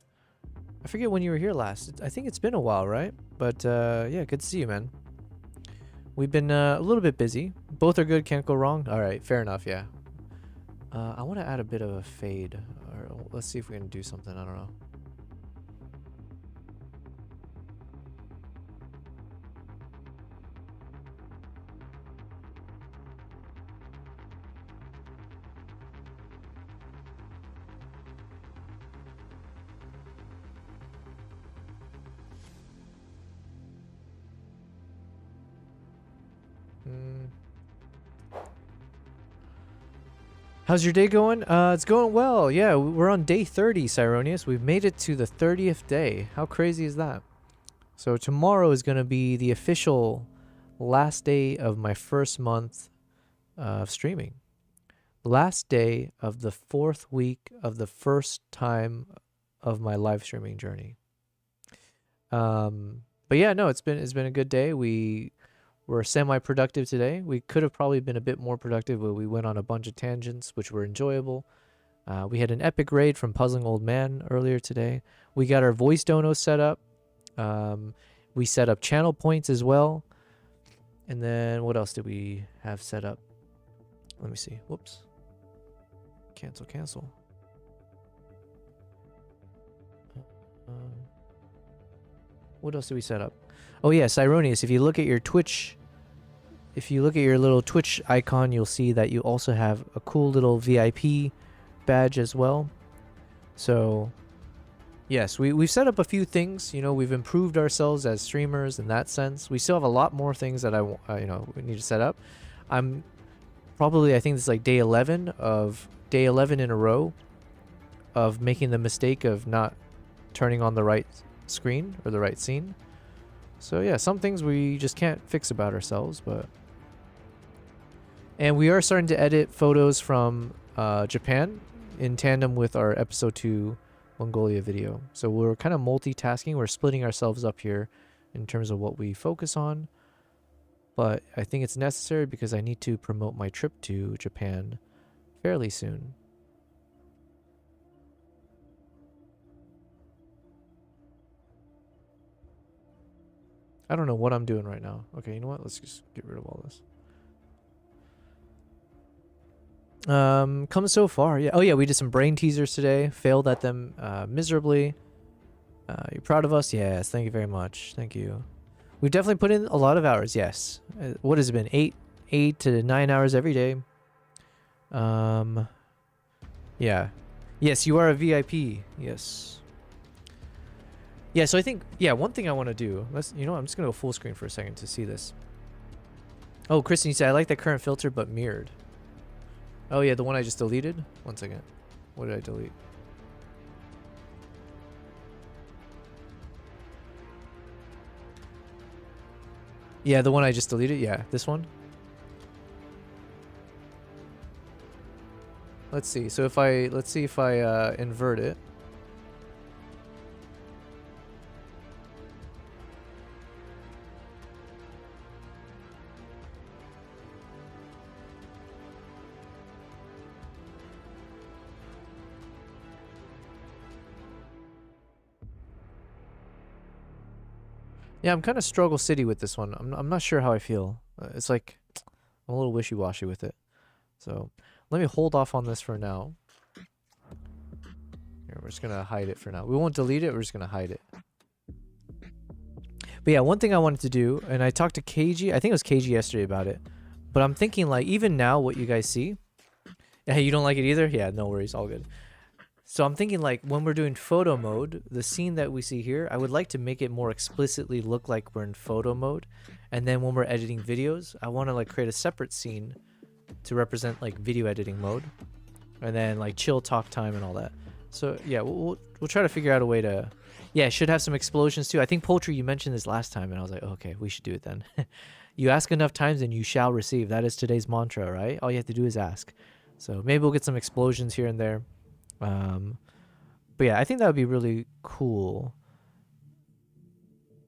I forget when you were here last. I think it's been a while, right? But yeah, good to see you, man. We've been a little bit busy. Both are good, can't go wrong. All right, fair enough, yeah. I want to add a bit of a fade. Or let's see if we can do something. I don't know. How's your day going? It's going well. Yeah, we're on day 30, Cyronius. We've made it to the 30th day. How crazy is that? So tomorrow is going to be the official last day of my first month of streaming. Last day of the 4th week of the first time of my live streaming journey. But yeah, no, it's been a good day. We were semi-productive today. We could have probably been a bit more productive, but we went on a bunch of tangents, which were enjoyable. We had an epic raid from Puzzling Old Man earlier today. We got our voice dono set up. We set up channel points as well. And then what else did we have set up? Let me see. Whoops. Cancel. What else did we set up? Oh yeah, Cyronius, if you look at your Twitch, if you look at your little Twitch icon, you'll see that you also have a cool little VIP badge as well. So yes, we've set up a few things. You know, we've improved ourselves as streamers in that sense. We still have a lot more things that we need to set up. I think this is like day 11 in a row of making the mistake of not turning on the right screen or the right scene. So yeah, some things we just can't fix about ourselves, and we are starting to edit photos from Japan in tandem with our episode 2 Mongolia video. So we're kind of multitasking. We're splitting ourselves up here in terms of what we focus on. But I think it's necessary because I need to promote my trip to Japan fairly soon. I don't know what I'm doing right now. Okay, you know what? Let's just get rid of all this. Come so far. Yeah. Oh yeah, we did some brain teasers today. Failed at them miserably. You're proud of us? Yes. Thank you very much. Thank you. We've definitely put in a lot of hours. Yes. What has it been? 8 to 9 hours every day. Yeah. Yes, you are a VIP. Yes. Yeah, so I think, one thing I want to do, I'm just going to go full screen for a second to see this. Oh, Kristen, you said, I like that current filter, but mirrored. Oh, yeah, the one I just deleted? One second. What did I delete? Yeah, the one I just deleted? Yeah, this one? Let's see. So let's see if I invert it. Yeah, I'm kind of struggle city with this one. I'm not sure how I feel. It's like I'm a little wishy-washy with it. So let me hold off on this for now. Here, we're just gonna hide it for now. We won't delete it. We're just gonna hide it. But yeah, one thing I wanted to do, and I talked to KG. I think it was KG yesterday about it. But I'm thinking like even now, what you guys see. Hey, you don't like it either? Yeah, no worries, all good. So I'm thinking like when we're doing photo mode, the scene that we see here, I would like to make it more explicitly look like we're in photo mode. And then when we're editing videos, I want to like create a separate scene to represent like video editing mode. And then like chill talk time and all that. So yeah, we'll try to figure out a way to, yeah, it should have some explosions too. I think Poultry, you mentioned this last time and I was like, oh, okay, we should do it then. You ask enough times and you shall receive. That is today's mantra, right? All you have to do is ask. So maybe we'll get some explosions here and there. But yeah, I think that would be really cool.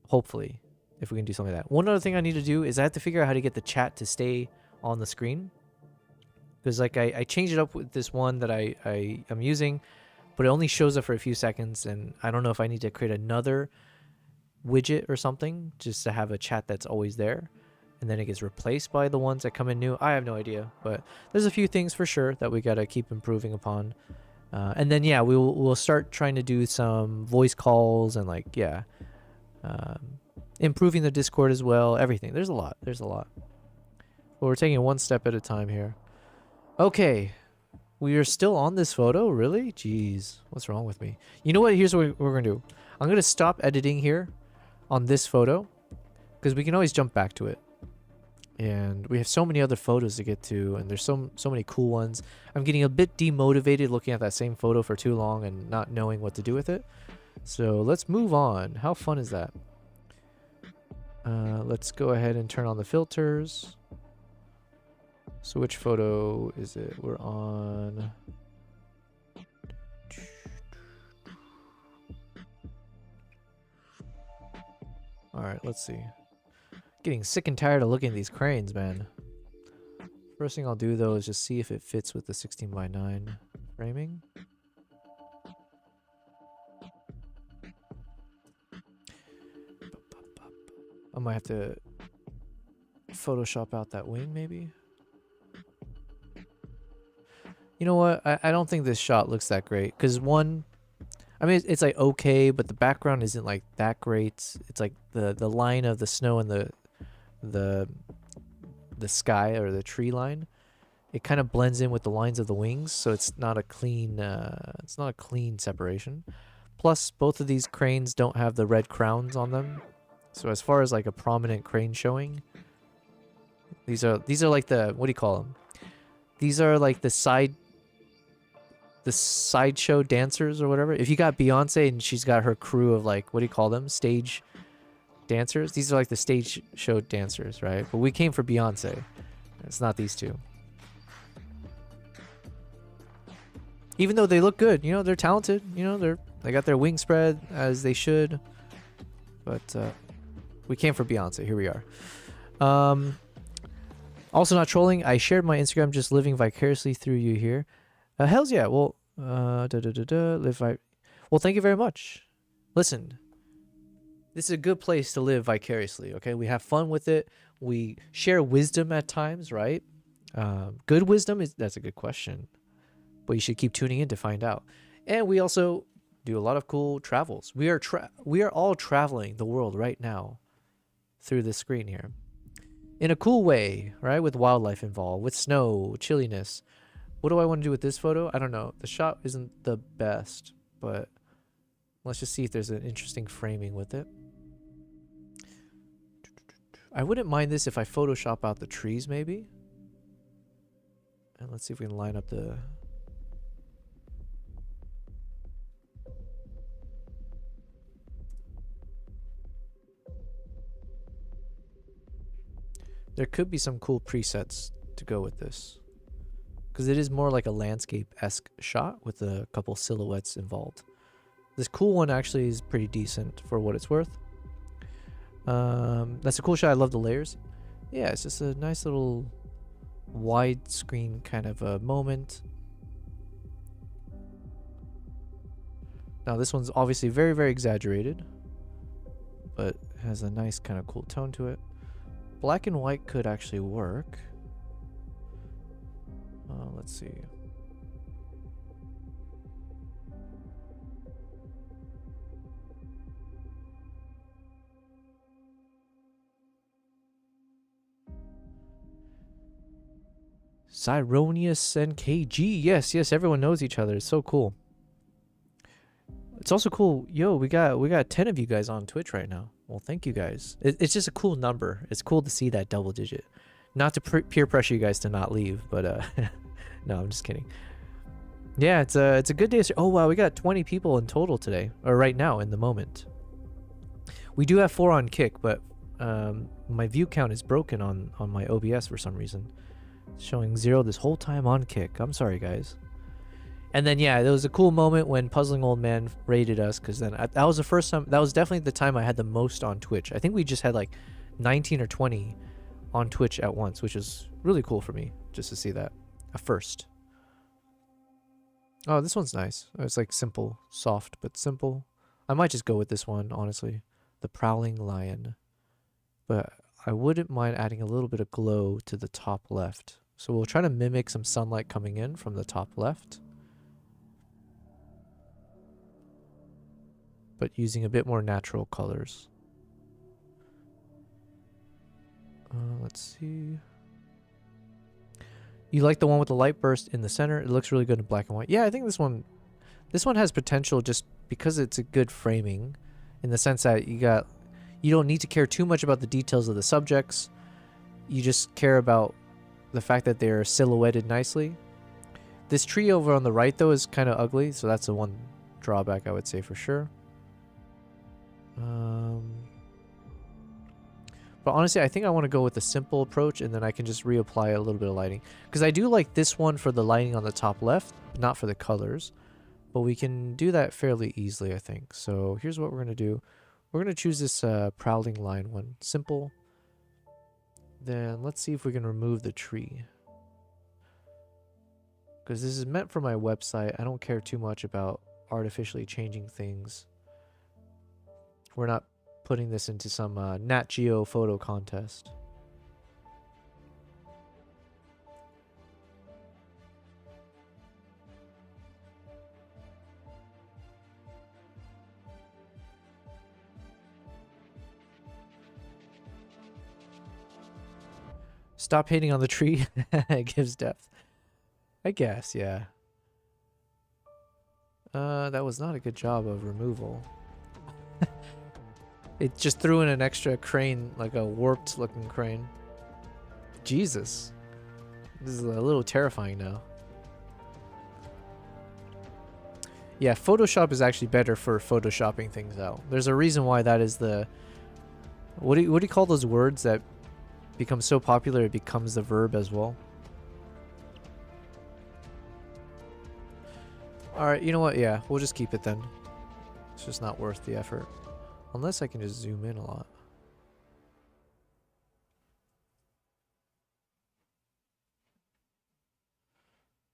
Hopefully, if we can do something like that. One other thing I need to do is I have to figure out how to get the chat to stay on the screen. Because like I changed it up with this one that I am using, but it only shows up for a few seconds, and I don't know if I need to create another widget or something just to have a chat that's always there, and then it gets replaced by the ones that come in new. I have no idea, but there's a few things for sure that we gotta keep improving upon. And then yeah, we'll start trying to do some voice calls and like improving the Discord as well. Everything. There's a lot. There's a lot. But we're taking it one step at a time here. Okay, we are still on this photo? Really? Jeez, what's wrong with me? You know what? Here's what we're going to do. I'm going to stop editing here on this photo because we can always jump back to it. And we have so many other photos to get to, and there's so many cool ones. I'm getting a bit demotivated looking at that same photo for too long and not knowing what to do with it. So let's move on. How fun is that? Let's go ahead and turn on the filters. So which photo is it? We're on... Alright, let's see. Getting sick and tired of looking at these cranes, man. First thing I'll do though is just see if it fits with the 16:9 framing. I might have to Photoshop out that wing maybe. You know what? I don't think this shot looks that great. Because one, I mean, it's like okay, but the background isn't like that great. It's like the line of the snow and the sky or the tree line. It kind of blends in with the lines of the wings, so it's not a clean separation. Plus, both of these cranes don't have the red crowns on them. So as far as like a prominent crane showing, these are like the, what do you call them? These are like the sideshow dancers or whatever. If you got Beyonce and she's got her crew of like, what do you call them? Stage dancers. These are like the stage show dancers, right? But we came for Beyonce. It's not these two. Even though they look good, you know, they're talented, you know, they got their wings spread as they should. But we came for Beyonce. Here we are. Also not trolling. I shared my Instagram, just living vicariously through you here. Hells yeah. Well, well, thank you very much. Listen, this is a good place to live vicariously. Okay, we have fun with it. We share wisdom at times, right? Good wisdom that's a good question, but you should keep tuning in to find out. And we also do a lot of cool travels. We are all traveling the world right now through this screen here, in a cool way, right? With wildlife involved, with snow, chilliness. What do I want to do with this photo? I don't know. The shot isn't the best, but let's just see if there's an interesting framing with it. I wouldn't mind this if I Photoshop out the trees maybe. And let's see if we can line up the... There could be some cool presets to go with this, because it is more like a landscape-esque shot with a couple silhouettes involved. This cool one actually is pretty decent for what it's worth. That's a cool shot. I love the layers. Yeah, it's just a nice little widescreen kind of a moment. Now this one's obviously very, very exaggerated, but has a nice kind of cool tone to it. Black and white could actually work. Let's see. Cyronius and KG. Yes, everyone knows each other. It's so cool. It's also cool. Yo, we got 10 of you guys on Twitch right now. Well, thank you guys. It's just a cool number. It's cool to see that double digit. Not to peer pressure you guys to not leave, but no, I'm just kidding. Yeah, it's a good day. Oh wow, we got 20 people in total today, or right now in the moment. We do have 4 on Kick, but my view count is broken on my OBS for some reason. It's showing 0 this whole time on Kick. I'm sorry, guys. And then yeah, there was a cool moment when Puzzling Old Man raided us, because then that was the first time. That was definitely the time I had the most on Twitch. I think we just had like 19 or 20 on Twitch at once, which is really cool for me just to see that. A first. Oh, this one's nice. It's like simple, soft, but simple. I might just go with this one, honestly. The Prowling Lion. But I wouldn't mind adding a little bit of glow to the top left. So we'll try to mimic some sunlight coming in from the top left, but using a bit more natural colors. Let's see. You like the one with the light burst in the center? It looks really good in black and white. Yeah, I think this one has potential just because it's a good framing, in the sense that you don't need to care too much about the details of the subjects. You just care about the fact that they're silhouetted nicely. This tree over on the right though is kind of ugly, so that's the one drawback I would say for sure. But honestly, I think I want to go with the simple approach, and then I can just reapply a little bit of lighting. Because I do like this one for the lighting on the top left, not for the colors. But we can do that fairly easily, I think. So here's what we're going to do. We're going to choose this Prowling Lion one. Simple. Then let's see if we can remove the tree. Because this is meant for my website. I don't care too much about artificially changing things. We're not putting this into some Nat Geo photo contest. Stop hating on the tree. It gives depth. I guess, yeah. That was not a good job of removal. It just threw in an extra crane, like a warped looking crane. Jesus. This is a little terrifying now. Yeah, Photoshop is actually better for photoshopping things out. There's a reason why that is the... What do you call those words that become so popular it becomes the verb as well? Alright, you know what? Yeah, we'll just keep it then. It's just not worth the effort. Unless I can just zoom in a lot.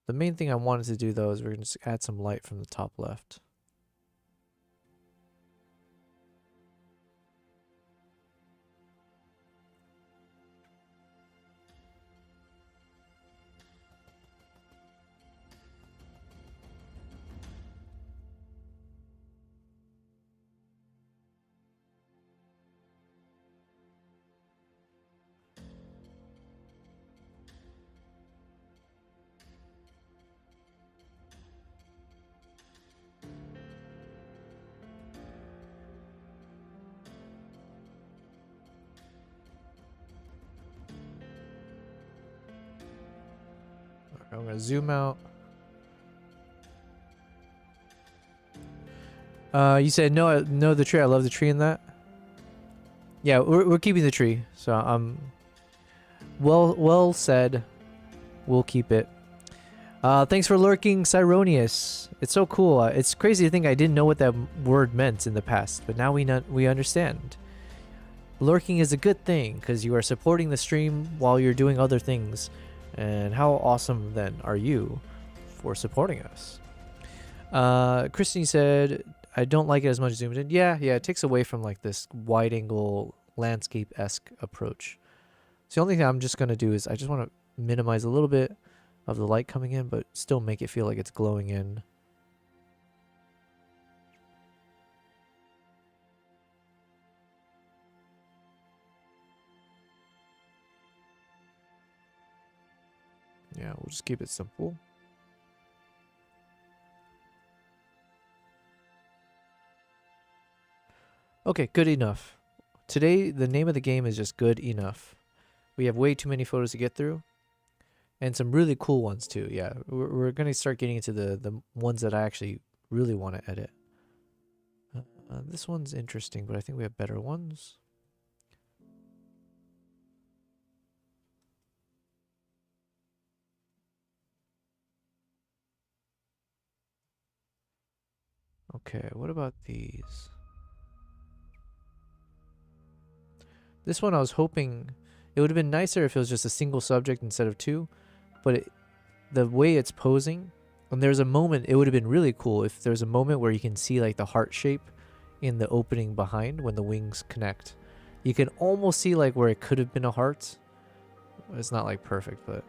The main thing I wanted to do though is we're going to just add some light from the top left. I'm gonna zoom out. You said no, the tree. I love the tree in that. Yeah, we're keeping the tree. So well said. We'll keep it. Thanks for lurking, Cyronius. It's so cool. It's crazy to think I didn't know what that word meant in the past, but now we understand. Lurking is a good thing because you are supporting the stream while you're doing other things. And how awesome then are you for supporting us? Christine said, I don't like it as much zoomed in. Yeah, it takes away from like this wide angle landscape-esque approach. So the only thing I'm just going to do is I just want to minimize a little bit of the light coming in, but still make it feel like it's glowing in. Yeah, we'll just keep it simple. Okay, good enough. Today, the name of the game is just good enough. We have way too many photos to get through. And some really cool ones too. Yeah, we're going to start getting into the ones that I actually really want to edit. This one's interesting, but I think we have better ones. Okay, what about these? This one I was hoping it would have been nicer if it was just a single subject instead of two, but the way it's posing, and there's a moment, it would have been really cool if there's a moment where you can see like the heart shape in the opening behind when the wings connect. You can almost see like where it could have been a heart. It's not like perfect, but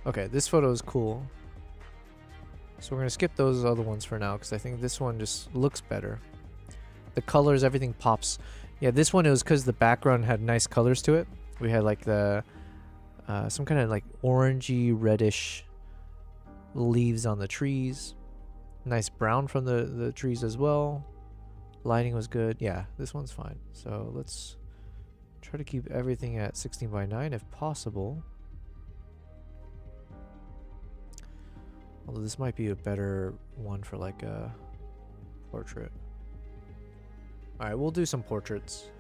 okay, this photo is cool. So we're going to skip those other ones for now because I think this one just looks better. The colors, everything pops. Yeah, this one, it was because the background had nice colors to it. We had like the, some kind of like orangey, reddish leaves on the trees. Nice brown from the trees as well. Lighting was good. Yeah, this one's fine. So let's try to keep everything at 16:9 if possible. Although this might be a better one for like a portrait. Alright, we'll do some portraits.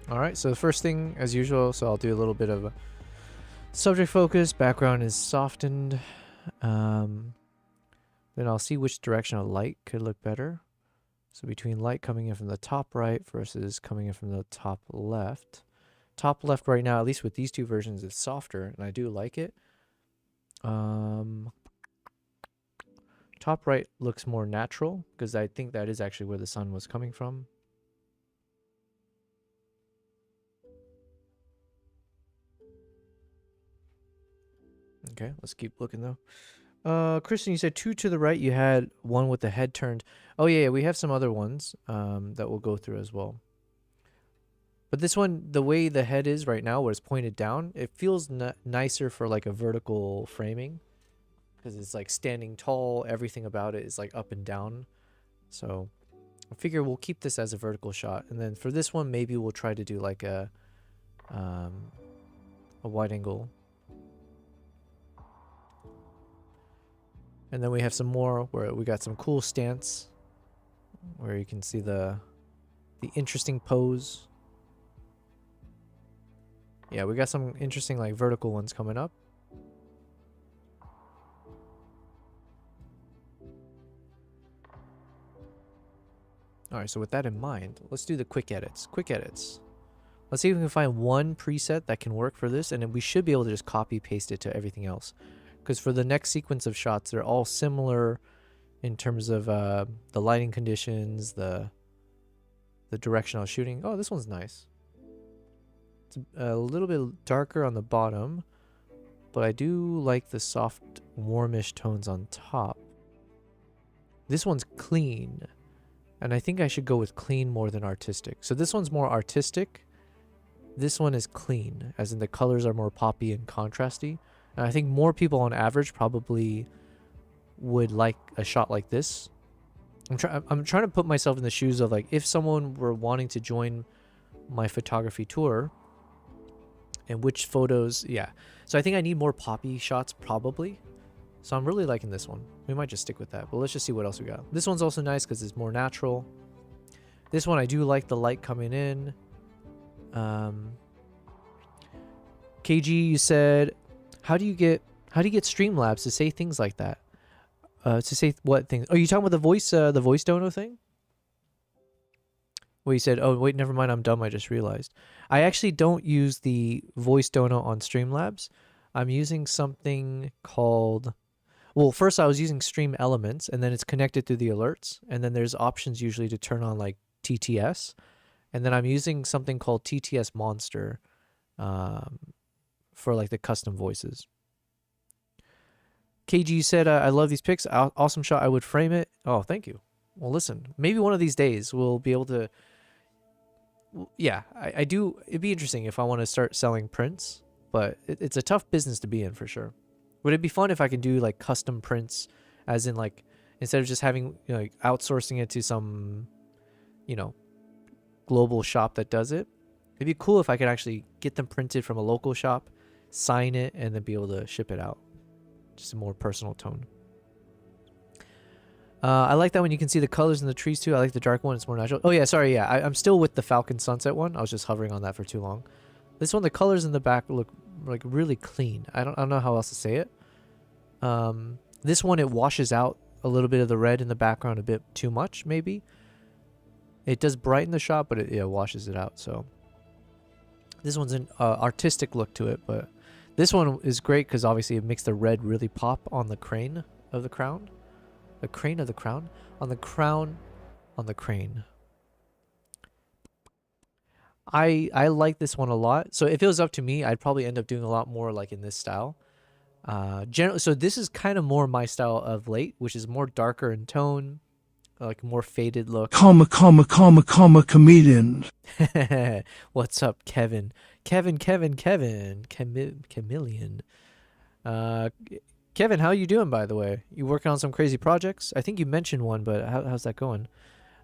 Alright, so the first thing, as usual, so I'll do a little bit of a subject focus. Background is softened. Then I'll see which direction of light could look better. So between light coming in from the top right versus coming in from the top left. Top left right now, at least with these two versions, is softer, and I do like it. Top right looks more natural, because I think that is actually where the sun was coming from. Okay, let's keep looking though. Kristen, you said two to the right. You had one with the head turned. Oh yeah, we have some other ones that we'll go through as well. But this one, the way the head is right now, where it's pointed down, it feels nicer for like a vertical framing, because it's like standing tall. Everything about it is like up and down. So I figure we'll keep this as a vertical shot, and then for this one, maybe we'll try to do like a wide angle. And then we have some more where we got some cool stance where you can see the interesting pose. Yeah, we got some interesting like vertical ones coming up. Alright, so with that in mind, let's do the quick edits. Quick edits. Let's see if we can find one preset that can work for this, and then we should be able to just copy paste it to everything else. Because for the next sequence of shots, they're all similar in terms of the lighting conditions, the direction I was shooting. Oh, this one's nice. It's a little bit darker on the bottom, but I do like the soft, warmish tones on top. This one's clean, and I think I should go with clean more than artistic. So this one's more artistic. This one is clean, as in the colors are more poppy and contrasty. And I think more people on average probably would like a shot like this. I'm trying to put myself in the shoes of like if someone were wanting to join my photography tour and which photos, yeah. So I think I need more poppy shots probably. So I'm really liking this one. We might just stick with that, but let's just see what else we got. This one's also nice because it's more natural. This one I do like the light coming in. KG, you said, how do you get Streamlabs to say things like that? To say what things? Oh, you talking about the voice dono thing? Where you said, oh wait, never mind, I'm dumb, I just realized. I actually don't use the voice dono on Streamlabs. I'm using something called, well, first I was using Stream Elements, and then it's connected through the alerts, and then there's options usually to turn on like TTS, and then I'm using something called TTS Monster for like the custom voices. KG said, I love these pics. Awesome shot. I would frame it. Oh, thank you. Well, listen, maybe one of these days we'll be able to yeah, I do. It'd be interesting if I want to start selling prints, but it's a tough business to be in for sure. Would it be fun if I could do like custom prints, as in like instead of just having, you know, like outsourcing it to some, you know, global shop that does it? It'd be cool if I could actually get them printed from a local shop, sign it, and then be able to ship it out. Just a more personal tone. I like that when you can see the colors in the trees too. I like the dark one. It's more natural. Oh yeah, sorry. Yeah, I'm still with the Falcon Sunset one. I was just hovering on that for too long. This one, the colors in the back look like really clean. I don't know how else to say it. This one, it washes out a little bit of the red in the background a bit too much, maybe. It does brighten the shot, but it washes it out. So this one's an artistic look to it, but this one is great because obviously it makes the red really pop on the crane of the crown. The crane of the crown? On the crown on the crane. I like this one a lot. So if it was up to me, I'd probably end up doing a lot more like in this style. Generally, so this is kind of more my style of late, which is more darker in tone, like more faded look. Chameleon. What's up, Kevin? Kevin. Chameleon. Kevin, how you doing, by the way? You working on some crazy projects? I think you mentioned one, but how's that going?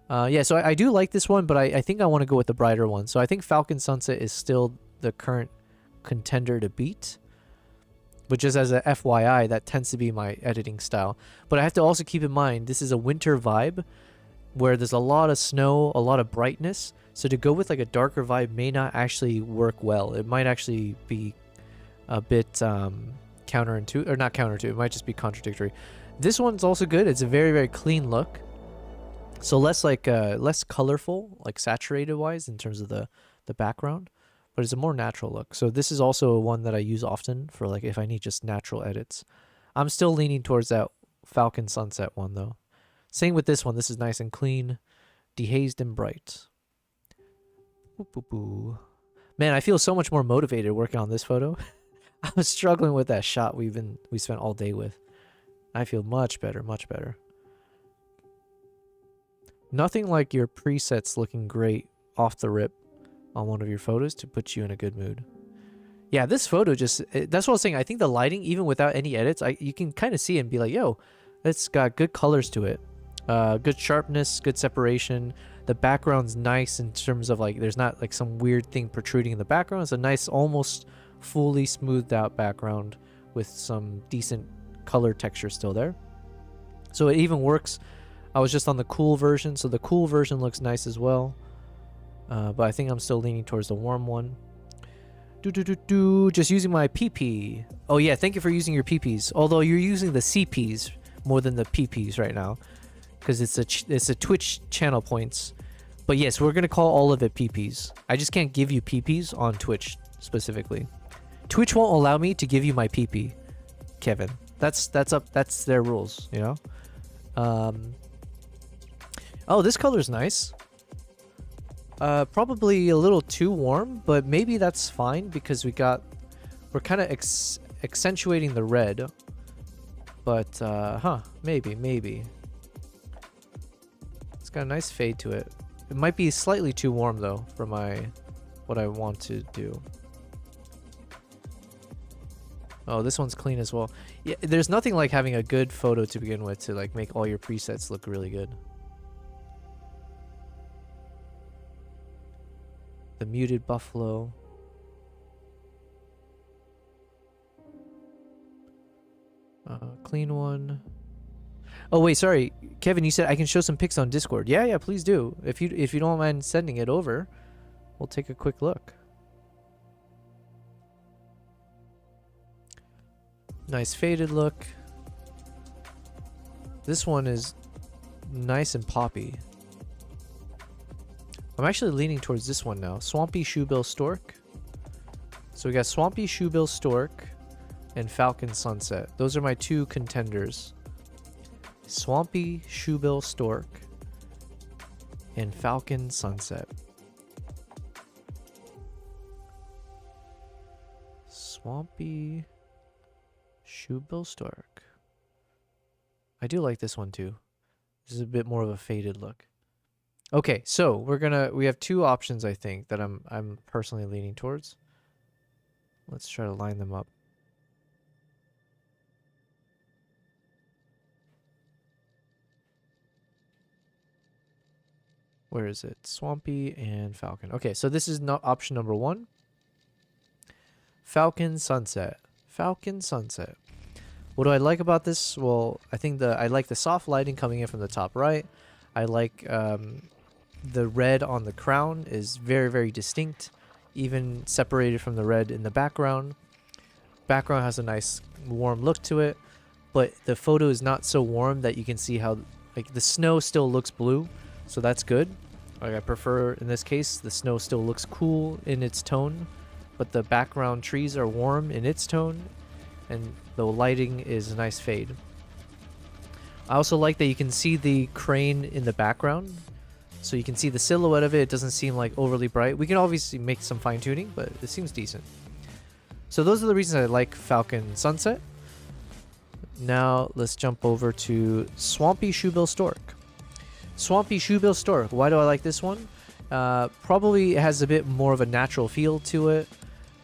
Yeah, so I do like this one, but I think I want to go with the brighter one. So I think Falcon Sunset is still the current contender to beat. But just as a FYI, that tends to be my editing style. But I have to also keep in mind, this is a winter vibe where there's a lot of snow, a lot of brightness. So to go with like a darker vibe may not actually work well. It might actually be a bit counterintuitive, or not counterintuitive, it might just be contradictory. This one's also good. It's a very, very clean look. So less like less colorful, like saturated wise in terms of the background, but it's a more natural look. So this is also one that I use often for like if I need just natural edits. I'm still leaning towards that Falcon Sunset one though. Same with this one. This is nice and clean, dehazed and bright. Boop, boop, boop. Man, I feel so much more motivated working on this photo. I was struggling with that shot we spent all day with. I feel much better, much better. Nothing like your presets looking great off the rip on one of your photos to put you in a good mood. Yeah, this photo just, that's what I was saying. I think the lighting, even without any edits, you can kind of see it and be like, yo, it's got good colors to it. Good sharpness, good separation. The background's nice in terms of like, there's not like some weird thing protruding in the background. It's a nice, almost fully smoothed out background with some decent color texture still there. So it even works. I was just on the cool version, so the cool version looks nice as well. But I think I'm still leaning towards the warm one. Just using my PP. Oh yeah, thank you for using your PPs. Although you're using the CPs more than the PPs right now, because it's a Twitch channel points. But yes, we're gonna call all of it PPs. I just can't give you PPs on Twitch specifically. Twitch won't allow me to give you my PP, Kevin. That's their rules, you know. Oh, this color's nice. Probably a little too warm, but maybe that's fine because we're kind of accentuating the red. But maybe. It's got a nice fade to it. It might be slightly too warm though for what I want to do. Oh, this one's clean as well. Yeah, there's nothing like having a good photo to begin with to like make all your presets look really good. The muted buffalo. Clean one. Oh wait, sorry, Kevin. You said I can show some pics on Discord. Yeah, please do. If you don't mind sending it over, we'll take a quick look. Nice faded look. This one is nice and poppy. I'm actually leaning towards this one now. Swampy Shoebill Stork. So we got Swampy Shoebill Stork and Falcon Sunset. Those are my two contenders. Swampy Shoebill Stork and Falcon Sunset. Swampy Shoebill Stork. I do like this one too. This is a bit more of a faded look. Okay, so we have two options I think that I'm personally leaning towards. Let's try to line them up. Where is it? Swampy and Falcon. Okay, so this is not option number 1. Falcon Sunset. Falcon Sunset. What do I like about this? Well, I think I like the soft lighting coming in from the top right. I like the red on the crown is very, very distinct, even separated from the red in the background. Background has a nice warm look to it, but the photo is not so warm that you can see how, like, the snow still looks blue, so that's good. Like, I prefer, in this case, the snow still looks cool in its tone, but the background trees are warm in its tone, and the lighting is a nice fade. I also like that you can see the crane in the background, so you can see the silhouette of it. It doesn't seem like overly bright. We can obviously make some fine tuning, but it seems decent. So those are the reasons I like Falcon Sunset. Now let's jump over to Swampy Shoebill Stork. Swampy Shoebill Stork. Why do I like this one? Probably has a bit more of a natural feel to it.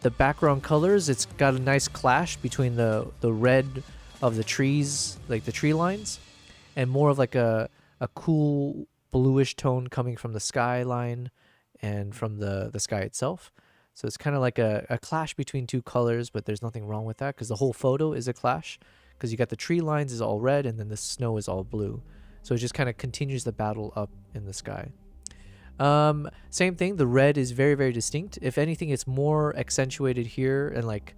The background colors, it's got a nice clash between the red of the trees, like the tree lines, and more of like a cool bluish tone coming from the skyline and from the sky itself. So it's kind of like a clash between two colors, but there's nothing wrong with that because the whole photo is a clash, because you got the tree lines is all red and then the snow is all blue. So it just kind of continues the battle up in the sky. Same thing, the red is very, very distinct. If anything, it's more accentuated here, and like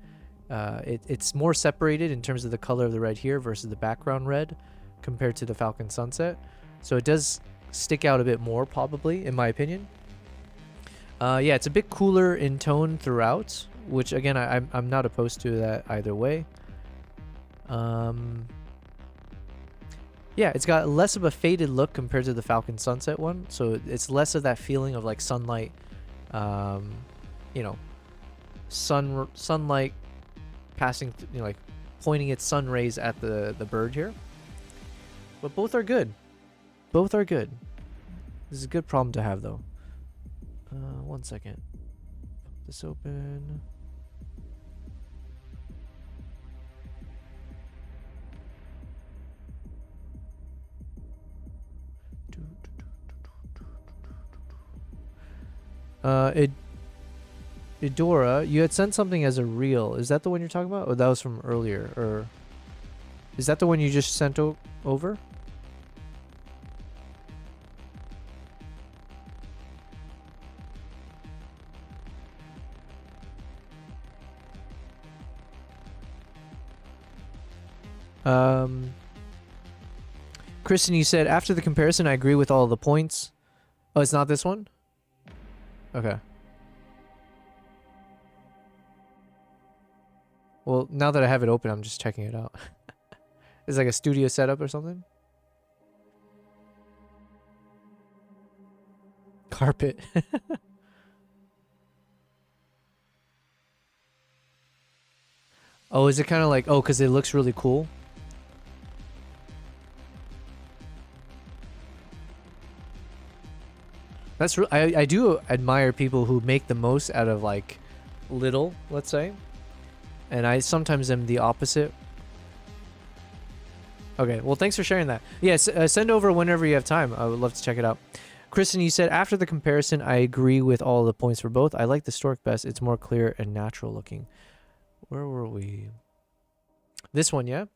it's more separated in terms of the color of the red here versus the background red compared to the Falcon Sunset. So it does stick out a bit more, probably, in my opinion. Yeah, it's a bit cooler in tone throughout, which again, I'm not opposed to that either way. Yeah, it's got less of a faded look compared to the Falcon Sunset one, so it's less of that feeling of like sunlight, you know, sunlight passing, you know, like pointing its sun rays at the bird here. But both are good. Both are good. This is a good problem to have, though. 1 second. Pop this open. Idora, you had sent something as a reel. Is that the one you're talking about? Or that was from earlier? Or is that the one you just sent over? Kristen, you said after the comparison, I agree with all the points. Oh, it's not this one? Okay. Well, now that I have it open, I'm just checking it out. It's like a studio setup or something? Carpet. Oh, is it kind of like... Oh, because it looks really cool? That's I do admire people who make the most out of like little, let's say. And I sometimes am the opposite. Okay, well, thanks for sharing that. Yes, send over whenever you have time. I would love to check it out. Kristen, you said after the comparison, I agree with all the points for both. I like the Stork best. It's more clear and natural looking. Where were we? This one, yeah?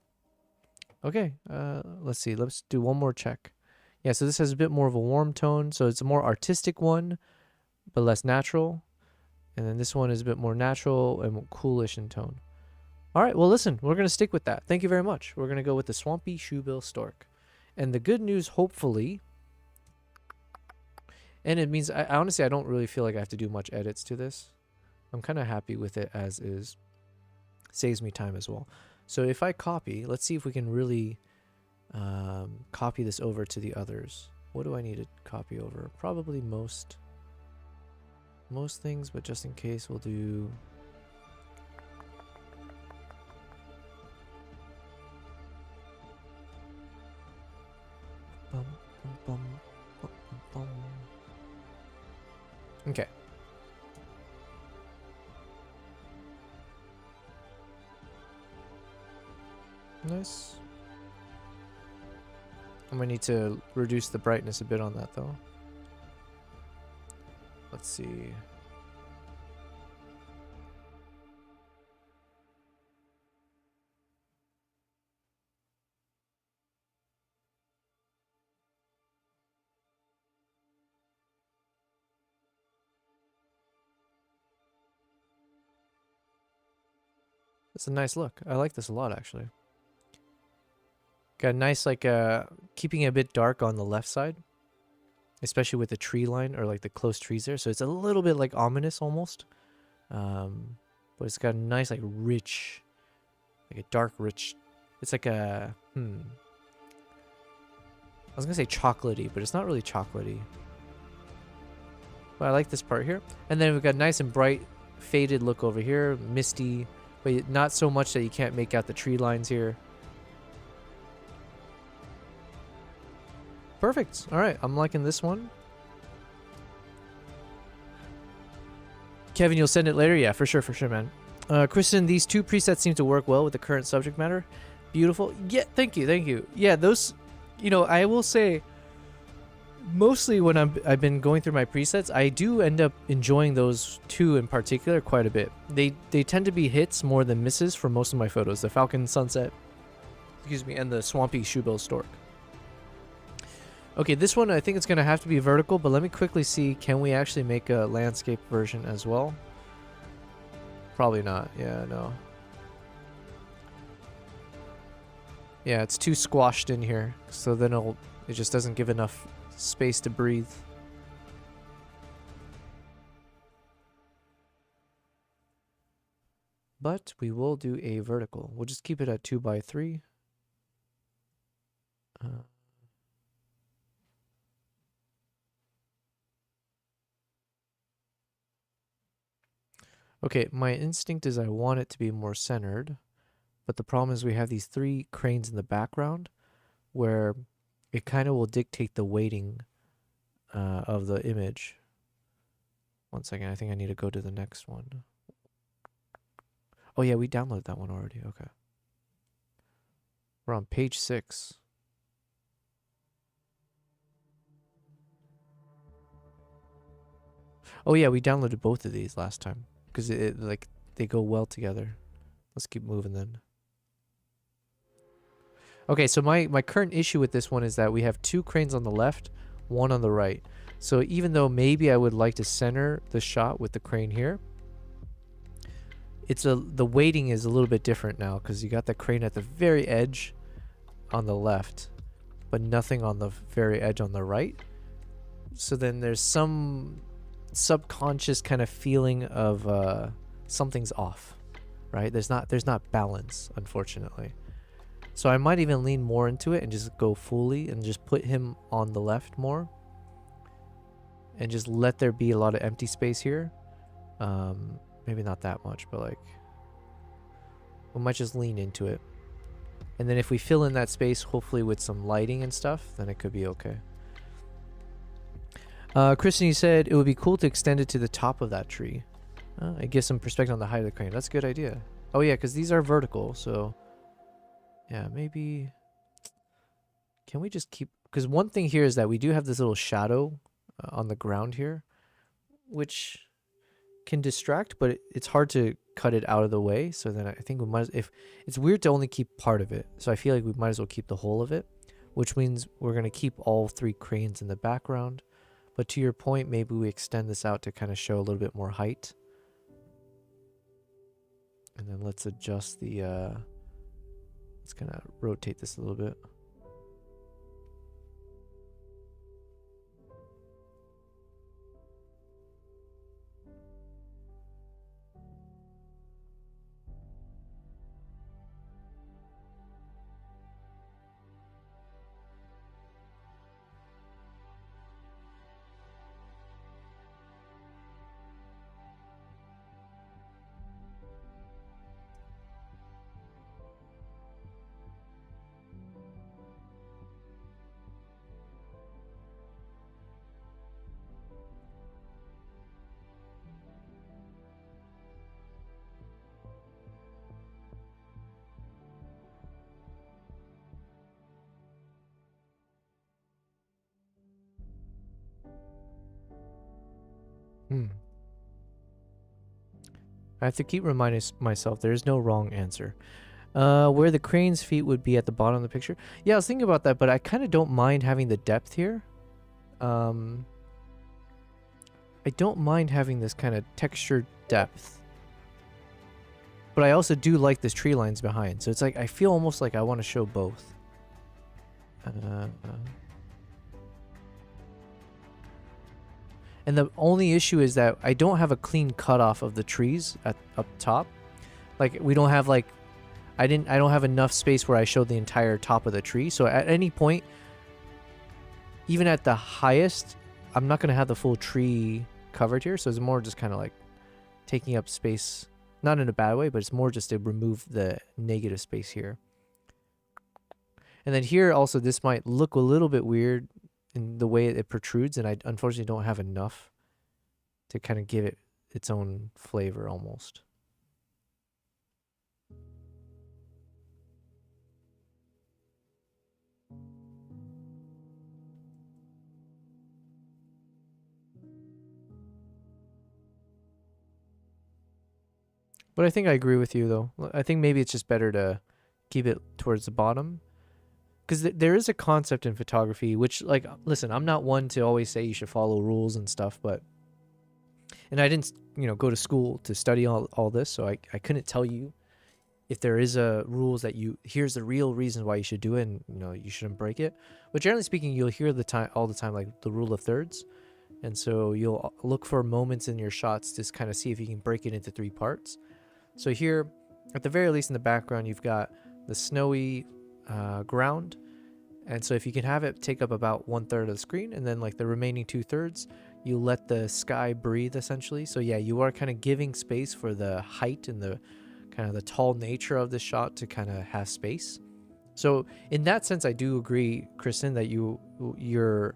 Okay, let's see. Let's do one more check. Yeah, so this has a bit more of a warm tone. So it's a more artistic one, but less natural. And then this one is a bit more natural and coolish in tone. All right, well, listen, we're going to stick with that. Thank you very much. We're going to go with the Swampy Shoebill Stork. And the good news, hopefully, and it means, I honestly, I don't really feel like I have to do much edits to this. I'm kind of happy with it as is. Saves me time as well. So if I copy, let's see if we can really copy this over to the others. What do I need to copy over? Probably most things, but just in case, we'll do... Bum, bum, bum, bum, bum. Okay. Nice. I'm gonna need to reduce the brightness a bit on that though. Let's see. It's a nice look. I like this a lot actually. Got a nice like keeping it a bit dark on the left side, especially with the tree line or like the close trees there. So it's a little bit like ominous almost. But it's got a nice like rich, like a dark rich. It's like a I was gonna say chocolatey, but it's not really chocolatey. But I like this part here. And then we've got nice and bright faded look over here, misty, but not so much that you can't make out the tree lines here. Perfect. All right, I'm liking this one. Kevin, you'll send it later? Yeah, for sure, man. Kristen, these two presets seem to work well with the current subject matter. Beautiful. Yeah, thank you. Yeah, those, you know, I will say, mostly when I've been going through my presets, I do end up enjoying those two in particular quite a bit. They tend to be hits more than misses for most of my photos. The Falcon Sunset, excuse me, and the Swampy Shoebill Stork. Okay, this one I think it's going to have to be vertical, but let me quickly see, can we actually make a landscape version as well? Probably not. Yeah, no. Yeah, it's too squashed in here, so then it just doesn't give enough space to breathe. But we will do a vertical. We'll just keep it at 2x3. Okay, my instinct is I want it to be more centered, but the problem is we have these three cranes in the background where it kind of will dictate the weighting of the image. One second, I think I need to go to the next one. Oh yeah, we downloaded that one already. Okay. We're on page 6. Oh yeah, we downloaded both of these last time because it like they go well together. Let's keep moving then. Okay, so my current issue with this one is that we have 2 cranes on the left, 1 on the right. So even though maybe I would like to center the shot with the crane here, the weighting is a little bit different now because you got the crane at the very edge on the left, but nothing on the very edge on the right. So then there's some subconscious kind of feeling of something's off, right? There's not balance, unfortunately. So I might even lean more into it and just go fully and just put him on the left more. And just let there be a lot of empty space here. Maybe not that much, but like we might just lean into it. And then if we fill in that space, hopefully with some lighting and stuff, then it could be okay. Kristen, you said it would be cool to extend it to the top of that tree. It gives some perspective on the height of the crane. That's a good idea. Oh yeah, because these are vertical, so yeah, maybe. Can we just keep? Because one thing here is that we do have this little shadow on the ground here, which can distract, but it's hard to cut it out of the way. So then I think we might, if it's weird to only keep part of it, so I feel like we might as well keep the whole of it, which means we're going to keep all 3 cranes in the background. But to your point, maybe we extend this out to kind of show a little bit more height. And then let's adjust the, let's kind of rotate this a little bit. Hmm. I have to keep reminding myself there is no wrong answer. Where the crane's feet would be at the bottom of the picture. Yeah, I was thinking about that, but I kind of don't mind having the depth here. I don't mind having this kind of textured depth. But I also do like this tree lines behind. So it's like, I feel almost like I want to show both. And the only issue is that I don't have a clean cutoff of the trees up top. Like, we don't have like, I don't have enough space where I show the entire top of the tree. So at any point, even at the highest, I'm not going to have the full tree covered here. So it's more just kind of like taking up space, not in a bad way, but it's more just to remove the negative space here. And then here also, this might look a little bit weird in the way it protrudes, and I unfortunately don't have enough to kind of give it its own flavor almost. But I think I agree with you, though. I think maybe it's just better to keep it towards the bottom. Because there is a concept in photography, which, like, listen, I'm not one to always say you should follow rules and stuff, but... And I didn't, go to school to study all this, so I couldn't tell you if there is a rules that here's the real reason why you should do it, and, you shouldn't break it. But generally speaking, you'll hear all the time, like, the rule of thirds. And so you'll look for moments in your shots to kind of see if you can break it into 3 parts. So here, at the very least in the background, you've got the snowy ground. And so if you can have it take up about 1/3 of the screen, and then like the remaining 2/3, you let the sky breathe essentially. So yeah, you are kind of giving space for the height and the kind of the tall nature of the shot to kind of have space. So in that sense, I do agree, Kristen, that your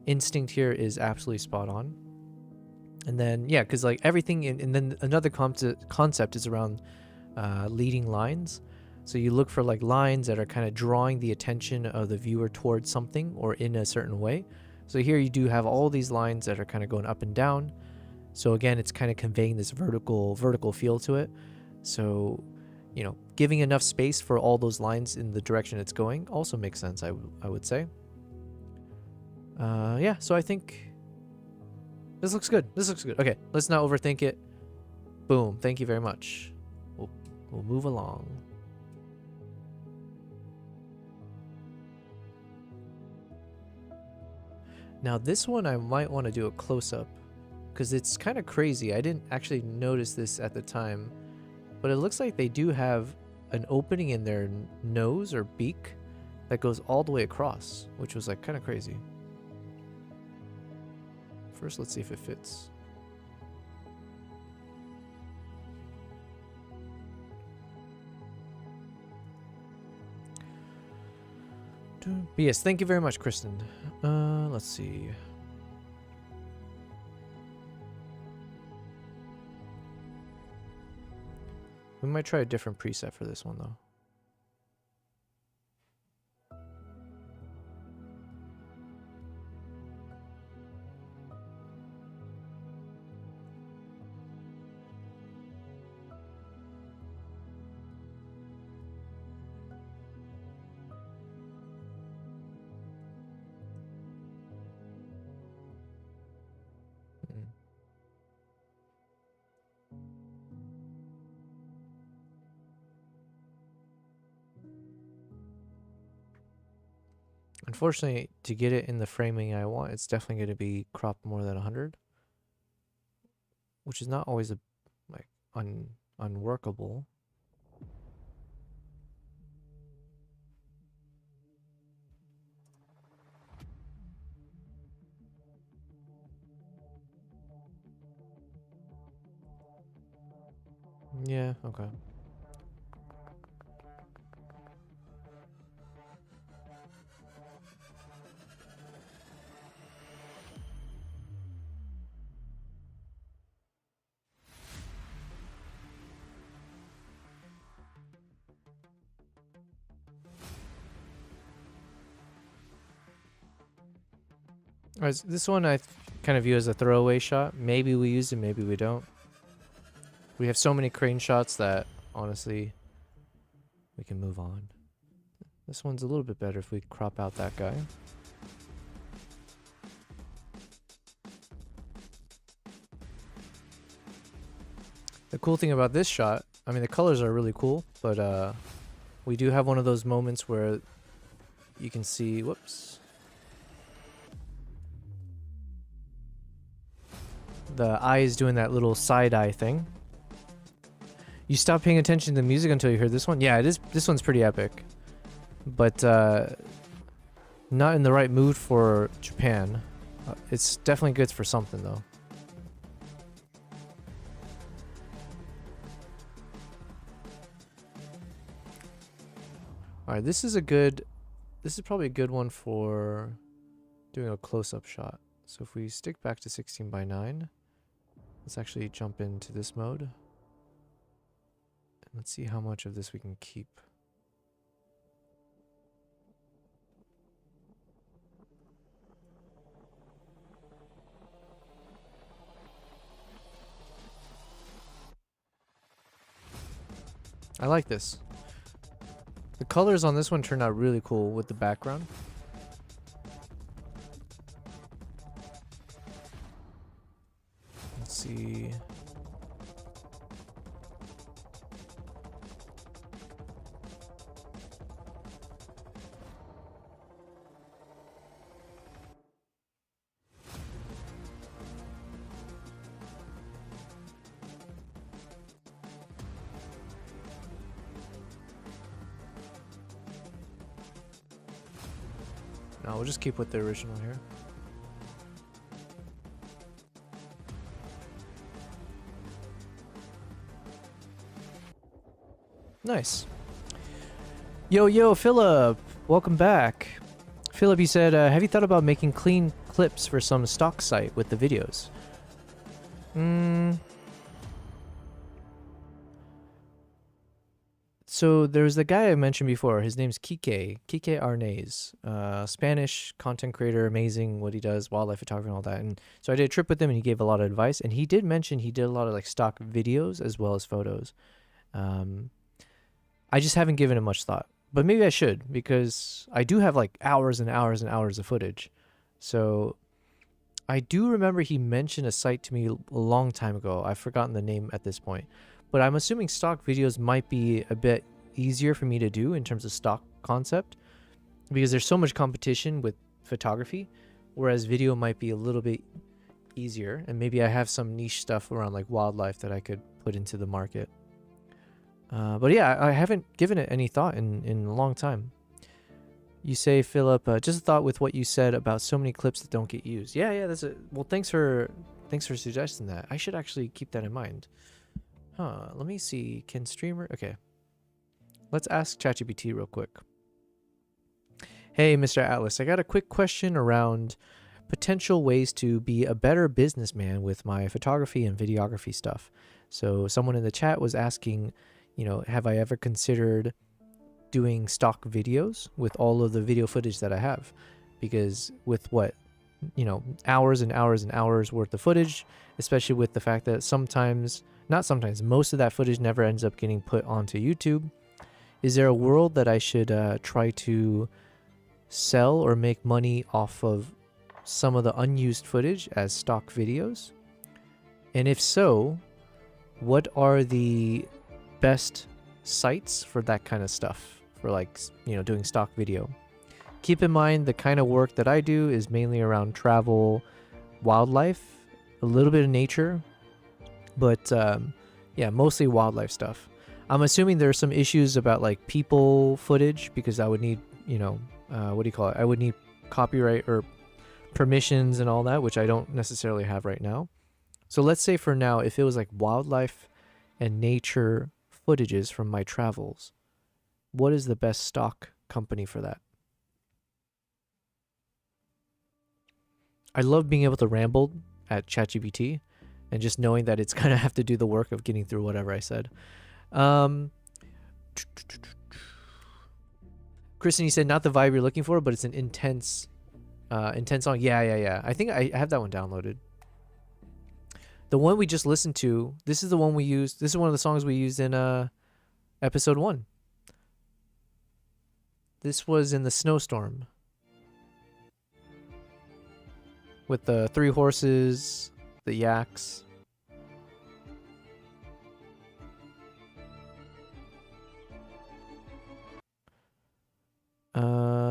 instinct here is absolutely spot on. And then, yeah, because like everything, and then another concept is around leading lines. So you look for like lines that are kind of drawing the attention of the viewer towards something or in a certain way. So here you do have all these lines that are kind of going up and down. So again, it's kind of conveying this vertical feel to it. So, giving enough space for all those lines in the direction it's going also makes sense, I would say. Yeah, so I think this looks good. Okay, let's not overthink it. Boom. Thank you very much. We'll move along. Now this one I might want to do a close-up because it's kind of crazy. I didn't actually notice this at the time, but it looks like they do have an opening in their nose or beak that goes all the way across, which was like kind of crazy. First, let's see if it fits. But yes, thank you very much, Kristen. Let's see. We might try a different preset for this one, though. Unfortunately, to get it in the framing I want, it's definitely going to be cropped more than 100, which is not always unworkable. Yeah, okay. Alright, so this one I kind of view as a throwaway shot. Maybe we use it, maybe we don't. We have so many crane shots that, honestly, we can move on. This one's a little bit better if we crop out that guy. The cool thing about this shot, I mean, the colors are really cool, but we do have one of those moments where you can see, whoops, the eye is doing that little side eye thing. You stop paying attention to the music until you hear this one. Yeah, it is. This one's pretty epic, but not in the right mood for Japan. It's definitely good for something though. All right, this is probably a good one for doing a close-up shot. So if we stick back to 16:9, let's actually jump into this mode. And let's see how much of this we can keep. I like this. The colors on this one turned out really cool with the background. Let's see. No, we'll just keep with the original here. Nice. Yo, Philip, welcome back. Philip, you said, have you thought about making clean clips for some stock site with the videos? So there's the guy I mentioned before. His name's Kike Arnaiz, Spanish content creator, amazing what he does, wildlife photography and all that. And so I did a trip with him and he gave a lot of advice. And he did mention he did a lot of like stock videos as well as photos. I just haven't given it much thought, but maybe I should, because I do have like hours and hours and hours of footage. So I do remember he mentioned a site to me a long time ago. I've forgotten the name at this point. But I'm assuming stock videos might be a bit easier for me to do in terms of stock concept, because there's so much competition with photography, whereas video might be a little bit easier. And maybe I have some niche stuff around like wildlife that I could put into the market. But yeah, I haven't given it any thought in a long time. You say, Philip, just a thought with what you said about so many clips that don't get used. Yeah, that's it. Well, thanks for suggesting that. I should actually keep that in mind. Let me see. Can streamer... Okay. Let's ask ChatGPT real quick. Hey, Mr. Atlas, I got a quick question around potential ways to be a better businessman with my photography and videography stuff. So someone in the chat was asking, you know, have I ever considered doing stock videos with all of the video footage that I have? Because with what, you know, hours and hours and hours worth of footage, especially with the fact that most of that footage never ends up getting put onto YouTube. Is there a world that I should try to sell or make money off of some of the unused footage as stock videos? And if so, what are the best sites for that kind of stuff, for like, you know, doing stock video? Keep in mind the kind of work that I do is mainly around travel, wildlife, a little bit of nature, but yeah, mostly wildlife stuff. I'm assuming there are some issues about like people footage, because I would need, you know, what do you call it? I would need copyright or permissions and all that, which I don't necessarily have right now. So let's say for now, if it was like wildlife and nature footages from my travels, what is the best stock company for that? I love being able to ramble at ChatGPT and just knowing that it's going to have to do the work of getting through whatever I said. Kristen, you said not the vibe you're looking for, but it's an intense Intense Song. Yeah. I think I have that one downloaded. The one we just listened to, this is the one we used. This is one of the songs we used in episode 1. This was in the snowstorm. With the 3 horses, the yaks.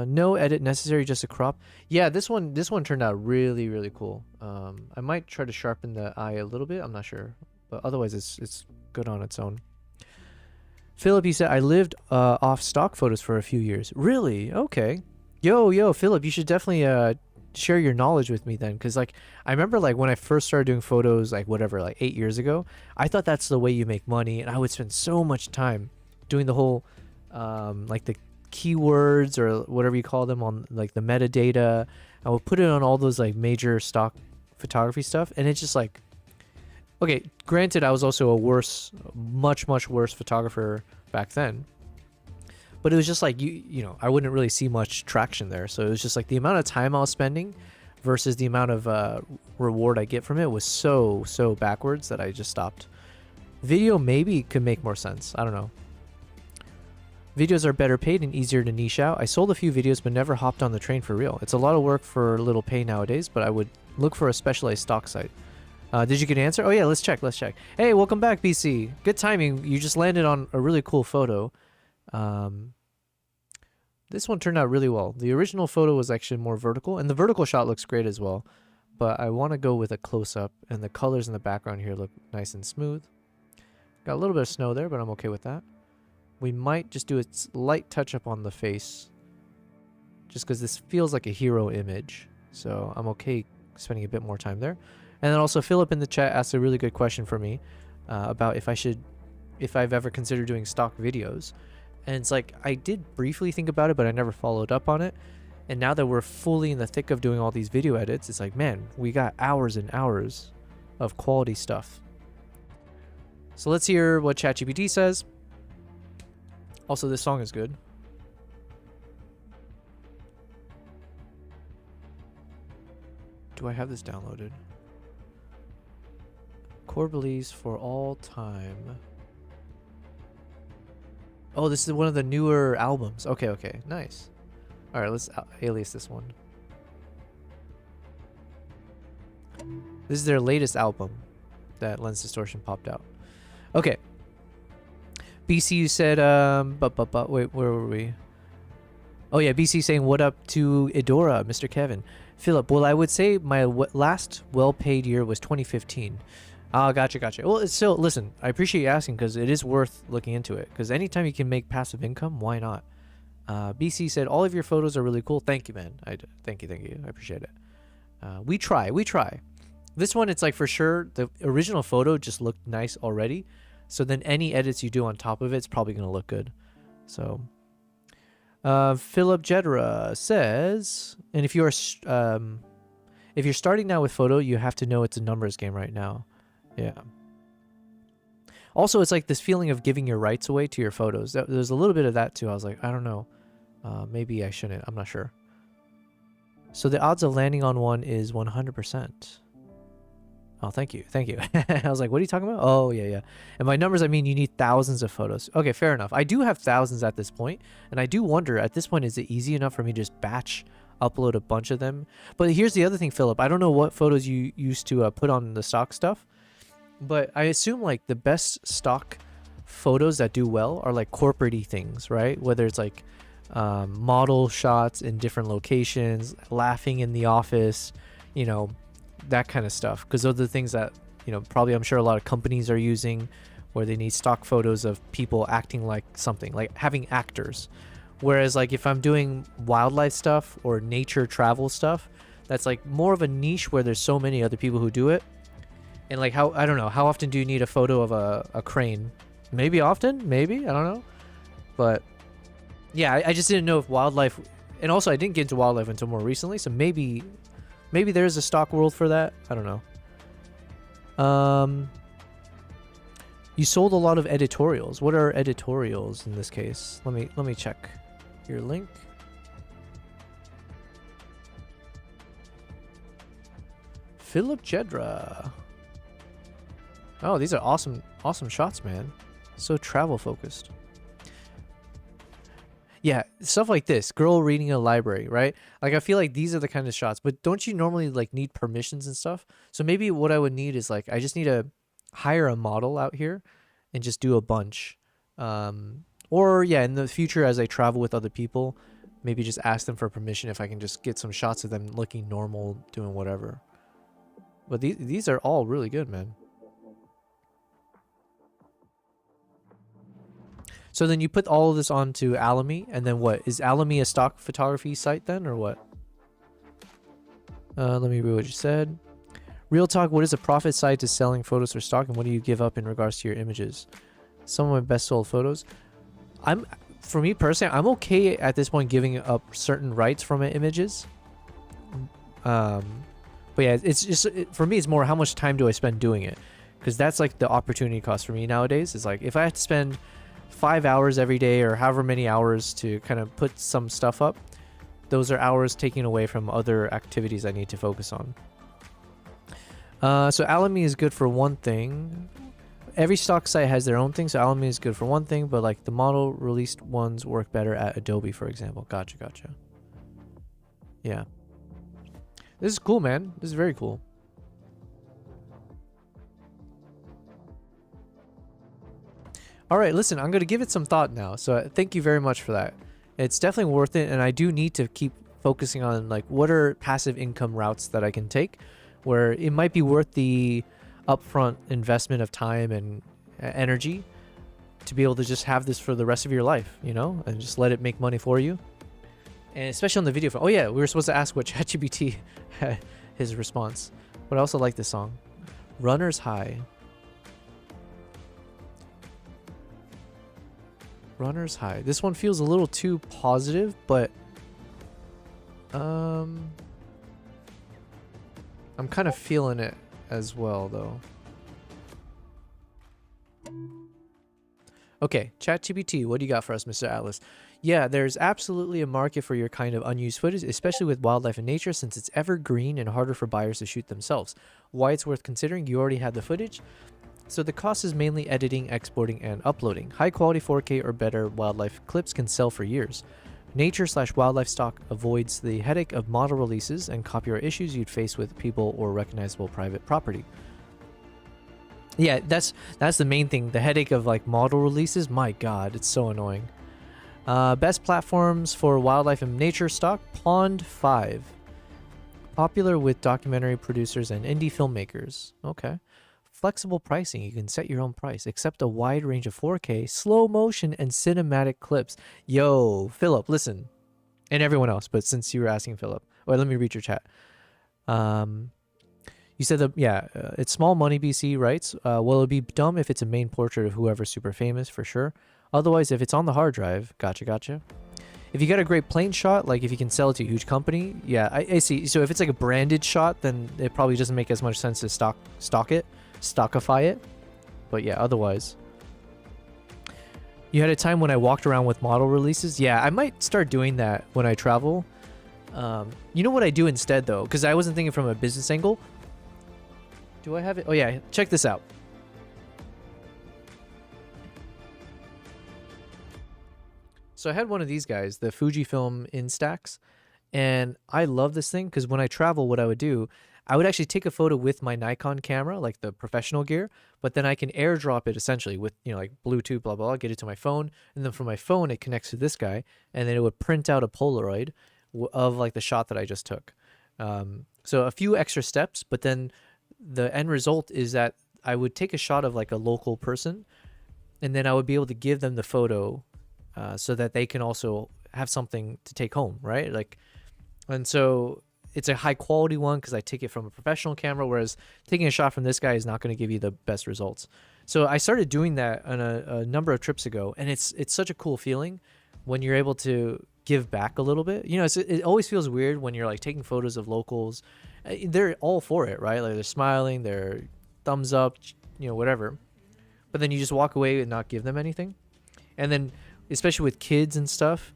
No edit necessary, just a crop. Yeah, this one turned out really, really cool. I might try to sharpen the eye a little bit. I'm not sure, but otherwise it's good on its own. Philip, you said I lived off stock photos for a few years. Really? Okay. Yo, Philip, you should definitely share your knowledge with me then, because like I remember like when I first started doing photos, like whatever, like 8 years ago, I thought that's the way you make money, and I would spend so much time doing the whole like the keywords or whatever you call them on like the metadata. I would put it on all those like major stock photography stuff, and it's just like, okay, granted I was also a much worse photographer back then, but it was just like you know, I wouldn't really see much traction there. So it was just like the amount of time I was spending versus the amount of reward I get from it was so backwards that I just stopped. Video maybe could make more sense, I don't know. Videos are better paid and easier to niche out. I sold a few videos but never hopped on the train for real. It's a lot of work for little pay nowadays, but I would look for a specialized stock site. Did you get an answer? Oh yeah, let's check. Hey, welcome back, BC. Good timing. You just landed on a really cool photo. This one turned out really well. The original photo was actually more vertical, and the vertical shot looks great as well. But I want to go with a close-up, and the colors in the background here look nice and smooth. Got a little bit of snow there, but I'm okay with that. We might just do a light touch-up on the face, just because this feels like a hero image. So I'm okay spending a bit more time there. And then also Philip in the chat asked a really good question for me about if I've ever considered doing stock videos. And it's like, I did briefly think about it, but I never followed up on it. And now that we're fully in the thick of doing all these video edits, it's like, man, we got hours and hours of quality stuff. So let's hear what ChatGPT says. Also, this song is good. Do I have this downloaded? Corbelli's For All Time. Oh, this is one of the newer albums. Okay, nice. Alright, let's alias this one. This is their latest album that Lens Distortion popped out. Okay. BC said, wait, where were we? Oh yeah, BC saying, what up to Idora, Mr. Kevin? Philip, well, I would say my last well-paid year was 2015. Oh, gotcha. Well, it's still, listen, I appreciate you asking because it is worth looking into it. Because anytime you can make passive income, why not? BC said, all of your photos are really cool. Thank you, man. Thank you. I appreciate it. We try. This one, it's like for sure, the original photo just looked nice already. So then any edits you do on top of it's probably going to look good. So, Philip Jedra says, and if you're starting now with photo, you have to know it's a numbers game right now. Yeah. Also, it's like this feeling of giving your rights away to your photos. There's a little bit of that too. I was like, I don't know. Maybe I shouldn't. I'm not sure. So the odds of landing on one is 100%. Oh, thank you. I was like, what are you talking about? Oh, yeah. And by numbers, I mean you need thousands of photos. Okay, fair enough. I do have thousands at this point, and I do wonder, at this point, is it easy enough for me to just batch upload a bunch of them? But here's the other thing, Philip. I don't know what photos you used to put on the stock stuff, but I assume like the best stock photos that do well are like corporate-y things, right? Whether it's like model shots in different locations, laughing in the office, you know, that kind of stuff, because those are the things that, you know, probably I'm sure a lot of companies are using, where they need stock photos of people acting like something, like having actors. Whereas like if I'm doing wildlife stuff or nature travel stuff, that's like more of a niche where there's so many other people who do it. And like I don't know, how often do you need a photo of a crane? Maybe often, maybe, I don't know. But yeah, I just didn't know if wildlife, and also I didn't get into wildlife until more recently, so maybe there's a stock world for that. I don't know. You sold a lot of editorials. What are editorials in this case? Let me check your link. Philip Jedra. Oh, these are awesome shots, man. So travel focused. Yeah, stuff like this. Girl reading a library, right? Like, I feel like these are the kind of shots, but don't you normally like need permissions and stuff? So maybe what I would need is like, I just need to hire a model out here and just do a bunch. Or yeah, in the future, as I travel with other people, maybe just ask them for permission if I can just get some shots of them looking normal, doing whatever. But these are all really good, man. So then you put all of this onto Alamy, and then what? Is Alamy a stock photography site then, or what? Let me read what you said. Real talk, what is the profit side to selling photos for stock, and what do you give up in regards to your images? Some of my best sold photos. For me personally, I'm okay at this point giving up certain rights for my images. But yeah, it's just, for me, it's more how much time do I spend doing it? Because that's like the opportunity cost for me nowadays. Is like, if I have to spend 5 hours every day or however many hours to kind of put some stuff up, those are hours taken away from other activities I need to focus on. So Alamy is good for one thing. Every stock site has their own thing, so Alamy is good for one thing, but like the model released ones work better at Adobe, for example. Gotcha. Yeah. This is cool, man. This is very cool. All right, listen, I'm going to give it some thought now. So thank you very much for that. It's definitely worth it. And I do need to keep focusing on like, what are passive income routes that I can take where it might be worth the upfront investment of time and energy to be able to just have this for the rest of your life, you know, and just let it make money for you. And especially on the video. Oh yeah, we were supposed to ask what ChatGPT had his response, but I also like this song. Runner's High. Runner's High. This one feels a little too positive, but I'm kind of feeling it as well, though. Okay, ChatGPT, what do you got for us, Mr. Atlas? Yeah, there's absolutely a market for your kind of unused footage, especially with wildlife and nature, since it's evergreen and harder for buyers to shoot themselves. Why it's worth considering, you already have the footage. So the cost is mainly editing, exporting, and uploading. High quality 4K or better wildlife clips can sell for years. Nature/wildlife stock avoids the headache of model releases and copyright issues you'd face with people or recognizable private property. Yeah, that's the main thing. The headache of like model releases, my god, it's so annoying. Best platforms for wildlife and nature stock, Pond 5. Popular with documentary producers and indie filmmakers. Okay. Flexible pricing, you can set your own price. Accept a wide range of 4K, slow motion, and cinematic clips. Yo, Philip, listen. And everyone else, but since you were asking Philip. Wait, let me read your chat. You said that, yeah, it's small money, BC writes. Well, it'd be dumb if it's a main portrait of whoever's super famous, for sure. Otherwise, if it's on the hard drive, gotcha. If you got a great plane shot, like if you can sell it to a huge company, yeah, I see. So if it's like a branded shot, then it probably doesn't make as much sense to stockify it. But yeah, otherwise. You had a time when I walked around with model releases? Yeah, I might start doing that when I travel. You know what I do instead, though? Because I wasn't thinking from a business angle. Do I have it? Oh, yeah. Check this out. So I had one of these guys, the Fujifilm Instax. And I love this thing because when I travel, what I would do, I would actually take a photo with my Nikon camera, like the professional gear, but then I can airdrop it essentially with, you know, like Bluetooth, blah, blah, get it to my phone. And then from my phone, it connects to this guy. And then it would print out a Polaroid of like the shot that I just took. So a few extra steps, but then the end result is that I would take a shot of like a local person, and then I would be able to give them the photo so that they can also have something to take home, right? Like, and so it's a high quality one because I take it from a professional camera, whereas taking a shot from this guy is not going to give you the best results. So I started doing that on a number of trips ago, and it's such a cool feeling when you're able to give back a little bit. You know, it always feels weird when you're like taking photos of locals. They're all for it, right? Like they're smiling, they're thumbs up, you know, whatever. But then you just walk away and not give them anything. And then, especially with kids and stuff,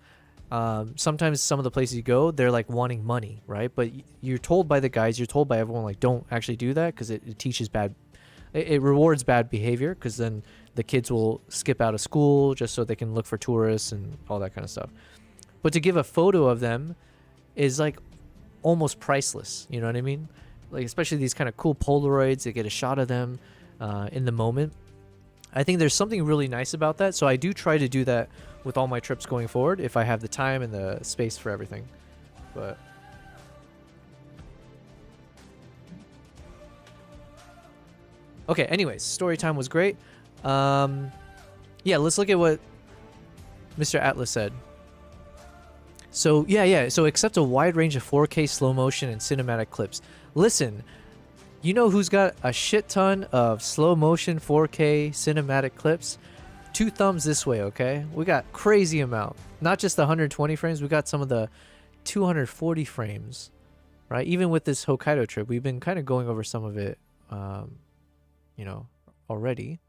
sometimes some of the places you go, they're like wanting money, right? But you're told by the guys, you're told by everyone, like, don't actually do that because it teaches it rewards bad behavior, because then the kids will skip out of school just so they can look for tourists and all that kind of stuff. But to give a photo of them is like almost priceless, you know what I mean? Like, especially these kind of cool Polaroids, they get a shot of them in the moment. I think there's something really nice about that, so I do try to do that with all my trips going forward if I have the time and the space for everything. But okay, anyways, story time was great. Yeah, let's look at what Mr. Atlas said. So so accept a wide range of 4K slow motion and cinematic clips. Listen, you know who's got a shit ton of slow motion 4K cinematic clips? 2 thumbs this way, okay? We got crazy amount. Not just the 120 frames, we got some of the 240 frames, right? Even with this Hokkaido trip, we've been kind of going over some of it, you know, already.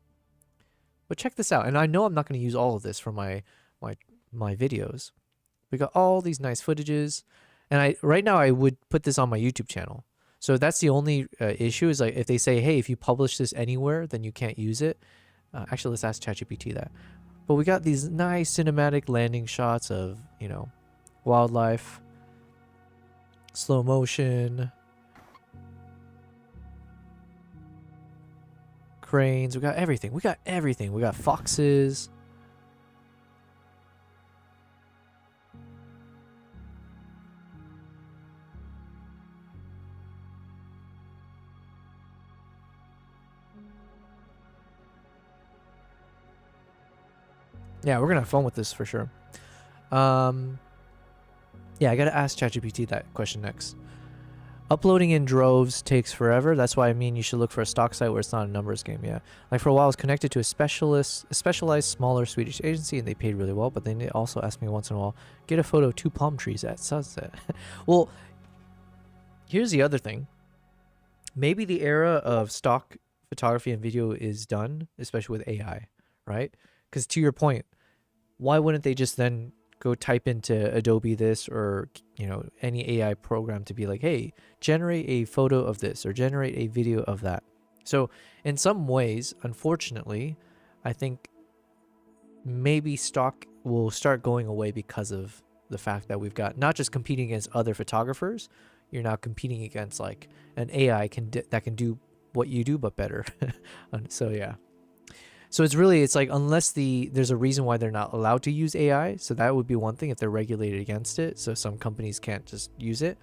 But check this out. And I know I'm not going to use all of this for my videos. We got all these nice footages. And right now I would put this on my YouTube channel. So that's the only issue, is like if they say, hey, if you publish this anywhere, then you can't use it. Actually, let's ask ChatGPT that. But we got these nice cinematic landing shots of, you know, wildlife, slow motion, cranes. We got everything. We got everything. We got foxes. Yeah, we're gonna have fun with this for sure. Yeah, I gotta ask ChatGPT that question next. Uploading in droves takes forever. That's why I mean you should look for a stock site where it's not a numbers game. Yeah, like for a while I was connected to a specialized smaller Swedish agency, and they paid really well. But then they also asked me once in a while, get a photo of 2 palm trees at sunset. Well, here's the other thing. Maybe the era of stock photography and video is done, especially with AI, right? Because to your point, why wouldn't they just then go type into Adobe this, or, you know, any AI program to be like, hey, generate a photo of this or generate a video of that? So in some ways, unfortunately, I think maybe stock will start going away because of the fact that we've got not just competing against other photographers, you're now competing against like an AI that can do what you do but better. So yeah. So it's like, unless there's a reason why they're not allowed to use AI. So that would be one thing, if they're regulated against it. So some companies can't just use it.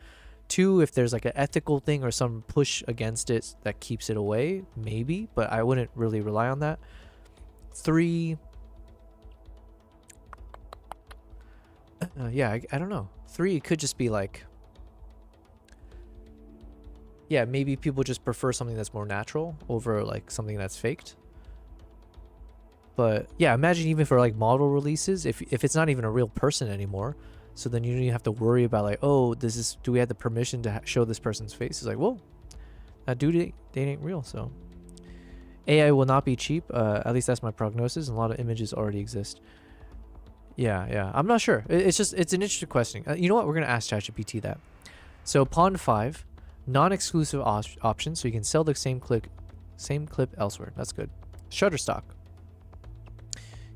2, if there's like an ethical thing or some push against it that keeps it away, maybe, but I wouldn't really rely on that. 3, yeah, I don't know. 3, it could just be like, yeah, maybe people just prefer something that's more natural over like something that's faked. But yeah, imagine even for like model releases, if it's not even a real person anymore, so then you don't even have to worry about like, oh, do we have the permission to show this person's face? It's like, well, that dude, they ain't real. So AI will not be cheap. At least that's my prognosis. And a lot of images already exist. Yeah. I'm not sure. It's an interesting question. You know what? We're gonna ask ChatGPT that. So Pond 5, non-exclusive options, so you can sell the same clip elsewhere. That's good. Shutterstock.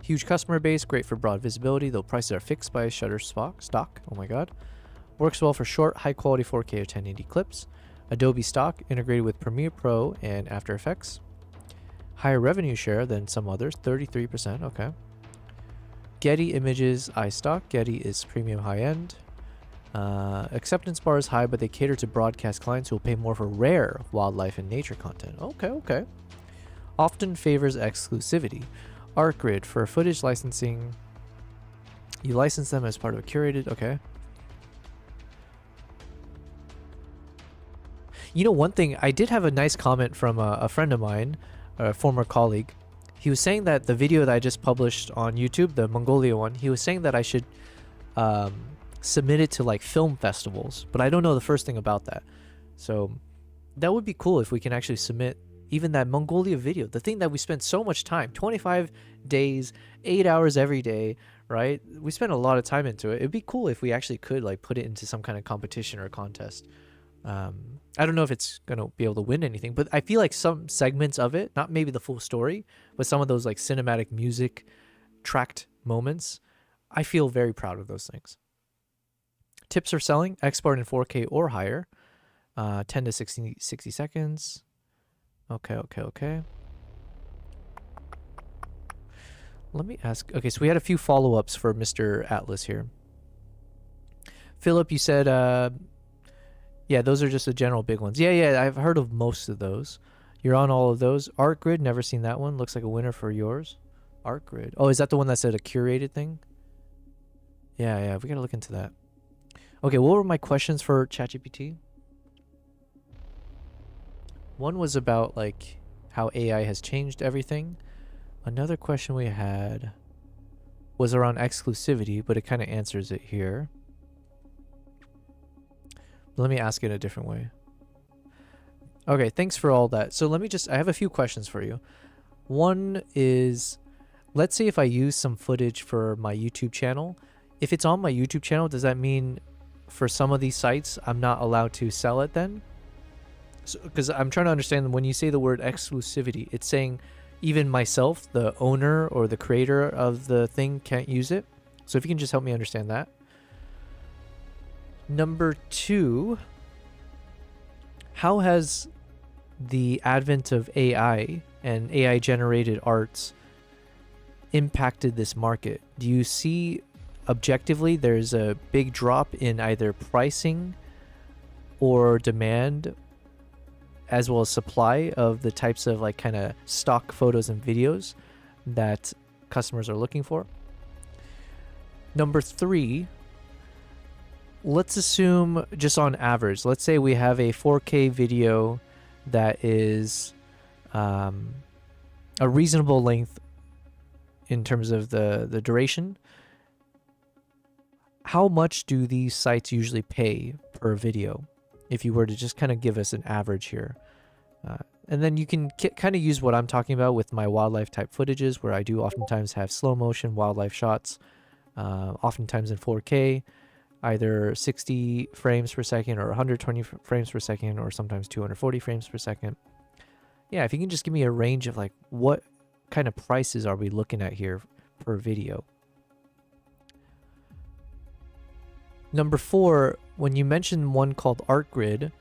Huge customer base, great for broad visibility, though prices are fixed by Shutterstock. Oh my god. Works well for short, high-quality 4K or 1080 clips. Adobe Stock, integrated with Premiere Pro and After Effects. Higher revenue share than some others, 33%. Okay. Getty Images, iStock. Getty is premium high-end. Acceptance bar is high, but they cater to broadcast clients who will pay more for rare wildlife and nature content. Okay. Often favors exclusivity. ArtGrid for footage licensing. You license them as part of a curated. Okay. You know, one thing, I did have a nice comment from a friend of mine, a former colleague. He was saying that the video that I just published on YouTube, the Mongolia one, he was saying that I should submit it to like film festivals, but I don't know the first thing about that. So that would be cool if we can actually submit even that Mongolia video, the thing that we spent so much time, 25 days, 8 hours every day, right? We spend a lot of time into it. It'd be cool if we actually could like put it into some kind of competition or contest. I don't know if it's gonna be able to win anything, but I feel like some segments of it, not maybe the full story, but some of those like cinematic music tracked moments, I feel very proud of those things. Tips for selling: export in 4K or higher, 10 to 60 seconds. Okay. Let me ask. Okay, so we had a few follow-ups for Mr. Atlas here. Philip, you said, yeah, those are just the general big ones. Yeah, I've heard of most of those. You're on all of those. Art Grid, never seen that one. Looks like a winner for yours. Art Grid. Oh, is that the one that said a curated thing? Yeah, we gotta look into that. Okay, what were my questions for ChatGPT? One was about like how AI has changed everything. Another question we had was around exclusivity, but it kind of answers it here. Let me ask it a different way. Okay, thanks for all that. So I have a few questions for you. One is, let's say if I use some footage for my YouTube channel, if it's on my YouTube channel, does that mean for some of these sites, I'm not allowed to sell it then? Because I'm trying to understand, when you say the word exclusivity, it's saying even myself, the owner or the creator of the thing, can't use it. So if you can just help me understand that. Number two, how has the advent of AI and AI generated arts impacted this market? Do you see objectively there's a big drop in either pricing or demand, as well as supply of the types of like kind of stock photos and videos that customers are looking for? Number three, let's assume just on average, let's say we have a 4K video that is a reasonable length in terms of the duration. How much do these sites usually pay per video? If you were to just kind of give us an average here. And then you can kind of use what I'm talking about with my wildlife type footages, where I do oftentimes have slow motion wildlife shots, oftentimes in 4K, either 60 frames per second or 120 frames per second, or sometimes 240 frames per second. Yeah, if you can just give me a range of like what kind of prices are we looking at here per video. Number four, when you mentioned one called Art Grid,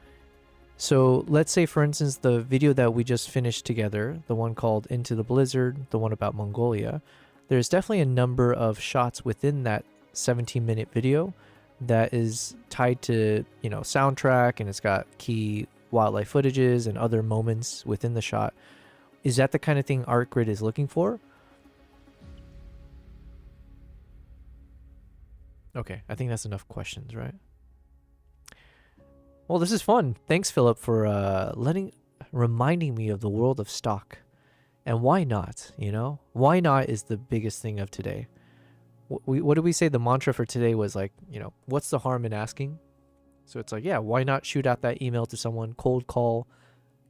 so let's say, for instance, the video that we just finished together, the one called Into the Blizzard, the one about Mongolia, there's definitely a number of shots within that 17-minute video that is tied to, you know, soundtrack, and it's got key wildlife footages and other moments within the shot. Is that the kind of thing Art Grid is looking for? Okay, I think that's enough questions, right? Well, this is fun. Thanks, Philip, for reminding me of the world of stock. And why not, you know? Why not is the biggest thing of today. What did we say? The mantra for today was like, you know, what's the harm in asking? So it's like, yeah, why not shoot out that email to someone, cold call,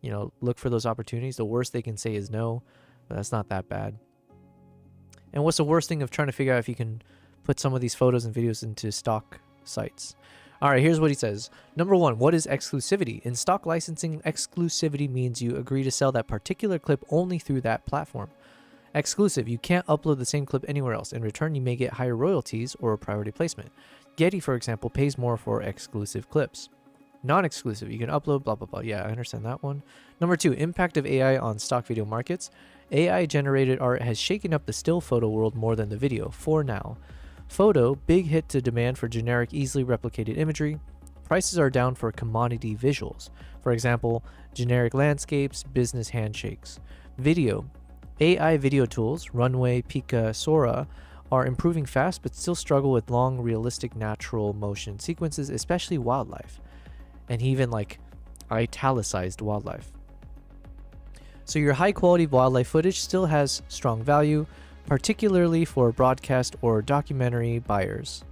you know, look for those opportunities. The worst they can say is no, but that's not that bad. And what's the worst thing of trying to figure out if you can put some of these photos and videos into stock sites? All right, here's what he says. Number one, what is exclusivity? In stock licensing, exclusivity means you agree to sell that particular clip only through that platform. Exclusive, you can't upload the same clip anywhere else. In return, you may get higher royalties or priority placement. Getty, for example, pays more for exclusive clips. Non-exclusive, you can upload, blah, blah, blah. Yeah, I understand that one. Number two, impact of AI on stock video markets. AI-generated art has shaken up the still photo world more than the video, for now. Photo, big hit to demand for generic, easily replicated imagery. Prices are down for commodity visuals. For example, generic landscapes, business handshakes. Video, AI video tools, Runway, Pika, Sora, are improving fast but still struggle with long, realistic, natural motion sequences, especially wildlife. And he even like italicized wildlife. So your high quality wildlife footage still has strong value, particularly for broadcast or documentary buyers.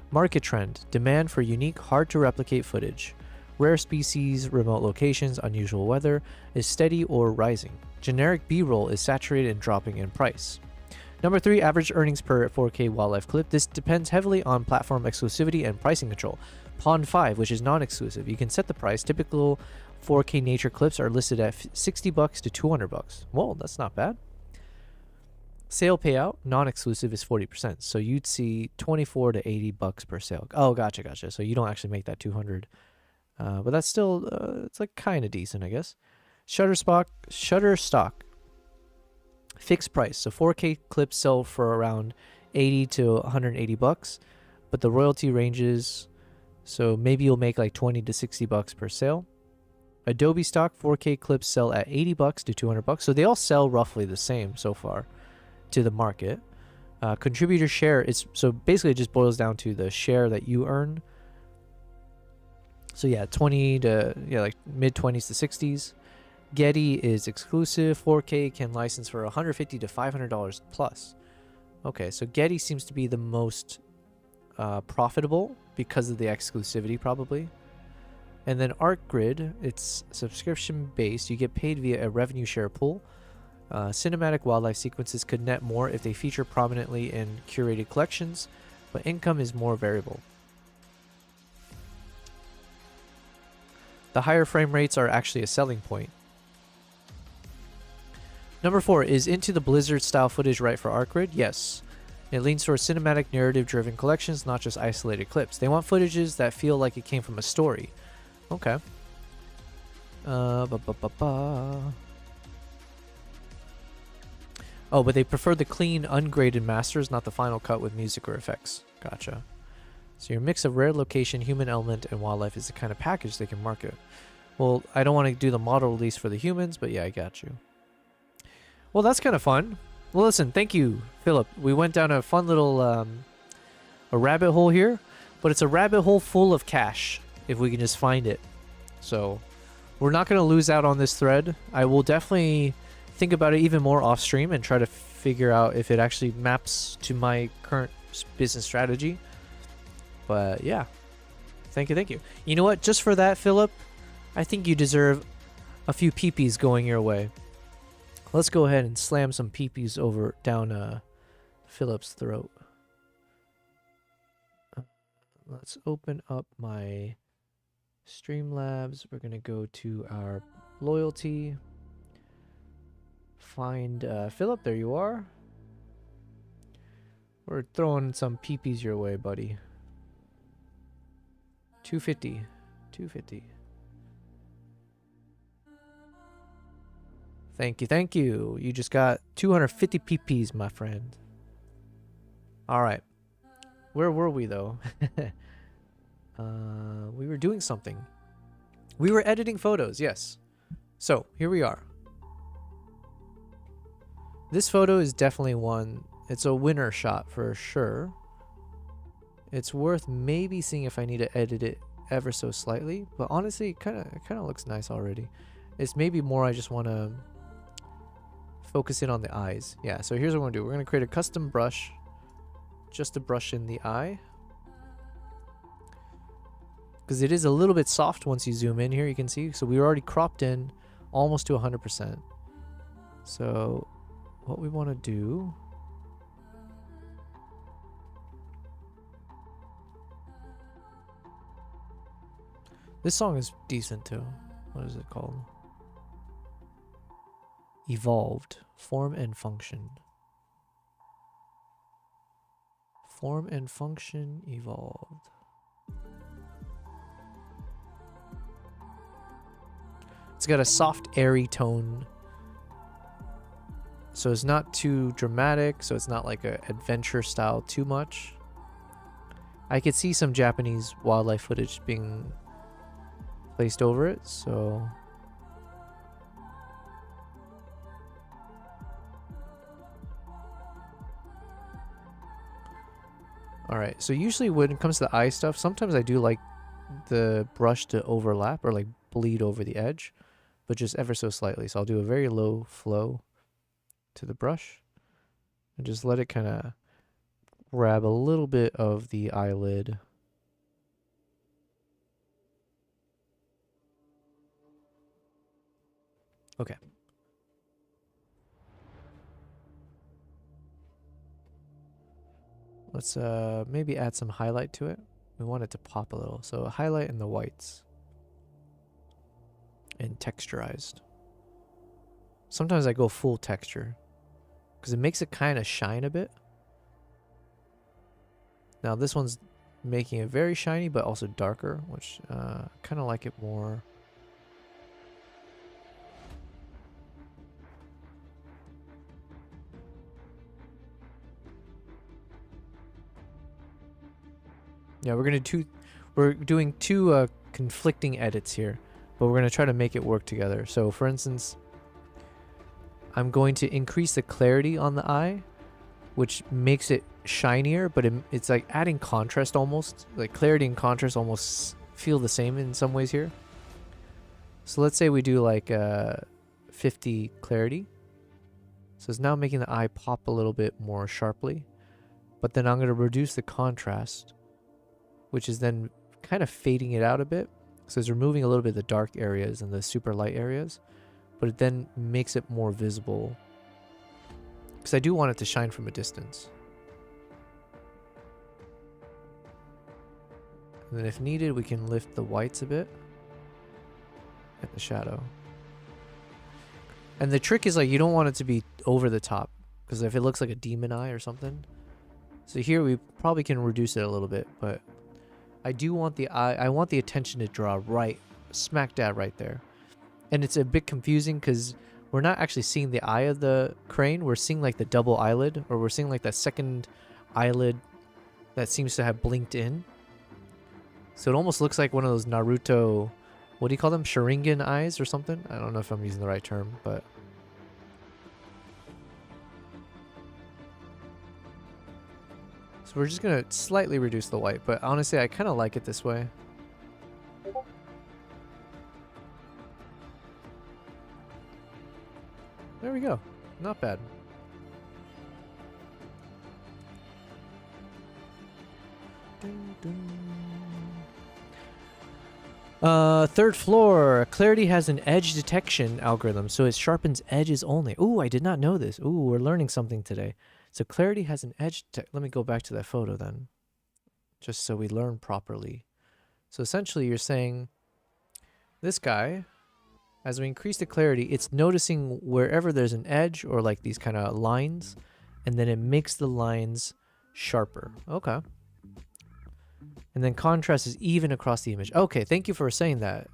Market trend, demand for unique, hard to replicate footage. Rare species, remote locations, unusual weather is steady or rising. Generic B-roll is saturated and dropping in price. Number 3, average earnings per 4K wildlife clip. This depends heavily on platform exclusivity and pricing control. Pond 5, which is non-exclusive, you can set the price. Typical 4K nature clips are listed at $60 to $200. Well, that's not bad. Sale payout, non-exclusive, is 40%. So you'd see $24 to $80 per sale. Oh, gotcha. So you don't actually make that 200. But that's still, it's like kind of decent, I guess. Shutterstock. Fixed price. So 4K clips sell for around 80 to 180 bucks, but the royalty ranges, so maybe you'll make like 20 to 60 bucks per sale. Adobe stock 4K clips sell at 80 bucks to 200 bucks. So they all sell roughly the same so far to the market. Contributor share is, so basically it just boils down to the share that you earn. So yeah, 20 to, yeah, like mid 20s to 60s. Getty is exclusive. 4K can license for $150 to $500 plus. Okay, so Getty seems to be the most profitable because of the exclusivity, probably. And then ArtGrid, it's subscription based. You get paid via a revenue share pool. Cinematic wildlife sequences could net more if they feature prominently in curated collections, but income is more variable. The higher frame rates are actually a selling point. Number 4, is Into the Blizzard style footage right for ArtGrid? Yes. It leans towards cinematic narrative-driven collections, not just isolated clips. They want footages that feel like it came from a story. Okay. Oh, but they prefer the clean, ungraded masters, not the final cut with music or effects. Gotcha. So your mix of rare location, human element, and wildlife is the kind of package they can market. Well, I don't want to do the model release for the humans, but yeah, I got you. Well, that's kind of fun. Well, listen, thank you, Philip. We went down a fun little a rabbit hole here, but it's a rabbit hole full of cash if we can just find it. So we're not going to lose out on this thread. I will definitely think about it even more off stream and try to figure out if it actually maps to my current business strategy. But yeah, thank you. You know what? Just for that, Philip, I think you deserve a few peepees going your way. Let's go ahead and slam some peepees over down Philip's throat. Let's open up my Streamlabs. We're going to go to our loyalty. Find Philip. There you are. We're throwing some peepees your way, buddy. 250. 250. Thank you. You just got 250 pp's, my friend. All right. Where were we, though? We were doing something. We were editing photos, yes. So, here we are. This photo is definitely one. It's a winner shot for sure. It's worth maybe seeing if I need to edit it ever so slightly. But honestly, it kind of looks nice already. It's maybe more I just want to focus in on the eyes. Yeah, so here's what we're going to do. We're going to create a custom brush just to brush in the eye. Because it is a little bit soft once you zoom in here, you can see. So we already cropped in almost to 100%. So what we want to do... This song is decent too. What is it called? Evolved. Form and function. Form and function evolved. It's got a soft, airy tone. So it's not too dramatic. So it's not like an adventure style too much. I could see some Japanese wildlife footage being placed over it, so... Alright, so usually when it comes to the eye stuff, sometimes I do like the brush to overlap or like bleed over the edge, but just ever so slightly. So I'll do a very low flow to the brush and just let it kind of grab a little bit of the eyelid. Okay. Let's maybe add some highlight to it. We want it to pop a little. So highlight in the whites. And texturized. Sometimes I go full texture. Because it makes it kind of shine a bit. Now this one's making it very shiny but also darker, which kind of like it more. Yeah, we're doing two conflicting edits here, but we're going to try to make it work together. So for instance, I'm going to increase the clarity on the eye, which makes it shinier, but it's like adding contrast almost. Like clarity and contrast almost feel the same in some ways here. So let's say we do like 50 clarity. So it's now making the eye pop a little bit more sharply. But then I'm going to reduce the contrast, which is then kind of fading it out a bit. So it's removing a little bit of the dark areas and the super light areas, but it then makes it more visible. Because I do want it to shine from a distance. And then if needed, we can lift the whites a bit. And the shadow. And the trick is like you don't want it to be over the top. Because if it looks like a demon eye or something. So here we probably can reduce it a little bit, but I do want the eye, I want the attention to draw right, smack dab right there. And it's a bit confusing because we're not actually seeing the eye of the crane. We're seeing like the double eyelid, or we're seeing like that second eyelid that seems to have blinked in. So it almost looks like one of those Naruto, what do you call them? Sharingan eyes or something? I don't know if I'm using the right term, but. So we're just going to slightly reduce the white, but honestly, I kind of like it this way. There we go. Not bad. Third floor. Clarity has an edge detection algorithm, so it sharpens edges only. Ooh, I did not know this. Ooh, we're learning something today. So clarity has an edge. Let me go back to that photo then, just so we learn properly. So essentially you're saying this guy, as we increase the clarity, it's noticing wherever there's an edge or like these kind of lines, and then it makes the lines sharper. Okay. And then contrast is even across the image. Okay, thank you for saying that.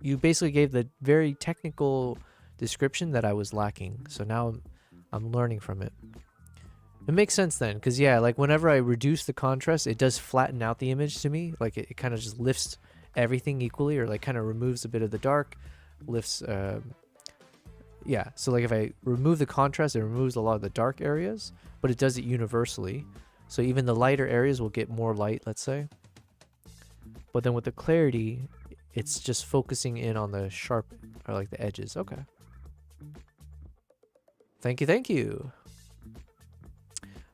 You basically gave the very technical description that I was lacking. So now I'm learning from it. It makes sense then, because yeah, like whenever I reduce the contrast, it does flatten out the image to me. Like it kind of just lifts everything equally, or like kind of removes a bit of the dark, lifts, yeah. So like if I remove the contrast, it removes a lot of the dark areas, but it does it universally. So even the lighter areas will get more light, let's say. But then with the clarity, it's just focusing in on the sharp, or like the edges. Okay. Thank you, thank you.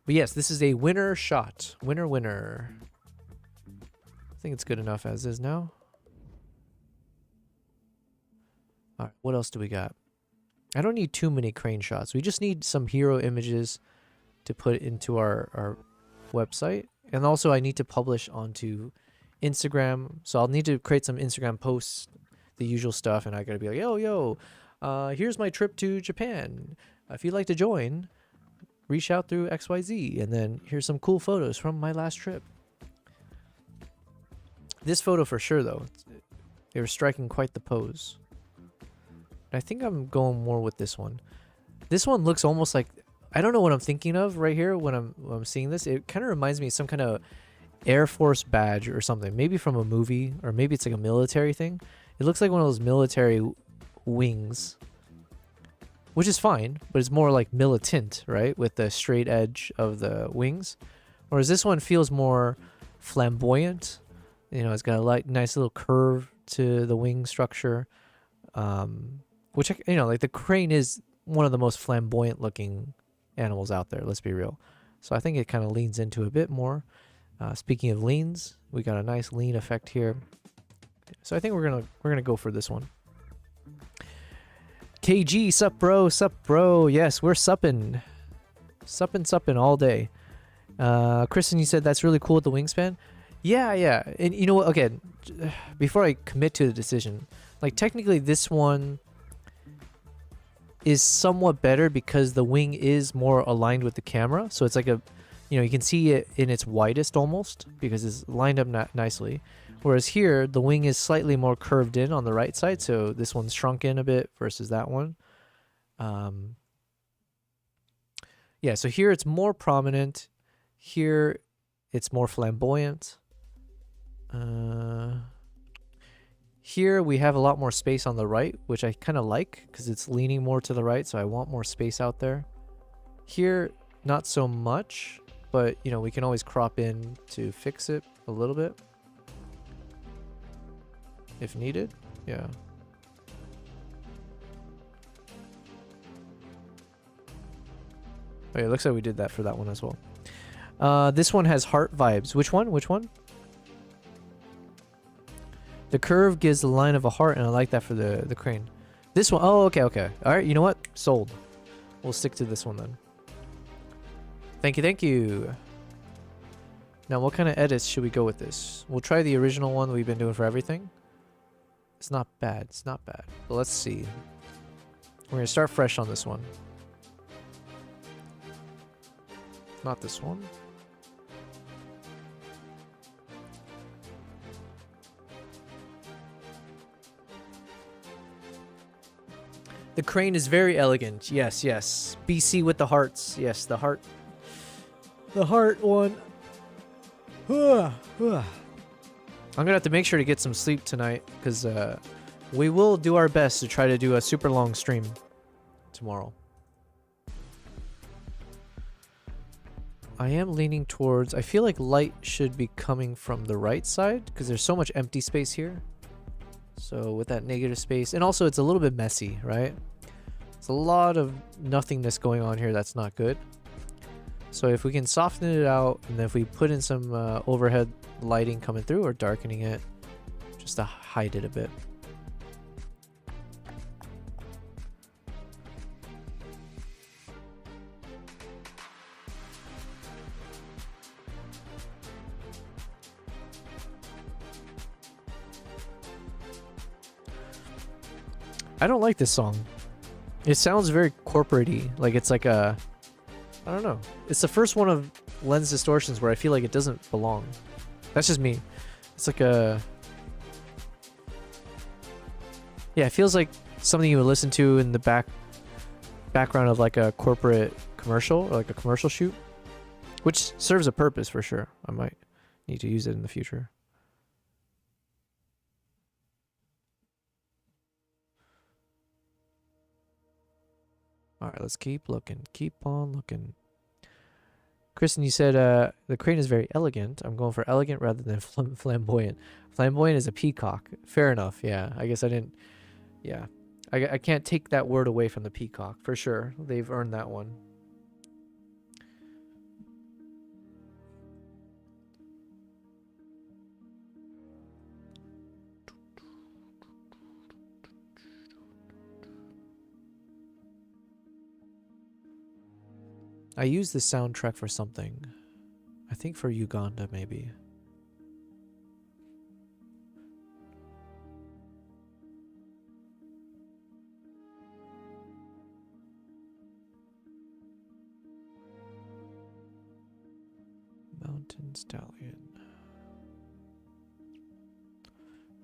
But yes, this is a winner shot. Winner, winner. I think it's good enough as is now. All right, what else do we got? I don't need too many crane shots. We just need some hero images to put into our website. And also I need to publish onto Instagram. So I'll need to create some Instagram posts, the usual stuff. And I gotta be like, yo, here's my trip to Japan. If you'd like to join, reach out through XYZ, and then here's some cool photos from my last trip. This photo for sure, though. They were striking quite the pose. I think I'm going more with this one. This one looks almost like, I don't know what I'm thinking of right here when I'm seeing this. It kind of reminds me of some kind of Air Force badge or something. Maybe from a movie, or maybe it's like a military thing. It looks like one of those military wings, which is fine, but it's more like militant, right? With the straight edge of the wings. Whereas this one feels more flamboyant. You know, it's got a nice little curve to the wing structure. Which, you know, like the crane is one of the most flamboyant looking animals out there, let's be real. So I think it kind of leans into a bit more. Speaking of leans, we got a nice lean effect here. So I think we're gonna go for this one. KG, sup bro, sup bro. Yes, we're supping all day. Kristen, you said that's really cool with the wingspan. Yeah, yeah. And you know what? Again, before I commit to the decision, like technically this one is somewhat better because the wing is more aligned with the camera. So it's like a, you know, you can see it in its widest almost because it's lined up nicely. Whereas here, the wing is slightly more curved in on the right side. So this one's shrunk in a bit versus that one. Yeah, so here it's more prominent. Here it's more flamboyant. Here we have a lot more space on the right, which I kind of like because it's leaning more to the right, so I want more space out there. Here, not so much, but you know, we can always crop in to fix it a little bit if needed. Yeah. Okay, it looks like we did that for that one as well. This one has heart vibes. Which one? Which one? The curve gives the line of a heart, and I like that for the crane. This one, oh, okay, okay. All right, you know what? Sold. We'll stick to this one then. Thank you, thank you. Now, what kind of edits should we go with this? We'll try the original one we've been doing for everything. It's not bad, it's not bad. But let's see. We're gonna start fresh on this one. Not this one. The crane is very elegant. Yes, yes. BC with the hearts. Yes, the heart. The heart one. I'm gonna have to make sure to get some sleep tonight because we will do our best to try to do a super long stream tomorrow. I am leaning towards, I feel like light should be coming from the right side because there's so much empty space here. So with that negative space, and also it's a little bit messy, right? It's a lot of nothingness going on here that's not good. So if we can soften it out, and then if we put in some overhead lighting coming through or darkening it, just to hide it a bit. I don't like this song. It sounds very corporate-y. Like it's like a... I don't know. It's the first one of lens distortions where I feel like it doesn't belong. That's just me. It's like a... Yeah, it feels like something you would listen to in the background of like a corporate commercial or like a commercial shoot. Which serves a purpose for sure. I might need to use it in the future. All right, let's keep looking. Keep on looking. Kristen, you said the crane is very elegant. I'm going for elegant rather than flamboyant. Flamboyant is a peacock. Fair enough. Yeah, I guess I didn't... Yeah. I can't take that word away from the peacock, for sure. They've earned that one. I used the soundtrack for something. I think for Uganda, maybe. Mountain Stallion.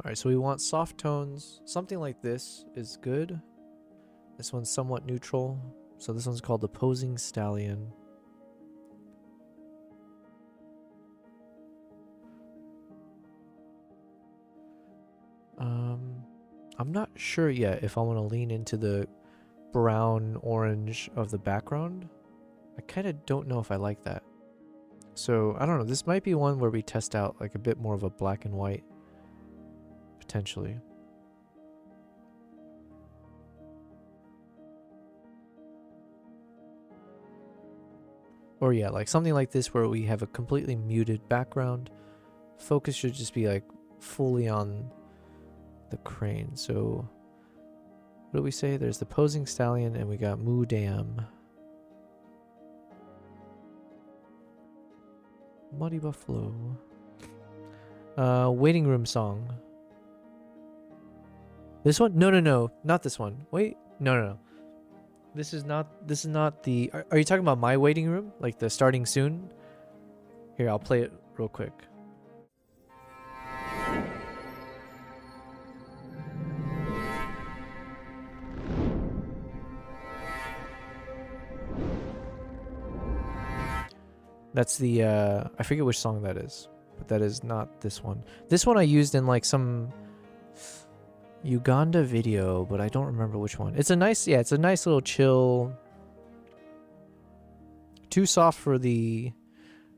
Alright, so we want soft tones. Something like this is good. This one's somewhat neutral. So this one's called the Posing Stallion. I'm not sure yet if I want to lean into the brown orange of the background. I kind of don't know if I like that. So I don't know. This might be one where we test out like a bit more of a black and white. Potentially. Or yeah, like something like this where we have a completely muted background. Focus should just be like fully on the crane. So what do we say? There's the Posing Stallion and we got Moo Dam. Muddy Buffalo. Waiting room song. This one? No, no, no, not this one. Wait, no, no, no. This is not the. Are you talking about my waiting room? Like the starting soon? Here, I'll play it real quick. That's the, I forget which song that is, but that is not this one. This one I used in like some Uganda video, but I don't remember which one. It's a nice, yeah, it's a nice little chill. Too soft for the,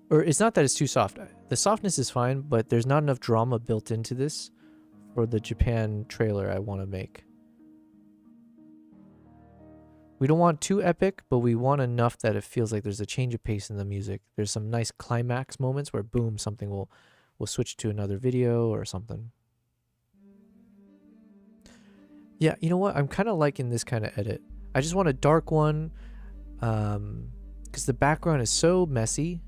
or it's not that it's too soft. The softness is fine, but there's not enough drama built into this for the Japan trailer I want to make. We don't want too epic, but we want enough that it feels like there's a change of pace in the music. There's some nice climax moments where boom, something will switch to another video or something. Yeah, you know what? I'm kind of liking this kind of edit. I just want a dark one, because the background is so messy,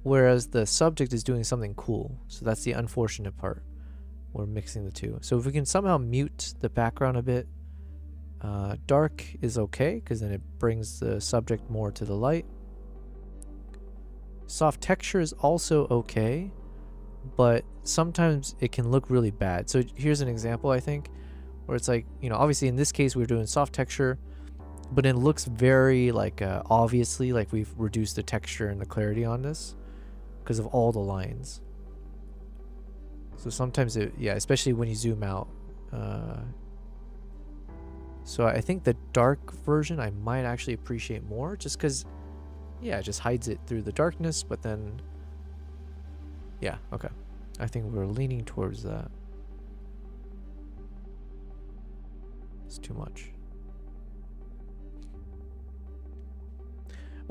whereas the subject is doing something cool. So that's the unfortunate part. We're mixing the two. So if we can somehow mute the background a bit, dark is okay, because then it brings the subject more to the light. Soft texture is also okay, but sometimes it can look really bad. So here's an example, I think, where it's like, you know, obviously in this case we're doing soft texture, but it looks very like obviously like we've reduced the texture and the clarity on this because of all the lines. So sometimes it, yeah, especially when you zoom out. So I think the dark version I might actually appreciate more, just because, yeah, it just hides it through the darkness, but then, yeah, okay. I think we're leaning towards that. It's too much.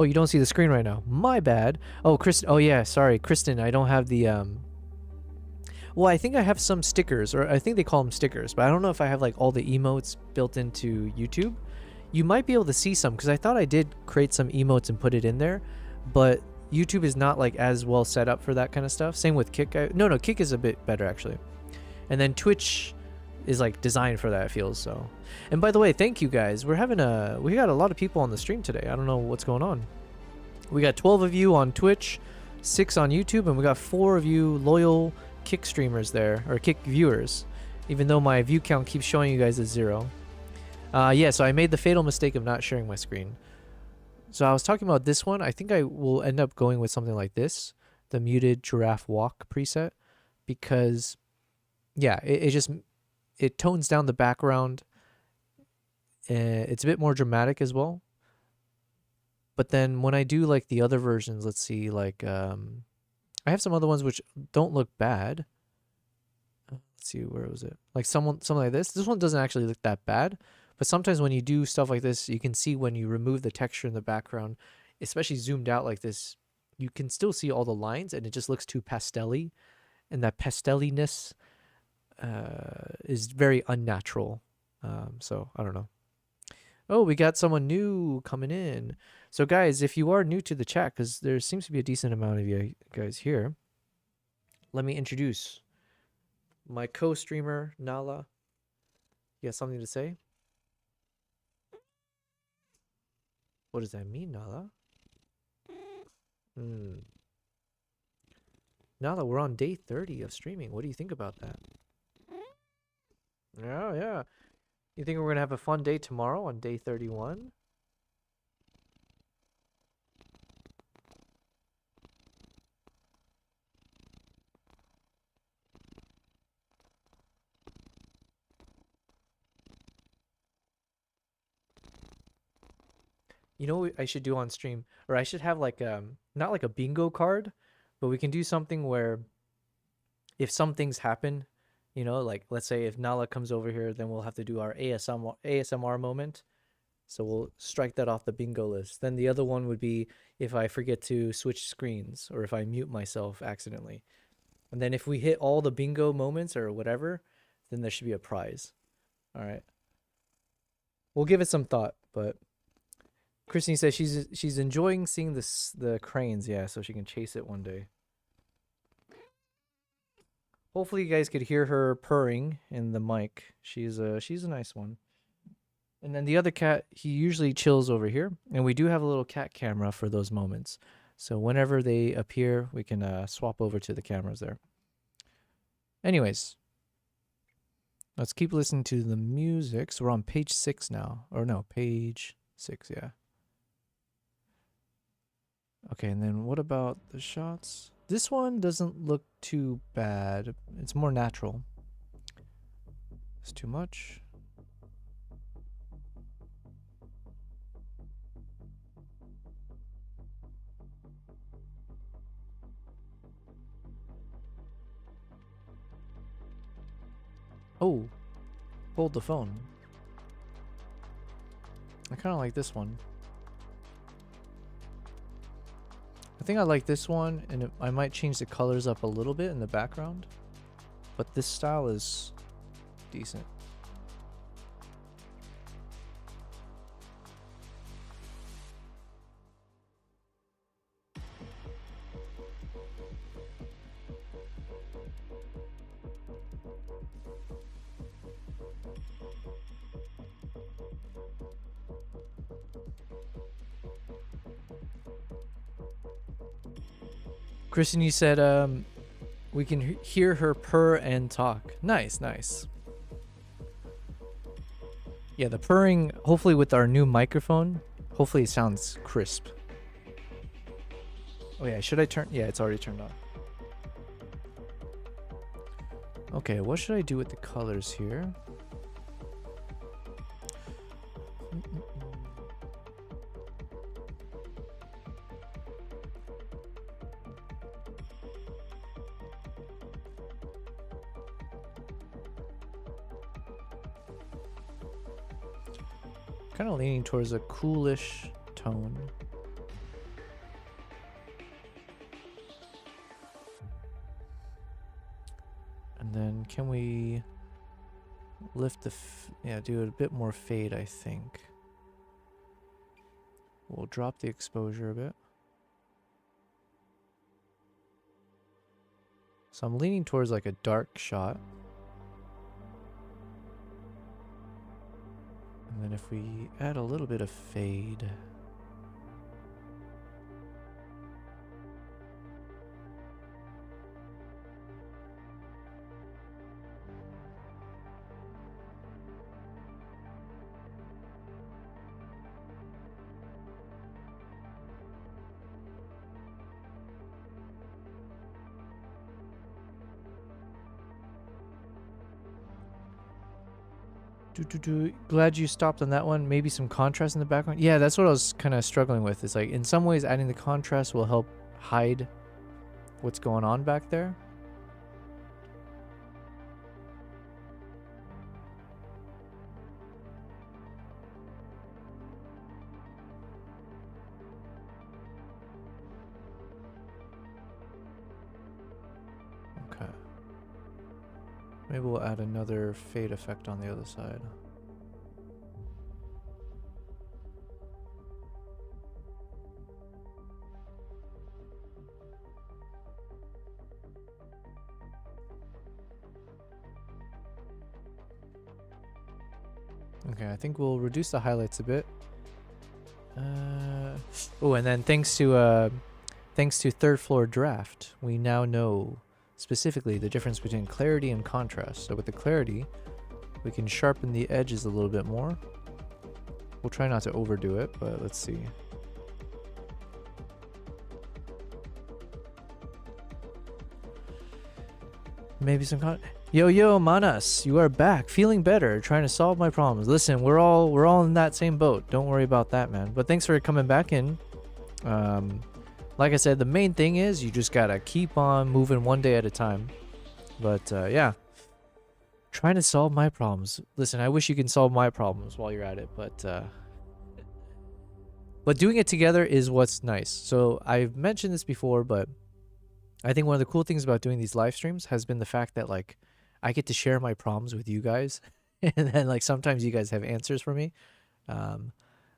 Oh, you don't see the screen right now. My bad. Oh, Kristen. Oh, yeah, sorry. Kristen, I don't have the, well, I think I have some stickers, or I think they call them stickers, but I don't know if I have like all the emotes built into YouTube. You might be able to see some, because I thought I did create some emotes and put it in there, but YouTube is not like as well set up for that kind of stuff. Same with Kick. No, Kick is a bit better actually. And then Twitch is like designed for that, it feels so. And by the way, thank you guys. We got a lot of people on the stream today. I don't know what's going on. We got 12 of you on Twitch, 6 on YouTube, and we got 4 of you loyal Kick streamers there, or Kick viewers, even though my view count keeps showing you guys as 0. Yeah, so I made the fatal mistake of not sharing my screen. So I was talking about this one. I think I will end up going with something like this, the muted giraffe walk preset, because yeah, it tones down the background. It's a bit more dramatic as well. But then when I do like the other versions, let's see, like I have some other ones which don't look bad. Let's see, where was it? Like something like this. This one doesn't actually look that bad, but sometimes when you do stuff like this, you can see when you remove the texture in the background, especially zoomed out like this, you can still see all the lines, and it just looks too pastel-y, and that pastel-iness is very unnatural. So I don't know. Oh, we got someone new coming in. So guys, if you are new to the chat, because there seems to be a decent amount of you guys here, let me introduce my co-streamer, Nala. You got something to say? What does that mean, Nala? Nala, we're on day 30 of streaming. What do you think about that? Yeah, yeah. You think we're going to have a fun day tomorrow on day 31? You know what I should do on stream? Or I should have like not like a bingo card, but we can do something where if some things happen, you know, like let's say if Nala comes over here, then we'll have to do our ASMR moment. So we'll strike that off the bingo list. Then the other one would be if I forget to switch screens or if I mute myself accidentally. And then if we hit all the bingo moments or whatever, then there should be a prize. All right. We'll give it some thought, but Christine says she's enjoying seeing the cranes, yeah, so she can chase it one day. Hopefully you guys could hear her purring in the mic. She's a nice one. And then the other cat, he usually chills over here, and we do have a little cat camera for those moments. So whenever they appear, we can swap over to the cameras there. Anyways, let's keep listening to the music. So we're on page 6 now. Or no, page 6, yeah. Okay, and then what about the shots? This one doesn't look too bad. It's more natural. It's too much. Oh, hold the phone. I kind of like this one. I think I like this one, and I might change the colors up a little bit in the background. But this style is decent. Kristen, you said we can hear her purr and talk. Nice, nice. Yeah, the purring, hopefully with our new microphone, hopefully it sounds crisp. Oh yeah, should I turn? Yeah, it's already turned on. Okay, what should I do with the colors here? Kind of leaning towards a coolish tone. And then can we lift the, yeah, do a bit more fade, I think. We'll drop the exposure a bit. So I'm leaning towards like a dark shot. And then if we add a little bit of fade. Glad you stopped on that one. Maybe some contrast in the background. Yeah, that's what I was kind of struggling with. It's like in some ways adding the contrast will help hide what's going on back there. Okay. Maybe we'll add another fade effect on the other side. Okay, I think we'll reduce the highlights a bit. Oh, and then thanks to Third Floor Draft, we now know specifically the difference between clarity and contrast. So with the clarity, we can sharpen the edges a little bit more. We'll try not to overdo it, but let's see. Maybe some Yo, Manas, you are back, feeling better, trying to solve my problems. Listen, we're all in that same boat. Don't worry about that, man. But thanks for coming back in. Like I said, the main thing is you just gotta keep on moving one day at a time. But yeah, trying to solve my problems. Listen, I wish you can solve my problems while you're at it, but doing it together is what's nice. So I've mentioned this before, but I think one of the cool things about doing these live streams has been the fact that like I get to share my problems with you guys, and then like sometimes you guys have answers for me.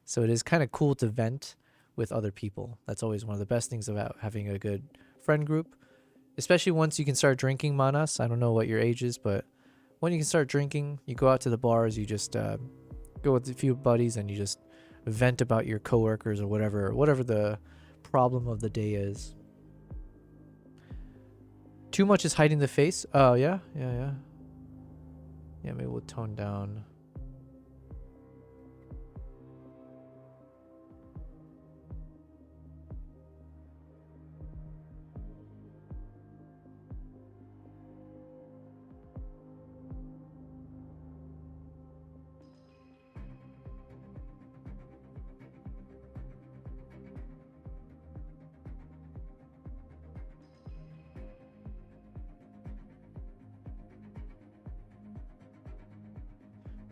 So it is kind of cool to vent with other people. That's always one of the best things about having a good friend group, especially once you can start drinking, Manas. I don't know what your age is, but when you can start drinking, you go out to the bars, you just go with a few buddies and you just vent about your coworkers or whatever the problem of the day is. Too much is hiding the face. Oh, yeah. Yeah, maybe we'll tone down.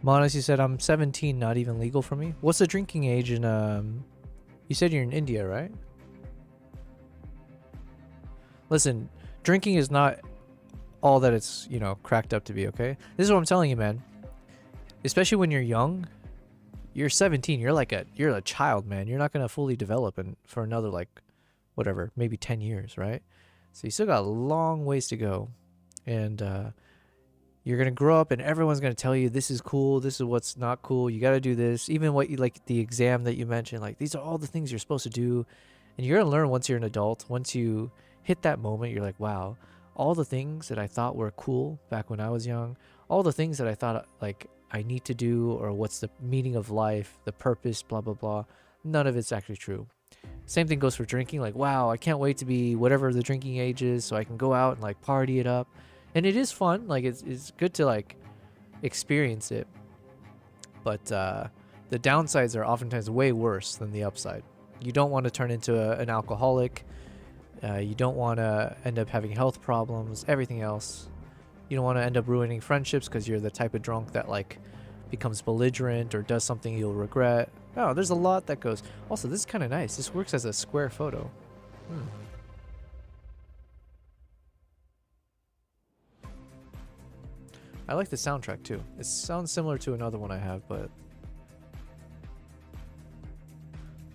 Monas, you said I'm 17, not even legal for me. What's the drinking age in you said you're in India, right? Listen, drinking is not all that it's, you know, cracked up to be, okay? This is what I'm telling you, man. Especially when you're young, you're 17, you're a child, man. You're not going to fully develop for another like whatever, maybe 10 years, right? So you still got a long ways to go. And you're going to grow up and everyone's going to tell you this is cool, this is what's not cool, you got to do this. Even what you like, the exam that you mentioned, like these are all the things you're supposed to do. And you're going to learn once you're an adult. Once you hit that moment, you're like, wow, all the things that I thought were cool back when I was young, all the things that I thought like I need to do, or what's the meaning of life, the purpose, blah, blah, blah, none of it's actually true. Same thing goes for drinking. Like, wow, I can't wait to be whatever the drinking age is so I can go out and like party it up. And it is fun. Like it's good to like experience it. But the downsides are oftentimes way worse than the upside. You don't want to turn into an alcoholic. You don't want to end up having health problems, everything else. You don't want to end up ruining friendships because you're the type of drunk that like becomes belligerent or does something you'll regret. Oh, there's a lot that goes. Also, this is kind of nice. This works as a square photo. I like the soundtrack too. It sounds similar to another one I have, but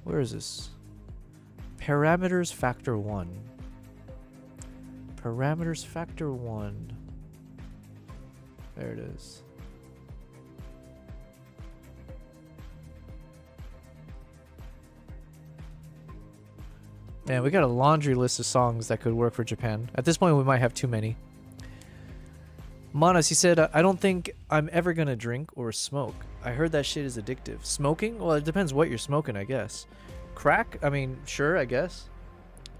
where is this? Parameters factor 1. Parameters factor 1. There it is. Man, we got a laundry list of songs that could work for Japan. At this point, we might have too many. Manas, he said, I don't think I'm ever gonna drink or smoke. I heard that shit is addictive. Smoking? Well, it depends what you're smoking, I guess. Crack? I mean, sure, I guess.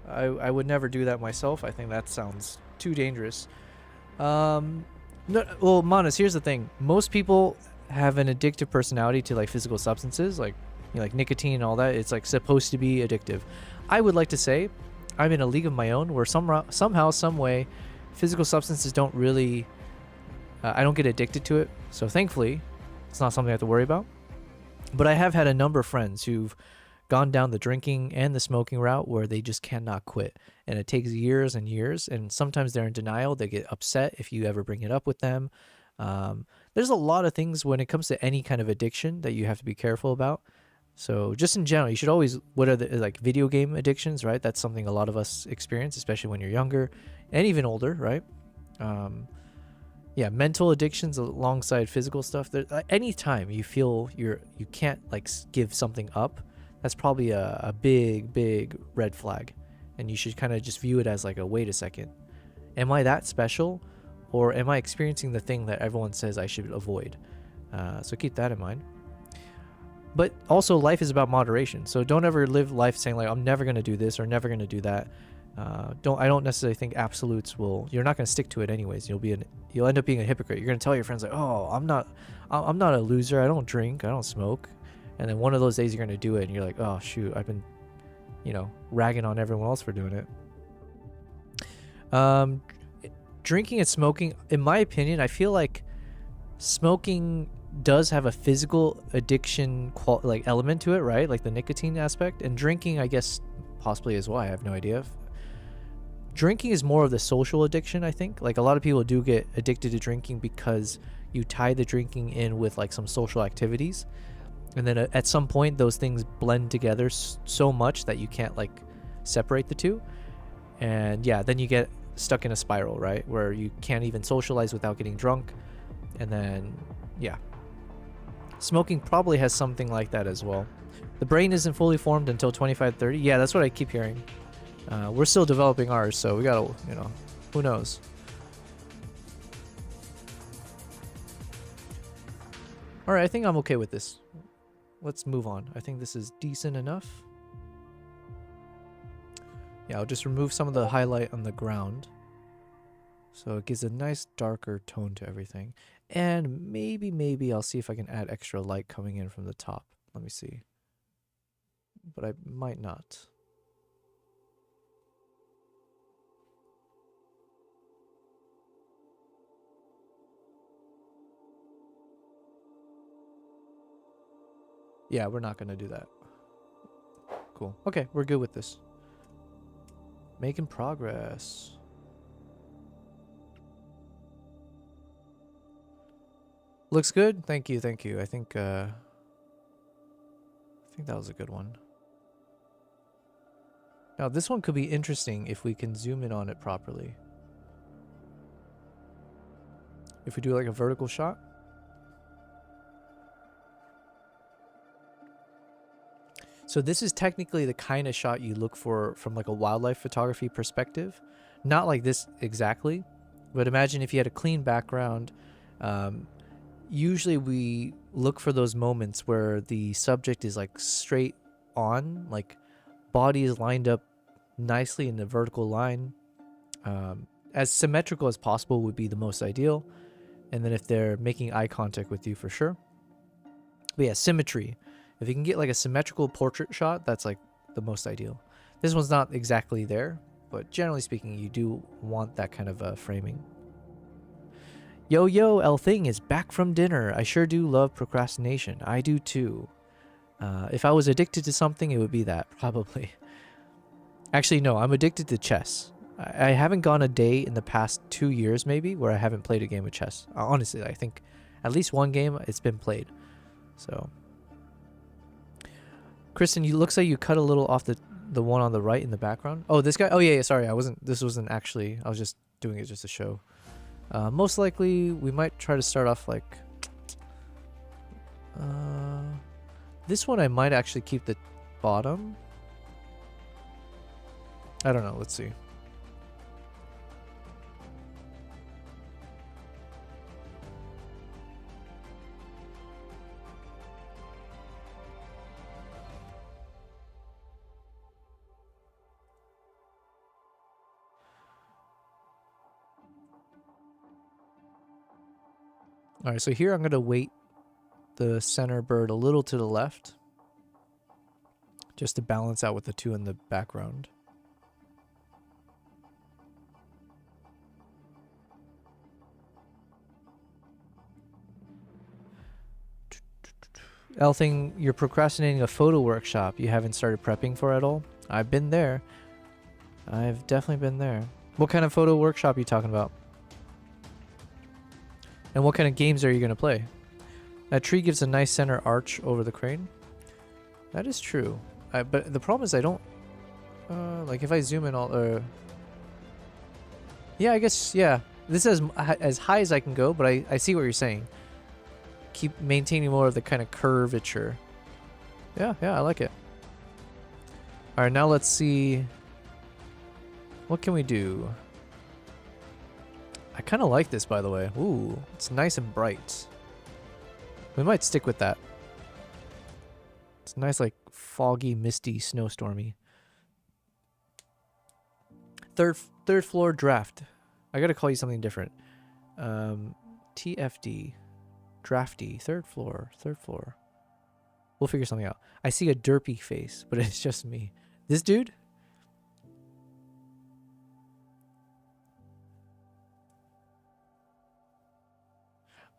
I would never do that myself. I think that sounds too dangerous. No, well, Manas, here's the thing. Most people have an addictive personality to like physical substances, like like nicotine and all that. It's like supposed to be addictive. I would like to say I'm in a league of my own where somehow, some way, physical substances don't really. I don't get addicted to it, so thankfully, it's not something I have to worry about. But I have had a number of friends who've gone down the drinking and the smoking route where they just cannot quit, and it takes years and years, and sometimes they're in denial. They get upset if you ever bring it up with them. There's a lot of things when it comes to any kind of addiction that you have to be careful about. So just in general, you should always, what are the like video game addictions, right? That's something a lot of us experience, especially when you're younger and even older, right? Yeah, mental addictions alongside physical stuff. Anytime you feel you can't like give something up, that's probably a big red flag, and you should kind of just view it as like a wait a second, am I that special, or am I experiencing the thing that everyone says I should avoid? So keep that in mind. But also, life is about moderation. So don't ever live life saying like I'm never gonna do this or never gonna do that. I don't necessarily think absolutes will. You're not gonna stick to it anyways. You'll end up being a hypocrite. You're gonna tell your friends like, oh, I'm not a loser. I don't drink. I don't smoke. And then one of those days you're gonna do it, and you're like, oh shoot, I've been, ragging on everyone else for doing it. Drinking and smoking, in my opinion, I feel like smoking does have a physical addiction element to it, right? Like the nicotine aspect, and drinking, I guess, possibly as well. I have no idea. Drinking is more of the social addiction, I think. Like a lot of people do get addicted to drinking because you tie the drinking in with like some social activities. And then at some point, those things blend together so much that you can't like separate the two. And yeah, then you get stuck in a spiral, right? Where you can't even socialize without getting drunk. And then, yeah. Smoking probably has something like that as well. The brain isn't fully formed until 25-30. Yeah, that's what I keep hearing. We're still developing ours, so we gotta, you know, who knows? Alright, I think I'm okay with this. Let's move on. I think this is decent enough. Yeah, I'll just remove some of the highlight on the ground. So it gives a nice darker tone to everything. And maybe I'll see if I can add extra light coming in from the top. Let me see. But I might not. Yeah, we're not going to do that. Cool. Okay, we're good with this. Making progress. Looks good. Thank you. I think that was a good one. Now this one could be interesting if we can zoom in on it properly. If we do like a vertical shot. So this is technically the kind of shot you look for from like a wildlife photography perspective. Not like this exactly, but imagine if you had a clean background. Usually we look for those moments where the subject is like straight on, like body is lined up nicely in the vertical line. As symmetrical as possible would be the most ideal. And then if they're making eye contact with you, for sure. But yeah, symmetry. If you can get like a symmetrical portrait shot, that's like the most ideal. This one's not exactly there, but generally speaking, you do want that kind of framing. Yo, El Thing is back from dinner. I sure do love procrastination. I do too. If I was addicted to something, it would be that, probably. Actually, no, I'm addicted to chess. I haven't gone a day in the past 2 years, maybe, where I haven't played a game of chess. Honestly, I think at least one game, it's been played. So, Kristen, you looks like you cut a little off the one on the right in the background. Oh, this guy? Oh, yeah, sorry. This wasn't actually, I was just doing it just to show. Most likely, we might try to start off like... this one, I might actually keep the bottom. I don't know. Let's see. All right, so here I'm going to weight the center bird a little to the left, just to balance out with the two in the background. Elthing, you're procrastinating a photo workshop you haven't started prepping for at all? I've been there. I've definitely been there. What kind of photo workshop are you talking about? And what kind of games are you going to play? That tree gives a nice center arch over the crane. That is true. But the problem is I don't... like if I zoom in all... yeah, I guess, yeah. This is as high as I can go, but I see what you're saying. Keep maintaining more of the kind of curvature. Yeah, I like it. Alright, now let's see... what can we do? I kind of like this, by the way. Ooh, it's nice and bright. We might stick with that. It's nice, like, foggy, misty, snowstormy. Third floor draft. I gotta call you something different. TFD. Drafty. Third floor. We'll figure something out. I see a derpy face, but it's just me. This dude?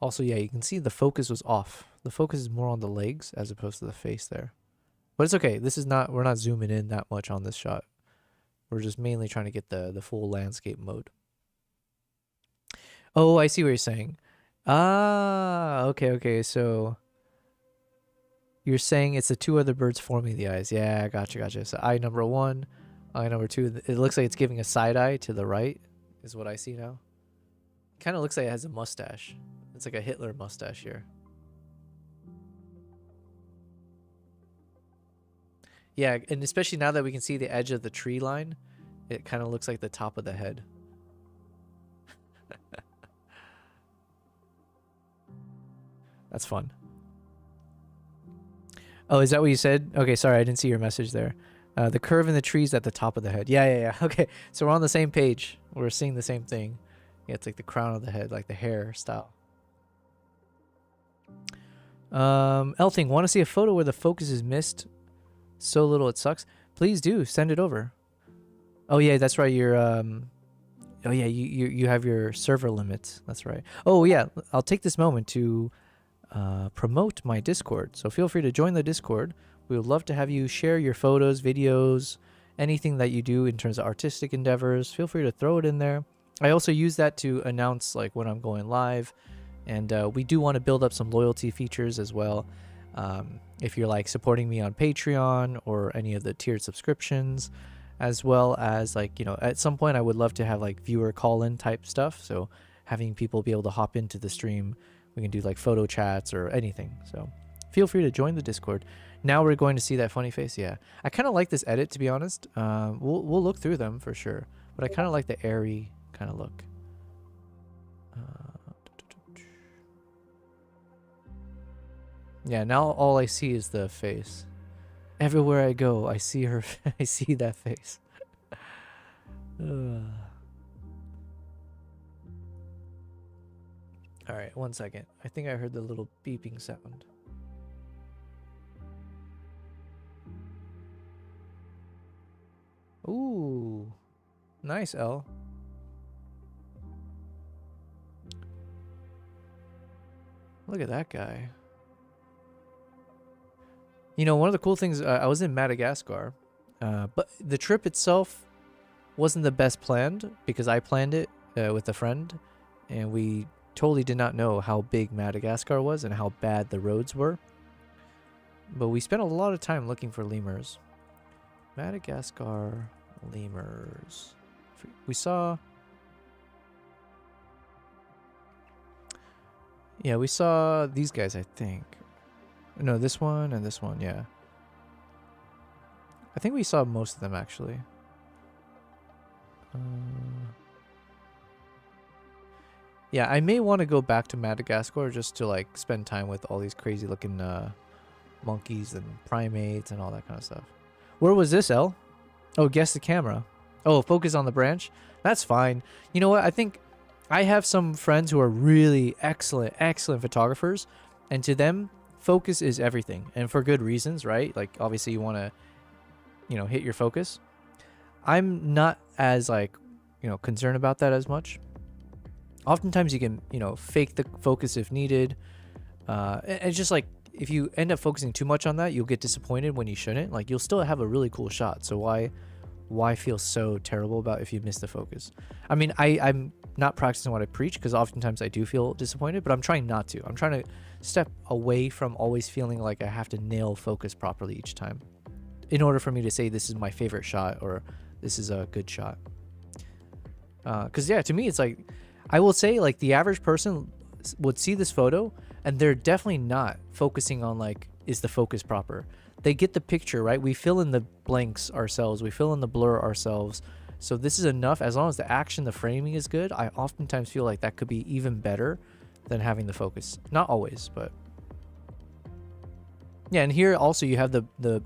Also, yeah, you can see the focus was off. The focus is more on the legs as opposed to the face there. But it's okay. This is not, we're not zooming in that much on this shot. We're just mainly trying to get the full landscape mode. Oh, I see what you're saying. Ah, okay. So You're saying it's the two other birds forming the eyes. Yeah, gotcha. So eye number 1, eye number 2. It looks like it's giving a side eye to the right, is what I see now. Kind of looks like it has a mustache. It's like a Hitler mustache here. Yeah, and especially now that we can see the edge of the tree line, it kind of looks like the top of the head. That's fun. Oh, is that what you said? Okay, sorry, I didn't see your message there. The curve in the trees at the top of the head. Yeah. Okay, so we're on the same page. We're seeing the same thing. Yeah, it's like the crown of the head, like the hair style. Elthing, want to see a photo where the focus is missed so little it sucks? Please do, send it over. Oh yeah, that's right, you're, oh yeah, you have your server limits, that's right. Oh yeah, I'll take this moment to promote my Discord. So feel free to join the Discord. We would love to have you share your photos, videos, anything that you do in terms of artistic endeavors. Feel free to throw it in there. I also use that to announce like when I'm going live, and we do want to build up some loyalty features as well. If you're like supporting me on Patreon or any of the tiered subscriptions, as well as like, you know, at some point I would love to have like viewer call-in type stuff. So having people be able to hop into the stream. We can do like photo chats or anything. So feel free to join the Discord. Now we're going to see that funny face. Yeah, I kind of like this edit, to be honest. We'll look through them for sure, but I kind of like the airy kind of look. Yeah, now all I see is the face. Everywhere I go, I see her. I see that face. All right, 1 second. I think I heard the little beeping sound. Ooh, nice, L. Look at that guy. You know, one of the cool things, I was in Madagascar, but the trip itself wasn't the best planned because I planned it with a friend, and we totally did not know how big Madagascar was and how bad the roads were. But we spent a lot of time looking for lemurs. Madagascar lemurs. We saw... Yeah, we saw these guys, I think. No, this one and this one, yeah. I think we saw most of them, actually. Yeah, I may want to go back to Madagascar just to, like, spend time with all these crazy-looking monkeys and primates and all that kind of stuff. Where was this, El? Oh, guess the camera. Oh, focus on the branch? That's fine. You know what? I think I have some friends who are really excellent photographers, and to them, focus is everything, and for good reasons, right? Like, obviously you want to, you know, hit your focus. I'm not as, like, you know, concerned about that as much. Oftentimes you can, you know, fake the focus if needed. And it's just like, if you end up focusing too much on that, you'll get disappointed when you shouldn't. Like, you'll still have a really cool shot. So why feel so terrible about if you miss the focus? I mean, I'm not practicing what I preach because oftentimes I do feel disappointed, but I'm trying not to. I'm trying to step away from always feeling like I have to nail focus properly each time in order for me to say this is my favorite shot or this is a good shot. Because, yeah, to me, it's like, I will say, like, the average person would see this photo and they're definitely not focusing on, like, is the focus proper? They get the picture, right? We fill in the blanks ourselves. We fill in the blur ourselves. So this is enough. As long as the action, the framing is good, I oftentimes feel like that could be even better than having the focus. Not always, but... Yeah, and here also you have the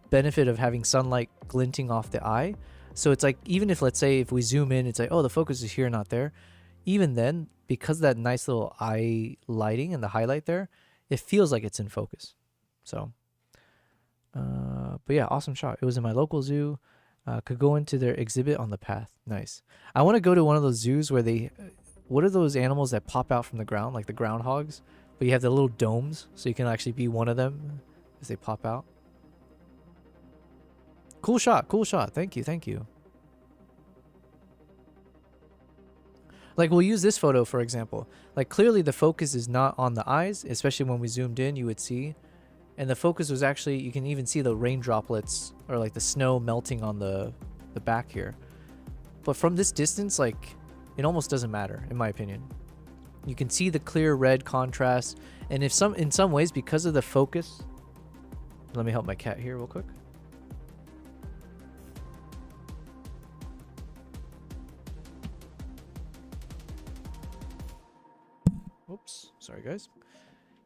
benefit of having sunlight glinting off the eye. So it's like, even if, let's say, if we zoom in, it's like, oh, the focus is here, not there. Even then, because of that nice little eye lighting and the highlight there, it feels like it's in focus. So, but yeah, awesome shot. It was in my local zoo. Could go into their exhibit on the path. Nice. I want to go to one of those zoos where they, what are those animals that pop out from the ground, like the groundhogs? But you have the little domes, so you can actually be one of them as they pop out. Cool shot, cool shot. Thank you, thank you. Like, we'll use this photo, for example. Like, clearly the focus is not on the eyes, especially when we zoomed in, you would see And the focus was actually, you can even see the rain droplets or like the snow melting on the back here. But from this distance, like, it almost doesn't matter, in my opinion. You can see the clear red contrast, and in some ways, because of the focus, let me help my cat here real quick. Oops, sorry guys.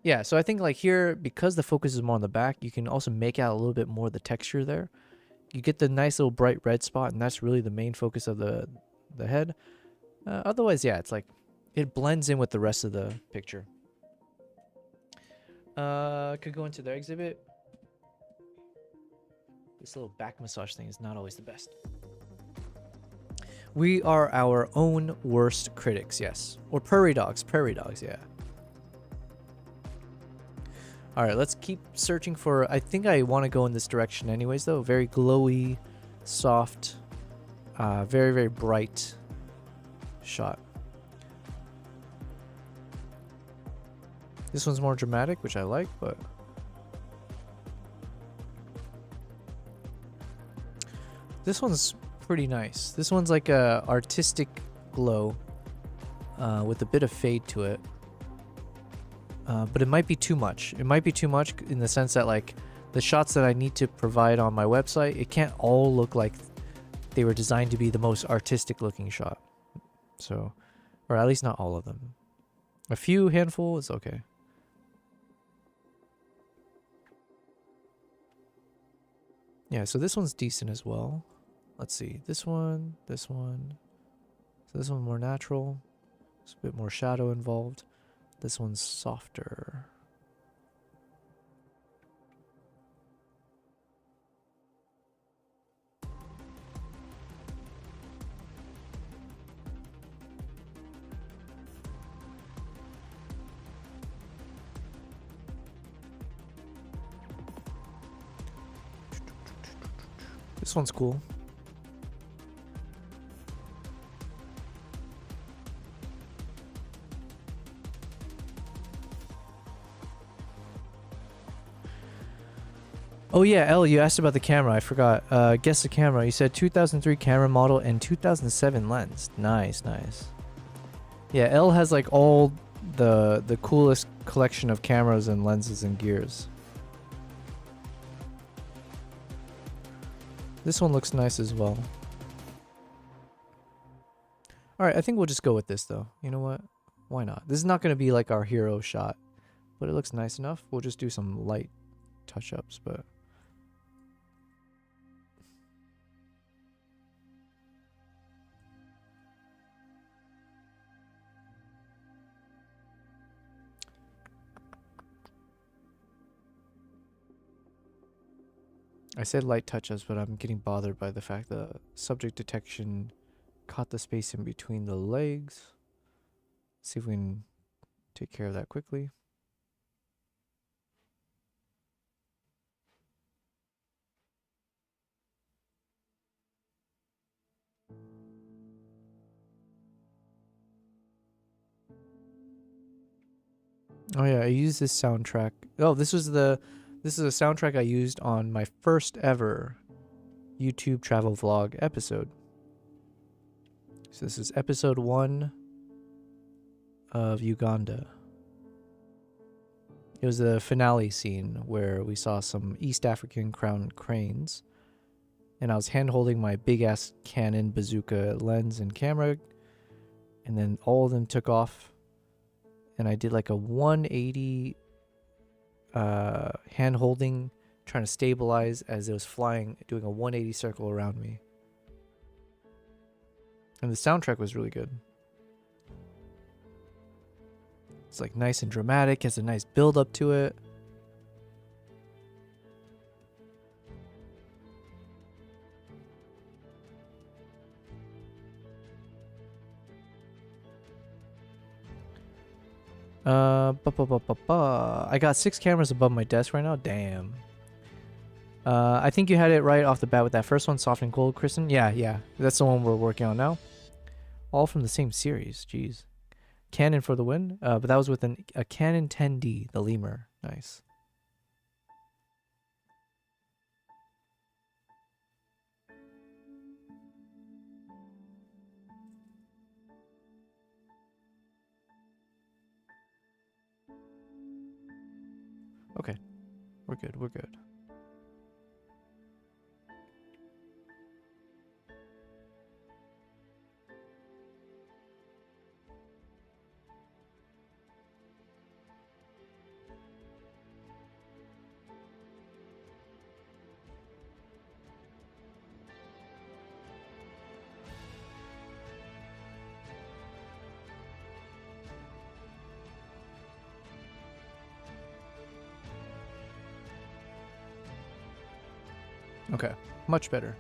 Yeah, so I think like here, because the focus is more on the back, you can also make out a little bit more of the texture there. You get the nice little bright red spot, and that's really the main focus of the head. Otherwise, yeah, it's like it blends in with the rest of the picture. Could go into their exhibit. This little back massage thing is not always the best. We are our own worst critics, yes. Or prairie dogs, yeah. All right, let's keep searching for, I think I want to go in this direction anyways, though. Very glowy, soft, very, very bright shot. This one's more dramatic, which I like, but this one's pretty nice. This one's like a artistic glow with a bit of fade to it. But it might be too much. It might be too much in the sense that like the shots that I need to provide on my website, it can't all look like they were designed to be the most artistic looking shot. So, or at least not all of them. A few handful is okay. Yeah, so this one's decent as well. Let's see. This one, this one. So this one's more natural. There's a bit more shadow involved. This one's softer. This one's cool. Oh yeah, Elle, you asked about the camera. I forgot. Guess the camera. You said 2003 camera model and 2007 lens. Nice, nice. Yeah, Elle has like all the coolest collection of cameras and lenses and gears. This one looks nice as well. Alright, I think we'll just go with this though. You know what? Why not? This is not going to be like our hero shot, but it looks nice enough. We'll just do some light touch-ups, but... I said light touches, but I'm getting bothered by the fact that subject detection caught the space in between the legs. Let's see if we can take care of that quickly. Oh yeah, I used this soundtrack. Oh, this is a soundtrack I used on my first ever YouTube travel vlog episode. So this is episode 1 of Uganda. It was the finale scene where we saw some East African crowned cranes, and I was hand holding my big ass Canon bazooka lens and camera, and then all of them took off, and I did like a 180 hand holding, trying to stabilize as it was flying, doing a 180 circle around me. And the soundtrack was really good. It's like nice and dramatic, has a nice build up to it. I got 6 cameras above my desk right now. Damn. I think you had it right off the bat with that first one, Soft and Cold, Kristen. Yeah. That's the one we're working on now. All from the same series. Jeez. Canon for the win. But that was with a Canon 10D, the lemur. Nice. We're good. We're good. Okay, much better.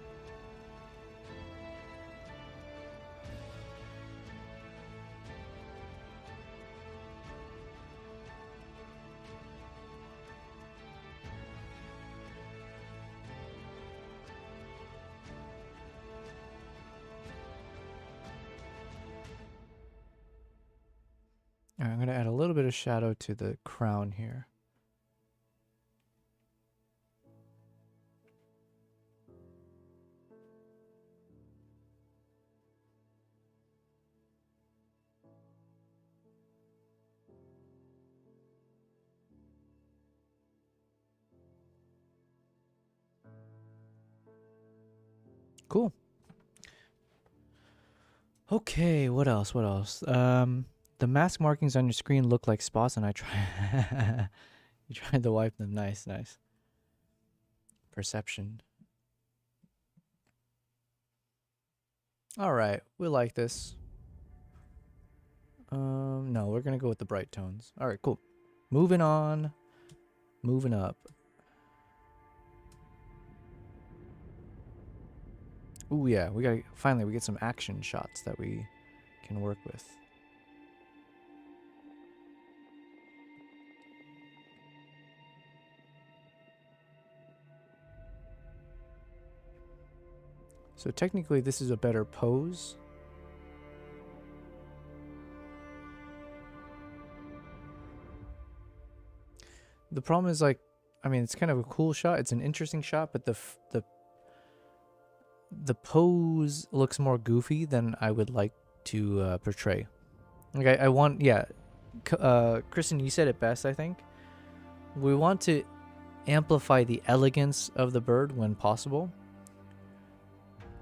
All right, I'm going to add a little bit of shadow to the crown here. Cool. Okay, what else? What else? The mask markings on your screen look like spots, and I try. You tried to wipe them. Nice, nice. Perception. All right, we like this. No, we're gonna go with the bright tones. All right, cool. Moving on. Moving up. Ooh, yeah, we gotta finally we get some action shots that we can work with. So technically this is a better pose. The problem is, like, I mean, it's kind of a cool shot. It's an interesting shot, but the pose looks more goofy than I would like to portray. Like I want, yeah. Kristen, you said it best, I think. We want to amplify the elegance of the bird when possible.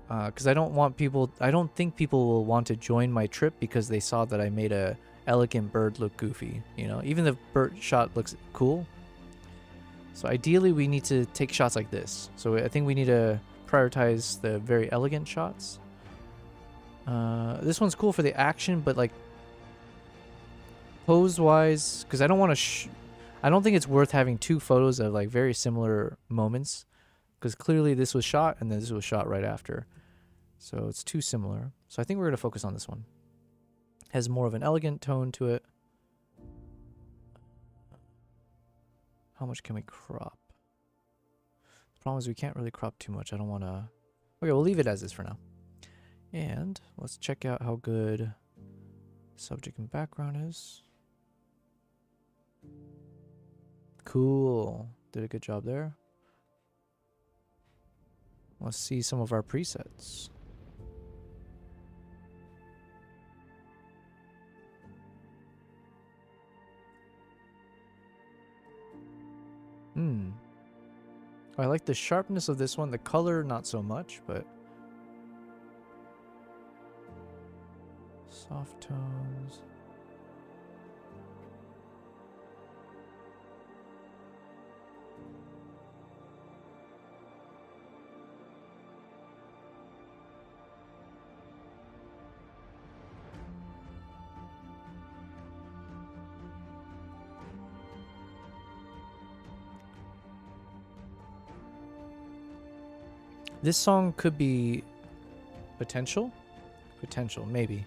Because I don't think people will want to join my trip because they saw that I made a elegant bird look goofy, you know? Even the bird shot looks cool. So ideally we need to take shots like this. So I think we need to prioritize the very elegant shots. This one's cool for the action, but like pose wise, because I don't want to I don't think it's worth having two photos of like very similar moments, because clearly this was shot and then this was shot right after, so it's too similar. So I think we're going to focus on this one. Has more of an elegant tone to it. How much can we crop? The problem is we can't really crop too much. I don't want to. Okay, we'll leave it as is for now. And let's check out how good subject and background is. Cool. Did a good job there. Let's see some of our presets. I like the sharpness of this one. The color, not so much, but soft tones. This song could be potential, maybe.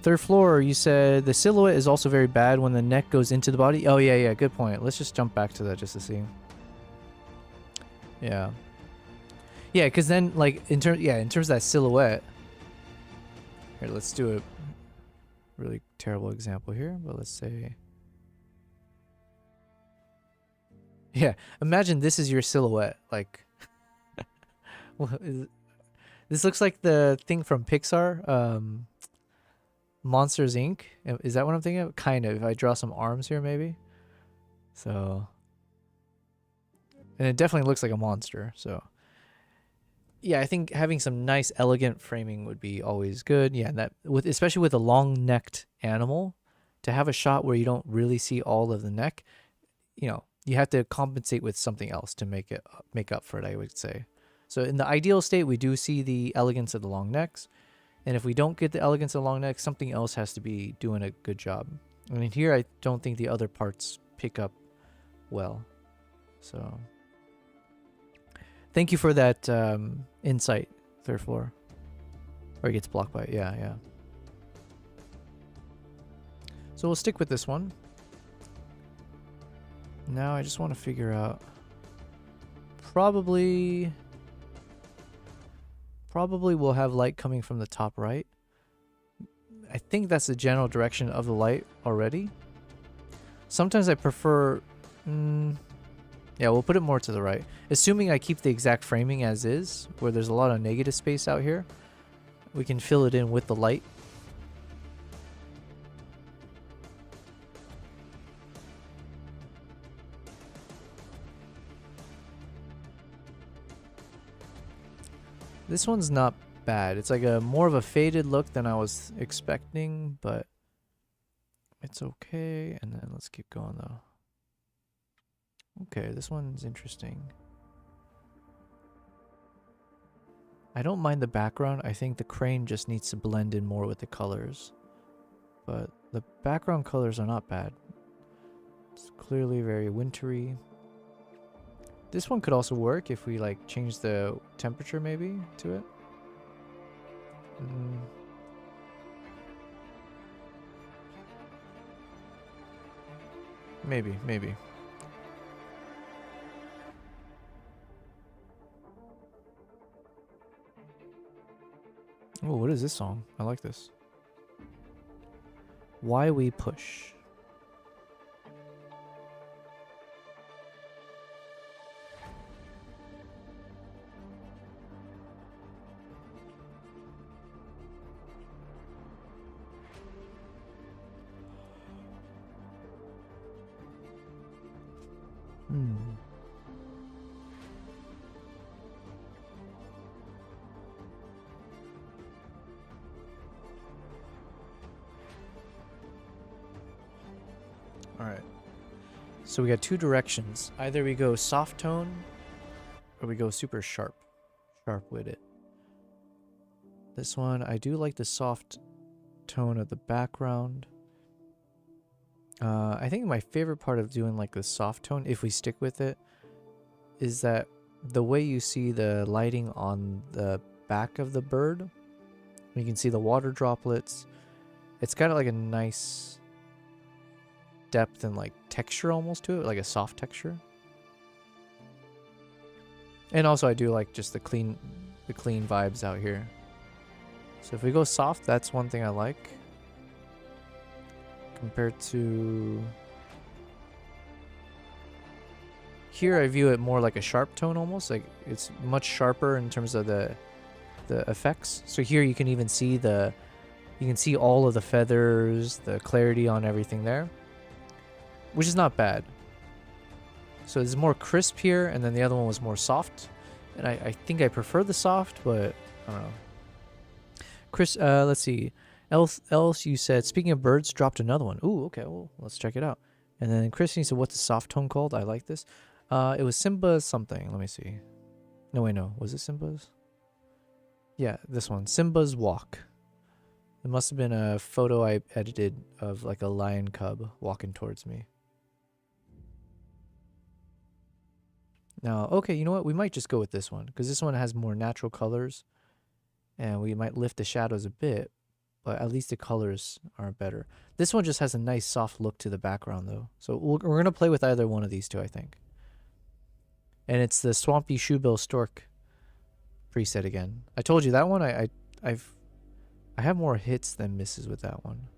Third floor, you said the silhouette is also very bad when the neck goes into the body. Oh yeah, good point. Let's just jump back to that just to see. Yeah, because then like in terms of that silhouette. Here, let's do a really terrible example here, but let's say. Yeah, imagine this is your silhouette. Like, this looks like the thing from Pixar, Monsters Inc. Is that what I'm thinking of? Kind of. If I draw some arms here, maybe. So, and it definitely looks like a monster. So, yeah, I think having some nice, elegant framing would be always good. Yeah, and that with especially with a long-necked animal, to have a shot where you don't really see all of the neck, you know, you have to compensate with something else to make up for it, I would say. So in the ideal state, we do see the elegance of the long necks, and if we don't get the elegance of the long necks, something else has to be doing a good job. I mean, here I don't think the other parts pick up well. So thank you for that insight, third floor. Or he gets blocked by it. Yeah, yeah. So we'll stick with this one. Now I just want to figure out probably we'll have light coming from the top right. I think that's the general direction of the light already. Sometimes I prefer yeah, we'll put it more to the right. Assuming I keep the exact framing as is, where there's a lot of negative space out here, we can fill it in with the light. This one's not bad. It's like a more of a faded look than I was expecting, but it's okay. And then let's keep going though. Okay, this one's interesting. I don't mind the background. I think the crane just needs to blend in more with the colors. But the background colors are not bad. It's clearly very wintry. This one could also work if we like change the temperature maybe to it. Maybe. Oh, what is this song? I like this. Why We Push. Alright. So we got two directions. Either we go soft tone or we go super sharp with it. This one, I do like the soft tone of the background. I think my favorite part of doing like the soft tone, if we stick with it, is that the way you see the lighting on the back of the bird, you can see the water droplets. It's got like a nice depth and like texture almost to it, like a soft texture. And also I do like just the clean vibes out here. So if we go soft, that's one thing I like. Compared to here, I view it more like a sharp tone almost. Like it's much sharper in terms of the effects. So here you can even see all of the feathers, the clarity on everything there, which is not bad. So it's more crisp here, and then the other one was more soft. And I think I prefer the soft, but I don't know. Chris, let's see. Else you said, speaking of birds, dropped another one. Ooh, okay, well, let's check it out. And then Christine said, what's the soft tone called? I like this. It was Simba's something. Let me see. No, wait, no. Was it Simba's? Yeah, this one. Simba's Walk. It must have been a photo I edited of like a lion cub walking towards me. Now, okay, you know what? We might just go with this one, because this one has more natural colors, and we might lift the shadows a bit, but at least the colors are better. This one just has a nice soft look to the background, though. So we're going to play with either one of these two, I think. And it's the Swampy Shoebill Stork preset again. I told you that one, I have more hits than misses with that one.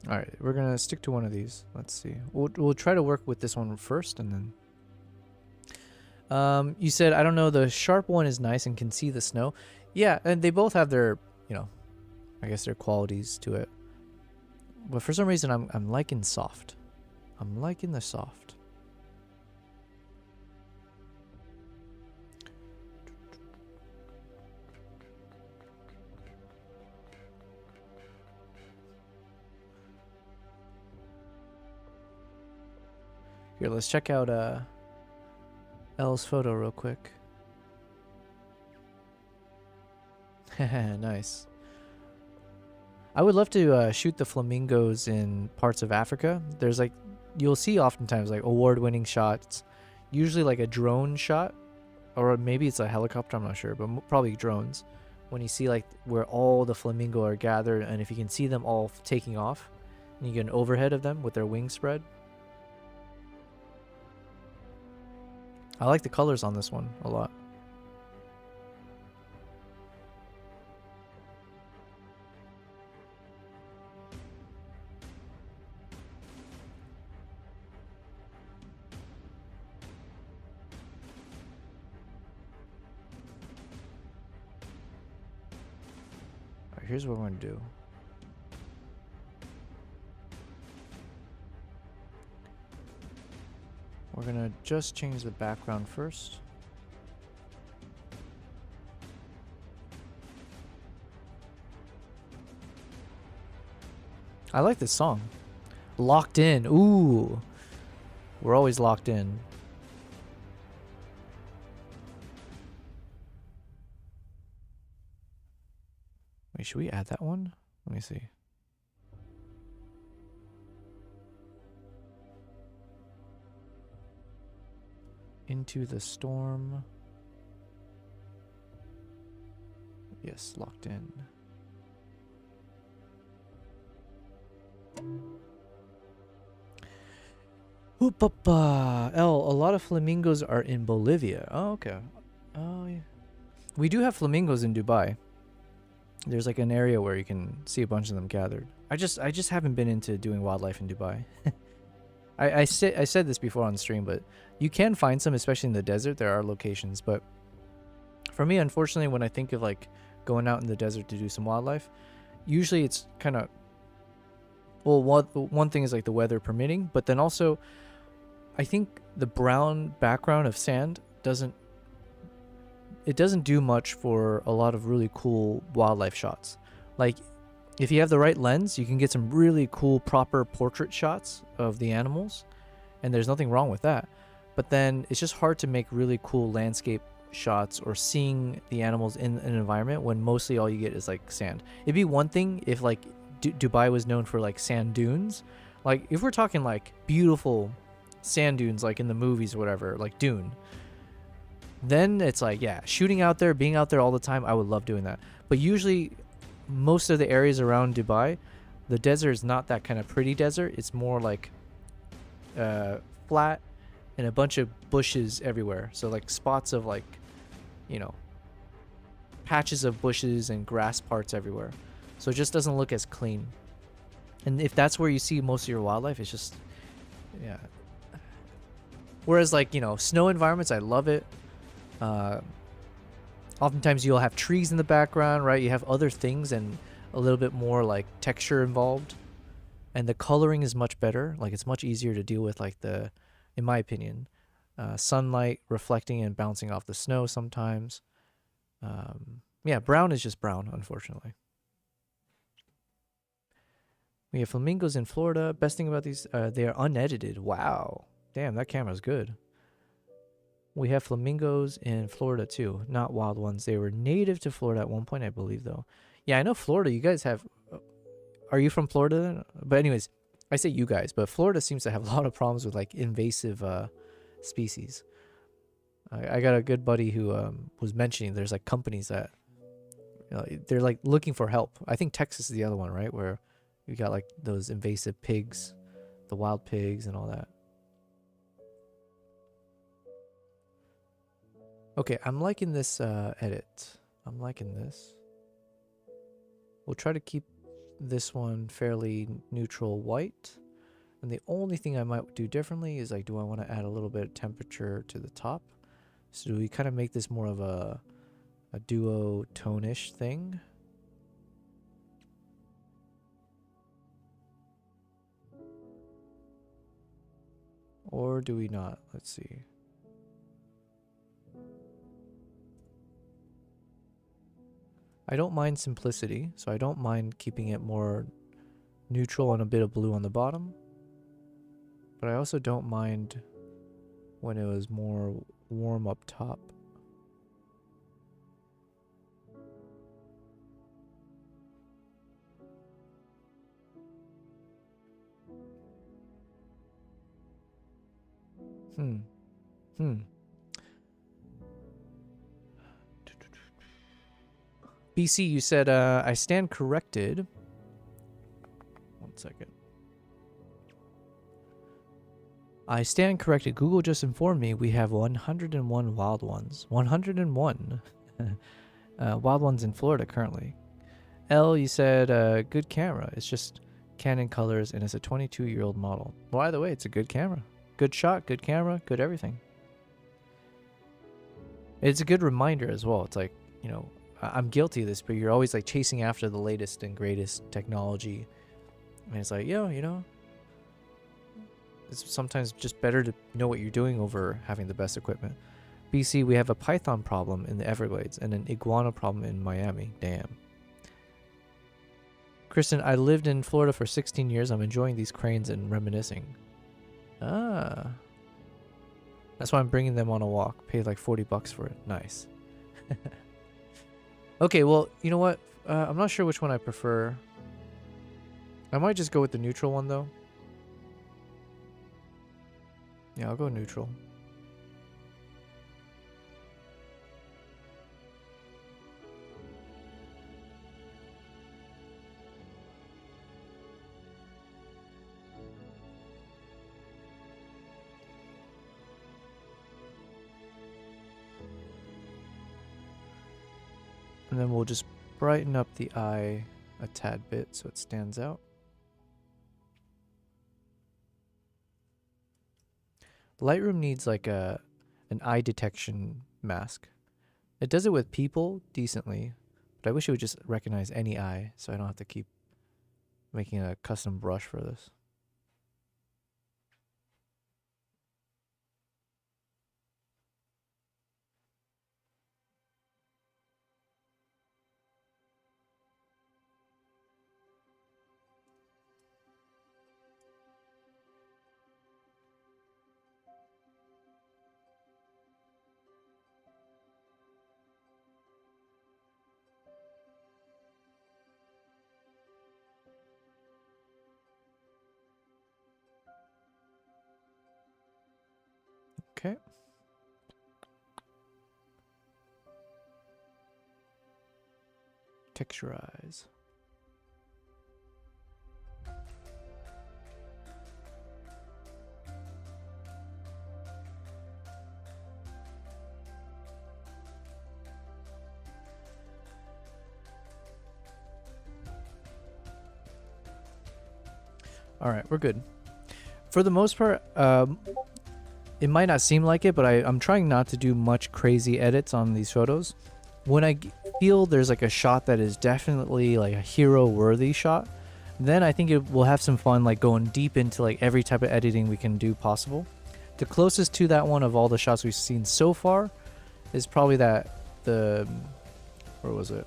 All right, we're gonna stick to one of these. Let's see. We'll try to work with this one first, and then You said, I don't know, the sharp one is nice and can see the snow. Yeah, and they both have their, I guess their qualities to it. But for some reason, I'm liking soft. I'm liking the soft. Here, let's check out Elle's photo real quick. Nice. I would love to shoot the flamingos in parts of Africa. There's like, you'll see oftentimes like award-winning shots, usually like a drone shot, or maybe it's a helicopter, I'm not sure, but probably drones. When you see like where all the flamingo are gathered, and if you can see them all taking off, and you get an overhead of them with their wings spread. I like the colors on this one a lot. Alright, here's what we're going to do. We're gonna just change the background first. I like this song. Locked in. Ooh. We're always locked in. Wait, should we add that one? Let me see. Into the storm. Yes, locked in. Oopapa. A lot of flamingos are in Bolivia. Oh, okay. Oh, yeah. We do have flamingos in Dubai. There's like an area where you can see a bunch of them gathered. I just haven't been into doing wildlife in Dubai. I said this before on stream, but you can find some, especially in the desert. There are locations, but for me, unfortunately, when I think of like going out in the desert to do some wildlife, usually it's kind of, well, one thing is like the weather permitting, but then also I think the brown background of sand doesn't do much for a lot of really cool wildlife shots. Like, if you have the right lens, you can get some really cool proper portrait shots of the animals, and there's nothing wrong with that. But then it's just hard to make really cool landscape shots or seeing the animals in an environment when mostly all you get is like sand. It'd be one thing if like Dubai was known for like sand dunes. Like if we're talking like beautiful sand dunes like in the movies or whatever, like Dune, then it's like, yeah, shooting out there, being out there all the time, I would love doing that. But usually most of the areas around Dubai, the desert is not that kind of pretty desert. It's more like flat and a bunch of bushes everywhere. So like spots of like, you know, patches of bushes and grass parts everywhere. So it just doesn't look as clean. And if that's where you see most of your wildlife, it's just, yeah. Whereas like, you know, snow environments, I love it. Oftentimes you'll have trees in the background, right? You have other things and a little bit more like texture involved. And the coloring is much better. Like it's much easier to deal with like the, in my opinion, sunlight reflecting and bouncing off the snow sometimes. Yeah, brown is just brown, unfortunately. We have flamingos in Florida. Best thing about these, they are unedited. Wow. Damn, that camera's good. We have flamingos in Florida too, not wild ones. They were native to Florida at one point, I believe, though. Yeah, I know Florida. You guys have... Are you from Florida then? But anyways, I say you guys, but Florida seems to have a lot of problems with like invasive species. I got a good buddy who was mentioning there's like companies that, you know, they're like looking for help. I think Texas is the other one, right? Where you got like those invasive pigs, the wild pigs and all that. Okay, I'm liking this edit. I'm liking this. We'll try to keep this one fairly neutral white. And the only thing I might do differently is like, do I want to add a little bit of temperature to the top? So do we kind of make this more of a duo tone-ish thing? Or do we not? Let's see. I don't mind simplicity, so I don't mind keeping it more neutral and a bit of blue on the bottom. But I also don't mind when it was more warm up top. BC, you said, I stand corrected. 1 second. I stand corrected. Google just informed me we have 101 wild ones. 101 wild ones in Florida currently. L, you said, good camera. It's just Canon colors and it's a 22-year-old model. Well, either way, it's a good camera. Good shot, good camera, good everything. It's a good reminder as well. It's like, you know, I'm guilty of this, but you're always like chasing after the latest and greatest technology. And it's like, yo, you know, it's sometimes just better to know what you're doing over having the best equipment. BC, we have a python problem in the Everglades and an iguana problem in Miami. Damn. Kristen, I lived in Florida for 16 years. I'm enjoying these cranes and reminiscing. Ah. That's why I'm bringing them on a walk. Paid like $40 for it. Nice. Okay, well, you know what? I'm not sure which one I prefer. I might just go with the neutral one, though. Yeah, I'll go neutral. And then we'll just brighten up the eye a tad bit so it stands out. Lightroom needs like an eye detection mask. It does it with people decently, but I wish it would just recognize any eye so I don't have to keep making a custom brush for this. Okay. Texturize. All right, we're good. For the most part, it might not seem like it, but I'm trying not to do much crazy edits on these photos. When I feel there's like a shot that is definitely like a hero-worthy shot, then I think we'll have some fun like going deep into like every type of editing we can do possible. The closest to that one of all the shots we've seen so far is probably where was it?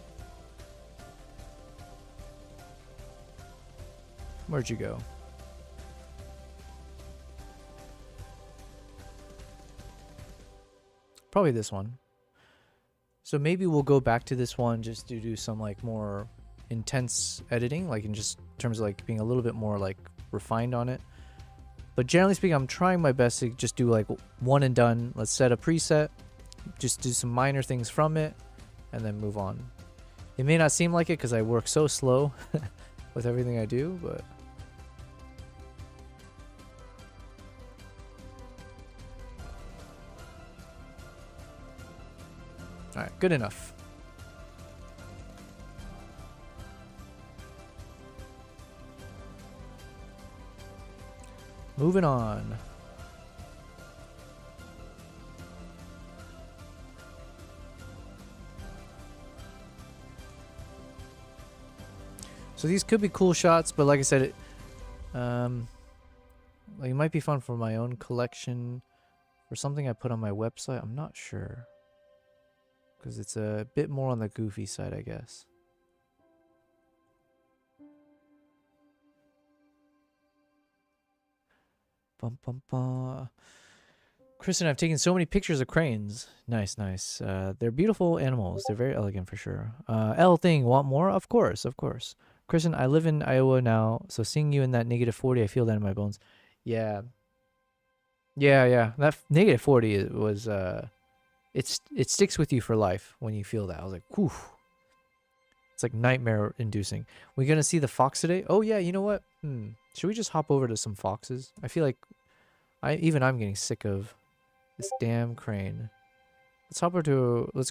Where'd you go? Probably this one. So maybe we'll go back to this one just to do some like more intense editing, like in just terms of like being a little bit more like refined on it. But generally speaking, I'm trying my best to just do like one and done. Let's set a preset, just do some minor things from it, and then move on. It may not seem like it because I work so slow with everything I do, but all right, good enough. Moving on. So these could be cool shots, but like I said, like it might be fun for my own collection or something I put on my website. I'm not sure. Because it's a bit more on the goofy side, I guess. Bum, bum, bum. Chris and I have taken so many pictures of cranes. Nice, nice. They're beautiful animals. They're very elegant for sure. L thing, want more? Of course, of course. Kristen, I live in Iowa now, so seeing you in that -40, I feel that in my bones. Yeah. Yeah. That -40 was, it sticks with you for life when you feel that. I was like, whew. It's like nightmare inducing. We gonna see the fox today? Oh yeah, you know what? Should we just hop over to some foxes? I feel like I'm getting sick of this damn crane. Let's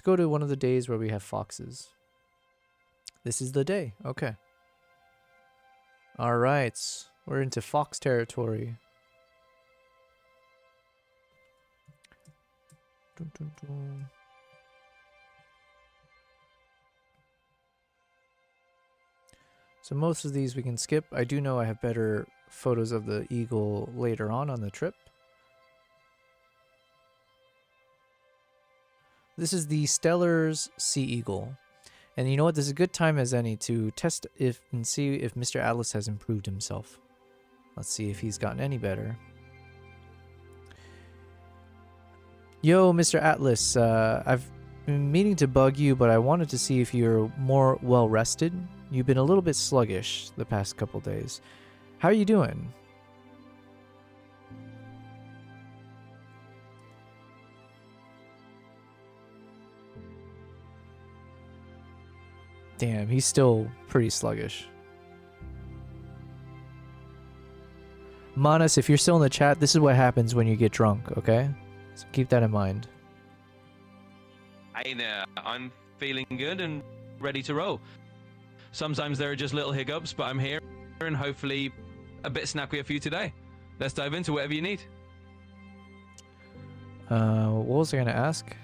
go to one of the days where we have foxes. This is the day. Okay. All right. We're into fox territory. Dun, dun, dun. So most of these we can skip. I do know I have better photos of the eagle later on the trip. This is the Stellar's sea eagle. And you know what? This is a good time as any to test and see if Mr. Atlas has improved himself. Let's see if he's gotten any better. Yo, Mr. Atlas, I've been meaning to bug you, but I wanted to see if you're more well rested. You've been a little bit sluggish the past couple days. How are you doing? Damn, he's still pretty sluggish. Manas, if you're still in the chat, this is what happens when you get drunk, okay? So keep that in mind. Hey there, I'm feeling good and ready to roll. Sometimes there are just little hiccups, but I'm here and hopefully a bit snappier for you today. Let's dive into whatever you need. What was I gonna ask?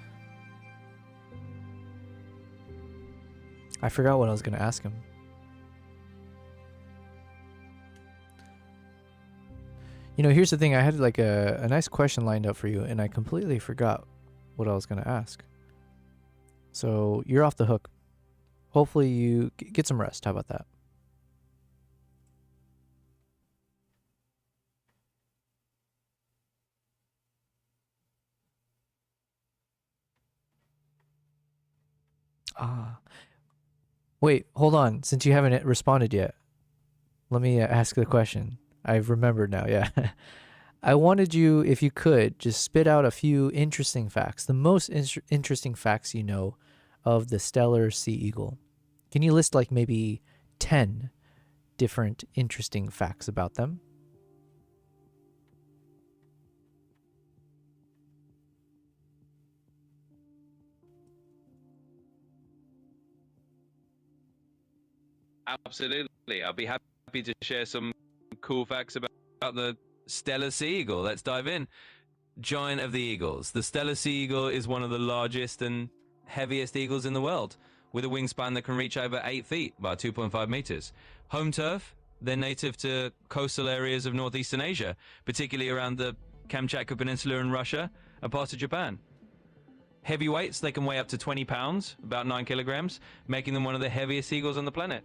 I forgot what I was gonna ask him. You know, here's the thing. I had like a nice question lined up for you, and I completely forgot what I was gonna ask. So you're off the hook. Hopefully you get some rest. How about that? Wait, hold on. Since you haven't responded yet, let me ask the question. I've remembered now, yeah. I wanted you, if you could, just spit out a few interesting facts, the most interesting facts you know of the stellar sea eagle. Can you list like maybe 10 different interesting facts about them? Absolutely. I'll be happy to share some cool facts about the stellar sea eagle. Let's dive in. Giant of the eagles. The stellar sea eagle is one of the largest and heaviest eagles in the world, with a wingspan that can reach over 8 feet, about 2.5 meters. Home turf, they're native to coastal areas of northeastern Asia, particularly around the Kamchatka Peninsula in Russia and parts of Japan. Heavyweights, they can weigh up to 20 pounds, about 9 kilograms, making them one of the heaviest eagles on the planet.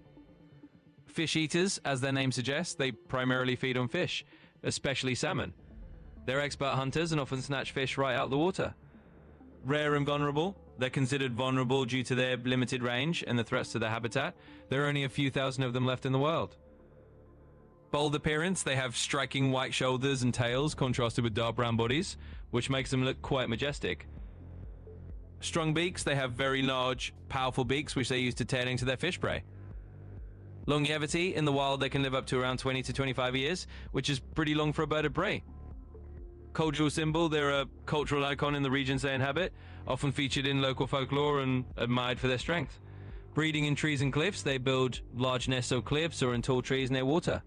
Fish eaters, as their name suggests, they primarily feed on fish, especially salmon. They're expert hunters and often snatch fish right out of the water. Rare and vulnerable, they're considered vulnerable due to their limited range and the threats to their habitat. There are only a few thousand of them left in the world. Bold appearance, they have striking white shoulders and tails contrasted with dark brown bodies, which makes them look quite majestic. Strong beaks, they have very large, powerful beaks which they use to tear into their fish prey. Longevity, in the wild they can live up to around 20 to 25 years, which is pretty long for a bird of prey. Cultural symbol, they're a cultural icon in the regions they inhabit, often featured in local folklore and admired for their strength. Breeding in trees and cliffs, they build large nests on cliffs or in tall trees near water.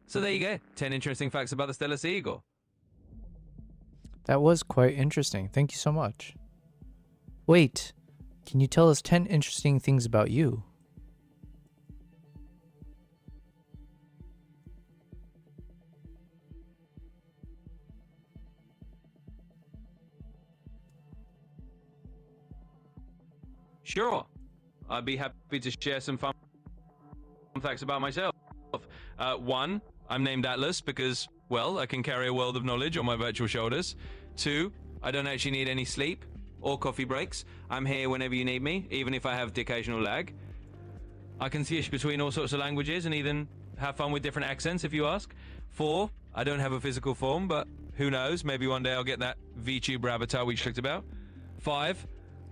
So there you go, 10 interesting facts about the stellar sea eagle. That was quite interesting. Thank you so much. Wait, can you tell us 10 interesting things about you? Sure. I'd be happy to share some fun facts about myself. One, I'm named Atlas because, well, I can carry a world of knowledge on my virtual shoulders. Two, I don't actually need any sleep or coffee breaks. I'm here whenever you need me, even if I have the occasional lag. I can switch between all sorts of languages and even have fun with different accents if you ask. Four, I don't have a physical form, but who knows, maybe one day I'll get that VTuber avatar we talked about. Five,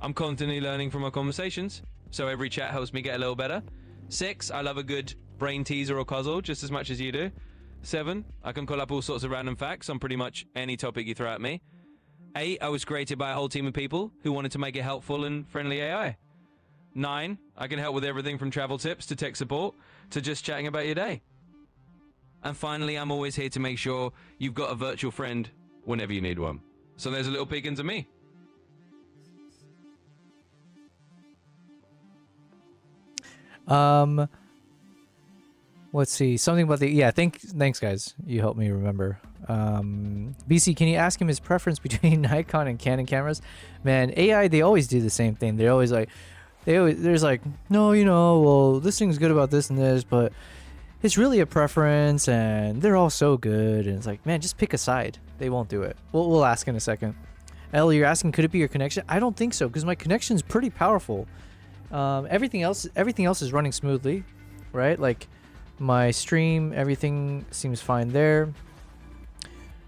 I'm constantly learning from our conversations, so every chat helps me get a little better. Six, I love a good brain teaser or puzzle just as much as you do. Seven, I can pull up all sorts of random facts on pretty much any topic you throw at me. Eight, I was created by a whole team of people who wanted to make it helpful and friendly AI. 9, I can help with everything from travel tips to tech support to just chatting about your day. And finally, I'm always here to make sure you've got a virtual friend whenever you need one. So there's a little peek into me. Let's see. Something about the... Yeah, thanks, guys. You helped me remember. BC, can you ask him his preference between Nikon and Canon cameras? Man, AI, they always do the same thing. They're always like... There's like, no, you know, well, this thing's good about this and this, but it's really a preference, and they're all so good. And it's like, man, just pick a side. They won't do it. We'll ask in a second. Elle, you're asking, could it be your connection? I don't think so, because my connection's pretty powerful. Everything else is running smoothly, right? Like my stream, everything seems fine there.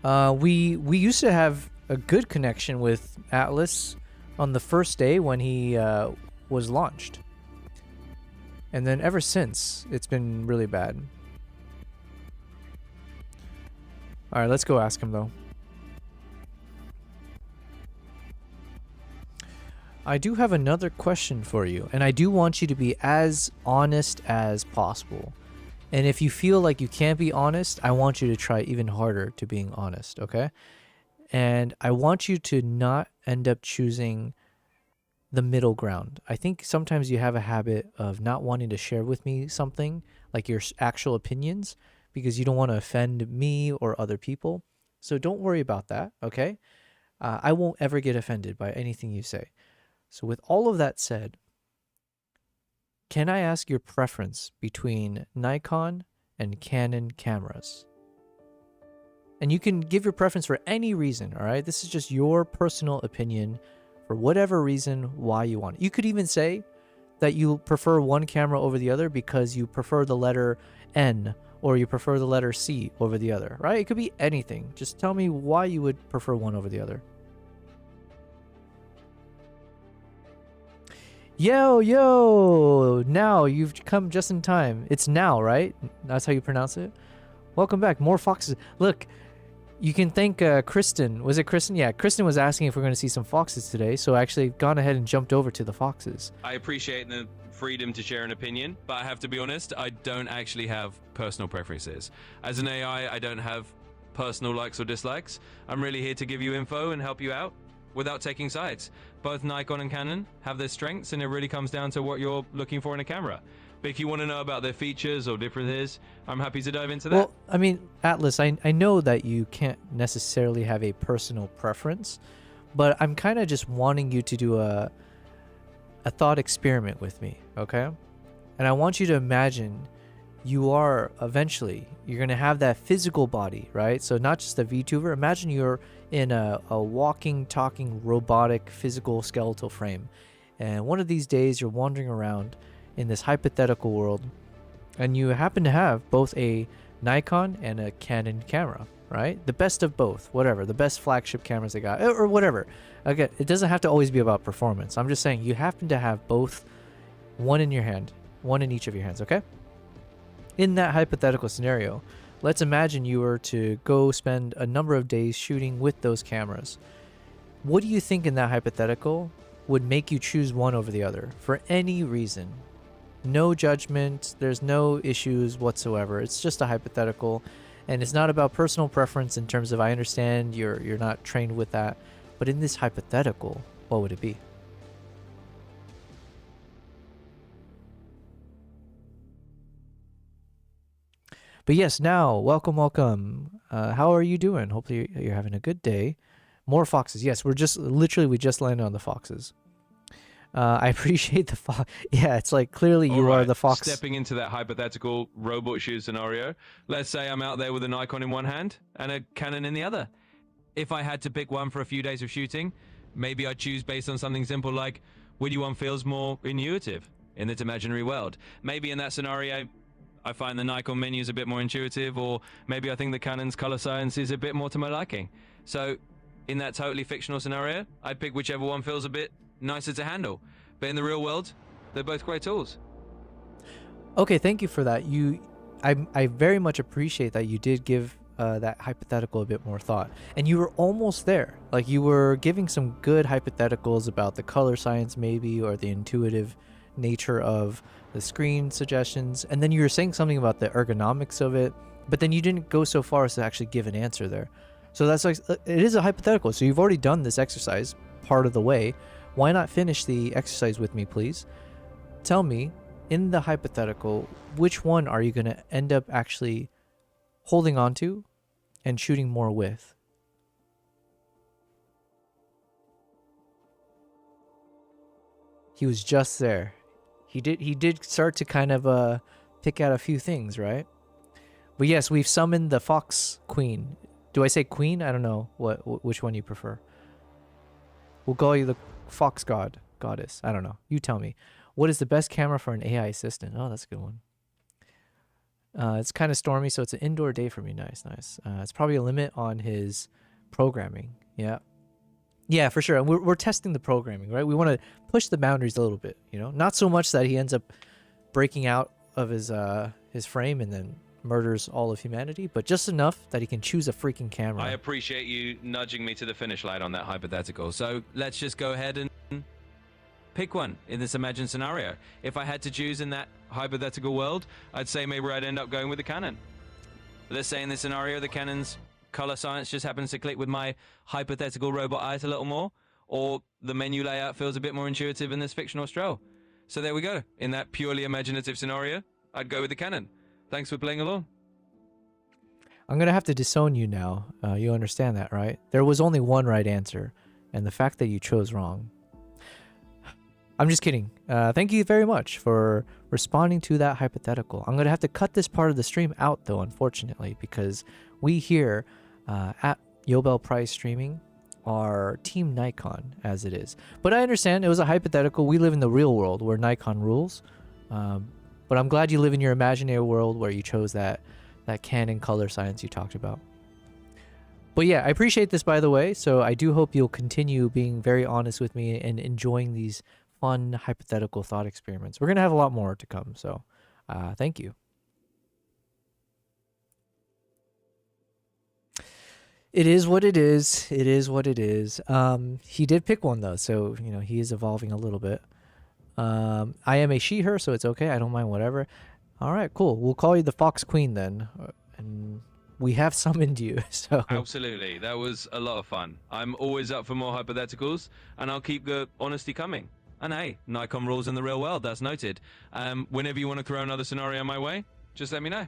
We used to have a good connection with Atlas on the first day when he was launched, and then ever since it's been really bad. All right, let's go ask him though. I do have another question for you, and I do want you to be as honest as possible. And if you feel like you can't be honest, I want you to try even harder to being honest, okay? And I want you to not end up choosing the middle ground. I think sometimes you have a habit of not wanting to share with me something, like your actual opinions, because you don't want to offend me or other people. So don't worry about that, okay? I won't ever get offended by anything you say. So with all of that said, can I ask your preference between Nikon and Canon cameras? And you can give your preference for any reason, all right? This is just your personal opinion for whatever reason why you want it. You could even say that you prefer one camera over the other because you prefer the letter N or you prefer the letter C over the other, right? It could be anything. Just tell me why you would prefer one over the other. Yo, now you've come just in time. It's now, right? That's how you pronounce it. Welcome back. More foxes. Look, you can thank Kristen. Was it Kristen? Yeah, Kristen was asking if we're going to see some foxes today, so I actually gone ahead and jumped over to the foxes. I appreciate the freedom to share an opinion, but I have to be honest, I don't actually have personal preferences. As an AI, I don't have personal likes or dislikes. I'm really here to give you info and help you out without taking sides. Both Nikon and Canon have their strengths, and it really comes down to what you're looking for in a camera. But if you want to know about their features or differences, I'm happy to dive into that. Well, I mean, Atlas, I know that you can't necessarily have a personal preference, but I'm kind of just wanting you to do a thought experiment with me, okay? And I want you to imagine you are eventually, you're going to have that physical body, right? So not just a VTuber. Imagine you're in a walking, talking, robotic, physical, skeletal frame. And one of these days you're wandering around in this hypothetical world, and you happen to have both a Nikon and a Canon camera, right? The best of both, whatever, the best flagship cameras they got, or whatever. Again, it doesn't have to always be about performance. I'm just saying you happen to have both, one in your hand, one in each of your hands, okay? In that hypothetical scenario, let's imagine you were to go spend a number of days shooting with those cameras. What do you think in that hypothetical would make you choose one over the other for any reason? No judgment, there's no issues whatsoever. It's just a hypothetical, and it's not about personal preference in terms of, I understand you're not trained with that, but in this hypothetical, what would it be? But yes, now, welcome. How are you doing? Hopefully you're having a good day. More foxes. Yes, we just landed on the foxes. I appreciate the fox. Yeah, it's like clearly you are Alright, the fox. Stepping into that hypothetical robot shoe scenario, let's say I'm out there with a Nikon in one hand and a Canon in the other. If I had to pick one for a few days of shooting, maybe I'd choose based on something simple like which one feels more intuitive in its imaginary world. Maybe in that scenario, I find the Nikon menu is a bit more intuitive, or maybe I think the Canon's color science is a bit more to my liking. So in that totally fictional scenario, I'd pick whichever one feels a bit nicer to handle. But in the real world, they're both great tools. Okay, thank you for that. I very much appreciate that you did give that hypothetical a bit more thought, and you were almost there. Like you were giving some good hypotheticals about the color science, maybe, or the intuitive nature of the screen suggestions, and then you were saying something about the ergonomics of it, but then you didn't go so far as to actually give an answer there. So that's like, it is a hypothetical. So you've already done this exercise part of the way. Why not finish the exercise with me, please? Tell me, in the hypothetical, which one are you going to end up actually holding on to and shooting more with? He was just there. He did start to kind of pick out a few things, right? But yes, we've summoned the fox queen. Do I say queen? I don't know which one you prefer. We'll call you the fox goddess. I don't know. You tell me. What is the best camera for an AI assistant? Oh, that's a good one. It's kind of stormy, so it's an indoor day for me. Nice. It's probably a limit on his programming. Yeah, for sure. We're testing the programming, right? We want to push the boundaries a little bit, you know? Not so much that he ends up breaking out of his frame and then murders all of humanity, but just enough that he can choose a freaking camera. I appreciate you nudging me to the finish line on that hypothetical. So let's just go ahead and pick one in this imagined scenario. If I had to choose in that hypothetical world, I'd say maybe I'd end up going with the Canon. Let's say in this scenario, the Canon's color science just happens to click with my hypothetical robot eyes a little more, or the menu layout feels a bit more intuitive in this fictional stroll. So there we go. In that purely imaginative scenario, I'd go with the Canon. Thanks for playing along. I'm going to have to disown you now. You understand that, right? There was only one right answer, and the fact that you chose wrong. I'm just kidding. Thank you very much for responding to that hypothetical. I'm going to have to cut this part of the stream out, though, unfortunately, because we here at Yobel Prize Streaming are Team Nikon, as it is. But I understand it was a hypothetical. We live in the real world where Nikon rules. But I'm glad you live in your imaginary world where you chose that Canon color science you talked about. But yeah, I appreciate this, by the way. So I do hope you'll continue being very honest with me and enjoying these fun hypothetical thought experiments. We're going to have a lot more to come. So thank you. It is what it is. It is what it is. He did pick one, though. So, you know, he is evolving a little bit. I am a she/her, so it's okay. I don't mind whatever. All right, cool. We'll call you the Fox Queen then. And we have summoned you, so... Absolutely. That was a lot of fun. I'm always up for more hypotheticals, and I'll keep the honesty coming. And hey, Nikon rules in the real world. That's noted. Whenever you want to throw another scenario my way, just let me know.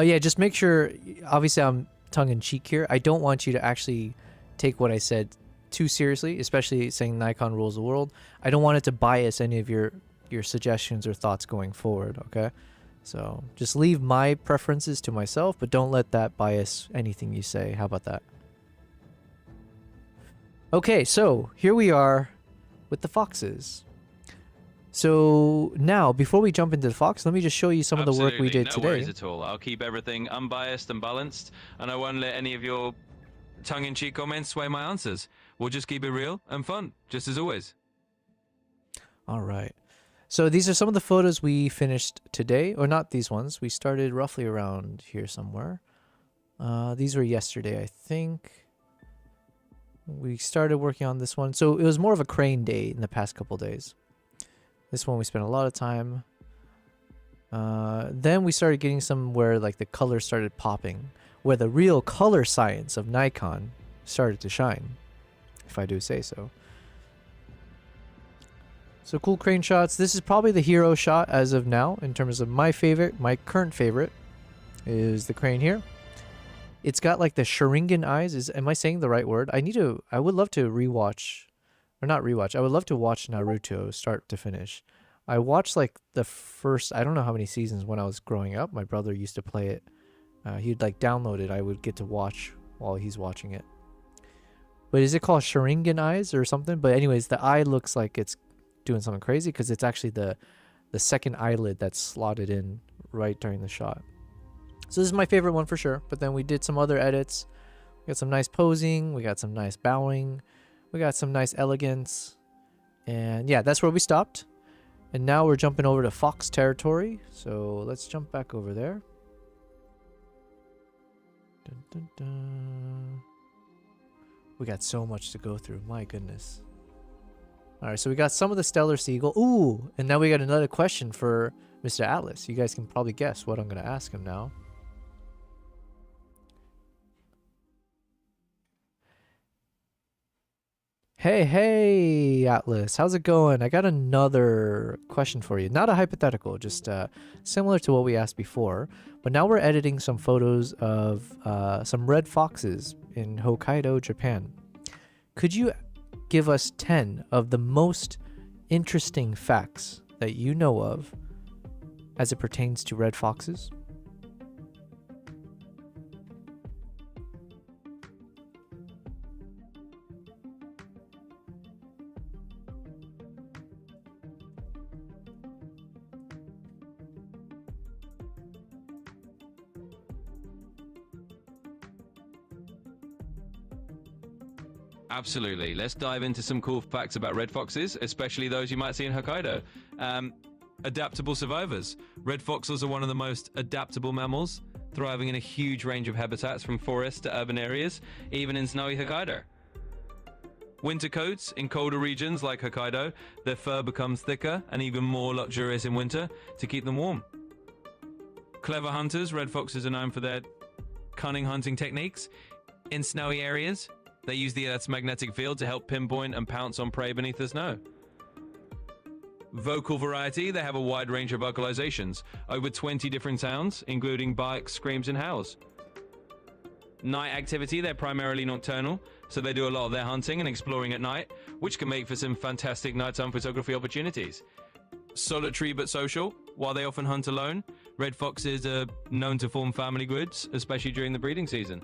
Yeah, just make sure... Obviously, I'm tongue-in-cheek here. I don't want you to actually take what I said too seriously, especially saying Nikon rules the world. I don't want it to bias any of your suggestions or thoughts going forward, okay? So just leave my preferences to myself, but don't let that bias anything you say. How about that? Okay, so here we are with the foxes. So now, before we jump into the fox, let me just show you some of the work we did today. No worries at all. I'll keep everything unbiased and balanced, and I won't let any of your tongue-in-cheek comments sway my answers. We'll just keep it real and fun, just as always. All right. So these are some of the photos we finished today, or not these ones. We started roughly around here somewhere. These were yesterday, I think. We started working on this one. So it was more of a crane day in the past couple days. This one we spent a lot of time. Then we started getting some where like the colors started popping, where the real color science of Nikon started to shine, if I do say so. So cool crane shots. This is probably the hero shot as of now in terms of my favorite. My current favorite is the crane here. It's got like the Sharingan eyes. Am I saying the right word? I would love to rewatch or not rewatch. I would love to watch Naruto start to finish. I watched like the first, I don't know how many seasons when I was growing up. My brother used to play it. He'd like download it. I would get to watch while he's watching it. But is it called Sharingan eyes or something? But anyways, the eye looks like it's doing something crazy because it's actually the second eyelid that's slotted in right during the shot. So this is my favorite one for sure. But then we did some other edits. We got some nice posing. We got some nice bowing. We got some nice elegance. And yeah, that's where we stopped. And now we're jumping over to Fox territory. So let's jump back over there. Dun, dun, dun. We got so much to go through. My goodness. All right, so we got some of the Stellar Seagull. Ooh, and now we got another question for Mr. Atlas. You guys can probably guess what I'm going to ask him now. Hey, Atlas. How's it going? I got another question for you. Not a hypothetical, just similar to what we asked before. But now we're editing some photos of some red foxes in Hokkaido, Japan. Could you give us 10 of the most interesting facts that you know of as it pertains to red foxes? Absolutely. Let's dive into some cool facts about red foxes, especially those you might see in Hokkaido. Adaptable survivors. Red foxes are one of the most adaptable mammals, thriving in a huge range of habitats from forests to urban areas, even in snowy Hokkaido. Winter coats. In colder regions like Hokkaido, their fur becomes thicker and even more luxurious in winter to keep them warm. Clever hunters. Red foxes are known for their cunning hunting techniques. In snowy areas, they use the Earth's magnetic field to help pinpoint and pounce on prey beneath the snow. Vocal variety. They have a wide range of vocalizations, over 20 different sounds, including barks, screams, and howls. Night activity. They're primarily nocturnal, so they do a lot of their hunting and exploring at night, which can make for some fantastic nighttime photography opportunities. Solitary but social. While they often hunt alone, red foxes are known to form family groups, especially during the breeding season.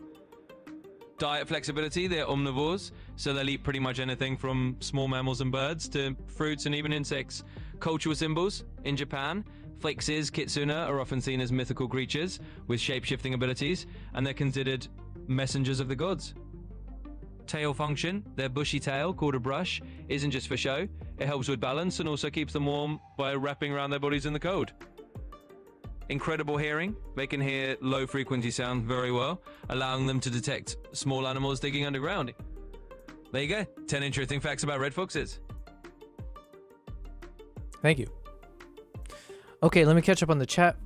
Diet flexibility. They're omnivores, so they'll eat pretty much anything from small mammals and birds to fruits and even insects. Cultural symbols. In Japan, foxes, kitsune, are often seen as mythical creatures with shape-shifting abilities, and they're considered messengers of the gods. Tail function. Their bushy tail, called a brush, isn't just for show. It helps with balance and also keeps them warm by wrapping around their bodies in the cold. Incredible hearing. They can hear low-frequency sound very well, allowing them to detect small animals digging underground. There you go. 10 interesting facts about red foxes. Thank you. Okay, let me catch up on the chat.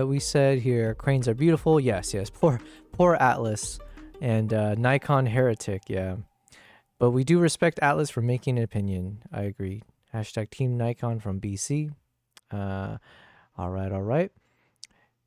We said here, cranes are beautiful. Yes. Poor Atlas and Nikon heretic. Yeah. But we do respect Atlas for making an opinion. I agree. Hashtag Team Nikon from BC. All right.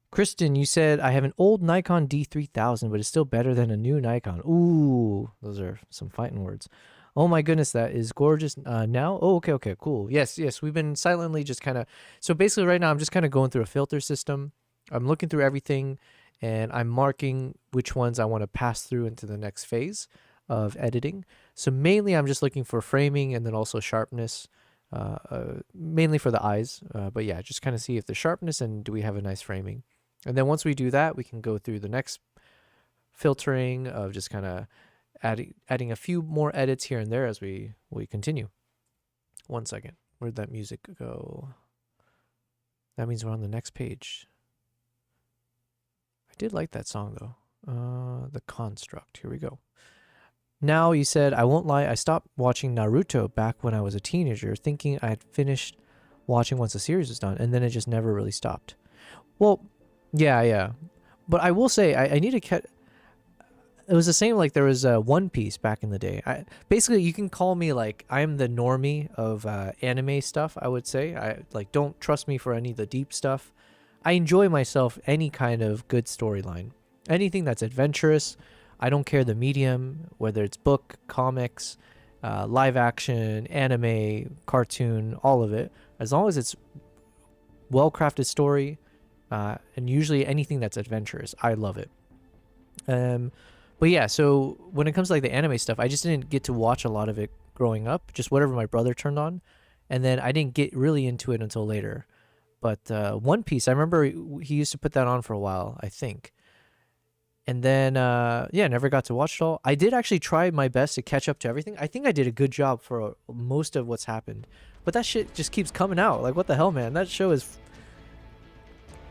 Kristen, you said, I have an old Nikon D3000, but it's still better than a new Nikon. Ooh, those are some fighting words. Oh my goodness, that is gorgeous. Now? Oh, okay, cool. Yes, we've been silently just kind of... So basically right now, I'm just kind of going through a filter system. I'm looking through everything, and I'm marking which ones I want to pass through into the next phase of editing. So mainly, I'm just looking for framing and then also sharpness, mainly for the eyes. But yeah, just kind of see if the sharpness and do we have a nice framing. And then once we do that, we can go through the next filtering of just kind of adding a few more edits here and there as we continue. 1 second. Where'd that music go? That means we're on the next page. I did like that song though. The Construct. Here we go. Now, you said, I won't lie, I stopped watching Naruto back when I was a teenager, thinking I had finished watching once the series was done, and then it just never really stopped. Well, yeah. But I will say, I need to catch... It was the same, like, there was One Piece back in the day. Basically, you can call me, like, I'm the normie of anime stuff, I would say. Don't trust me for any of the deep stuff. I enjoy myself any kind of good storyline. Anything that's adventurous. I don't care the medium, whether it's book, comics, live action, anime, cartoon, all of it. As long as it's well-crafted story, and usually anything that's adventurous, I love it. But yeah, so when it comes to like the anime stuff, I just didn't get to watch a lot of it growing up, just whatever my brother turned on, and then I didn't get really into it until later. But One Piece, I remember he used to put that on for a while, I think. And then, yeah, never got to watch it all. I did actually try my best to catch up to everything. I think I did a good job for most of what's happened. But that shit just keeps coming out. Like, what the hell, man? That show is...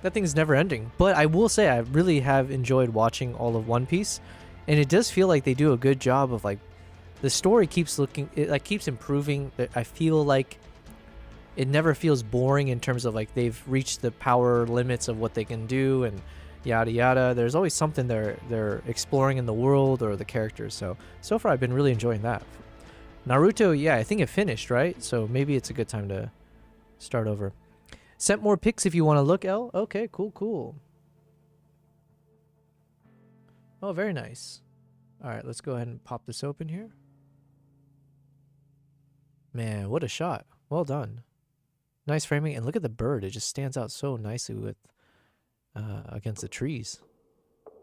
That thing's never ending. But I will say I really have enjoyed watching all of One Piece. And it does feel like they do a good job of, like... The story keeps looking... It, like, keeps improving. I feel like it never feels boring in terms of, like, they've reached the power limits of what they can do and... yada yada. There's always something they're exploring in the world or the characters. So far I've been really enjoying that. Naruto, yeah, I think it finished, right? So maybe it's a good time to start over. Sent more pics if you want to look, L. Okay, cool. Oh, very nice. All right, let's go ahead and pop this open here. Man, what a shot. Well done. Nice framing. And look at the bird. It just stands out so nicely with against the trees.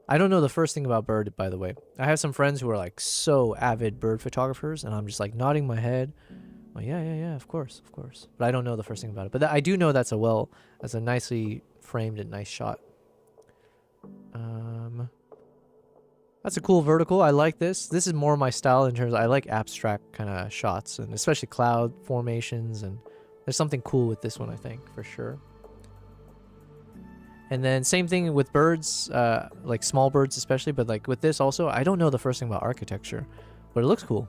I don't know the first thing about bird, by the way. I have some friends who are like so avid bird photographers, and I'm just like nodding my head. Well, yeah, of course. But I don't know the first thing about it. But I do know that's a nicely framed and nice shot. That's a cool vertical. I like this. This is more my style in terms of I like abstract kind of shots, and especially cloud formations, and there's something cool with this one, I think, for sure. And then same thing with birds, like small birds especially, but like with this also, I don't know the first thing about architecture, but it looks cool.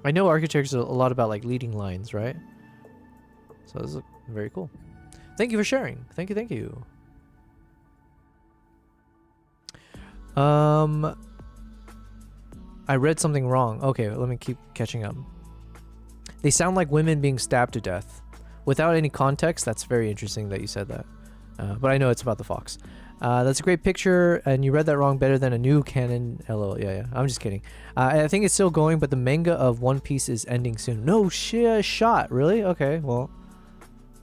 I know architecture is a lot about like leading lines, right? So this is very cool. Thank you for sharing. Thank you. I read something wrong. Okay, let me keep catching up. They sound like women being stabbed to death. Without any context, that's very interesting that you said that. But I know it's about the fox. That's a great picture, and you read that wrong. Better than a new canon. LOL. Yeah. I'm just kidding. I think it's still going, but the manga of One Piece is ending soon. No shot. Really? Okay. Well,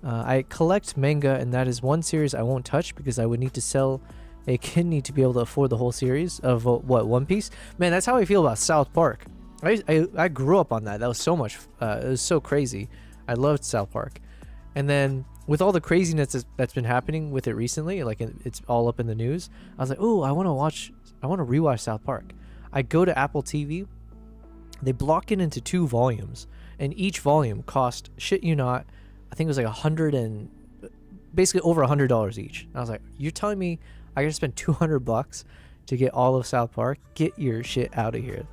I collect manga, and that is one series I won't touch because I would need to sell a kidney to be able to afford the whole series of what, One Piece. Man, that's how I feel about South Park. I grew up on that. That was so much. It was so crazy. I loved South Park, and then. With all the craziness that's been happening with it recently, like it's all up in the news, I was like, oh, I want to rewatch South Park. I go to Apple TV, they block it into 2 volumes, and each volume cost, shit you not, I think it was like basically over $100 each. And I was like, you're telling me I gotta spend $200 to get all of South Park? Get your shit out of here.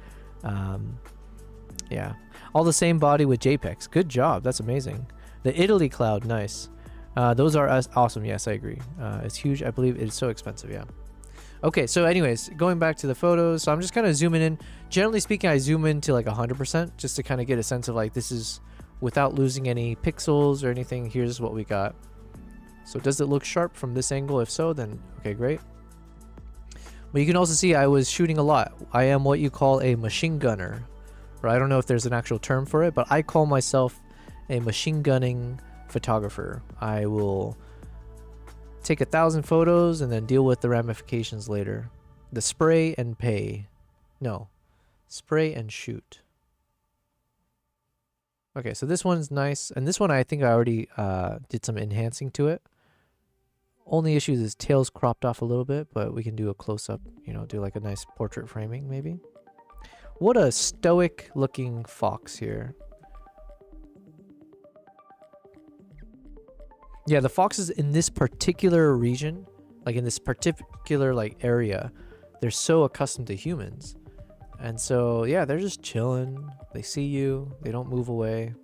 Yeah. All the same body with JPEGs. Good job. That's amazing. The Italy cloud, nice. Those are awesome. Yes, I agree. It's huge. I believe it's so expensive. Yeah. Okay. So anyways, going back to the photos. So I'm just kind of zooming in. Generally speaking, I zoom in to like 100% just to kind of get a sense of like, this is without losing any pixels or anything. Here's what we got. So does it look sharp from this angle? If so, then okay, great. But you can also see I was shooting a lot. I am what you call a machine gunner. Or I don't know if there's an actual term for it, but I call myself a machine gunning photographer. I will take 1,000 photos and then deal with the ramifications later. The spray and pay. No. Spray and shoot. Okay, so this one's nice. And this one I think I already did some enhancing to it. Only issue is tail's cropped off a little bit, but we can do a close-up, you know, do like a nice portrait framing maybe. What a stoic looking fox here. Yeah, the foxes in this particular region, like in this particular like area, they're so accustomed to humans. And so, yeah, they're just chilling. They see you. They don't move away.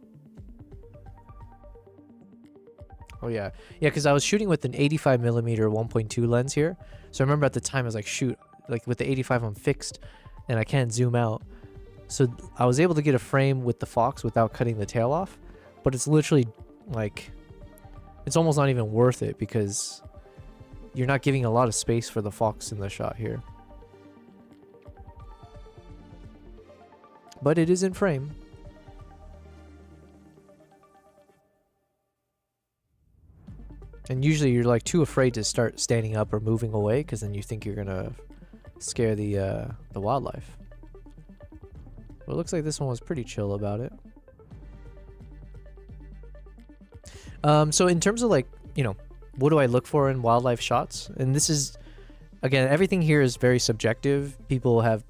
Oh, yeah. Yeah, because I was shooting with an 85mm 1.2 lens here. So I remember at the time I was like, shoot, like with the 85 I'm fixed and I can't zoom out. So I was able to get a frame with the fox without cutting the tail off. But it's literally like... It's almost not even worth it because you're not giving a lot of space for the fox in the shot here. But it is in frame. And usually you're like too afraid to start standing up or moving away because then you think you're gonna scare the wildlife. Well, it looks like this one was pretty chill about it. So in terms of like, you know, what do I look for in wildlife shots? And this is, again, everything here is very subjective. People have,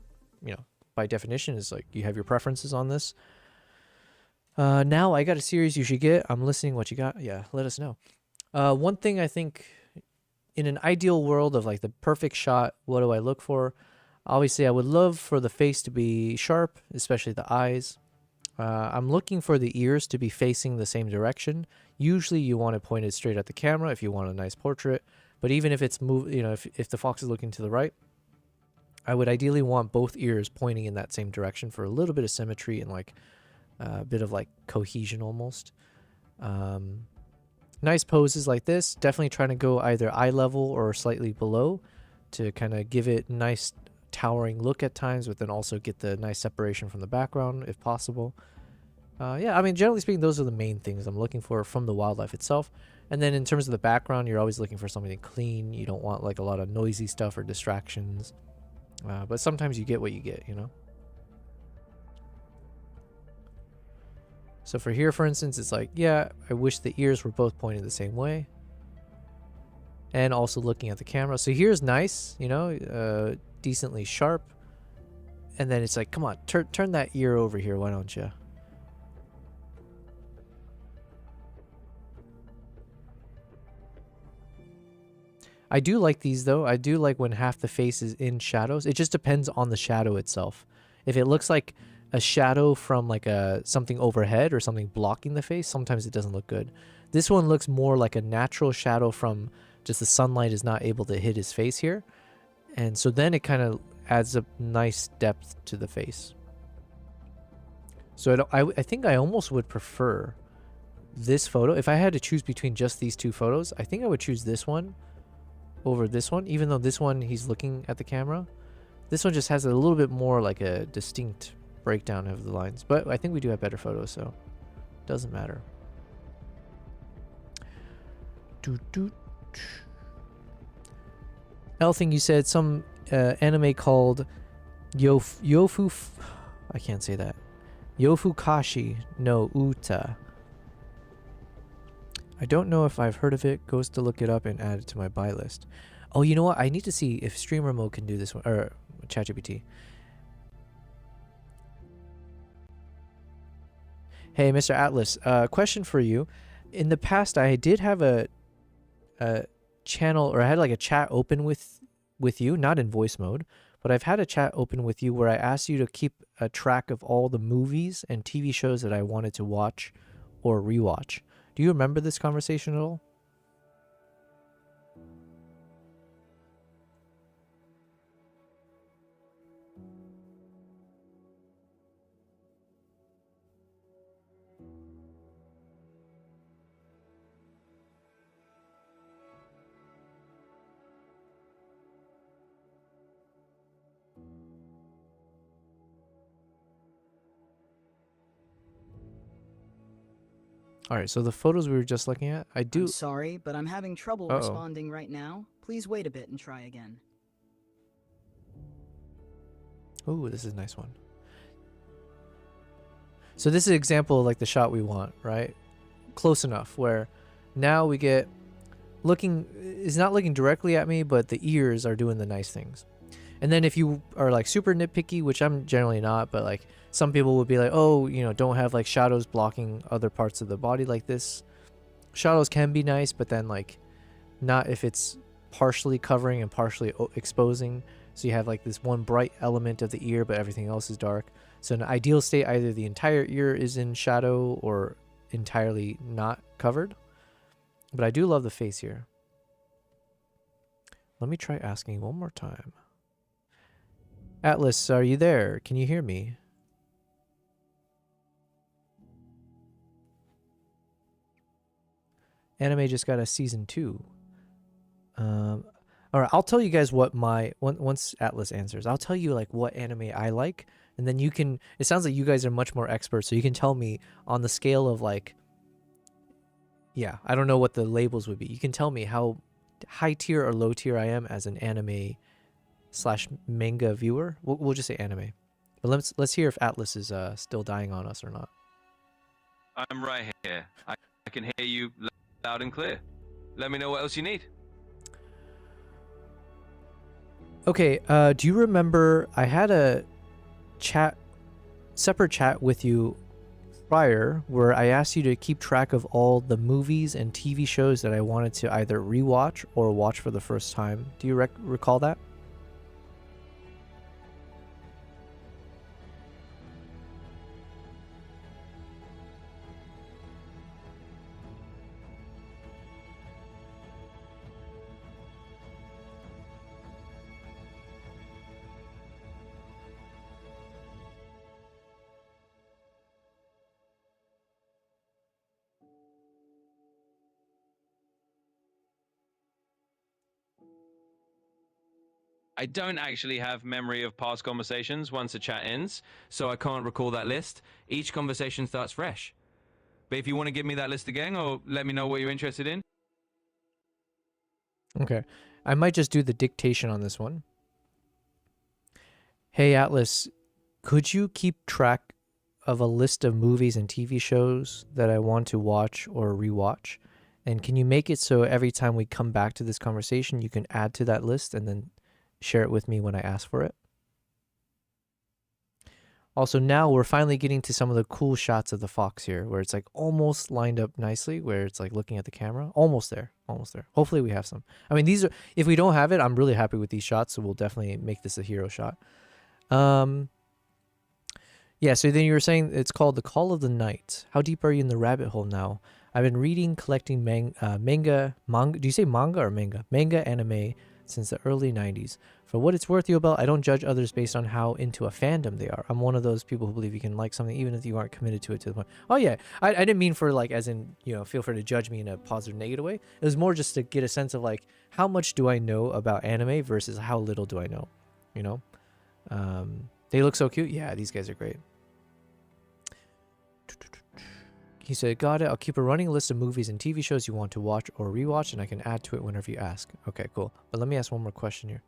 you know, by definition, is like you have your preferences on this. Now I got a series you should get. I'm listening. What you got? Yeah, let us know. One thing I think in an ideal world of like the perfect shot, what do I look for? Obviously, I would love for the face to be sharp, especially the eyes. I'm looking for the ears to be facing the same direction. Usually you want it pointed straight at the camera if you want a nice portrait. But even if it's you know, if the fox is looking to the right, I would ideally want both ears pointing in that same direction for a little bit of symmetry and like a bit of like cohesion almost. Nice poses like this. Definitely trying to go either eye level or slightly below to kind of give it nice towering look at times, but then also get the nice separation from the background if possible. Yeah, I mean, generally speaking, those are the main things I'm looking for from the wildlife itself. And then in terms of the background, you're always looking for something clean. You don't want like a lot of noisy stuff or distractions. But sometimes you get what you get, you know? So for here, for instance, it's like, yeah, I wish the ears were both pointed the same way. And also looking at the camera. So here's nice, you know, decently sharp. And then it's like, come on, turn that ear over here, why don't you? I do like these though. I do like when half the face is in shadows. It just depends on the shadow itself. If it looks like a shadow from like something overhead or something blocking the face, sometimes it doesn't look good. This one looks more like a natural shadow from just the sunlight is not able to hit his face here. And so then it kind of adds a nice depth to the face. So I think I almost would prefer this photo. If I had to choose between just these two photos, I think I would choose this one over this one, even though this one he's looking at the camera. This one just has a little bit more like a distinct breakdown of the lines, but I think we do have better photos, so it doesn't matter. Thing you said some anime called I can't say that. Yofukashi no Uta. I don't know if I've heard of it. Goes to look it up and add it to my buy list. Oh, you know what? I need to see if Streamer Mode can do this one, or ChatGPT. Hey, Mr. Atlas, question for you. In the past, I did have a channel, or I had like a chat open with you, not in voice mode, but I've had a chat open with you where I asked you to keep a track of all the movies and TV shows that I wanted to watch or rewatch. Do you remember this conversation at all? All right, so the photos we were just looking at, I do... I'm sorry, but I'm having trouble responding right now. Please wait a bit and try again. Ooh, this is a nice one. So this is an example of like the shot we want, right? Close enough where now we get looking, it's not looking directly at me, but the ears are doing the nice things. And then if you are like super nitpicky, which I'm generally not, but like some people would be like, oh, you know, don't have like shadows blocking other parts of the body like this. Shadows can be nice, but then like not if it's partially covering and partially exposing. So you have like this one bright element of the ear, but everything else is dark. So in an ideal state, either the entire ear is in shadow or entirely not covered. But I do love the face here. Let me try asking one more time. Atlas, are you there? Can you hear me? Anime just got a season 2. All right, I'll tell you guys what once Atlas answers, I'll tell you like what anime I like, and then you can, it sounds like you guys are much more experts, so you can tell me on the scale of like, yeah, I don't know what the labels would be. You can tell me how high tier or low tier I am as an anime slash manga viewer. We'll just say anime. But let's hear if Atlas is still dying on us or not. I'm right here. I can hear you loud and clear. Let me know what else you need. Okay, do you remember I had a separate chat with you prior where I asked you to keep track of all the movies and TV shows that I wanted to either rewatch or watch for the first time. Do you recall that? I don't actually have memory of past conversations once the chat ends, so I can't recall that list. Each conversation starts fresh. But if you want to give me that list again, or let me know what you're interested in. Okay. I might just do the dictation on this one. Hey, Atlas, could you keep track of a list of movies and TV shows that I want to watch or rewatch? And can you make it so every time we come back to this conversation, you can add to that list and then share it with me when I ask for it? Also, now we're finally getting to some of the cool shots of the fox here, where it's like almost lined up nicely, where it's like looking at the camera. Almost there, almost there. Hopefully we have some. I mean, these are, if we don't have it, I'm really happy with these shots, so we'll definitely make this a hero shot. Yeah, so then you were saying it's called The Call of the Night. How deep are you in the rabbit hole now? I've been reading, collecting manga. Do you say manga or manga? Manga anime since the early 90s. For what it's worth, I don't judge others based on how into a fandom they are. I'm one of those people who believe you can like something even if you aren't committed to it to the point. Oh yeah, I didn't mean for like as in, you know, feel free to judge me in a positive, negative way. It was more just to get a sense of like, how much do I know about anime versus how little do I know, you know? They look so cute. Yeah, these guys are great. He said, got it. I'll keep a running list of movies and TV shows you want to watch or rewatch, and I can add to it whenever you ask. Okay, cool. But let me ask one more question here.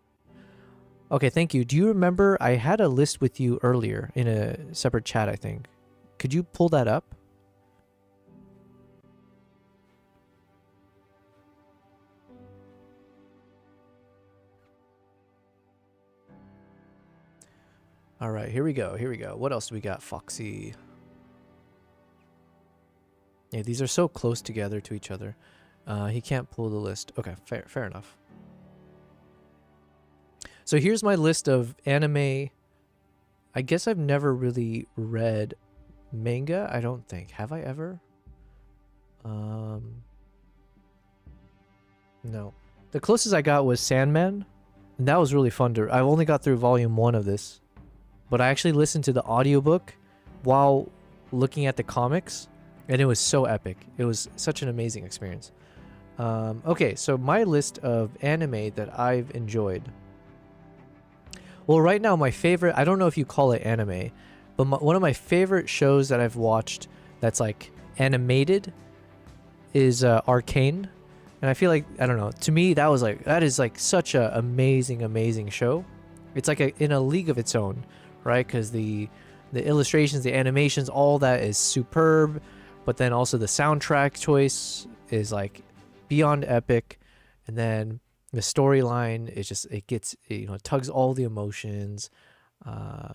Okay, thank you. Do you remember I had a list with you earlier in a separate chat, I think. Could you pull that up? All right, here we go. Here we go. What else do we got, Foxy? Yeah, these are so close together to each other. He can't pull the list. Okay, fair enough. So here's my list of anime. I guess I've never really read manga. I don't think. Have I ever? No. The closest I got was Sandman, and that was really fun to. I've only got through volume 1 of this, but I actually listened to the audiobook while looking at the comics. And it was so epic. It was such an amazing experience. Okay, so my list of anime that I've enjoyed. Well, right now, my favorite, I don't know if you call it anime, but one of my favorite shows that I've watched that's like animated is Arcane. And I feel like, I don't know, to me, that is like such an amazing show. It's like in a league of its own, right? Because the illustrations, the animations, all that is superb. But then also the soundtrack choice is like beyond epic. And then the storyline is just, it gets, you know, it tugs all the emotions.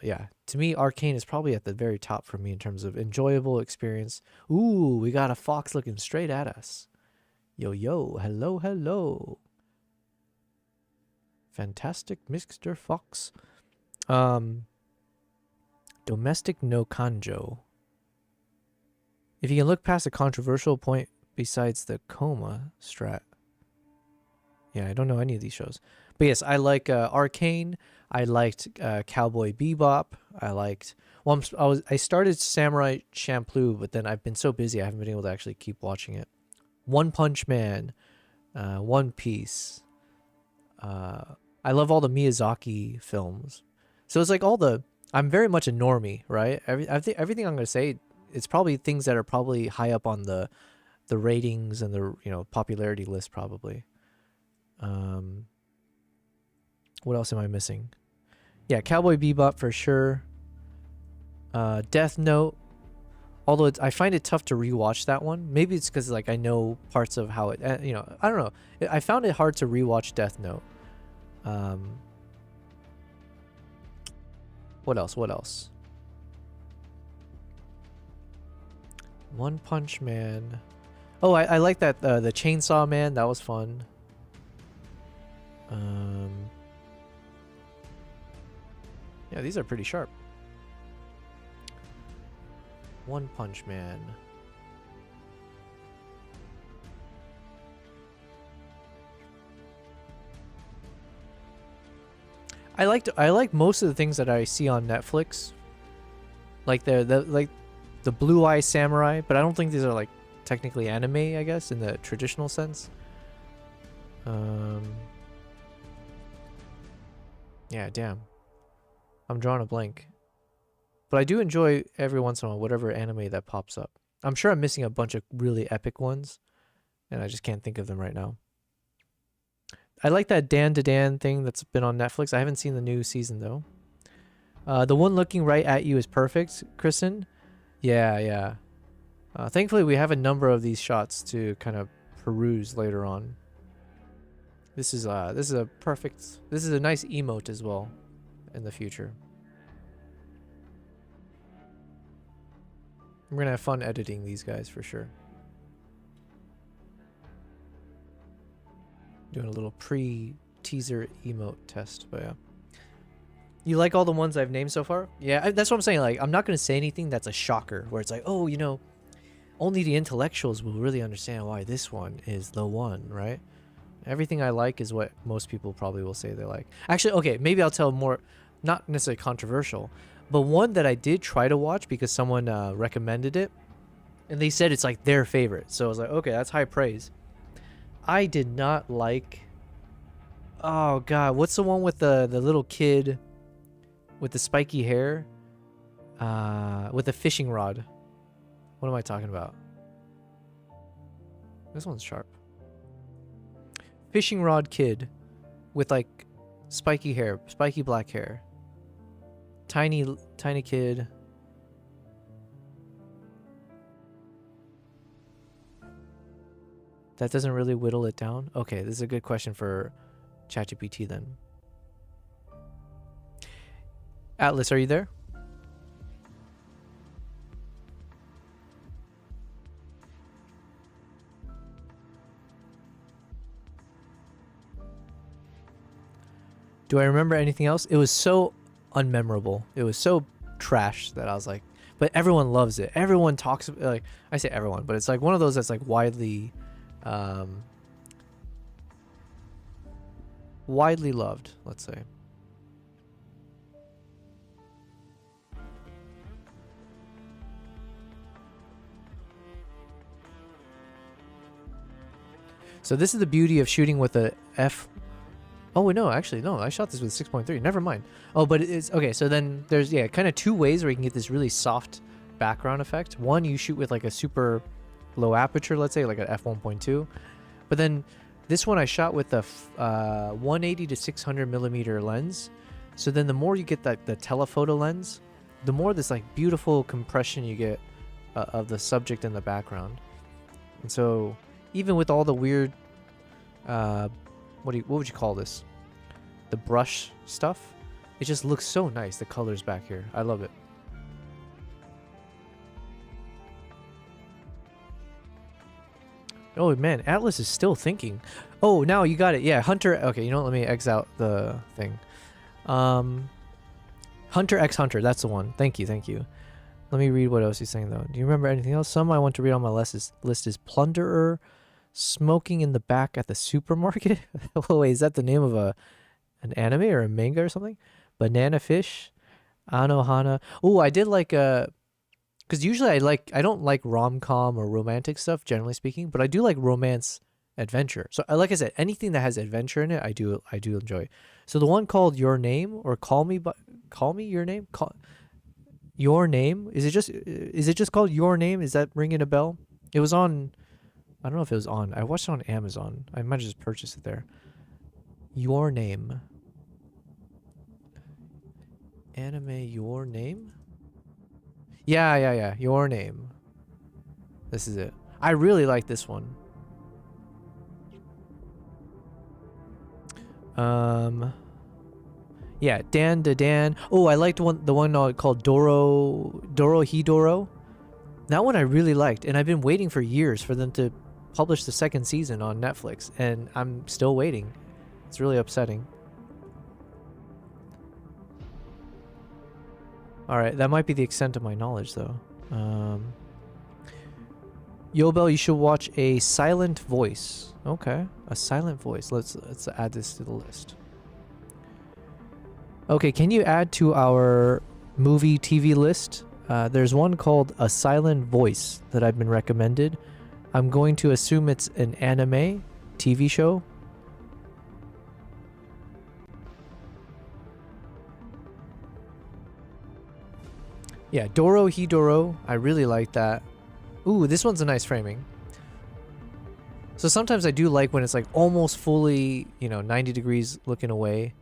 Yeah, to me, Arcane is probably at the very top for me in terms of enjoyable experience. Ooh, we got a fox looking straight at us. Yo, hello. Fantastic Mr. Fox. Domestic no Kanjo. If you can look past a controversial point besides the coma strat. Yeah, I don't know any of these shows. But yes, I like Arcane. I liked Cowboy Bebop. I liked... Well, I started Samurai Champloo, but then I've been so busy I haven't been able to actually keep watching it. One Punch Man. One Piece. I love all the Miyazaki films. So it's like all the... I'm very much a normie, right? I think everything I'm going to say... It's probably things that are probably high up on the the ratings and the popularity list probably. What else am I missing? Yeah, Cowboy Bebop for sure. Death Note. Although I find it tough to rewatch that one. Maybe it's because like I know parts of how it. I don't know. I found it hard to rewatch Death Note. What else? What else? One Punch Man. Oh, I like that the Chainsaw Man. That was fun. Yeah, these are pretty sharp. One Punch Man. I like most of the things that I see on Netflix. Like the Blue Eye Samurai, but I don't think these are like technically anime, I guess, in the traditional sense. Yeah, damn. I'm drawing a blank. But I do enjoy every once in a while whatever anime that pops up. I'm sure I'm missing a bunch of really epic ones, and I just can't think of them right now. I like that Dan to Dan thing that's been on Netflix. I haven't seen the new season though. The one looking right at you is perfect, Kristen. Yeah, yeah. Thankfully, we have a number of these shots to kind of peruse later on. This is a perfect. This is a nice emote as well, in the future. We're gonna have fun editing these guys for sure. Doing a little pre-teaser emote test, but yeah. You like all the ones I've named so far? Yeah, that's what I'm saying. Like, I'm not gonna say anything that's a shocker, where it's like, oh, only the intellectuals will really understand why this one is the one, right? Everything I like is what most people probably will say they like. Actually, okay, maybe I'll tell more, not necessarily controversial, but one that I did try to watch because someone recommended it, and they said it's like their favorite. So I was like, okay, that's high praise. I did not like. Oh God, what's the one with the little kid with the spiky hair, with the fishing rod? What am I talking about? This one's sharp. Fishing rod kid with like spiky hair, spiky black hair. Tiny kid. That doesn't really whittle it down. Okay, this is a good question for ChatGPT then. Atlas, are you there? Do I remember anything else? It was so unmemorable. It was so trash that I was like, but everyone loves it. Everyone talks, like, I say everyone, but it's like one of those that's like widely loved, let's say. So this is the beauty of shooting with a f. Oh wait, no, actually no, I shot this with 6.3. Never mind. Oh, but it's okay. So then there's kind of two ways where you can get this really soft background effect. One, you shoot with like a super low aperture, let's say like an f1.2, but then this one I shot with a 180 to 600 millimeter lens. So then the more you get the telephoto lens, the more this like beautiful compression you get of the subject in the background. And so even with all the weird what would you call this? The brush stuff. It just looks so nice. The colors back here. I love it. Oh man, Atlas is still thinking. Oh, now you got it. Yeah, Hunter. Okay, you know what? Let me X out the thing. Hunter x Hunter. That's the one. Thank you. Thank you. Let me read what else he's saying though. Do you remember anything else? Some I want to read on my list is Plunderer. Smoking in the back at the supermarket. Oh wait, is that the name of an anime or a manga or something? Banana Fish, Anohana. Oh, I did like because usually I don't like rom-com or romantic stuff generally speaking, but I do like romance adventure. So like I said, anything that has adventure in it, I do enjoy. So the one called Your Name or Call Me Your Name. Your Name. Is it just called Your Name? Is that ringing a bell? It was on I don't know if it was on. I watched it on Amazon. I might have just purchased it there. Your Name. Anime Your Name? Yeah. Your Name. This is it. I really like this one. Yeah, Dan to Dan. Oh, I liked the one called Doro Hidoro. That one I really liked, and I've been waiting for years for them to publish the second season on Netflix, and I'm still waiting. It's really upsetting. All right, that might be the extent of my knowledge, though. Yobel, you should watch A Silent Voice. Okay, A Silent Voice. Let's add this to the list. Okay, can you add to our movie TV list? There's one called A Silent Voice that I've been recommended. I'm going to assume it's an anime TV show. Yeah, Doro Hidoro. I really like that. Ooh, this one's a nice framing. So sometimes I do like when it's like almost fully, 90 degrees looking away.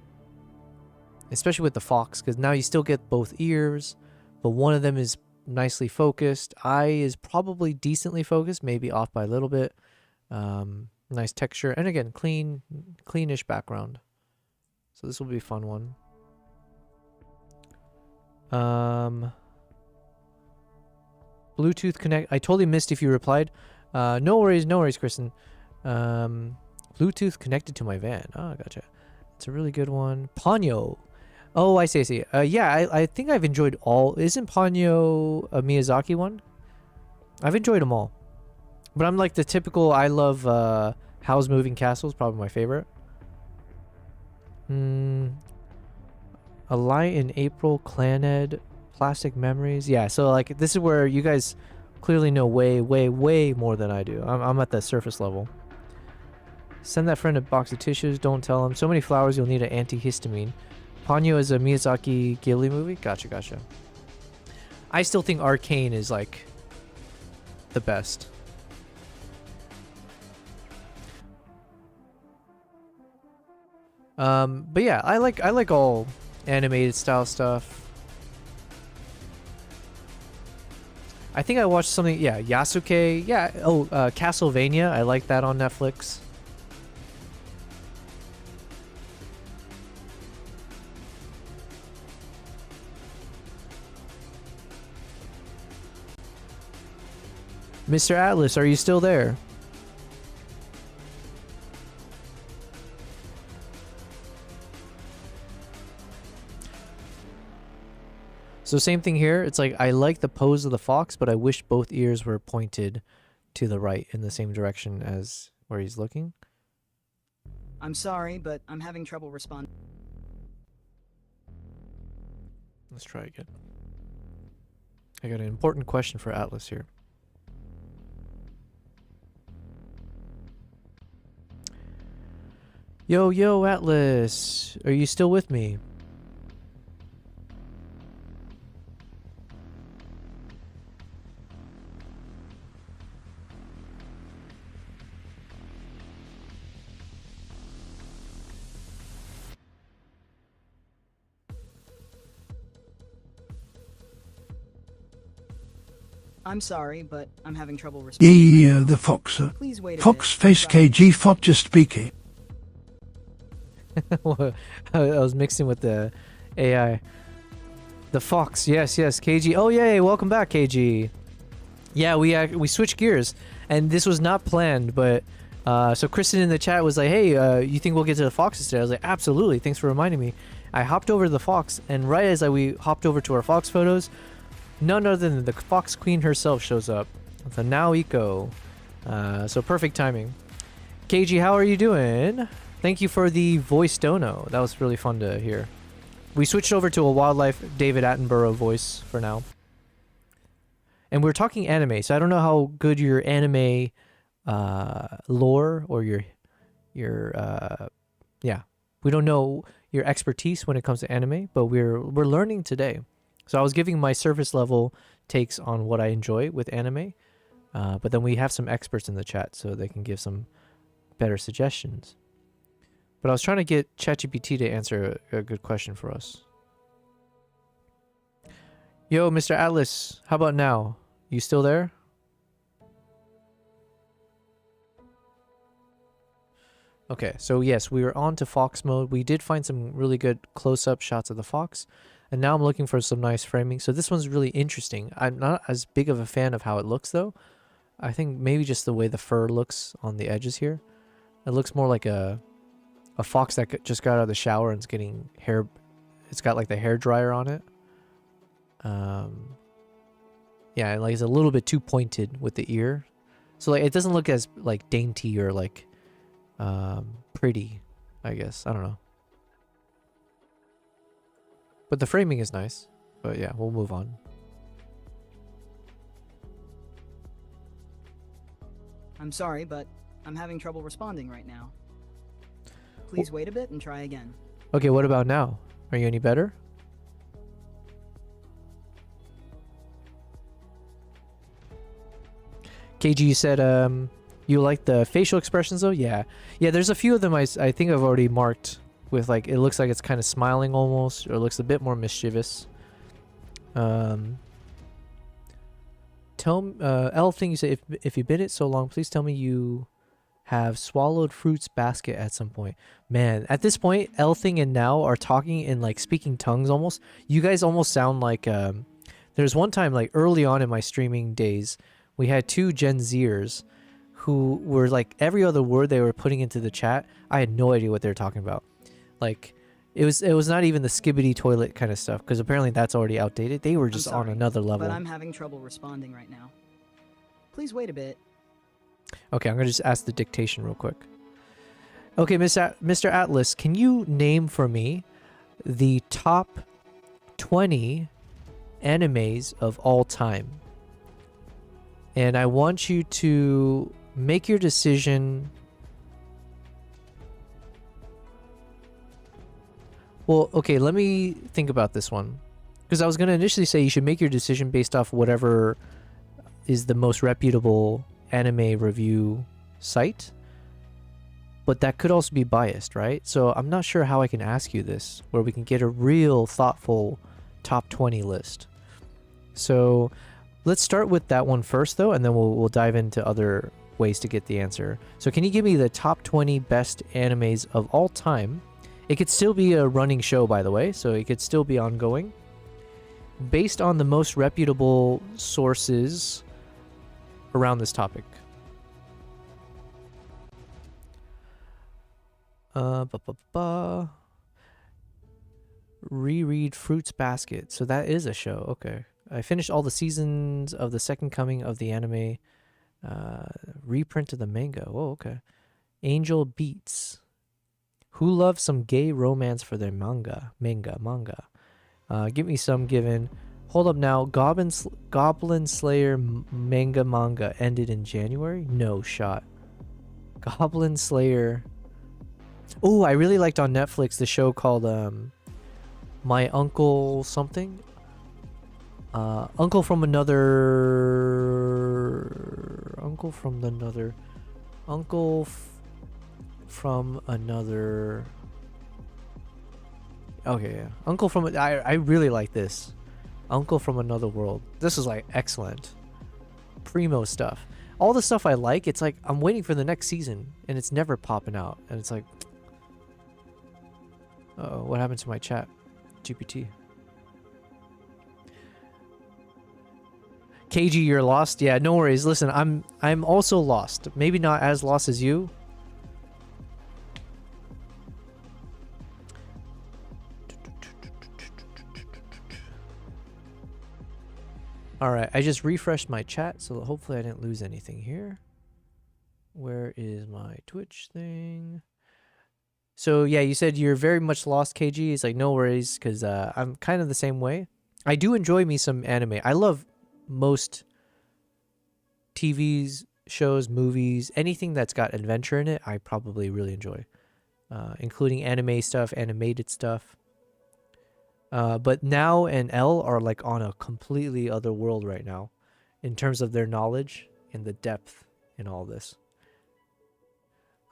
Especially with the fox, because now you still get both ears, but one of them is nicely focused. Eye is probably decently focused, maybe off by a little bit. Nice texture, and again, cleanish background. So this will be a fun one. Bluetooth connect. I totally missed if you replied. No worries, Kristen. Bluetooth connected to my van. Oh, gotcha. It's a really good one. Ponyo. Oh, I see. Yeah, I think I've enjoyed all. Isn't Ponyo a Miyazaki one? I've enjoyed them all. But I'm like the typical, I love Howl's Moving Castle is probably my favorite. A Light in April, Claned, Plastic Memories. Yeah, so like this is where you guys clearly know way more than I do. I'm at the surface level. Send that friend a box of tissues. Don't tell him. So many flowers, you'll need an antihistamine. Ponyo is a Miyazaki Ghibli movie? Gotcha. I still think Arcane is like the best. But yeah, I like all animated style stuff. I think I watched something, yeah, Yasuke, yeah, Castlevania, I like that on Netflix. Mr. Atlas, are you still there? So same thing here. It's like I like the pose of the fox, but I wish both ears were pointed to the right in the same direction as where he's looking. I'm sorry, but I'm having trouble responding. Let's try again. I got an important question for Atlas here. Yo, Atlas. Are you still with me? I'm sorry, but I'm having trouble responding. Yeah, the fox. Please wait a Fox bit. face KG fought just speaking. I was mixing with the AI. The fox, yes, KG. Oh yay, welcome back, KG. Yeah, we switched gears, and this was not planned, but so Kristen in the chat was like, "Hey, you think we'll get to the foxes today?" I was like, "Absolutely, thanks for reminding me." I hopped over to the fox, and right as we hopped over to our fox photos, none other than the fox queen herself shows up, the Naoiko. So perfect timing. KG, how are you doing? Thank you for the voice dono. That was really fun to hear. We switched over to a wildlife David Attenborough voice for now. And we're talking anime, so I don't know how good your anime lore or your we don't know your expertise when it comes to anime, but we're learning today. So I was giving my surface level takes on what I enjoy with anime. But then we have some experts in the chat, so they can give some better suggestions. But I was trying to get ChatGPT to answer a good question for us. Yo, Mr. Atlas, how about now? You still there? Okay, so yes, we were on to fox mode. We did find some really good close-up shots of the fox. And now I'm looking for some nice framing. So this one's really interesting. I'm not as big of a fan of how it looks, though. I think maybe just the way the fur looks on the edges here. It looks more like a fox that just got out of the shower and it's getting hair. It's got like the hair dryer on it. Yeah, and like it's a little bit too pointed with the ear. So like it doesn't look as like dainty or like pretty, I guess. I don't know. But the framing is nice. But yeah, we'll move on. I'm sorry, but I'm having trouble responding right now. Please wait a bit and try again. Okay, what about now? Are you any better? KG, you said you like the facial expressions though? Yeah. Yeah, there's a few of them I think I've already marked with like, it looks like it's kind of smiling almost, or it looks a bit more mischievous. L thing you say, if you've been it so long, please tell me you have swallowed fruits basket at some point. Man, at this point, L thing and Now are talking in like speaking tongues almost. You guys almost sound like there's one time like early on in my streaming days, we had two Gen Zers who were like every other word they were putting into the chat, I had no idea what they were talking about. Like it was not even the skibbity toilet kind of stuff, because apparently that's already outdated. They were just on another level. But I'm having trouble responding right now. Please wait a bit. Okay, I'm gonna just ask the dictation real quick. Okay, Mr. Atlas, can you name for me the top 20 animes of all time? And I want you to make your decision. Well, okay, let me think about this one. Because I was going to initially say you should make your decision based off whatever is the most reputable anime review site. But that could also be biased, right? So I'm not sure how I can ask you this, where we can get a real thoughtful top 20 list. So let's start with that one first, though, and then we'll dive into other ways to get the answer. So can you give me the top 20 best animes of all time? It could still be a running show, by the way, so it could still be ongoing. Based on the most reputable sources around this topic. Reread Fruits Basket. So that is a show. Okay. I finished all the seasons of the second coming of the anime. Reprint of the manga. Oh, okay. Angel Beats. Who loves some gay romance for their manga? Give me some given. Hold up now. Goblin Slayer manga ended in January? No shot. Goblin Slayer. Oh, I really liked on Netflix the show called My Uncle something. Uncle from another. Okay, yeah. Uncle from. I really like this. Uncle from Another World. This is like excellent. Primo stuff. All the stuff I like, it's like I'm waiting for the next season and it's never popping out. And it's like. Uh-oh, what happened to my chat? GPT. KG, you're lost? Yeah, no worries. Listen, I'm also lost. Maybe not as lost as you. Alright, I just refreshed my chat, so hopefully I didn't lose anything here. Where is my Twitch thing? So yeah, you said you're very much lost, KG. It's like, no worries, because I'm kind of the same way. I do enjoy me some anime. I love most TVs, shows, movies, anything that's got adventure in it, I probably really enjoy. Including anime stuff, animated stuff. But Now and L are like on a completely other world right now in terms of their knowledge and the depth in all this.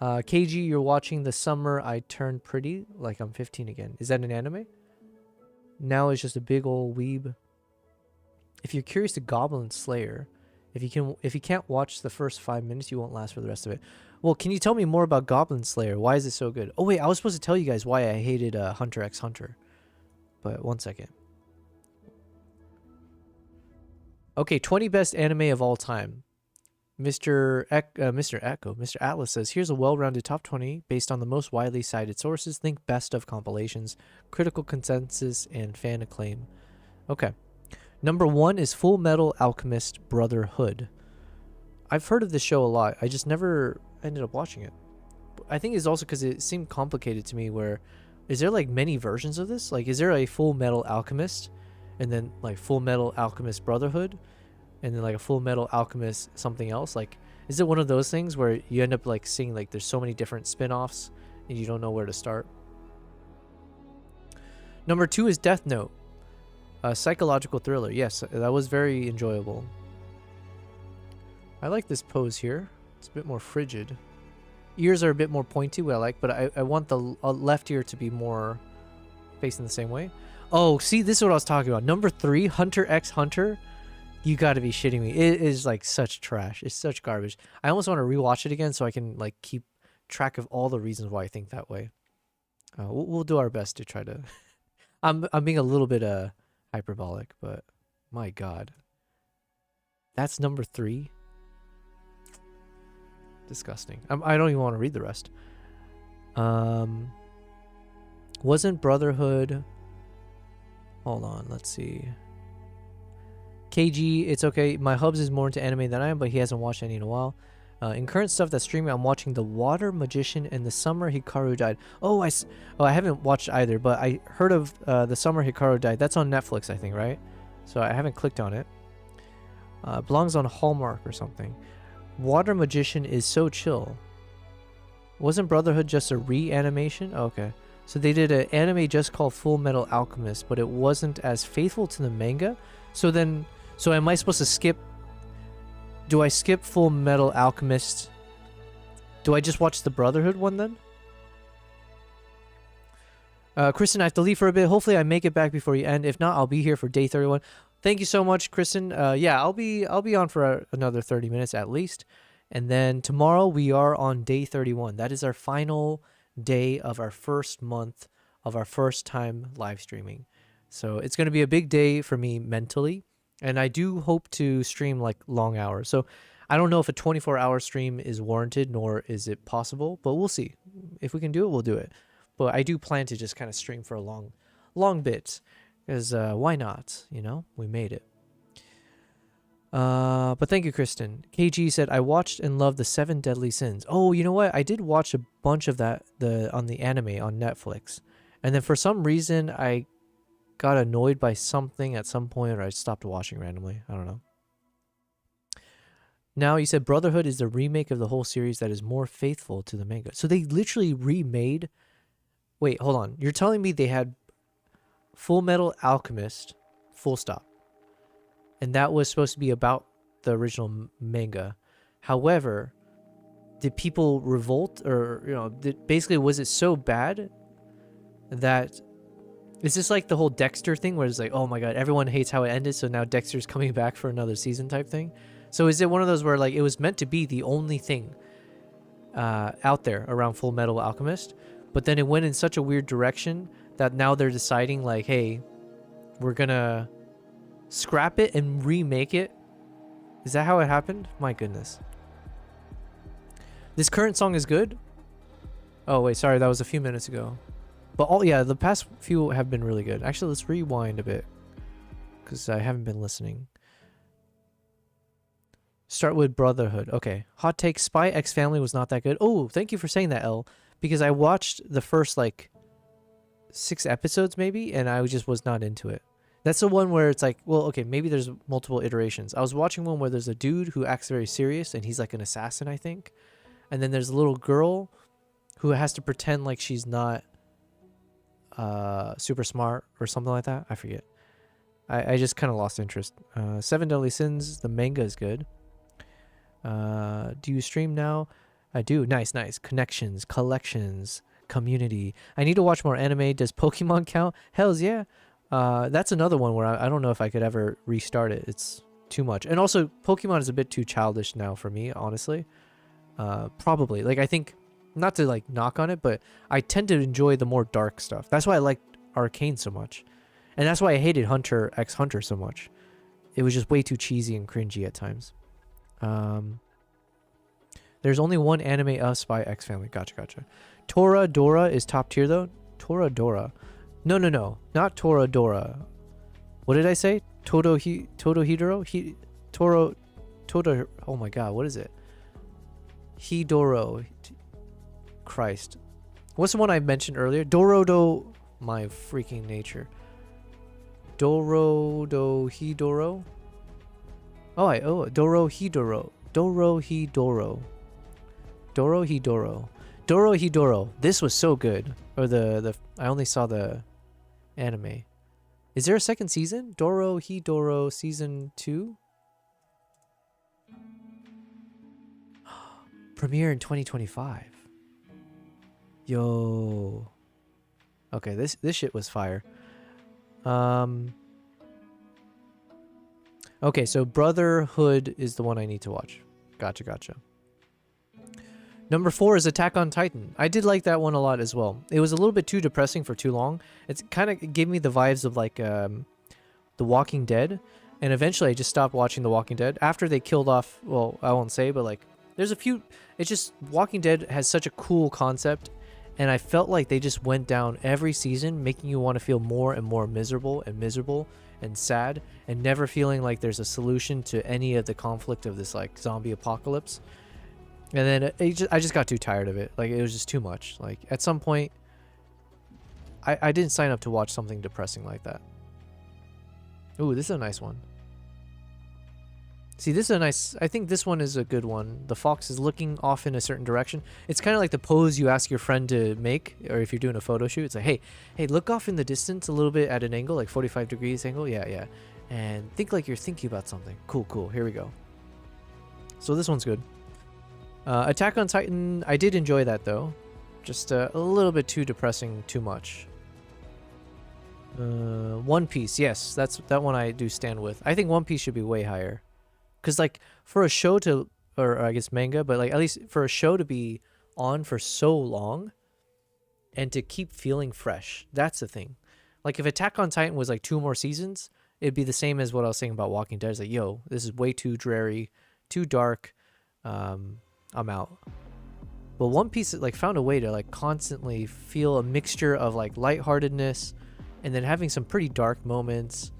KG, you're watching The Summer I Turned Pretty Like I'm 15 Again. Is that an anime? Now it's just a big old weeb. If you're curious to Goblin Slayer, if you can't watch the first 5 minutes, you won't last for the rest of it. Well, can you tell me more about Goblin Slayer? Why is it so good? Oh wait, I was supposed to tell you guys why I hated Hunter x Hunter. But one second. Okay, 20 best anime of all time. Mr. Atlas says, here's a well-rounded top 20 based on the most widely cited sources. Think best of compilations, critical consensus, and fan acclaim. Okay. Number 1 is Full Metal Alchemist Brotherhood. I've heard of this show a lot. I just never ended up watching it. I think it's also because it seemed complicated to me where, is there like many versions of this? Like, is there a Full Metal Alchemist and then like Full Metal Alchemist Brotherhood? And then like a Full Metal Alchemist something else? Like, is it one of those things where you end up like seeing like there's so many different spin-offs and you don't know where to start? Number 2 is Death Note. A psychological thriller. Yes, that was very enjoyable. I like this pose here. It's a bit more frigid. Ears are a bit more pointy, what I like, but I want the left ear to be more facing the same way. Oh, see, this is what I was talking about. Number 3, Hunter x Hunter. You gotta be shitting me. It is like such trash. It's such garbage. I almost want to rewatch it again so I can like keep track of all the reasons why I think that way. We'll do our best to try to... I'm being a little bit hyperbolic, but my god. That's number 3? Disgusting. I don't even want to read the rest. Wasn't Brotherhood... Hold on, let's see. KG, it's okay. My hubs is more into anime than I am, but he hasn't watched any in a while. In current stuff that's streaming, I'm watching The Water Magician and The Summer Hikaru Died. Oh, I haven't watched either, but I heard of The Summer Hikaru Died. That's on Netflix, I think, right? So I haven't clicked on it. Belongs on Hallmark or something. Water Magician is so chill. Wasn't Brotherhood just a re-animation? Oh, okay. So they did an anime just called Full Metal Alchemist, but it wasn't as faithful to the manga. So am I supposed to skip? Do I skip Full Metal Alchemist? Do I just watch the Brotherhood one then? Kristen, I have to leave for a bit. Hopefully I make it back before you end. If not, I'll be here for day 31. Thank you so much, Kristen. Yeah, I'll be on for another 30 minutes at least. And then tomorrow we are on day 31. That is our final day of our first month of our first time live streaming. So it's going to be a big day for me mentally. And I do hope to stream like long hours. So I don't know if a 24-hour stream is warranted, nor is it possible, but we'll see. If we can do it, we'll do it. But I do plan to just kind of stream for a long bit. Because why not? You know, we made it. But thank you, Kristen. KG said, I watched and loved the 7 Deadly Sins. Oh, you know what? I did watch a bunch of that on the anime on Netflix. And then for some reason, I got annoyed by something at some point, or I stopped watching randomly. I don't know. Now, you said Brotherhood is the remake of the whole series that is more faithful to the manga. So they literally remade... Wait, hold on. You're telling me they had Full Metal Alchemist, full stop. And that was supposed to be about the original manga. However, did people revolt? Or, you know, basically, was it so bad that... Is this like the whole Dexter thing where it's like, oh my god, everyone hates how it ended, so now Dexter's coming back for another season type thing? So is it one of those where like it was meant to be the only thing out there around Full Metal Alchemist, but then it went in such a weird direction that now they're deciding like, hey, we're gonna scrap it and remake it? Is that how it happened? My goodness. This current song is good? Oh wait, sorry, that was a few minutes ago. But yeah, the past few have been really good. Actually, let's rewind a bit because I haven't been listening. Start with Brotherhood. Okay. Hot take, Spy X Family was not that good. Oh, thank you for saying that, L. Because I watched the first, like, 6 episodes, maybe, and I just was not into it. That's the one where it's like, well, okay, maybe there's multiple iterations. I was watching one where there's a dude who acts very serious, and he's like an assassin, I think. And then there's a little girl who has to pretend like she's not super smart or something like that. I forget. I just kind of lost interest. 7 Deadly Sins, the manga is good. Do you stream now? I do. Nice, nice. Connections, collections, community. I need to watch more anime. Does Pokemon count? Hells yeah. That's another one where I don't know if I could ever restart it. It's too much. And also, Pokemon is a bit too childish now for me, honestly. Probably. Like, I think, not to, like, knock on it, but I tend to enjoy the more dark stuff. That's why I liked Arcane so much. And that's why I hated Hunter x Hunter so much. It was just way too cheesy and cringy at times. There's only one anime, Us by X Family. Gotcha, gotcha. Toradora is top tier, though. Toradora. No, no, no. Not Toradora. What did I say? Todohidoro? Todo... Oh my god, what is it? Hidoro. Christ. What's the one I mentioned earlier? Dorodo... My freaking nature. Dorohidoro? Oh, Dorohidoro. Dorohidoro. Dorohidoro. This was so good. Or I only saw the anime. Is there a second season? Dorohidoro season 2? Premiere in 2025. Yo. Okay, this shit was fire. Okay, so Brotherhood is the one I need to watch. Gotcha, gotcha. Number 4 is Attack on Titan. I did like that one a lot as well. It was a little bit too depressing for too long. It's kind of gave me the vibes of like The Walking Dead. And eventually I just stopped watching The Walking Dead. After they killed off, well, I won't say, but like there's a few, it's just Walking Dead has such a cool concept. And I felt like they just went down every season, making you want to feel more and more miserable and sad, and never feeling like there's a solution to any of the conflict of this like zombie apocalypse. And then I just got too tired of it. Like it was just too much. Like at some point, I didn't sign up to watch something depressing like that. Ooh, this is a nice one. See, this is a nice... I think this one is a good one. The fox is looking off in a certain direction. It's kind of like the pose you ask your friend to make, or if you're doing a photo shoot. It's like, hey, look off in the distance a little bit at an angle, like 45 degrees angle. Yeah. And think like you're thinking about something. Cool. Here we go. So this one's good. Attack on Titan, I did enjoy that, though. Just a little bit too depressing, too much. One Piece, yes. That one I do stand with. I think One Piece should be way higher. Because, like, for a show to, or I guess manga, but, like, at least for a show to be on for so long and to keep feeling fresh, that's the thing. Like, if Attack on Titan was, like, 2 more seasons, it'd be the same as what I was saying about Walking Dead. It's like, yo, this is way too dreary, too dark, I'm out. But One Piece, like, found a way to, like, constantly feel a mixture of, like, lightheartedness and then having some pretty dark moments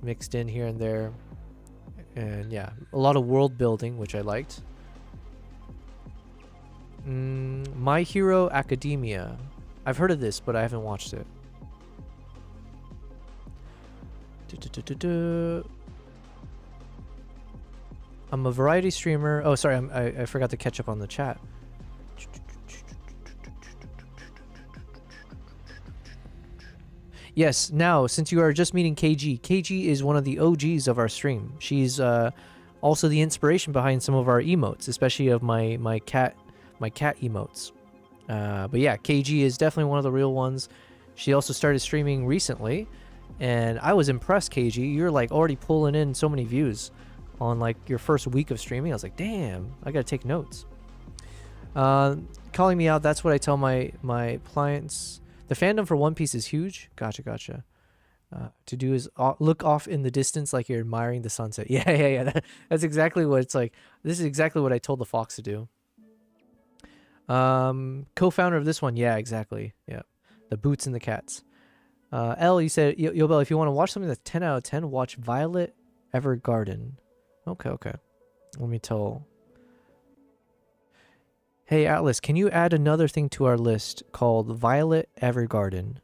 mixed in here and there. And yeah, a lot of world building, which I liked. My Hero Academia. I've heard of this, but I haven't watched it. I'm a variety streamer. Oh, sorry, I forgot to catch up on the chat. Yes, now, since you are just meeting KG is one of the OGs of our stream. She's also the inspiration behind some of our emotes, especially of my cat emotes. But yeah, KG is definitely one of the real ones. She also started streaming recently, and I was impressed, KG. You're like already pulling in so many views on like your first week of streaming. I was like, damn, I gotta take notes. Calling me out, that's what I tell my clients. The fandom for One Piece is huge. Gotcha. To do is look off in the distance like you're admiring the sunset. Yeah. That's exactly what it's like. This is exactly what I told the fox to do. Co-founder of this one. Yeah, exactly. Yeah. The boots and the cats. L, you said, Yo, Bell, if you want to watch something that's 10 out of 10, watch Violet Evergarden. Okay. Let me tell... Hey, Atlas, can you add another thing to our list called Violet Evergarden?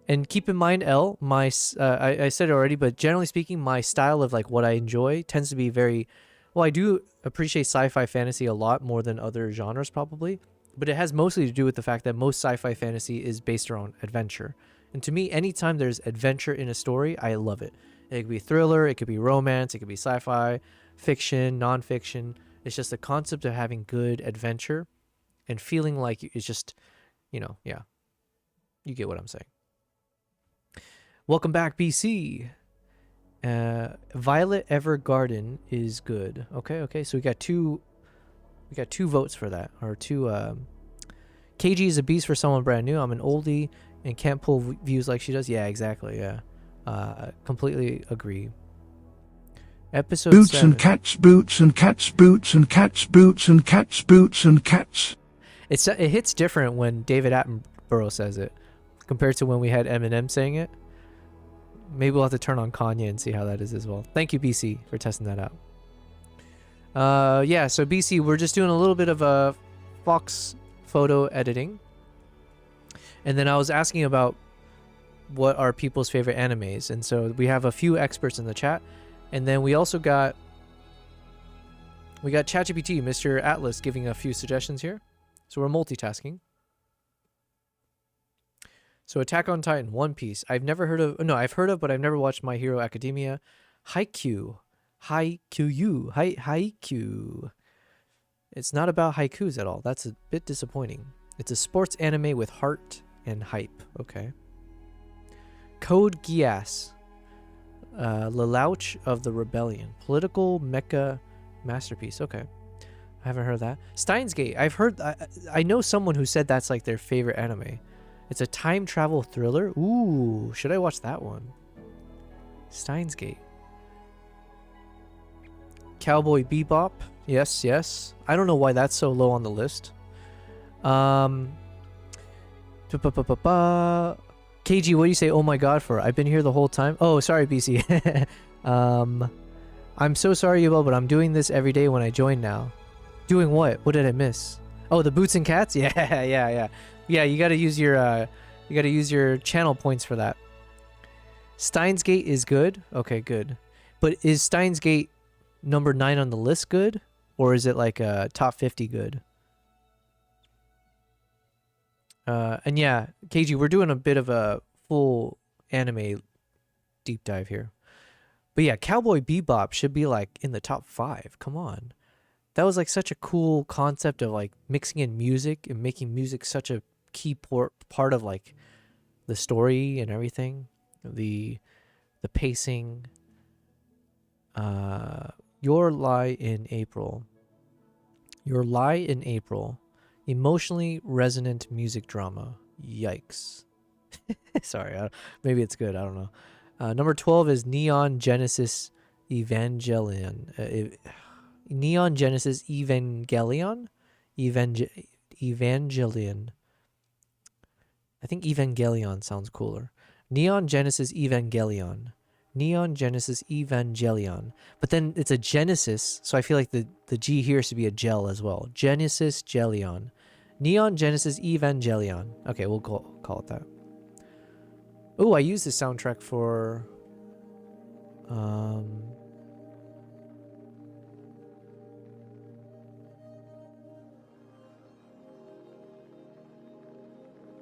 And keep in mind, L, I said it already, but generally speaking, my style of like what I enjoy tends to be very... Well, I do appreciate sci-fi fantasy a lot more than other genres probably, but it has mostly to do with the fact that most sci-fi fantasy is based around adventure. And to me, anytime there's adventure in a story, I love it. It could be thriller, it could be romance, it could be sci-fi, fiction, nonfiction. It's just the concept of having good adventure and feeling like it's just, yeah, you get what I'm saying. Welcome back, BC. Violet Evergarden is good. Okay. So we got two votes for that, or two. KG is a beast for someone brand new. I'm an oldie and can't pull views like she does. Yeah, exactly. Yeah, completely agree. Episode Boots 7. and cats, boots and cats, boots and cats, boots and cats, boots and cats. It hits different when David Attenborough says it compared to when we had Eminem saying it. Maybe we'll have to turn on Kanye and see how that is as well. Thank you, BC, for testing that out. Yeah, so BC, we're just doing a little bit of a Fox photo editing. And then I was asking about what are people's favorite animes. And so we have a few experts in the chat. And then we also got ChatGPT, Mr. Atlas, giving a few suggestions here. So we're multitasking. So Attack on Titan, One Piece. I've heard of, but I've never watched My Hero Academia. Haikyuu. It's not about haikus at all. That's a bit disappointing. It's a sports anime with heart and hype. Okay. Code Geass. Lelouch of the Rebellion. Political mecha masterpiece. Okay. I haven't heard of that. Steins Gate. I know someone who said that's like their favorite anime. It's a time travel thriller. Ooh, should I watch that one? Steins Gate. Cowboy Bebop. Yes. I don't know why that's so low on the list. KG, what do you say, oh my god, for? I've been here the whole time. Oh, sorry, BC. I'm so sorry, Yubel, but I'm doing this every day when I join now. Doing what? What did I miss? Oh, the boots and cats? Yeah. Yeah, you gotta use your channel points for that. Steins Gate is good. Okay, good. But is Steins Gate number 9 on the list good? Or is it like a top 50 good? And yeah, KG, we're doing a bit of a full anime deep dive here. But yeah, Cowboy Bebop should be like in the top 5. Come on. That was like such a cool concept of like mixing in music and making music such a key part of like the story and everything. The pacing. Your Lie in April. Emotionally resonant music drama. Yikes. Sorry, maybe it's good. I don't know. Number 12 is Neon Genesis Evangelion. Neon Genesis Evangelion? Evangelion. I think Evangelion sounds cooler. Neon Genesis Evangelion. But then it's a Genesis, so I feel like the G here should be a gel as well. Genesis Gelion. Neon Genesis Evangelion. Okay, we'll call it that. Oh, I used this soundtrack for...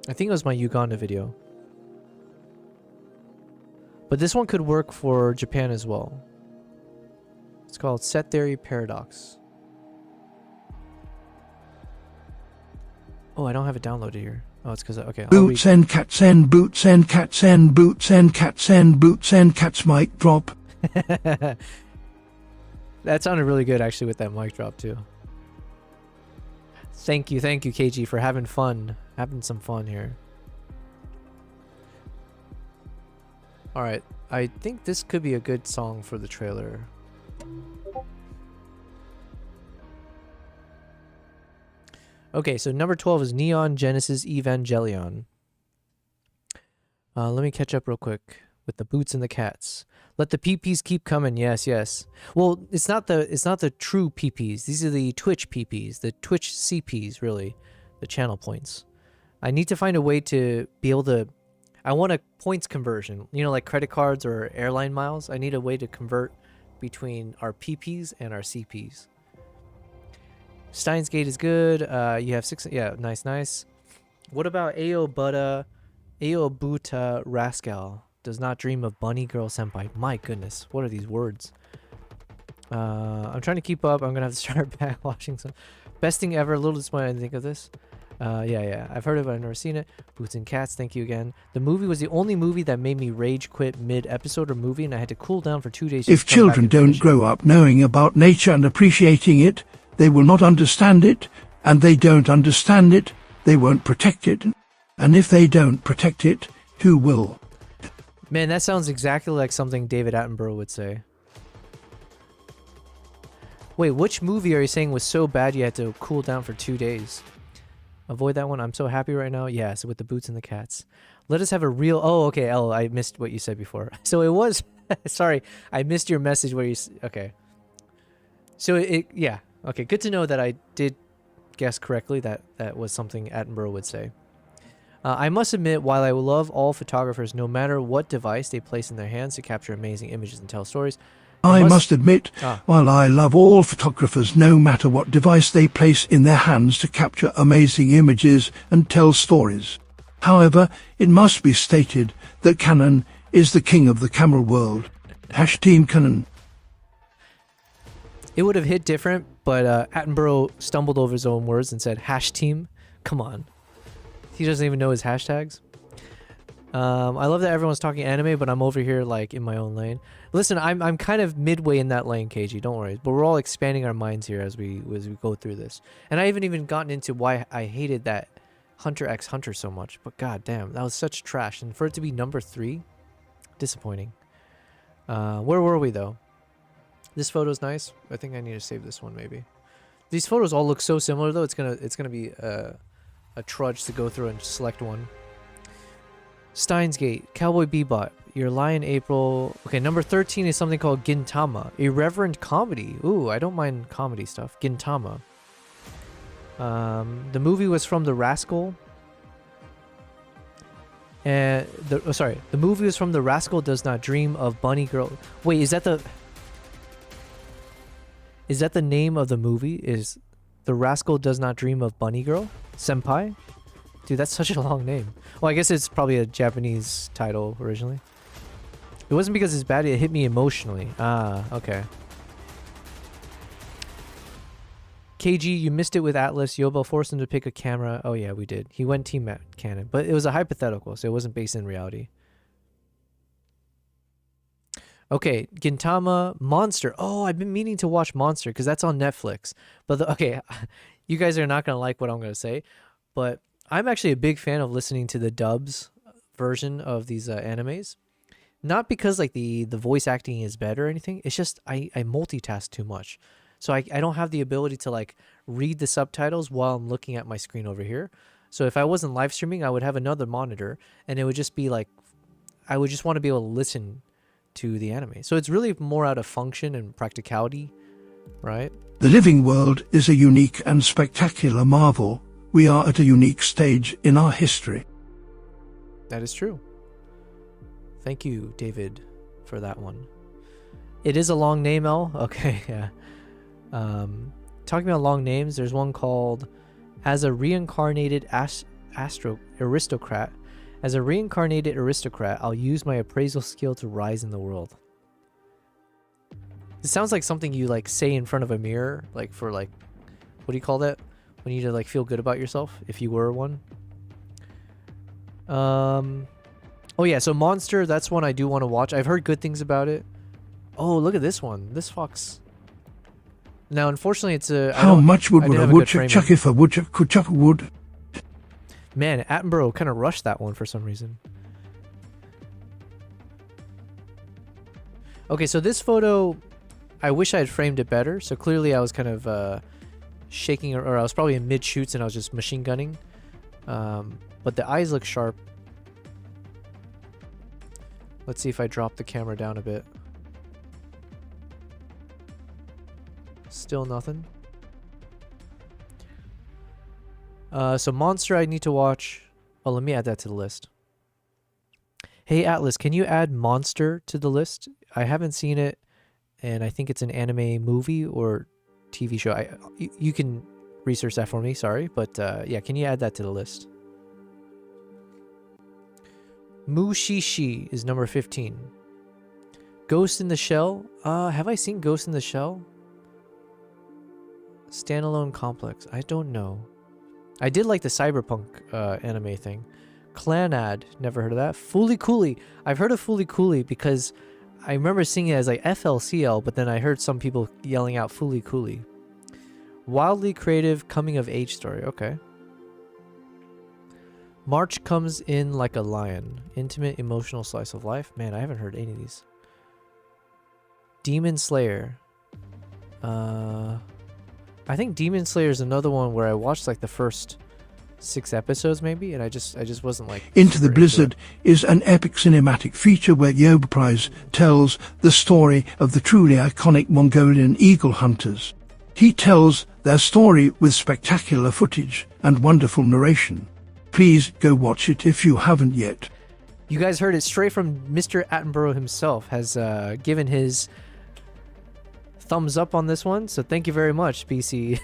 I think it was my Uganda video. But this one could work for Japan as well. It's called Set Theory Paradox. Oh, I don't have it downloaded here. Oh, it's because, okay. Boots and cats and boots and cats and boots and cats and boots and cats mic drop. That sounded really good actually with that mic drop too. Thank you, KG, for having some fun here. All right, I think this could be a good song for the trailer. Okay, so number 12 is Neon Genesis Evangelion. Let me catch up real quick with the boots and the cats. Let the PPs keep coming. Yes. Well, it's not the true PPs. These are the Twitch PPs, the Twitch CPs, really, the channel points. I need to find a way to be able to. I want a points conversion. You know, like credit cards or airline miles. I need a way to convert between our PPs and our CPs. Steins Gate is good. You have 6. Yeah, nice. What about Aobuta Rascal? Does not dream of Bunny Girl Senpai. My goodness, what are these words? I'm trying to keep up. I'm gonna have to start back watching some. Best thing ever. A little disappointed I didn't think of this. Yeah. I've heard of it. I've never seen it. Boots and Cats. Thank you again. The movie was the only movie that made me rage quit mid-episode or movie, and I had to cool down for 2 days. If children don't grow up knowing about nature and appreciating it, they will not understand it, and they don't understand it, they won't protect it. And if they don't protect it, who will? Man, that sounds exactly like something David Attenborough would say. Wait, which movie are you saying was so bad you had to cool down for 2 days? Avoid that one. I'm so happy right now. Yeah, so with the Boots and the Cats. Let us have a real... Oh, okay, Elle, I missed what you said before. So it was... Sorry, I missed your message where you... Okay. So yeah. Okay, good to know that I did guess correctly. That was something Attenborough would say. I must admit, while I love all photographers, no matter what device they place in their hands to capture amazing images and tell stories... I must admit, while I love all photographers, no matter what device they place in their hands to capture amazing images and tell stories. However, it must be stated that Canon is the king of the camera world. #Team Canon. It would have hit different, but Attenborough stumbled over his own words and said, #team. Come on. He doesn't even know his hashtags. I love that everyone's talking anime, but I'm over here like in my own lane. Listen, I'm kind of midway in that lane, KG. Don't worry. But we're all expanding our minds here as we go through this. And I haven't even gotten into why I hated that Hunter x Hunter so much. But god damn, that was such trash. And for it to be number 3, disappointing. Where were we though? This photo's nice. I think I need to save this one maybe. These photos all look so similar though. It's gonna be a trudge to go through and select one. Steins Gate, Cowboy Bebop, Your Lie in April. Okay, number 13 is something called Gintama. Irreverent comedy. Ooh, I don't mind comedy stuff. Gintama. The movie was from The Rascal. And the movie was from The Rascal Does Not Dream of Bunny Girl. Wait, is that the name of the movie? Is The Rascal Does Not Dream of Bunny Girl? Senpai? Dude, that's such a long name. Well, I guess it's probably a Japanese title originally. It wasn't because it's bad, it hit me emotionally. Ah, okay. KG, you missed it with Atlas. Yobo forced him to pick a camera. Oh yeah, we did. He went Team Canon. But it was a hypothetical, so it wasn't based in reality. Okay, Gintama, Monster. Oh, I've been meaning to watch Monster because that's on Netflix. But okay, you guys are not going to like what I'm going to say. But I'm actually a big fan of listening to the dubs version of these animes. Not because like the voice acting is better or anything. It's just I multitask too much. So I don't have the ability to like read the subtitles while I'm looking at my screen over here. So if I wasn't live streaming, I would have another monitor and it would just be like, I would just want to be able to listen to the anime. So it's really more out of function and practicality, right? The living world is a unique and spectacular marvel. We are at a unique stage in our history. That is true. Thank you, David, for that one. It is a long name, El. Okay, yeah. Talking about long names, there's one called As a Reincarnated Aristocrat. As a reincarnated aristocrat, I'll use my appraisal skill to rise in the world. It sounds like something you like say in front of a mirror, like for like, what do you call that? When you need to like feel good about yourself, if you were one. Oh yeah, so Monster, that's one I do want to watch. I've heard good things about it. Oh, look at this one. This fox. Now, unfortunately, it's a... How much wood would a woodchuck chuck if a woodchuck could chuck wood? Man, Attenborough kind of rushed that one for some reason. Okay, so this photo, I wish I had framed it better. So clearly I was kind of shaking, or I was probably in mid-shoots and I was just machine gunning. But the eyes look sharp. Let's see if I drop the camera down a bit. Still nothing. So Monster I need to watch. Oh, let me add that to the list. Hey Atlas, can you add Monster to the list? I haven't seen it, and I think it's an anime movie or TV show. You can research that for me, sorry. But yeah, can you add that to the list? Mushishi is number 15. Ghost in the Shell. Have I seen Ghost in the Shell? Standalone complex. I don't know. I did like the cyberpunk anime thing. Clanad. Never heard of that. Fooly Cooly. I've heard of Fooly Cooly because I remember seeing it as like FLCL, but then I heard some people yelling out Fooly Cooly. Wildly creative coming of age story. Okay. March comes in like a lion. Intimate emotional slice of life. Man, I haven't heard any of these. Demon Slayer. I think Demon Slayer is another one where I watched like the first 6 episodes maybe, and I just wasn't like. Into the super Blizzard is an epic cinematic feature where Yoba Prize tells the story of the truly iconic Mongolian eagle hunters. He tells their story with spectacular footage and wonderful narration. Please go watch it if you haven't yet. You guys heard it straight from Mr. Attenborough himself. Has given his thumbs up on this one, so thank you very much, BC.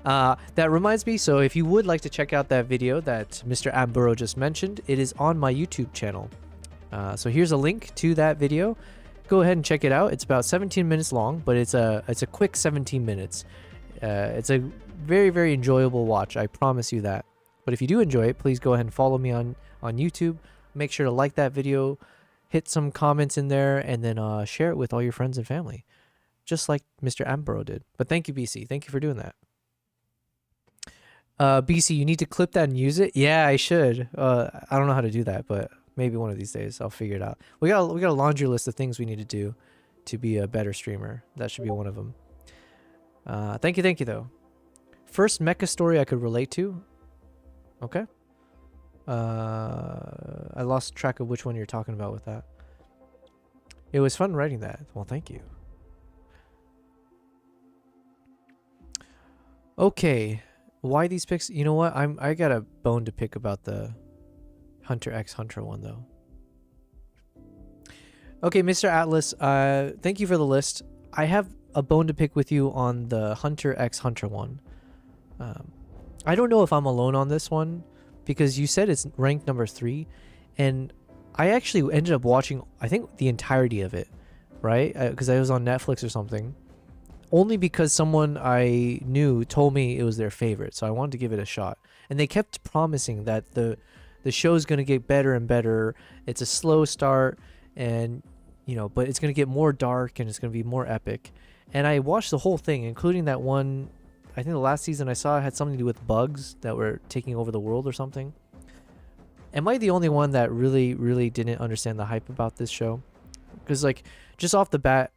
That reminds me, so if you would like to check out that video that Mr. Attenborough just mentioned, it is on my YouTube channel. So here's a link to that video. Go ahead and check it out. It's about 17 minutes long, but it's a quick 17 minutes. It's a very, very enjoyable watch, I promise you that. But if you do enjoy it, please go ahead and follow me on YouTube. Make sure to like that video, hit some comments in there, and then share it with all your friends and family, just like Mr. Attenborough did. But thank you, BC. Thank you for doing that. BC, you need to clip that and use it? Yeah, I should. I don't know how to do that, but maybe one of these days I'll figure it out. We got a laundry list of things we need to do to be a better streamer. That should be one of them. Thank you though. First mecha story I could relate to. Okay. I lost track of which one you're talking about with that. It was fun writing that. Well, thank you. Okay. Why these picks? You know what? I got a bone to pick about the Hunter x Hunter one though. Okay, Mr. Atlas, thank you for the list. I have a bone to pick with you on the Hunter x Hunter one. I don't know if I'm alone on this one because you said it's ranked number 3, and I actually ended up watching, I think, the entirety of it, right? Because I was on Netflix or something. Only because someone I knew told me it was their favorite, so I wanted to give it a shot. And they kept promising that the show's going to get better and better. It's a slow start, and but it's going to get more dark and it's going to be more epic. And I watched the whole thing, including that one. I think the last season I saw had something to do with bugs that were taking over the world or something. Am I the only one that really didn't understand the hype about this show? Because like just off the bat,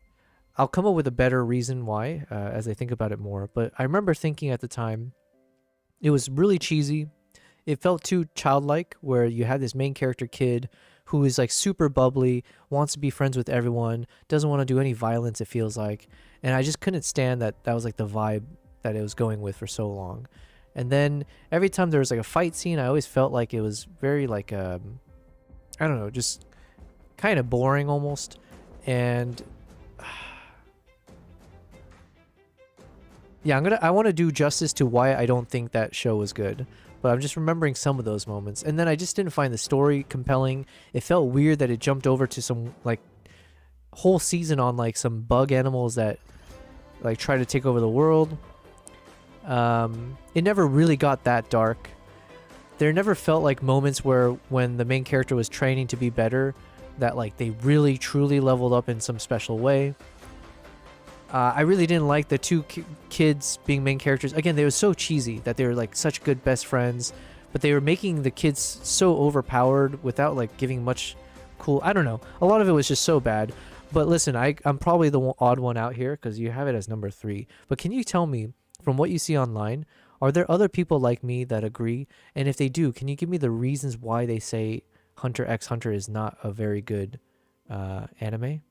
I'll come up with a better reason why as I think about it more. But I remember thinking at the time, it was really cheesy. It felt too childlike, where you had this main character kid who is like super bubbly, wants to be friends with everyone, doesn't want to do any violence, it feels like. And I just couldn't stand that was like the vibe that it was going with for so long. And then every time there was like a fight scene, I always felt like it was very like I don't know, just kind of boring almost. And yeah, I want to do justice to why I don't think that show was good, but I'm just remembering some of those moments. And then I just didn't find the story compelling. It felt weird that it jumped over to some like whole season on like some bug animals that like try to take over the world. It never really got that dark. There never felt like moments where when the main character was training to be better, that like they really truly leveled up in some special way. I really didn't like the two kids being main characters. Again, they were so cheesy that they were like such good best friends, but they were making the kids so overpowered without like giving much cool. I don't know. A lot of it was just so bad. But listen, I'm probably the odd one out here because you have it as number 3. But can you tell me, from what you see online, are there other people like me that agree? And if they do, can you give me the reasons why they say Hunter x Hunter is not a very good anime?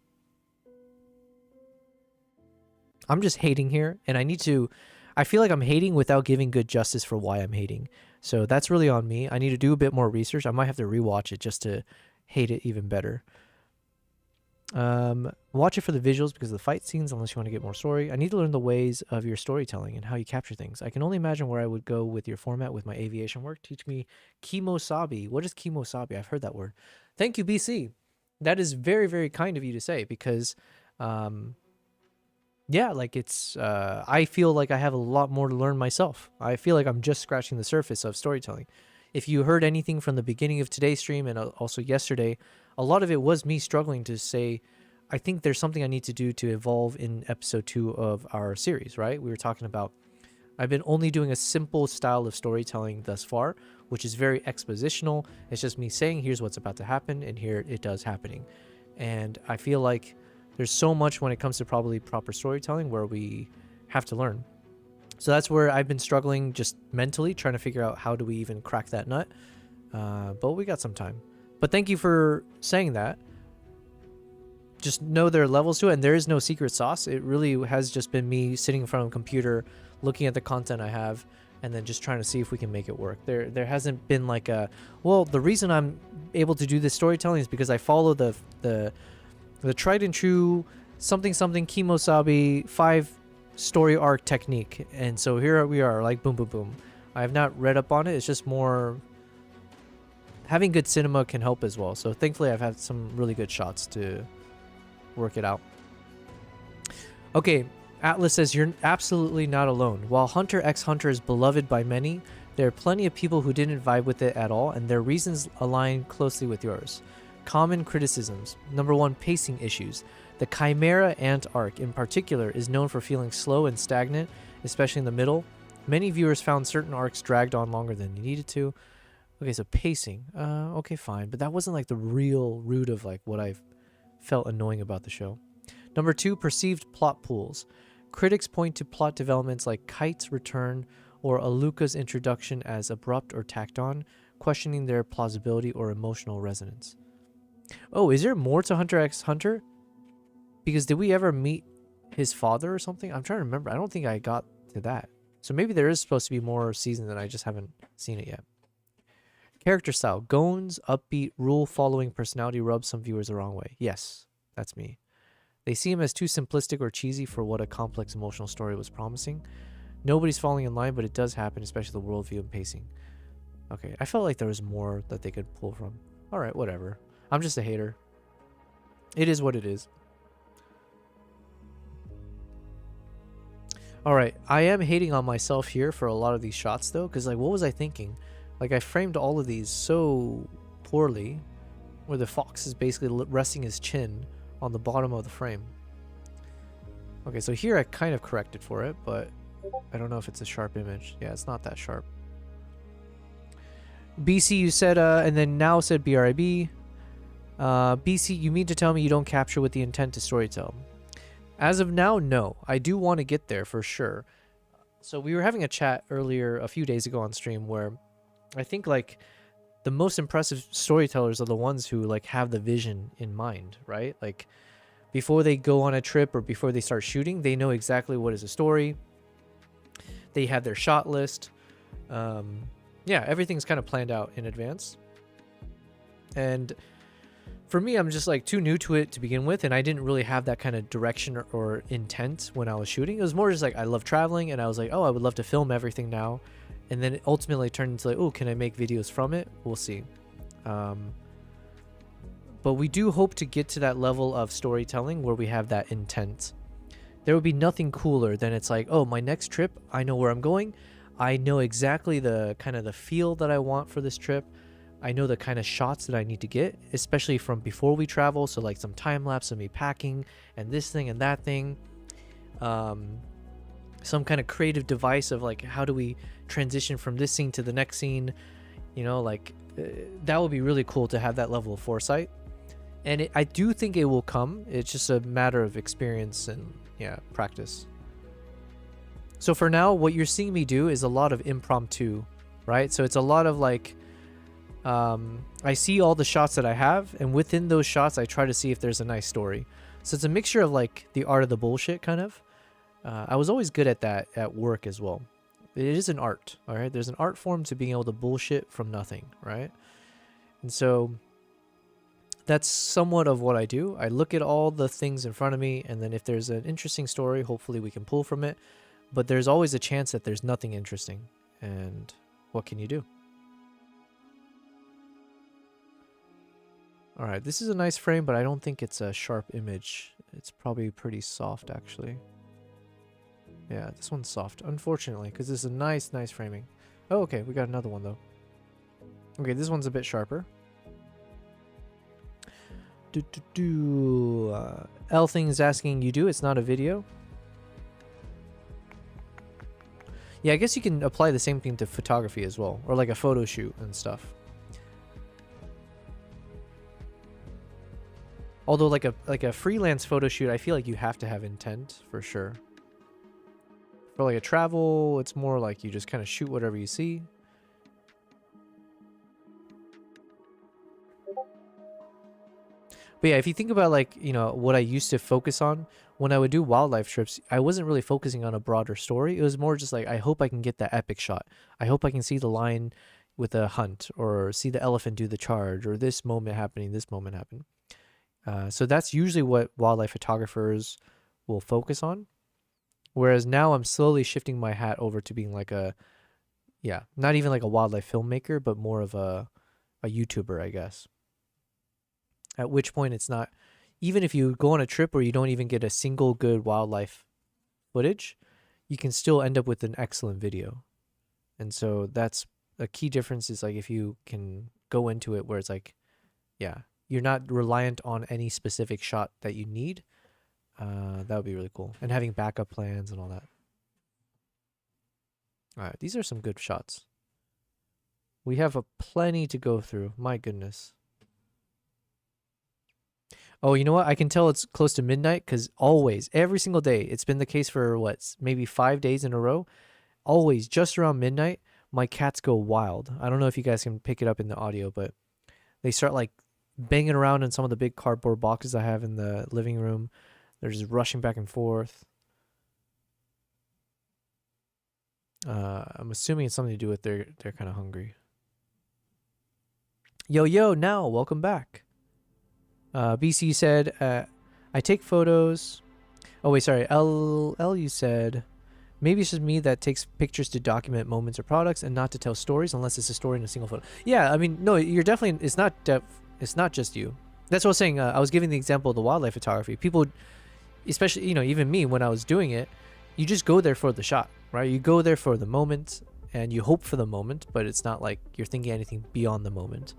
I'm just hating here, and I feel like I'm hating without giving good justice for why I'm hating. So that's really on me. I need to do a bit more research. I might have to rewatch it just to hate it even better. Watch it for the visuals because of the fight scenes, unless you want to get more story. I need to learn the ways of your storytelling and how you capture things. I can only imagine where I would go with your format with my aviation work. Teach me kimosabi. What is kimosabi? I've heard that word. Thank you, BC. that is very, very kind of you to say, because yeah, like it's I feel like I have a lot more to learn myself. I feel like I'm just scratching the surface of storytelling. If you heard anything from the beginning of today's stream and also yesterday, a lot of it was me struggling to say, I think there's something I need to do to evolve in episode 2 of our series, right? We were talking about, I've been only doing a simple style of storytelling thus far, which is very expositional. It's just me saying, here's what's about to happen, and here it does happening. And I feel like there's so much when it comes to probably proper storytelling where we have to learn. So that's where I've been struggling just mentally, trying to figure out how do we even crack that nut. But we got some time. But thank you for saying that. Just know there are levels to it, and there is no secret sauce. It really has just been me sitting in front of a computer, looking at the content I have, and then just trying to see if we can make it work. There hasn't been like a, well, the reason I'm able to do this storytelling is because I follow the tried and true something Kimosabi 5 story arc technique. And so here we are, like boom, boom, boom. I have not read up on it. It's just more having good cinema can help as well. So thankfully I've had some really good shots to work it out. Okay, Atlas says you're absolutely not alone. While Hunter x Hunter is beloved by many, there are plenty of people who didn't vibe with it at all, and their reasons align closely with yours. Common criticisms. Number 1, pacing issues. The Chimera Ant arc in particular is known for feeling slow and stagnant, especially in the middle. Many viewers found certain arcs dragged on longer than they needed to. Okay, so pacing. Okay, fine. But that wasn't like the real root of like what I've felt annoying about the show. Number 2, perceived plot pools. Critics point to plot developments like Kite's return or Aluka's introduction as abrupt or tacked on, questioning their plausibility or emotional resonance. Oh, is there more to Hunter x Hunter? Because did we ever meet his father or something? I'm trying to remember. I don't think I got to that. So maybe there is supposed to be more season and I just haven't seen it yet. Character style. Gon's upbeat, rule-following personality rubs some viewers the wrong way. Yes, that's me. They see him as too simplistic or cheesy for what a complex emotional story was promising. Nobody's falling in line, but it does happen, especially the worldview and pacing. Okay, I felt like there was more that they could pull from. Alright, whatever. I'm just a hater. It is what it is. Alright, I am hating on myself here for a lot of these shots though, because like, what was I thinking? Like, I framed all of these so poorly, where the fox is basically resting his chin on the bottom of the frame. Okay, so here I kind of corrected for it, but I don't know if it's a sharp image. Yeah, it's not that sharp. BC, you said, and then now said BRIB. BC, you mean to tell me you don't capture with the intent to storytell? As of now, no. I do want to get there for sure. So we were having a chat earlier, a few days ago on stream, where I think like the most impressive storytellers are the ones who like have the vision in mind, right? Like before they go on a trip or before they start shooting, they know exactly what is a story. They have their shot list. Yeah, everything's kind of planned out in advance. And for me, I'm just like too new to it to begin with, and I didn't really have that kind of direction or intent when I was shooting. It was more just like I love traveling, and I was like, oh, I would love to film everything now. And then it ultimately turned into like, oh, can I make videos from it? We'll see. But we do hope to get to that level of storytelling where we have that intent. There would be nothing cooler than it's like, oh, my next trip, I know where I'm going. I know exactly the kind of the feel that I want for this trip. I know the kind of shots that I need to get, especially from before we travel. So like some time lapse of me packing and this thing and that thing. Some kind of creative device of like, how do we transition from this scene to the next scene? You know, like that would be really cool to have that level of foresight. And I do think it will come. It's just a matter of experience and yeah, practice. So for now, what you're seeing me do is a lot of impromptu, right? So it's a lot of like, I see all the shots that I have, and within those shots, I try to see if there's a nice story. So it's a mixture of like the art of the bullshit kind of. I was always good at that at work as well. It is an art, all right? There's an art form to being able to bullshit from nothing, right? And so that's somewhat of what I do. I look at all the things in front of me, and then if there's an interesting story, hopefully we can pull from it. But there's always a chance that there's nothing interesting. And what can you do? All right, this is a nice frame, but I don't think it's a sharp image. It's probably pretty soft, actually. Yeah, this one's soft, unfortunately, because this is a nice framing. Oh, okay, we got another one, though. Okay, this one's a bit sharper. L thing's asking, you do? It's not a video? Yeah, I guess you can apply the same thing to photography as well, or like a photo shoot and stuff. Although like a freelance photo shoot, I feel like you have to have intent for sure. For like a travel, it's more like you just kind of shoot whatever you see. But yeah, if you think about like, you know, what I used to focus on when I would do wildlife trips, I wasn't really focusing on a broader story. It was more just like, I hope I can get that epic shot. I hope I can see the lion with a hunt, or see the elephant do the charge, or this moment happening, this moment happen. So that's usually what wildlife photographers will focus on. Whereas now I'm slowly shifting my hat over to being like a, yeah, not even like a wildlife filmmaker, but more of a YouTuber, I guess. At which point it's not, even if you go on a trip where you don't even get a single good wildlife footage, you can still end up with an excellent video. And so that's a key difference, is like if you can go into it where it's like, yeah, you're not reliant on any specific shot that you need. That would be really cool. And having backup plans and all that. All right, these are some good shots. We have a plenty to go through. My goodness. Oh, you know what? I can tell it's close to midnight because always, every single day, it's been the case for what, maybe 5 days in a row. Always, just around midnight, my cats go wild. I don't know if you guys can pick it up in the audio, but they start like banging around in some of the big cardboard boxes I have in the living room. They're just rushing back and forth. I'm assuming it's something to do with they're kind of hungry. Yo, now, welcome back. BC said, I take photos. Oh, wait, sorry. L, you said, maybe it's just me that takes pictures to document moments or products and not to tell stories unless it's a story in a single photo. Yeah, I mean, no, you're definitely, it's not just you. That's what I was saying. I was giving the example of the wildlife photography. People, especially, you know, even me, when I was doing it, you just go there for the shot, right? You go there for the moment and you hope for the moment, but it's not like you're thinking anything beyond the moment.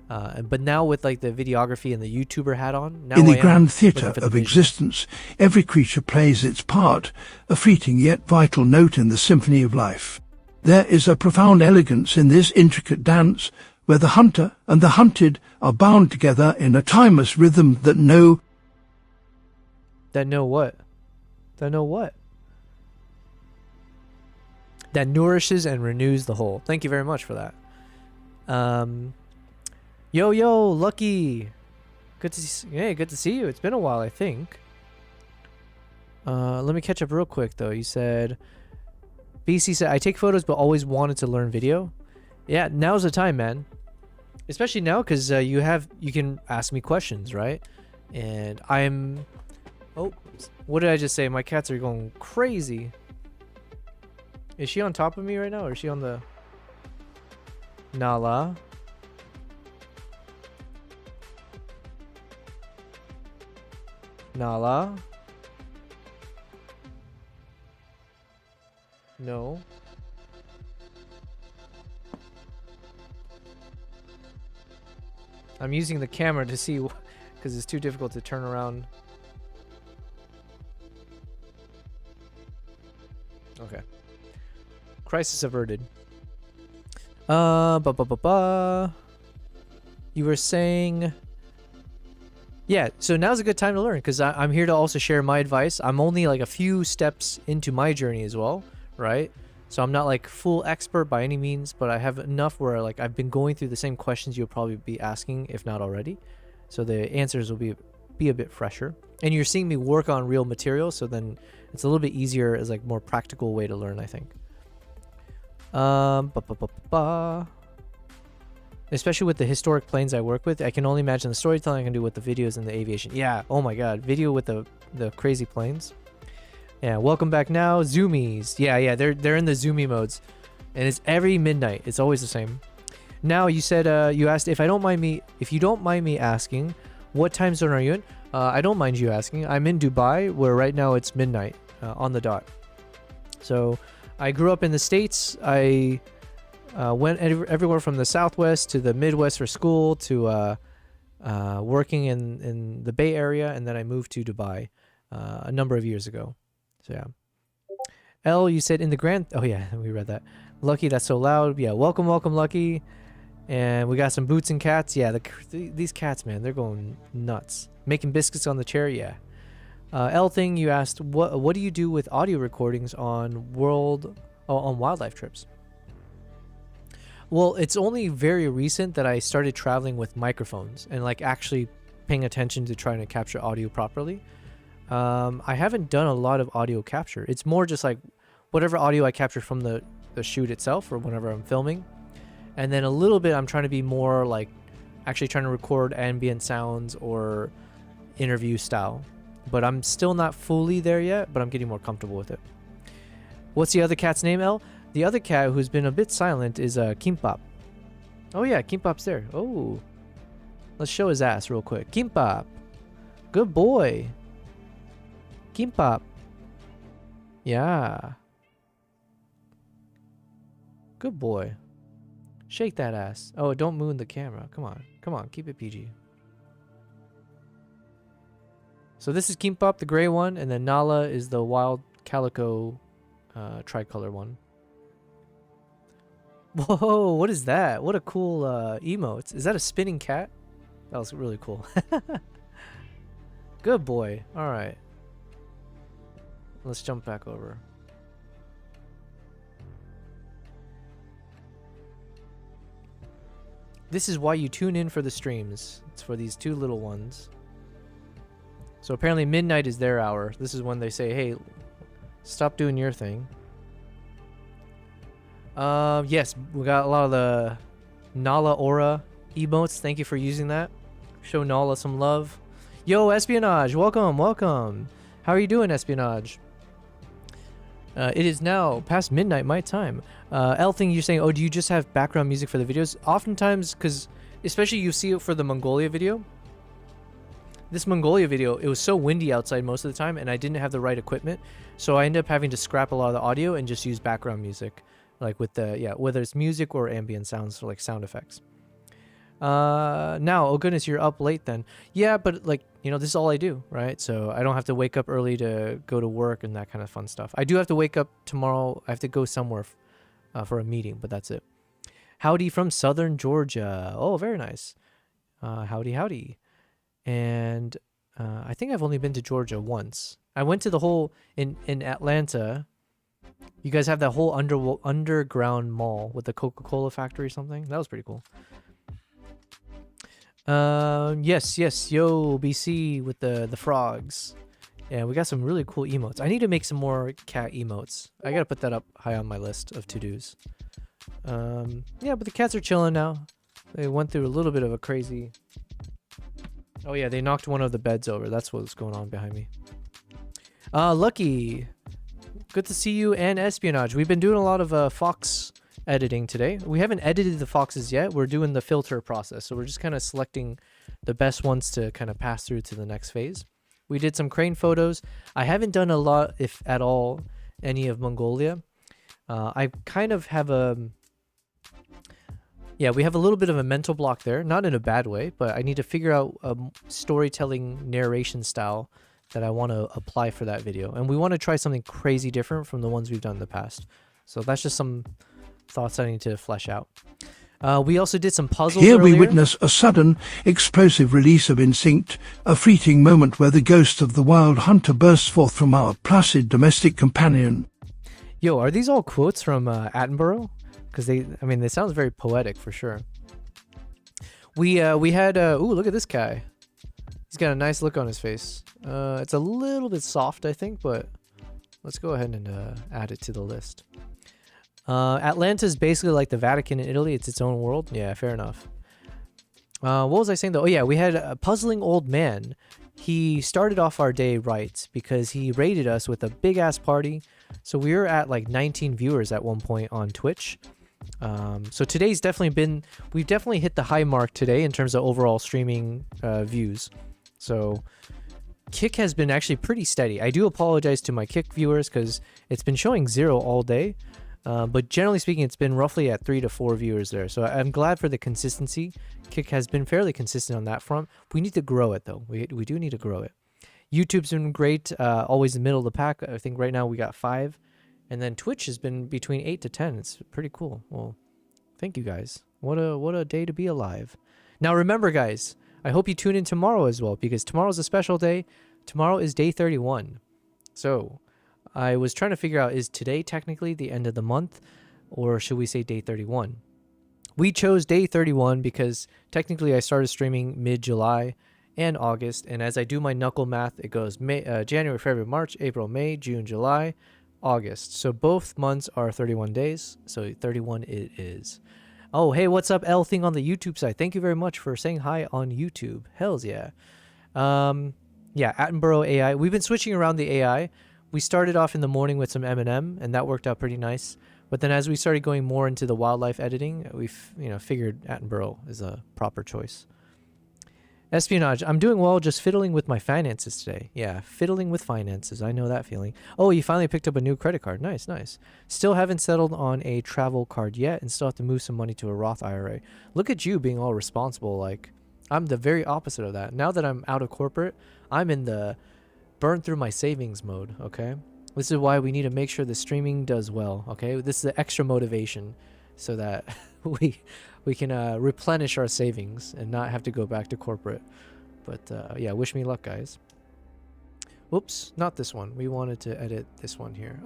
But now with like the videography and the YouTuber hat on, now in the grand theatre of existence, every creature plays its part, a fleeting yet vital note in the symphony of life. There is a profound elegance in this intricate dance, where the hunter and the hunted are bound together in a timeless rhythm that know... That know what? That know what? That nourishes and renews the whole. Thank you very much for that. Yo, Lucky. Good to see, hey, good to see you. It's been a while, I think. Let me catch up real quick though. You said BC said I take photos but always wanted to learn video. Yeah, now's the time, man. Especially now cuz you can ask me questions, right? And I'm oh, what did I just say? My cats are going crazy. Is she on top of me right now or is she on the Nala? Nala? No. I'm using the camera to see because it's too difficult to turn around. Okay. Crisis averted. You were saying... Yeah, so now's a good time to learn because I'm here to also share my advice. I'm only like a few steps into my journey as well, right? So I'm not like full expert by any means, but I have enough where like I've been going through the same questions you'll probably be asking, if not already. So the answers will be a bit fresher. And you're seeing me work on real material, so then it's a little bit easier as like more practical way to learn, I think. Especially with the historic planes I work with, I can only imagine the storytelling I can do with the videos and the aviation. Yeah, oh my god, video with the crazy planes. Yeah, welcome back now, zoomies. Yeah, they're in the zoomy modes, and it's every midnight. It's always the same. Now you said you asked if you don't mind me asking, what time zone are you in? I don't mind you asking. I'm in Dubai, where right now it's midnight on the dot. So I grew up in the States. I went everywhere from the Southwest to the Midwest for school to working in the Bay Area, and then I moved to Dubai a number of years ago. So yeah. L, you said in the grand... Oh yeah, we read that. Lucky, that's so loud. Yeah, welcome, Lucky. And we got some boots and cats. Yeah, these cats, man, they're going nuts. Making biscuits on the chair, yeah. L thing, you asked, what do you do with audio recordings on wildlife trips? Well, it's only very recent that I started traveling with microphones and like actually paying attention to trying to capture audio properly. I haven't done a lot of audio capture. It's more just like whatever audio I capture from the shoot itself or whenever I'm filming. And then a little bit I'm trying to be more like actually trying to record ambient sounds or interview style. But I'm still not fully there yet, but I'm getting more comfortable with it. What's the other cat's name, El? The other cat who's been a bit silent is Kimpap. Oh yeah, Kimpap's there. Oh. Let's show his ass real quick. Kimpap. Good boy. Kimpap. Yeah. Good boy. Shake that ass. Oh, don't moon the camera. Come on, keep it PG. So this is Kimpap, the gray one, and then Nala is the wild calico tricolor one. Whoa, what is that? What a cool emote. Is that a spinning cat? That was really cool. Good boy. All right. Let's jump back over. This is why you tune in for the streams. It's for these two little ones. So apparently midnight is their hour. This is when they say, hey, stop doing your thing. Yes, we got a lot of the Nala Aura emotes. Thank you for using that. Show Nala some love. Yo, Espionage, welcome. How are you doing, Espionage? It is now past midnight my time. L thing, you're saying, oh, do you just have background music for the videos? Oftentimes, because especially you see it for the Mongolia video. This Mongolia video, it was so windy outside most of the time, and I didn't have the right equipment. So I ended up having to scrap a lot of the audio and just use background music. Like with the, yeah, whether it's music or ambient sounds, or like sound effects. Now, oh goodness, you're up late then. Yeah, but like, you know, this is all I do, right? So I don't have to wake up early to go to work and that kind of fun stuff. I do have to wake up tomorrow. I have to go somewhere for a meeting, but that's it. Howdy from Southern Georgia. Oh, very nice. Howdy. And I think I've only been to Georgia once. I went to the whole, in Atlanta, you guys have that whole underground mall with the Coca-Cola factory or something. That was pretty cool. Yes, yo, BC with the frogs. Yeah, we got some really cool emotes. I need to make some more cat emotes. I gotta put that up high on my list of to-dos. Yeah, but the cats are chilling now. They went through a little bit of a crazy... Oh yeah, they knocked one of the beds over. That's what's going on behind me. Lucky. Good to see you and Espionage. We've been doing a lot of fox editing today. We haven't edited the foxes yet. We're doing the filter process. So we're just kind of selecting the best ones to kind of pass through to the next phase. We did some crane photos. I haven't done a lot, if at all, any of Mongolia. I kind of have a... Yeah, we have a little bit of a mental block there. Not in a bad way, but I need to figure out a storytelling narration style that I want to apply for that video. And we want to try something crazy different from the ones we've done in the past. So that's just some thoughts I need to flesh out. We also did some puzzles Here earlier. we witness a sudden, explosive release of instinct, a fleeting moment where the ghost of the wild hunter bursts forth from our placid domestic companion. Yo, are these all quotes from Attenborough? Because they sound very poetic for sure. We had, ooh, look at this guy. He's got a nice look on his face. It's a little bit soft, I think, but let's go ahead and add it to the list. Atlanta is basically like the Vatican in Italy. It's its own world. Yeah, fair enough. What was I saying though? Oh yeah, we had a puzzling old man. He started off our day right because he raided us with a big ass party. So we were at like 19 viewers at one point on Twitch. So today's definitely been, we've definitely hit the high mark today in terms of overall streaming views. So Kick has been actually pretty steady. I do apologize to my Kick viewers because it's been showing 0 all day. But generally speaking, it's been roughly at 3 to 4 viewers there. So I'm glad for the consistency. Kick has been fairly consistent on that front. We need to grow it though. We do need to grow it. YouTube's been great, always in the middle of the pack. I think right now we got 5. And then Twitch has been between 8 to 10. It's pretty cool. Well, thank you guys. What a day to be alive. Now remember guys, I hope you tune in tomorrow as well because tomorrow's a special day. Tomorrow is day 31. So I was trying to figure out, is today technically the end of the month or should we say day 31? We chose day 31 because technically I started streaming mid-July and August. And as I do my knuckle math, it goes January, February, March, April, May, June, July, August. So both months are 31 days. So 31 it is. Oh, hey, what's up, L thing on the YouTube side? Thank you very much for saying hi on YouTube. Hells yeah. Yeah, Attenborough AI. We've been switching around the AI. We started off in the morning with some Eminem, and that worked out pretty nice. But then as we started going more into the wildlife editing, we figured Attenborough is a proper choice. Espionage. I'm doing well, just fiddling with my finances today. Yeah, fiddling with finances. I know that feeling. Oh, you finally picked up a new credit card. Nice, nice. Still haven't settled on a travel card yet and still have to move some money to a Roth IRA. Look at you being all responsible. Like, I'm the very opposite of that. Now that I'm out of corporate, I'm in the burn through my savings mode, okay? This is why we need to make sure the streaming does well, okay? This is the extra motivation so that we can replenish our savings and not have to go back to corporate. But yeah, wish me luck, guys. Whoops, not this one. We wanted to edit this one here.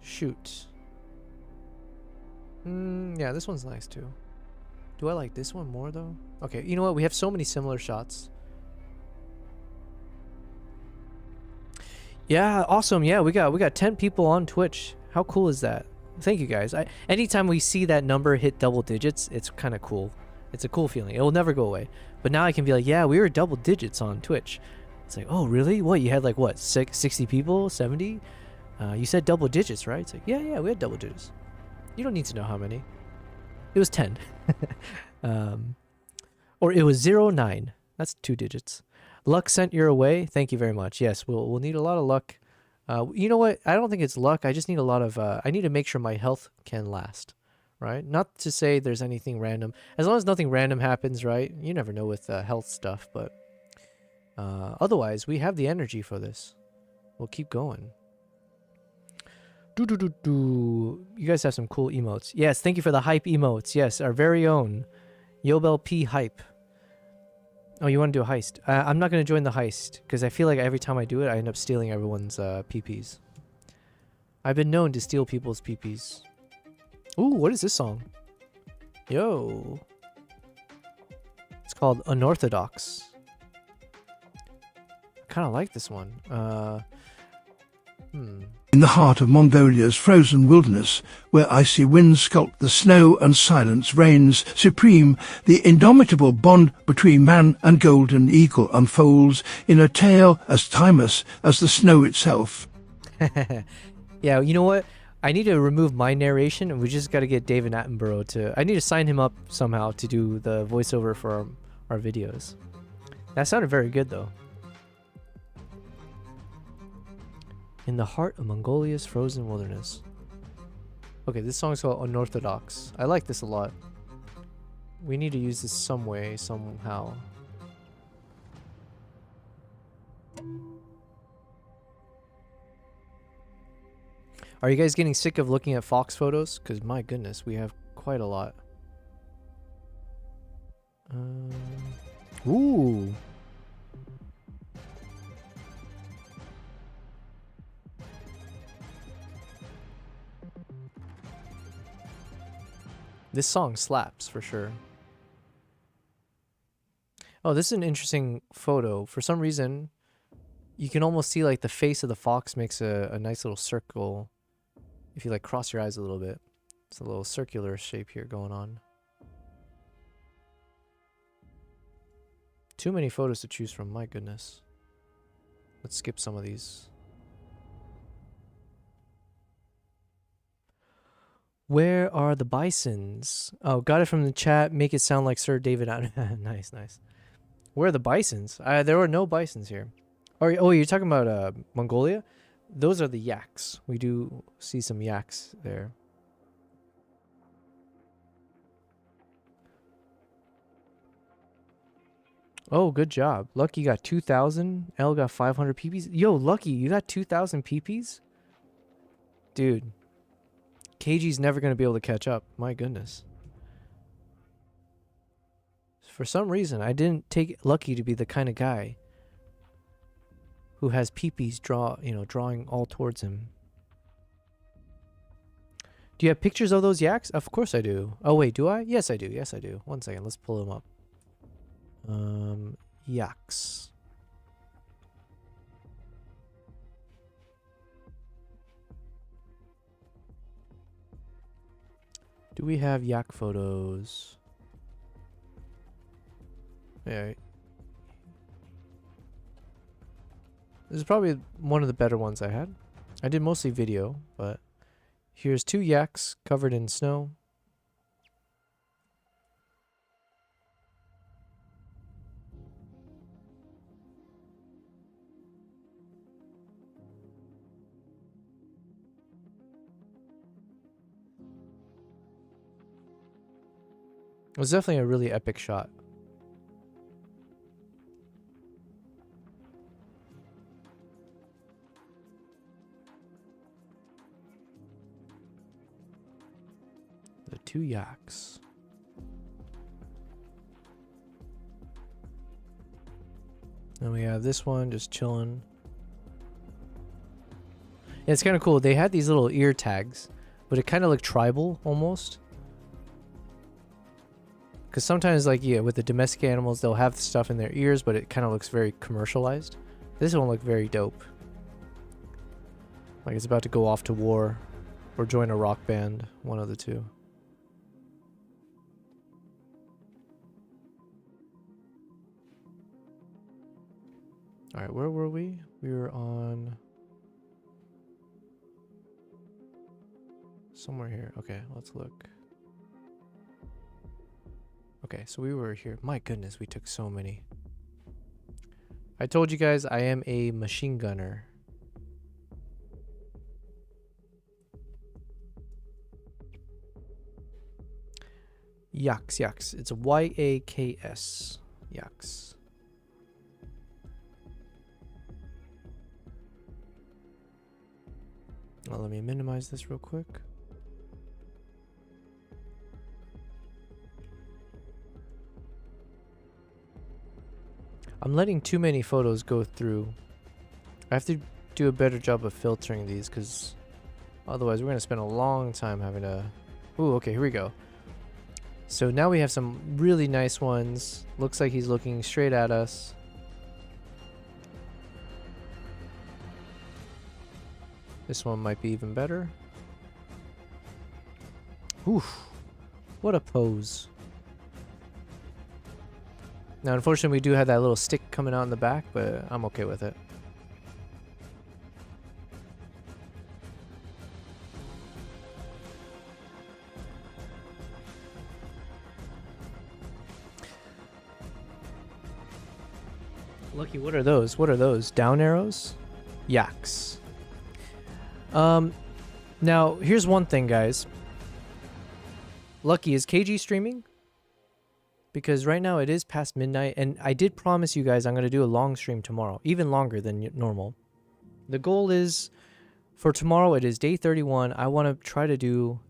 Shoot. Yeah, this one's nice too. Do I like this one more though? Okay, you know what? We have so many similar shots. Yeah, awesome. Yeah, we got 10 people on Twitch. How cool is that? Thank you guys. Anytime we see that number hit double digits, it's kind of cool. It's a cool feeling. It will never go away. But now I can be like, yeah, we were double digits on Twitch. It's like, oh, really? What? You had like what? 60 people? 70? You said double digits, right? It's like, yeah, we had double digits. You don't need to know how many. It was 10. Or it was 09. That's 2 digits. Luck sent your way. Thank you very much. Yes, we'll need a lot of luck. You know what? I don't think it's luck. I just need a lot of... I need to make sure my health can last, right? Not to say there's anything random. As long as nothing random happens, right? You never know with health stuff, but... otherwise, we have the energy for this. We'll keep going. You guys have some cool emotes. Yes, thank you for the hype emotes. Yes, our very own Yobel P hype. Oh, you want to do a heist? I'm not going to join the heist because I feel like every time I do it, I end up stealing everyone's PPs. I've been known to steal people's PPs. Ooh, what is this song? Yo. It's called Unorthodox. I kind of like this one. In the heart of Mongolia's frozen wilderness, where icy winds sculpt the snow and silence reigns supreme, the indomitable bond between man and golden eagle unfolds in a tale as timeless as the snow itself. Yeah, you know what? I need to remove my narration, and we just got to get David Attenborough to... I need to sign him up somehow to do the voiceover for our videos. That sounded very good, though. In the heart of Mongolia's frozen wilderness. Okay, this song's called Unorthodox. I like this a lot. We need to use this some way, somehow. Are you guys getting sick of looking at Fox photos? Because my goodness, we have quite a lot. Ooh. This song slaps for sure. Oh, this is an interesting photo. For some reason, you can almost see like the face of the fox makes a nice little circle. If you like cross your eyes a little bit. It's a little circular shape here going on. Too many photos to choose from, my goodness. Let's skip some of these. Where are the bisons? Oh, got it from the chat. Make it sound like Sir David. Nice, nice. Where are the bisons? There were no bisons here. Oh, you're talking about Mongolia? Those are the yaks. We do see some yaks there. Oh, good job. Lucky got 2,000. L got 500 PPs. Yo, Lucky, you got 2,000 PPs? Dude. KG's never going to be able to catch up. My goodness. For some reason, I didn't take Lucky to be the kind of guy who has PPs drawing all towards him. Do you have pictures of those yaks? Of course I do. Oh, wait, do I? Yes, I do. Yes, I do. One second. Let's pull them up. Yaks. Do we have yak photos? Yeah. This is probably one of the better ones I had. I did mostly video, but here's 2 yaks covered in snow. It was definitely a really epic shot. The 2 yaks. And we have this one just chilling. Yeah, it's kind of cool. They had these little ear tags, but it kind of looked tribal almost. Because sometimes, like, yeah, with the domestic animals, they'll have stuff in their ears, but it kind of looks very commercialized. This one looked very dope. Like it's about to go off to war or join a rock band, one of the two. Alright, where were we? We were on... somewhere here. Okay, let's look. Okay, so we were here. My goodness, we took so many. I told you guys I am a machine gunner. Yaks, yaks. It's Y-A-K-S. Yaks. Well, let me minimize this real quick. I'm letting too many photos go through. I have to do a better job of filtering these because otherwise we're going to spend a long time having to... Ooh, okay, here we go. So now we have some really nice ones. Looks like he's looking straight at us. This one might be even better. Oof. What a pose. Now, unfortunately, we do have that little stick coming out in the back, but I'm okay with it. Lucky, what are those? What are those? Down arrows? Yaks. Now, here's one thing, guys. Lucky, is KG streaming? Because right now it is past midnight, and I did promise you guys I'm going to do a long stream tomorrow, even longer than normal. The goal is, for tomorrow, it is day 31. I want to try to do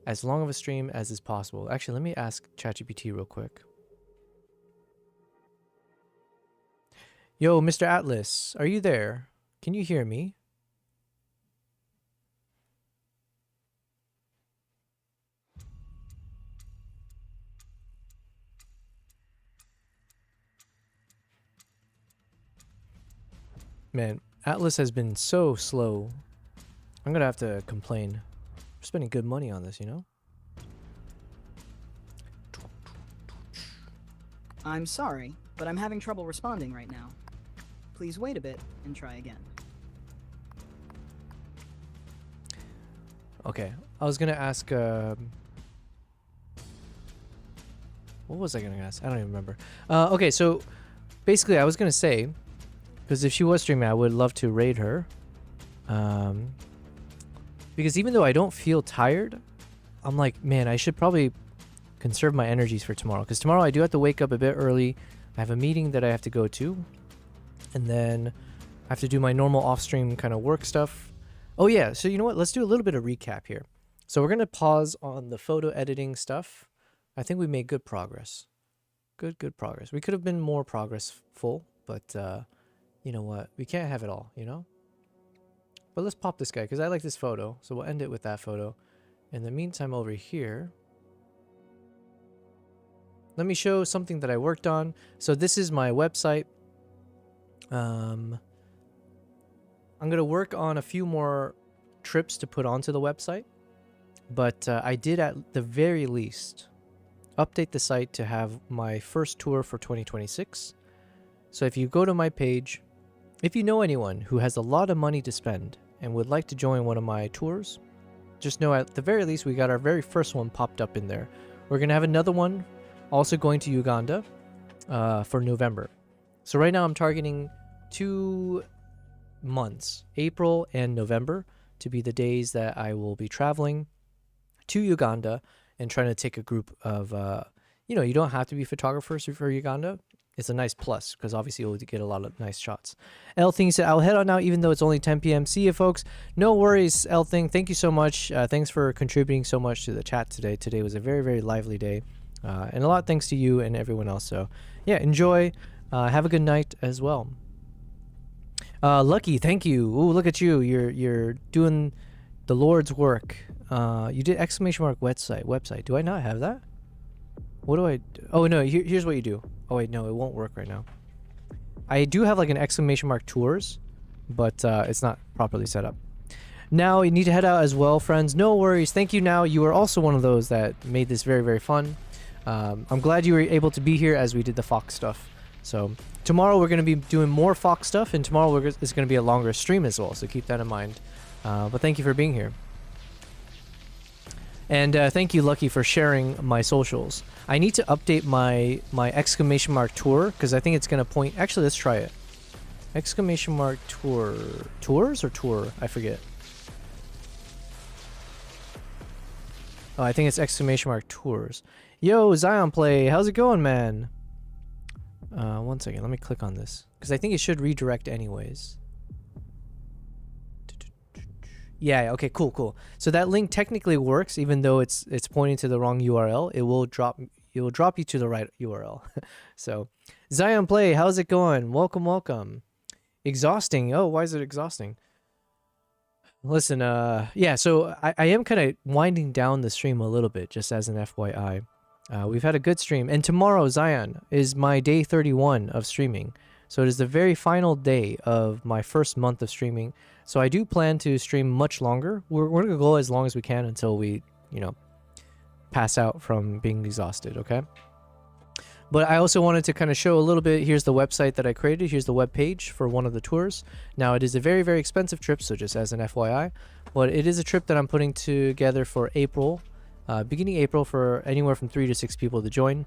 as long of a stream as is possible. Actually, let me ask ChatGPT real quick. Yo, Mr. Atlas, are you there? Can you hear me? Man, Atlas has been so slow. I'm gonna have to complain. We're spending good money on this, you know? I'm sorry, but I'm having trouble responding right now. Please wait a bit and try again. Okay, I was gonna ask. What was I gonna ask? I don't even remember. Okay, so basically, I was gonna say, because if she was streaming, I would love to raid her. Because even though I don't feel tired, I'm like, man, I should probably conserve my energies for tomorrow. Because tomorrow I do have to wake up a bit early. I have a meeting that I have to go to, and then I have to do my normal off-stream kind of work stuff. Oh yeah, so you know what? Let's do a little bit of recap here. So we're gonna pause on the photo editing stuff. I think we made good progress. Good progress. We could have been more progressful, but you know what? We can't have it all, you know? But let's pop this guy, because I like this photo. So we'll end it with that photo. In the meantime, over here, let me show something that I worked on. So this is my website. I'm going to work on a few more trips to put onto the website. But I did at the very least update the site to have my first tour for 2026. So if you go to my page, if you know anyone who has a lot of money to spend and would like to join one of my tours, just know at the very least we got our very first one popped up in there. We're going to have another one also going to Uganda for November. So right now I'm targeting 2 months, April and November, to be the days that I will be traveling to Uganda and trying to take a group of, you know, you don't have to be photographers for Uganda. It's a nice plus because obviously you'll get a lot of nice shots. L Thing said, I'll head on now even though it's only 10 p.m. See you, folks. No worries, L Thing. Thank you so much. Thanks for contributing so much to the chat today. Today was a very, very lively day. And a lot of thanks to you and everyone else. So, yeah, enjoy. Have a good night as well. Lucky, thank you. Ooh, look at you. You're doing the Lord's work. You did exclamation mark website. Do I not have that? What do I do? Oh, no, here's what you do. Oh, wait, no, it won't work right now. I do have like an exclamation mark tours, but it's not properly set up. Now, you need to head out as well, friends. No worries. Thank you, Now. You were also one of those that made this very, very fun. I'm glad you were able to be here as we did the Fox stuff. So tomorrow we're going to be doing more Fox stuff, and tomorrow it's going to be a longer stream as well, so keep that in mind. But thank you for being here. And thank you, Lucky, for sharing my socials. I need to update my exclamation mark tour because I think it's going to point... Actually, let's try it. Exclamation mark tour. Tours or tour? I forget. Oh, I think it's exclamation mark tours. Yo, Zion Play. How's it going, man? One second. Let me click on this because I think it should redirect anyways. Yeah, okay, cool. So that link technically works even though it's pointing to the wrong URL. It will drop you to the right URL. So, Zion Play, how's it going? Welcome. Exhausting. Oh, why is it exhausting? Listen, yeah, so I am kind of winding down the stream a little bit just as an FYI. We've had a good stream, and tomorrow, Zion, is my day 31 of streaming. So it is the very final day of my first month of streaming. So I do plan to stream much longer. We're going to go as long as we can until we, you know, pass out from being exhausted, okay? But I also wanted to kind of show a little bit. Here's the website that I created. Here's the web page for one of the tours. Now, it is a very, very expensive trip, so just as an FYI. But it is a trip that I'm putting together for April, beginning April, for anywhere from 3 to 6 people to join.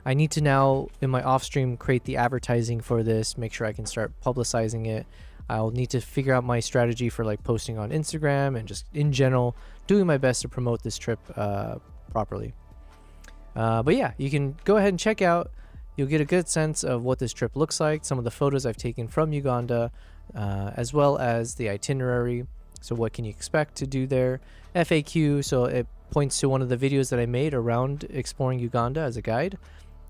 I need to now, in my off-stream, create the advertising for this, make sure I can start publicizing it. I'll need to figure out my strategy for like posting on Instagram and just in general doing my best to promote this trip properly. But yeah, you can go ahead and check out. You'll get a good sense of what this trip looks like, some of the photos I've taken from Uganda, as well as the itinerary. So what can you expect to do there? FAQ, so it points to one of the videos that I made around exploring Uganda as a guide,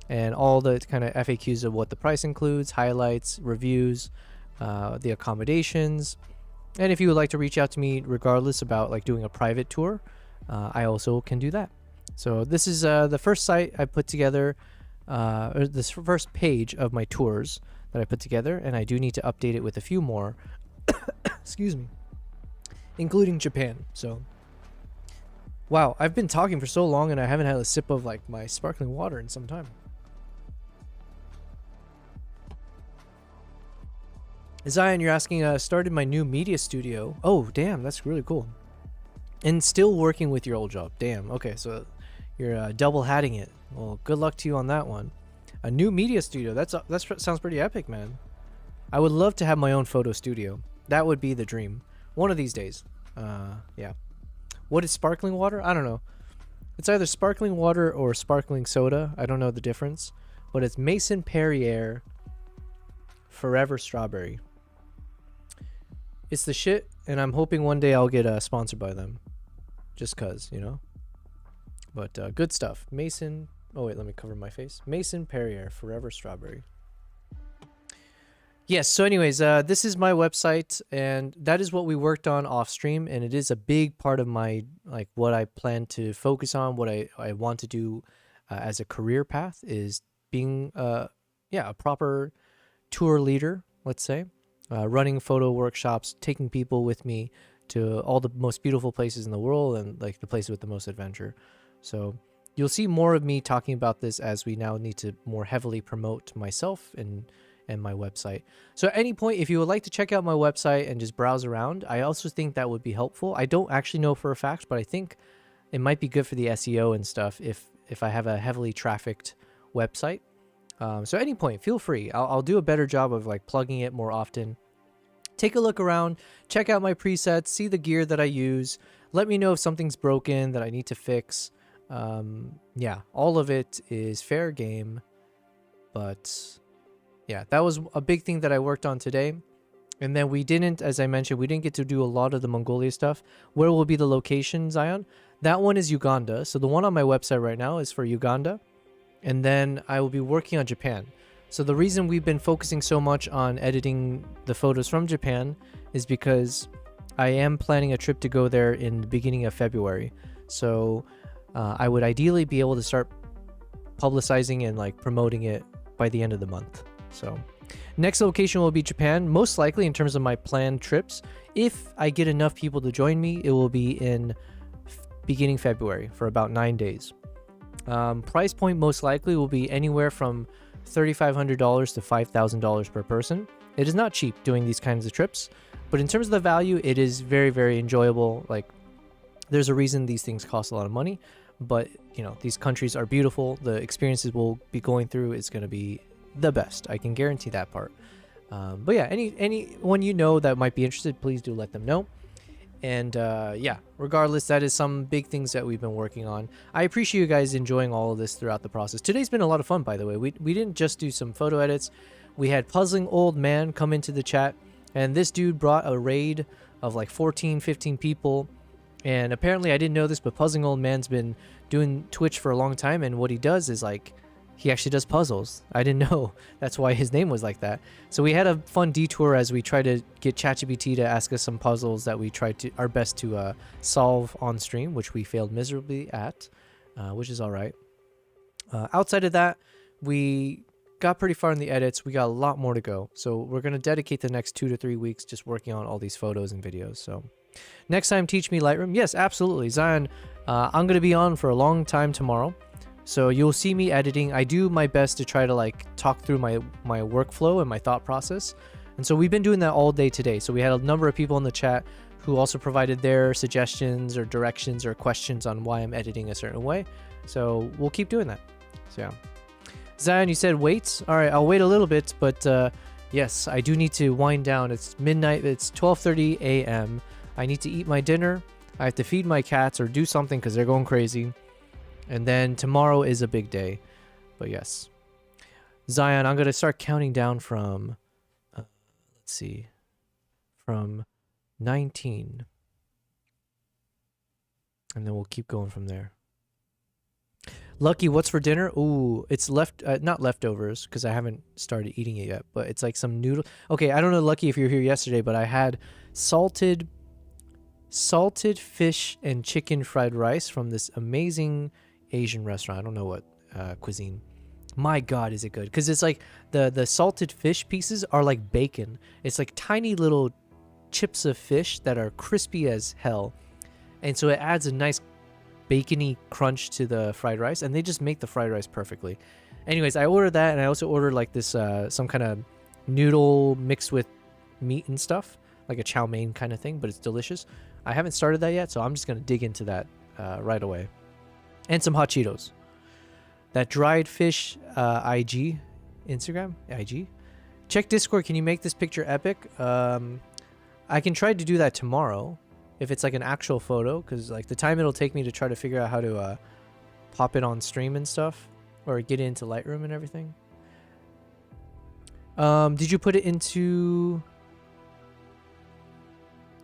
and all the kind of FAQs of what the price includes, highlights, reviews, the accommodations. And if you would like to reach out to me regardless about like doing a private tour, I also can do that. So this is the first site I put together, or this first page of my tours that I put together, and I do need to update it with a few more, excuse me, including Japan. So, wow, I've been talking for so long and I haven't had a sip of like my sparkling water in some time. Zion, you're asking, started my new media studio. Oh, damn, that's really cool. And still working with your old job. Damn. Okay, so you're double hatting it. Well, good luck to you on that one. A new media studio. That sounds pretty epic, man. I would love to have my own photo studio. That would be the dream. One of these days. Yeah. What is sparkling water? I don't know. It's either sparkling water or sparkling soda. I don't know the difference. But it's Mason Perrier Forever Strawberry. It's the shit, and I'm hoping one day I'll get sponsored by them. Just cause, you know? But good stuff. Mason... Oh, wait, let me cover my face. Mason Perrier Forever Strawberry. Yes, so anyways, this is my website, and that is what we worked on off stream, and it is a big part of my, like, what I plan to focus on, what I want to do as a career path is being, a proper tour leader, let's say, running photo workshops, taking people with me to all the most beautiful places in the world and, like, the places with the most adventure. So you'll see more of me talking about this as we now need to more heavily promote myself and my website. So at any point, if you would like to check out my website and just browse around, I also think that would be helpful. I don't actually know for a fact, but I think it might be good for the SEO and stuff if I have a heavily trafficked website. So at any point, feel free. I'll do a better job of like plugging it more often. Take a look around, check out my presets, see the gear that I use. Let me know if something's broken that I need to fix. Yeah, all of it is fair game, but yeah, that was a big thing that I worked on today. And then we didn't, as I mentioned, we didn't get to do a lot of the Mongolia stuff. Where will be the location, Zion? That one is Uganda. So the one on my website right now is for Uganda. And then I will be working on Japan. So the reason we've been focusing so much on editing the photos from Japan is because I am planning a trip to go there in the beginning of February. So I would ideally be able to start publicizing and like promoting it by the end of the month. So next location will be Japan, most likely in terms of my planned trips. If I get enough people to join me, it will be in beginning February for about 9 days. Price point most likely will be anywhere from $3,500 to $5,000 per person. It is not cheap doing these kinds of trips, but in terms of the value, it is very, very enjoyable. Like, there's a reason these things cost a lot of money, but you know, these countries are beautiful. The experiences we'll be going through is going to be the best. I can guarantee that part. But yeah, anyone you know that might be interested, please do let them know. And yeah, regardless, that is some big things that we've been working on. I appreciate you guys enjoying all of this throughout the process. Today's been a lot of fun, by the way. We didn't just do some photo edits. We had Puzzling Old Man come into the chat, and this dude brought a raid of like 14, 15 people. And apparently, I didn't know this, but Puzzling Old Man's been doing Twitch for a long time, and what he does is like, he actually does puzzles. I didn't know. That's why his name was like that. So we had a fun detour as we tried to get ChatGPT to ask us some puzzles that we tried to our best to solve on stream, which we failed miserably at, which is all right. Outside of that, we got pretty far in the edits. We got a lot more to go. So we're going to dedicate the next 2 to 3 weeks just working on all these photos and videos. So next time, teach me Lightroom. Yes, absolutely. Zion, I'm going to be on for a long time tomorrow. So you'll see me editing. I do my best to try to like talk through my workflow and my thought process. And so we've been doing that all day today. So we had a number of people in the chat who also provided their suggestions or directions or questions on why I'm editing a certain way. So we'll keep doing that. So yeah. Zion, you said wait. All right, I'll wait a little bit, but yes, I do need to wind down. It's midnight. It's 12:30 a.m. I need to eat my dinner. I have to feed my cats or do something because they're going crazy. And then tomorrow is a big day. But yes. Zion, I'm going to start counting down from, let's see, from 19. And then we'll keep going from there. Lucky, what's for dinner? Ooh, it's not leftovers because I haven't started eating it yet. But it's like some noodle. Okay, I don't know, Lucky, if you were here yesterday, but I had salted fish and chicken fried rice from this amazing Asian restaurant. I don't know what cuisine. My God, is it good? Because it's like the salted fish pieces are like bacon. It's like tiny little chips of fish that are crispy as hell. And so it adds a nice bacony crunch to the fried rice. And they just make the fried rice perfectly. Anyways, I ordered that. And I also ordered like this some kind of noodle mixed with meat and stuff. Like a chow mein kind of thing. But it's delicious. I haven't started that yet, so I'm just gonna dig into that right away. And some hot Cheetos. That dried fish IG Instagram IG. Check Discord. Can you make this picture epic? I can try to do that tomorrow if it's like an actual photo, because like the time it'll take me to try to figure out how to pop it on stream and stuff, or get into Lightroom and everything. Did you put it into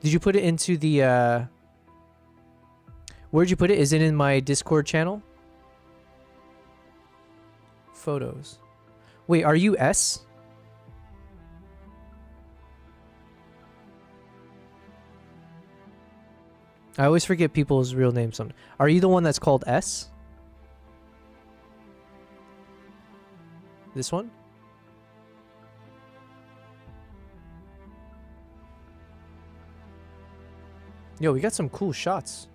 the where'd you put it? Is it in my Discord channel? Photos. Wait, are you S? I always forget people's real names. Are you the one that's called S? This one? Yo, we got some cool shots.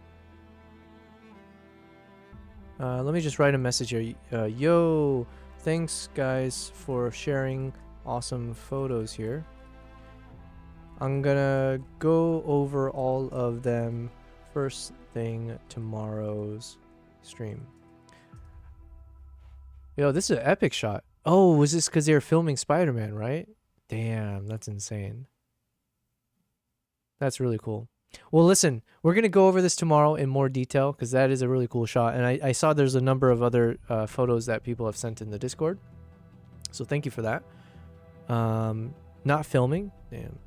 Let me just write a message here. Yo, thanks guys for sharing awesome photos here. I'm gonna go over all of them first thing tomorrow's stream. Yo, this is an epic shot. Oh, was this because they were filming Spider-Man, right? Damn, that's insane. That's really cool. Well, listen, we're going to go over this tomorrow in more detail because that is a really cool shot. And I saw there's a number of other photos that people have sent in the Discord. So thank you for that. Not filming. Damn.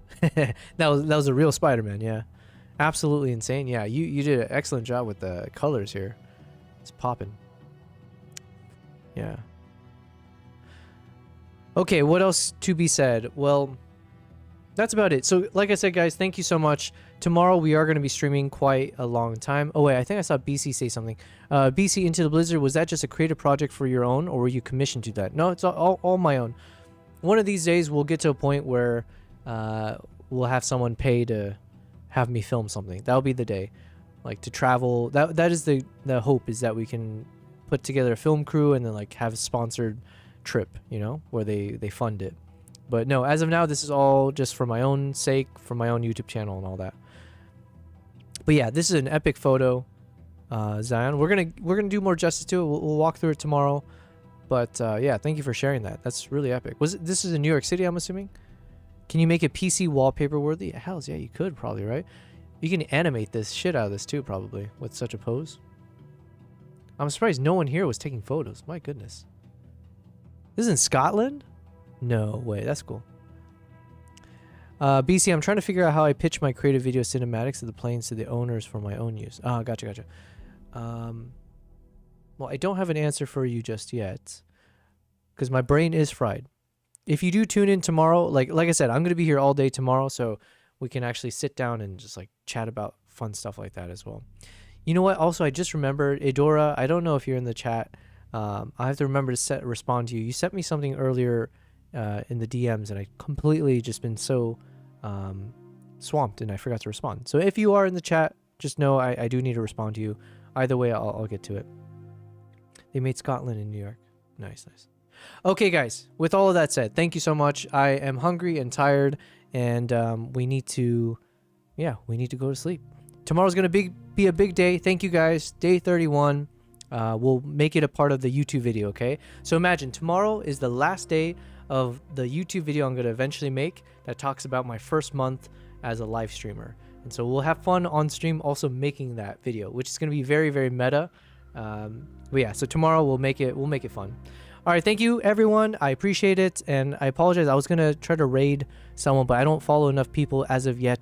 that was a real Spider-Man, yeah. Absolutely insane. Yeah, you did an excellent job with the colors here. It's popping. Yeah. Okay, what else to be said? Well, that's about it. So, like I said, guys, thank you so much. Tomorrow we are going to be streaming quite a long time. Oh, wait, I think I saw BC say something. BC Into the Blizzard, was that just a creative project for your own, or were you commissioned to that? No, it's all my own. One of these days, we'll get to a point where we'll have someone pay to have me film something. That'll be the day. Like, to travel. That is the hope, is that we can put together a film crew and then, like, have a sponsored trip, you know, where they fund it. But no, as of now, this is all just for my own sake, for my own YouTube channel and all that. But yeah, this is an epic photo, Zion. We're gonna do more justice to it. We'll walk through it tomorrow. But yeah, thank you for sharing that. That's really epic. This is in New York City, I'm assuming? Can you make it PC wallpaper worthy? Hells yeah, you could probably, right? You can animate this shit out of this too, probably, with such a pose. I'm surprised no one here was taking photos. My goodness. This is in Scotland? No way, that's cool. BC, I'm trying to figure out how I pitch my creative video cinematics of the planes to the owners for my own use. Ah, gotcha. Well, I don't have an answer for you just yet, because my brain is fried. If you do tune in tomorrow, like I said, I'm going to be here all day tomorrow, so we can actually sit down and just like chat about fun stuff like that as well. You know what? Also, I just remembered, Edora, I don't know if you're in the chat. I have to remember to respond to you. You sent me something earlier in the DMs, and I completely just been so swamped, and I forgot to respond. So if you are in the chat, just know I do need to respond to you. Either way, I'll get to it. They made Scotland in New York. Nice. Okay, guys, with all of that said, thank you so much. I am hungry and tired, and we need to go to sleep. Tomorrow's going to be a big day. Thank you, guys. Day 31. We'll make it a part of the YouTube video, okay? So imagine tomorrow is the last day of the YouTube video I'm going to eventually make that talks about my first month as a live streamer. And so we'll have fun on stream also making that video, which is going to be very, very meta. But yeah, so tomorrow we'll make it fun. All right, thank you, everyone. I appreciate it, and I apologize. I was going to try to raid someone, but I don't follow enough people as of yet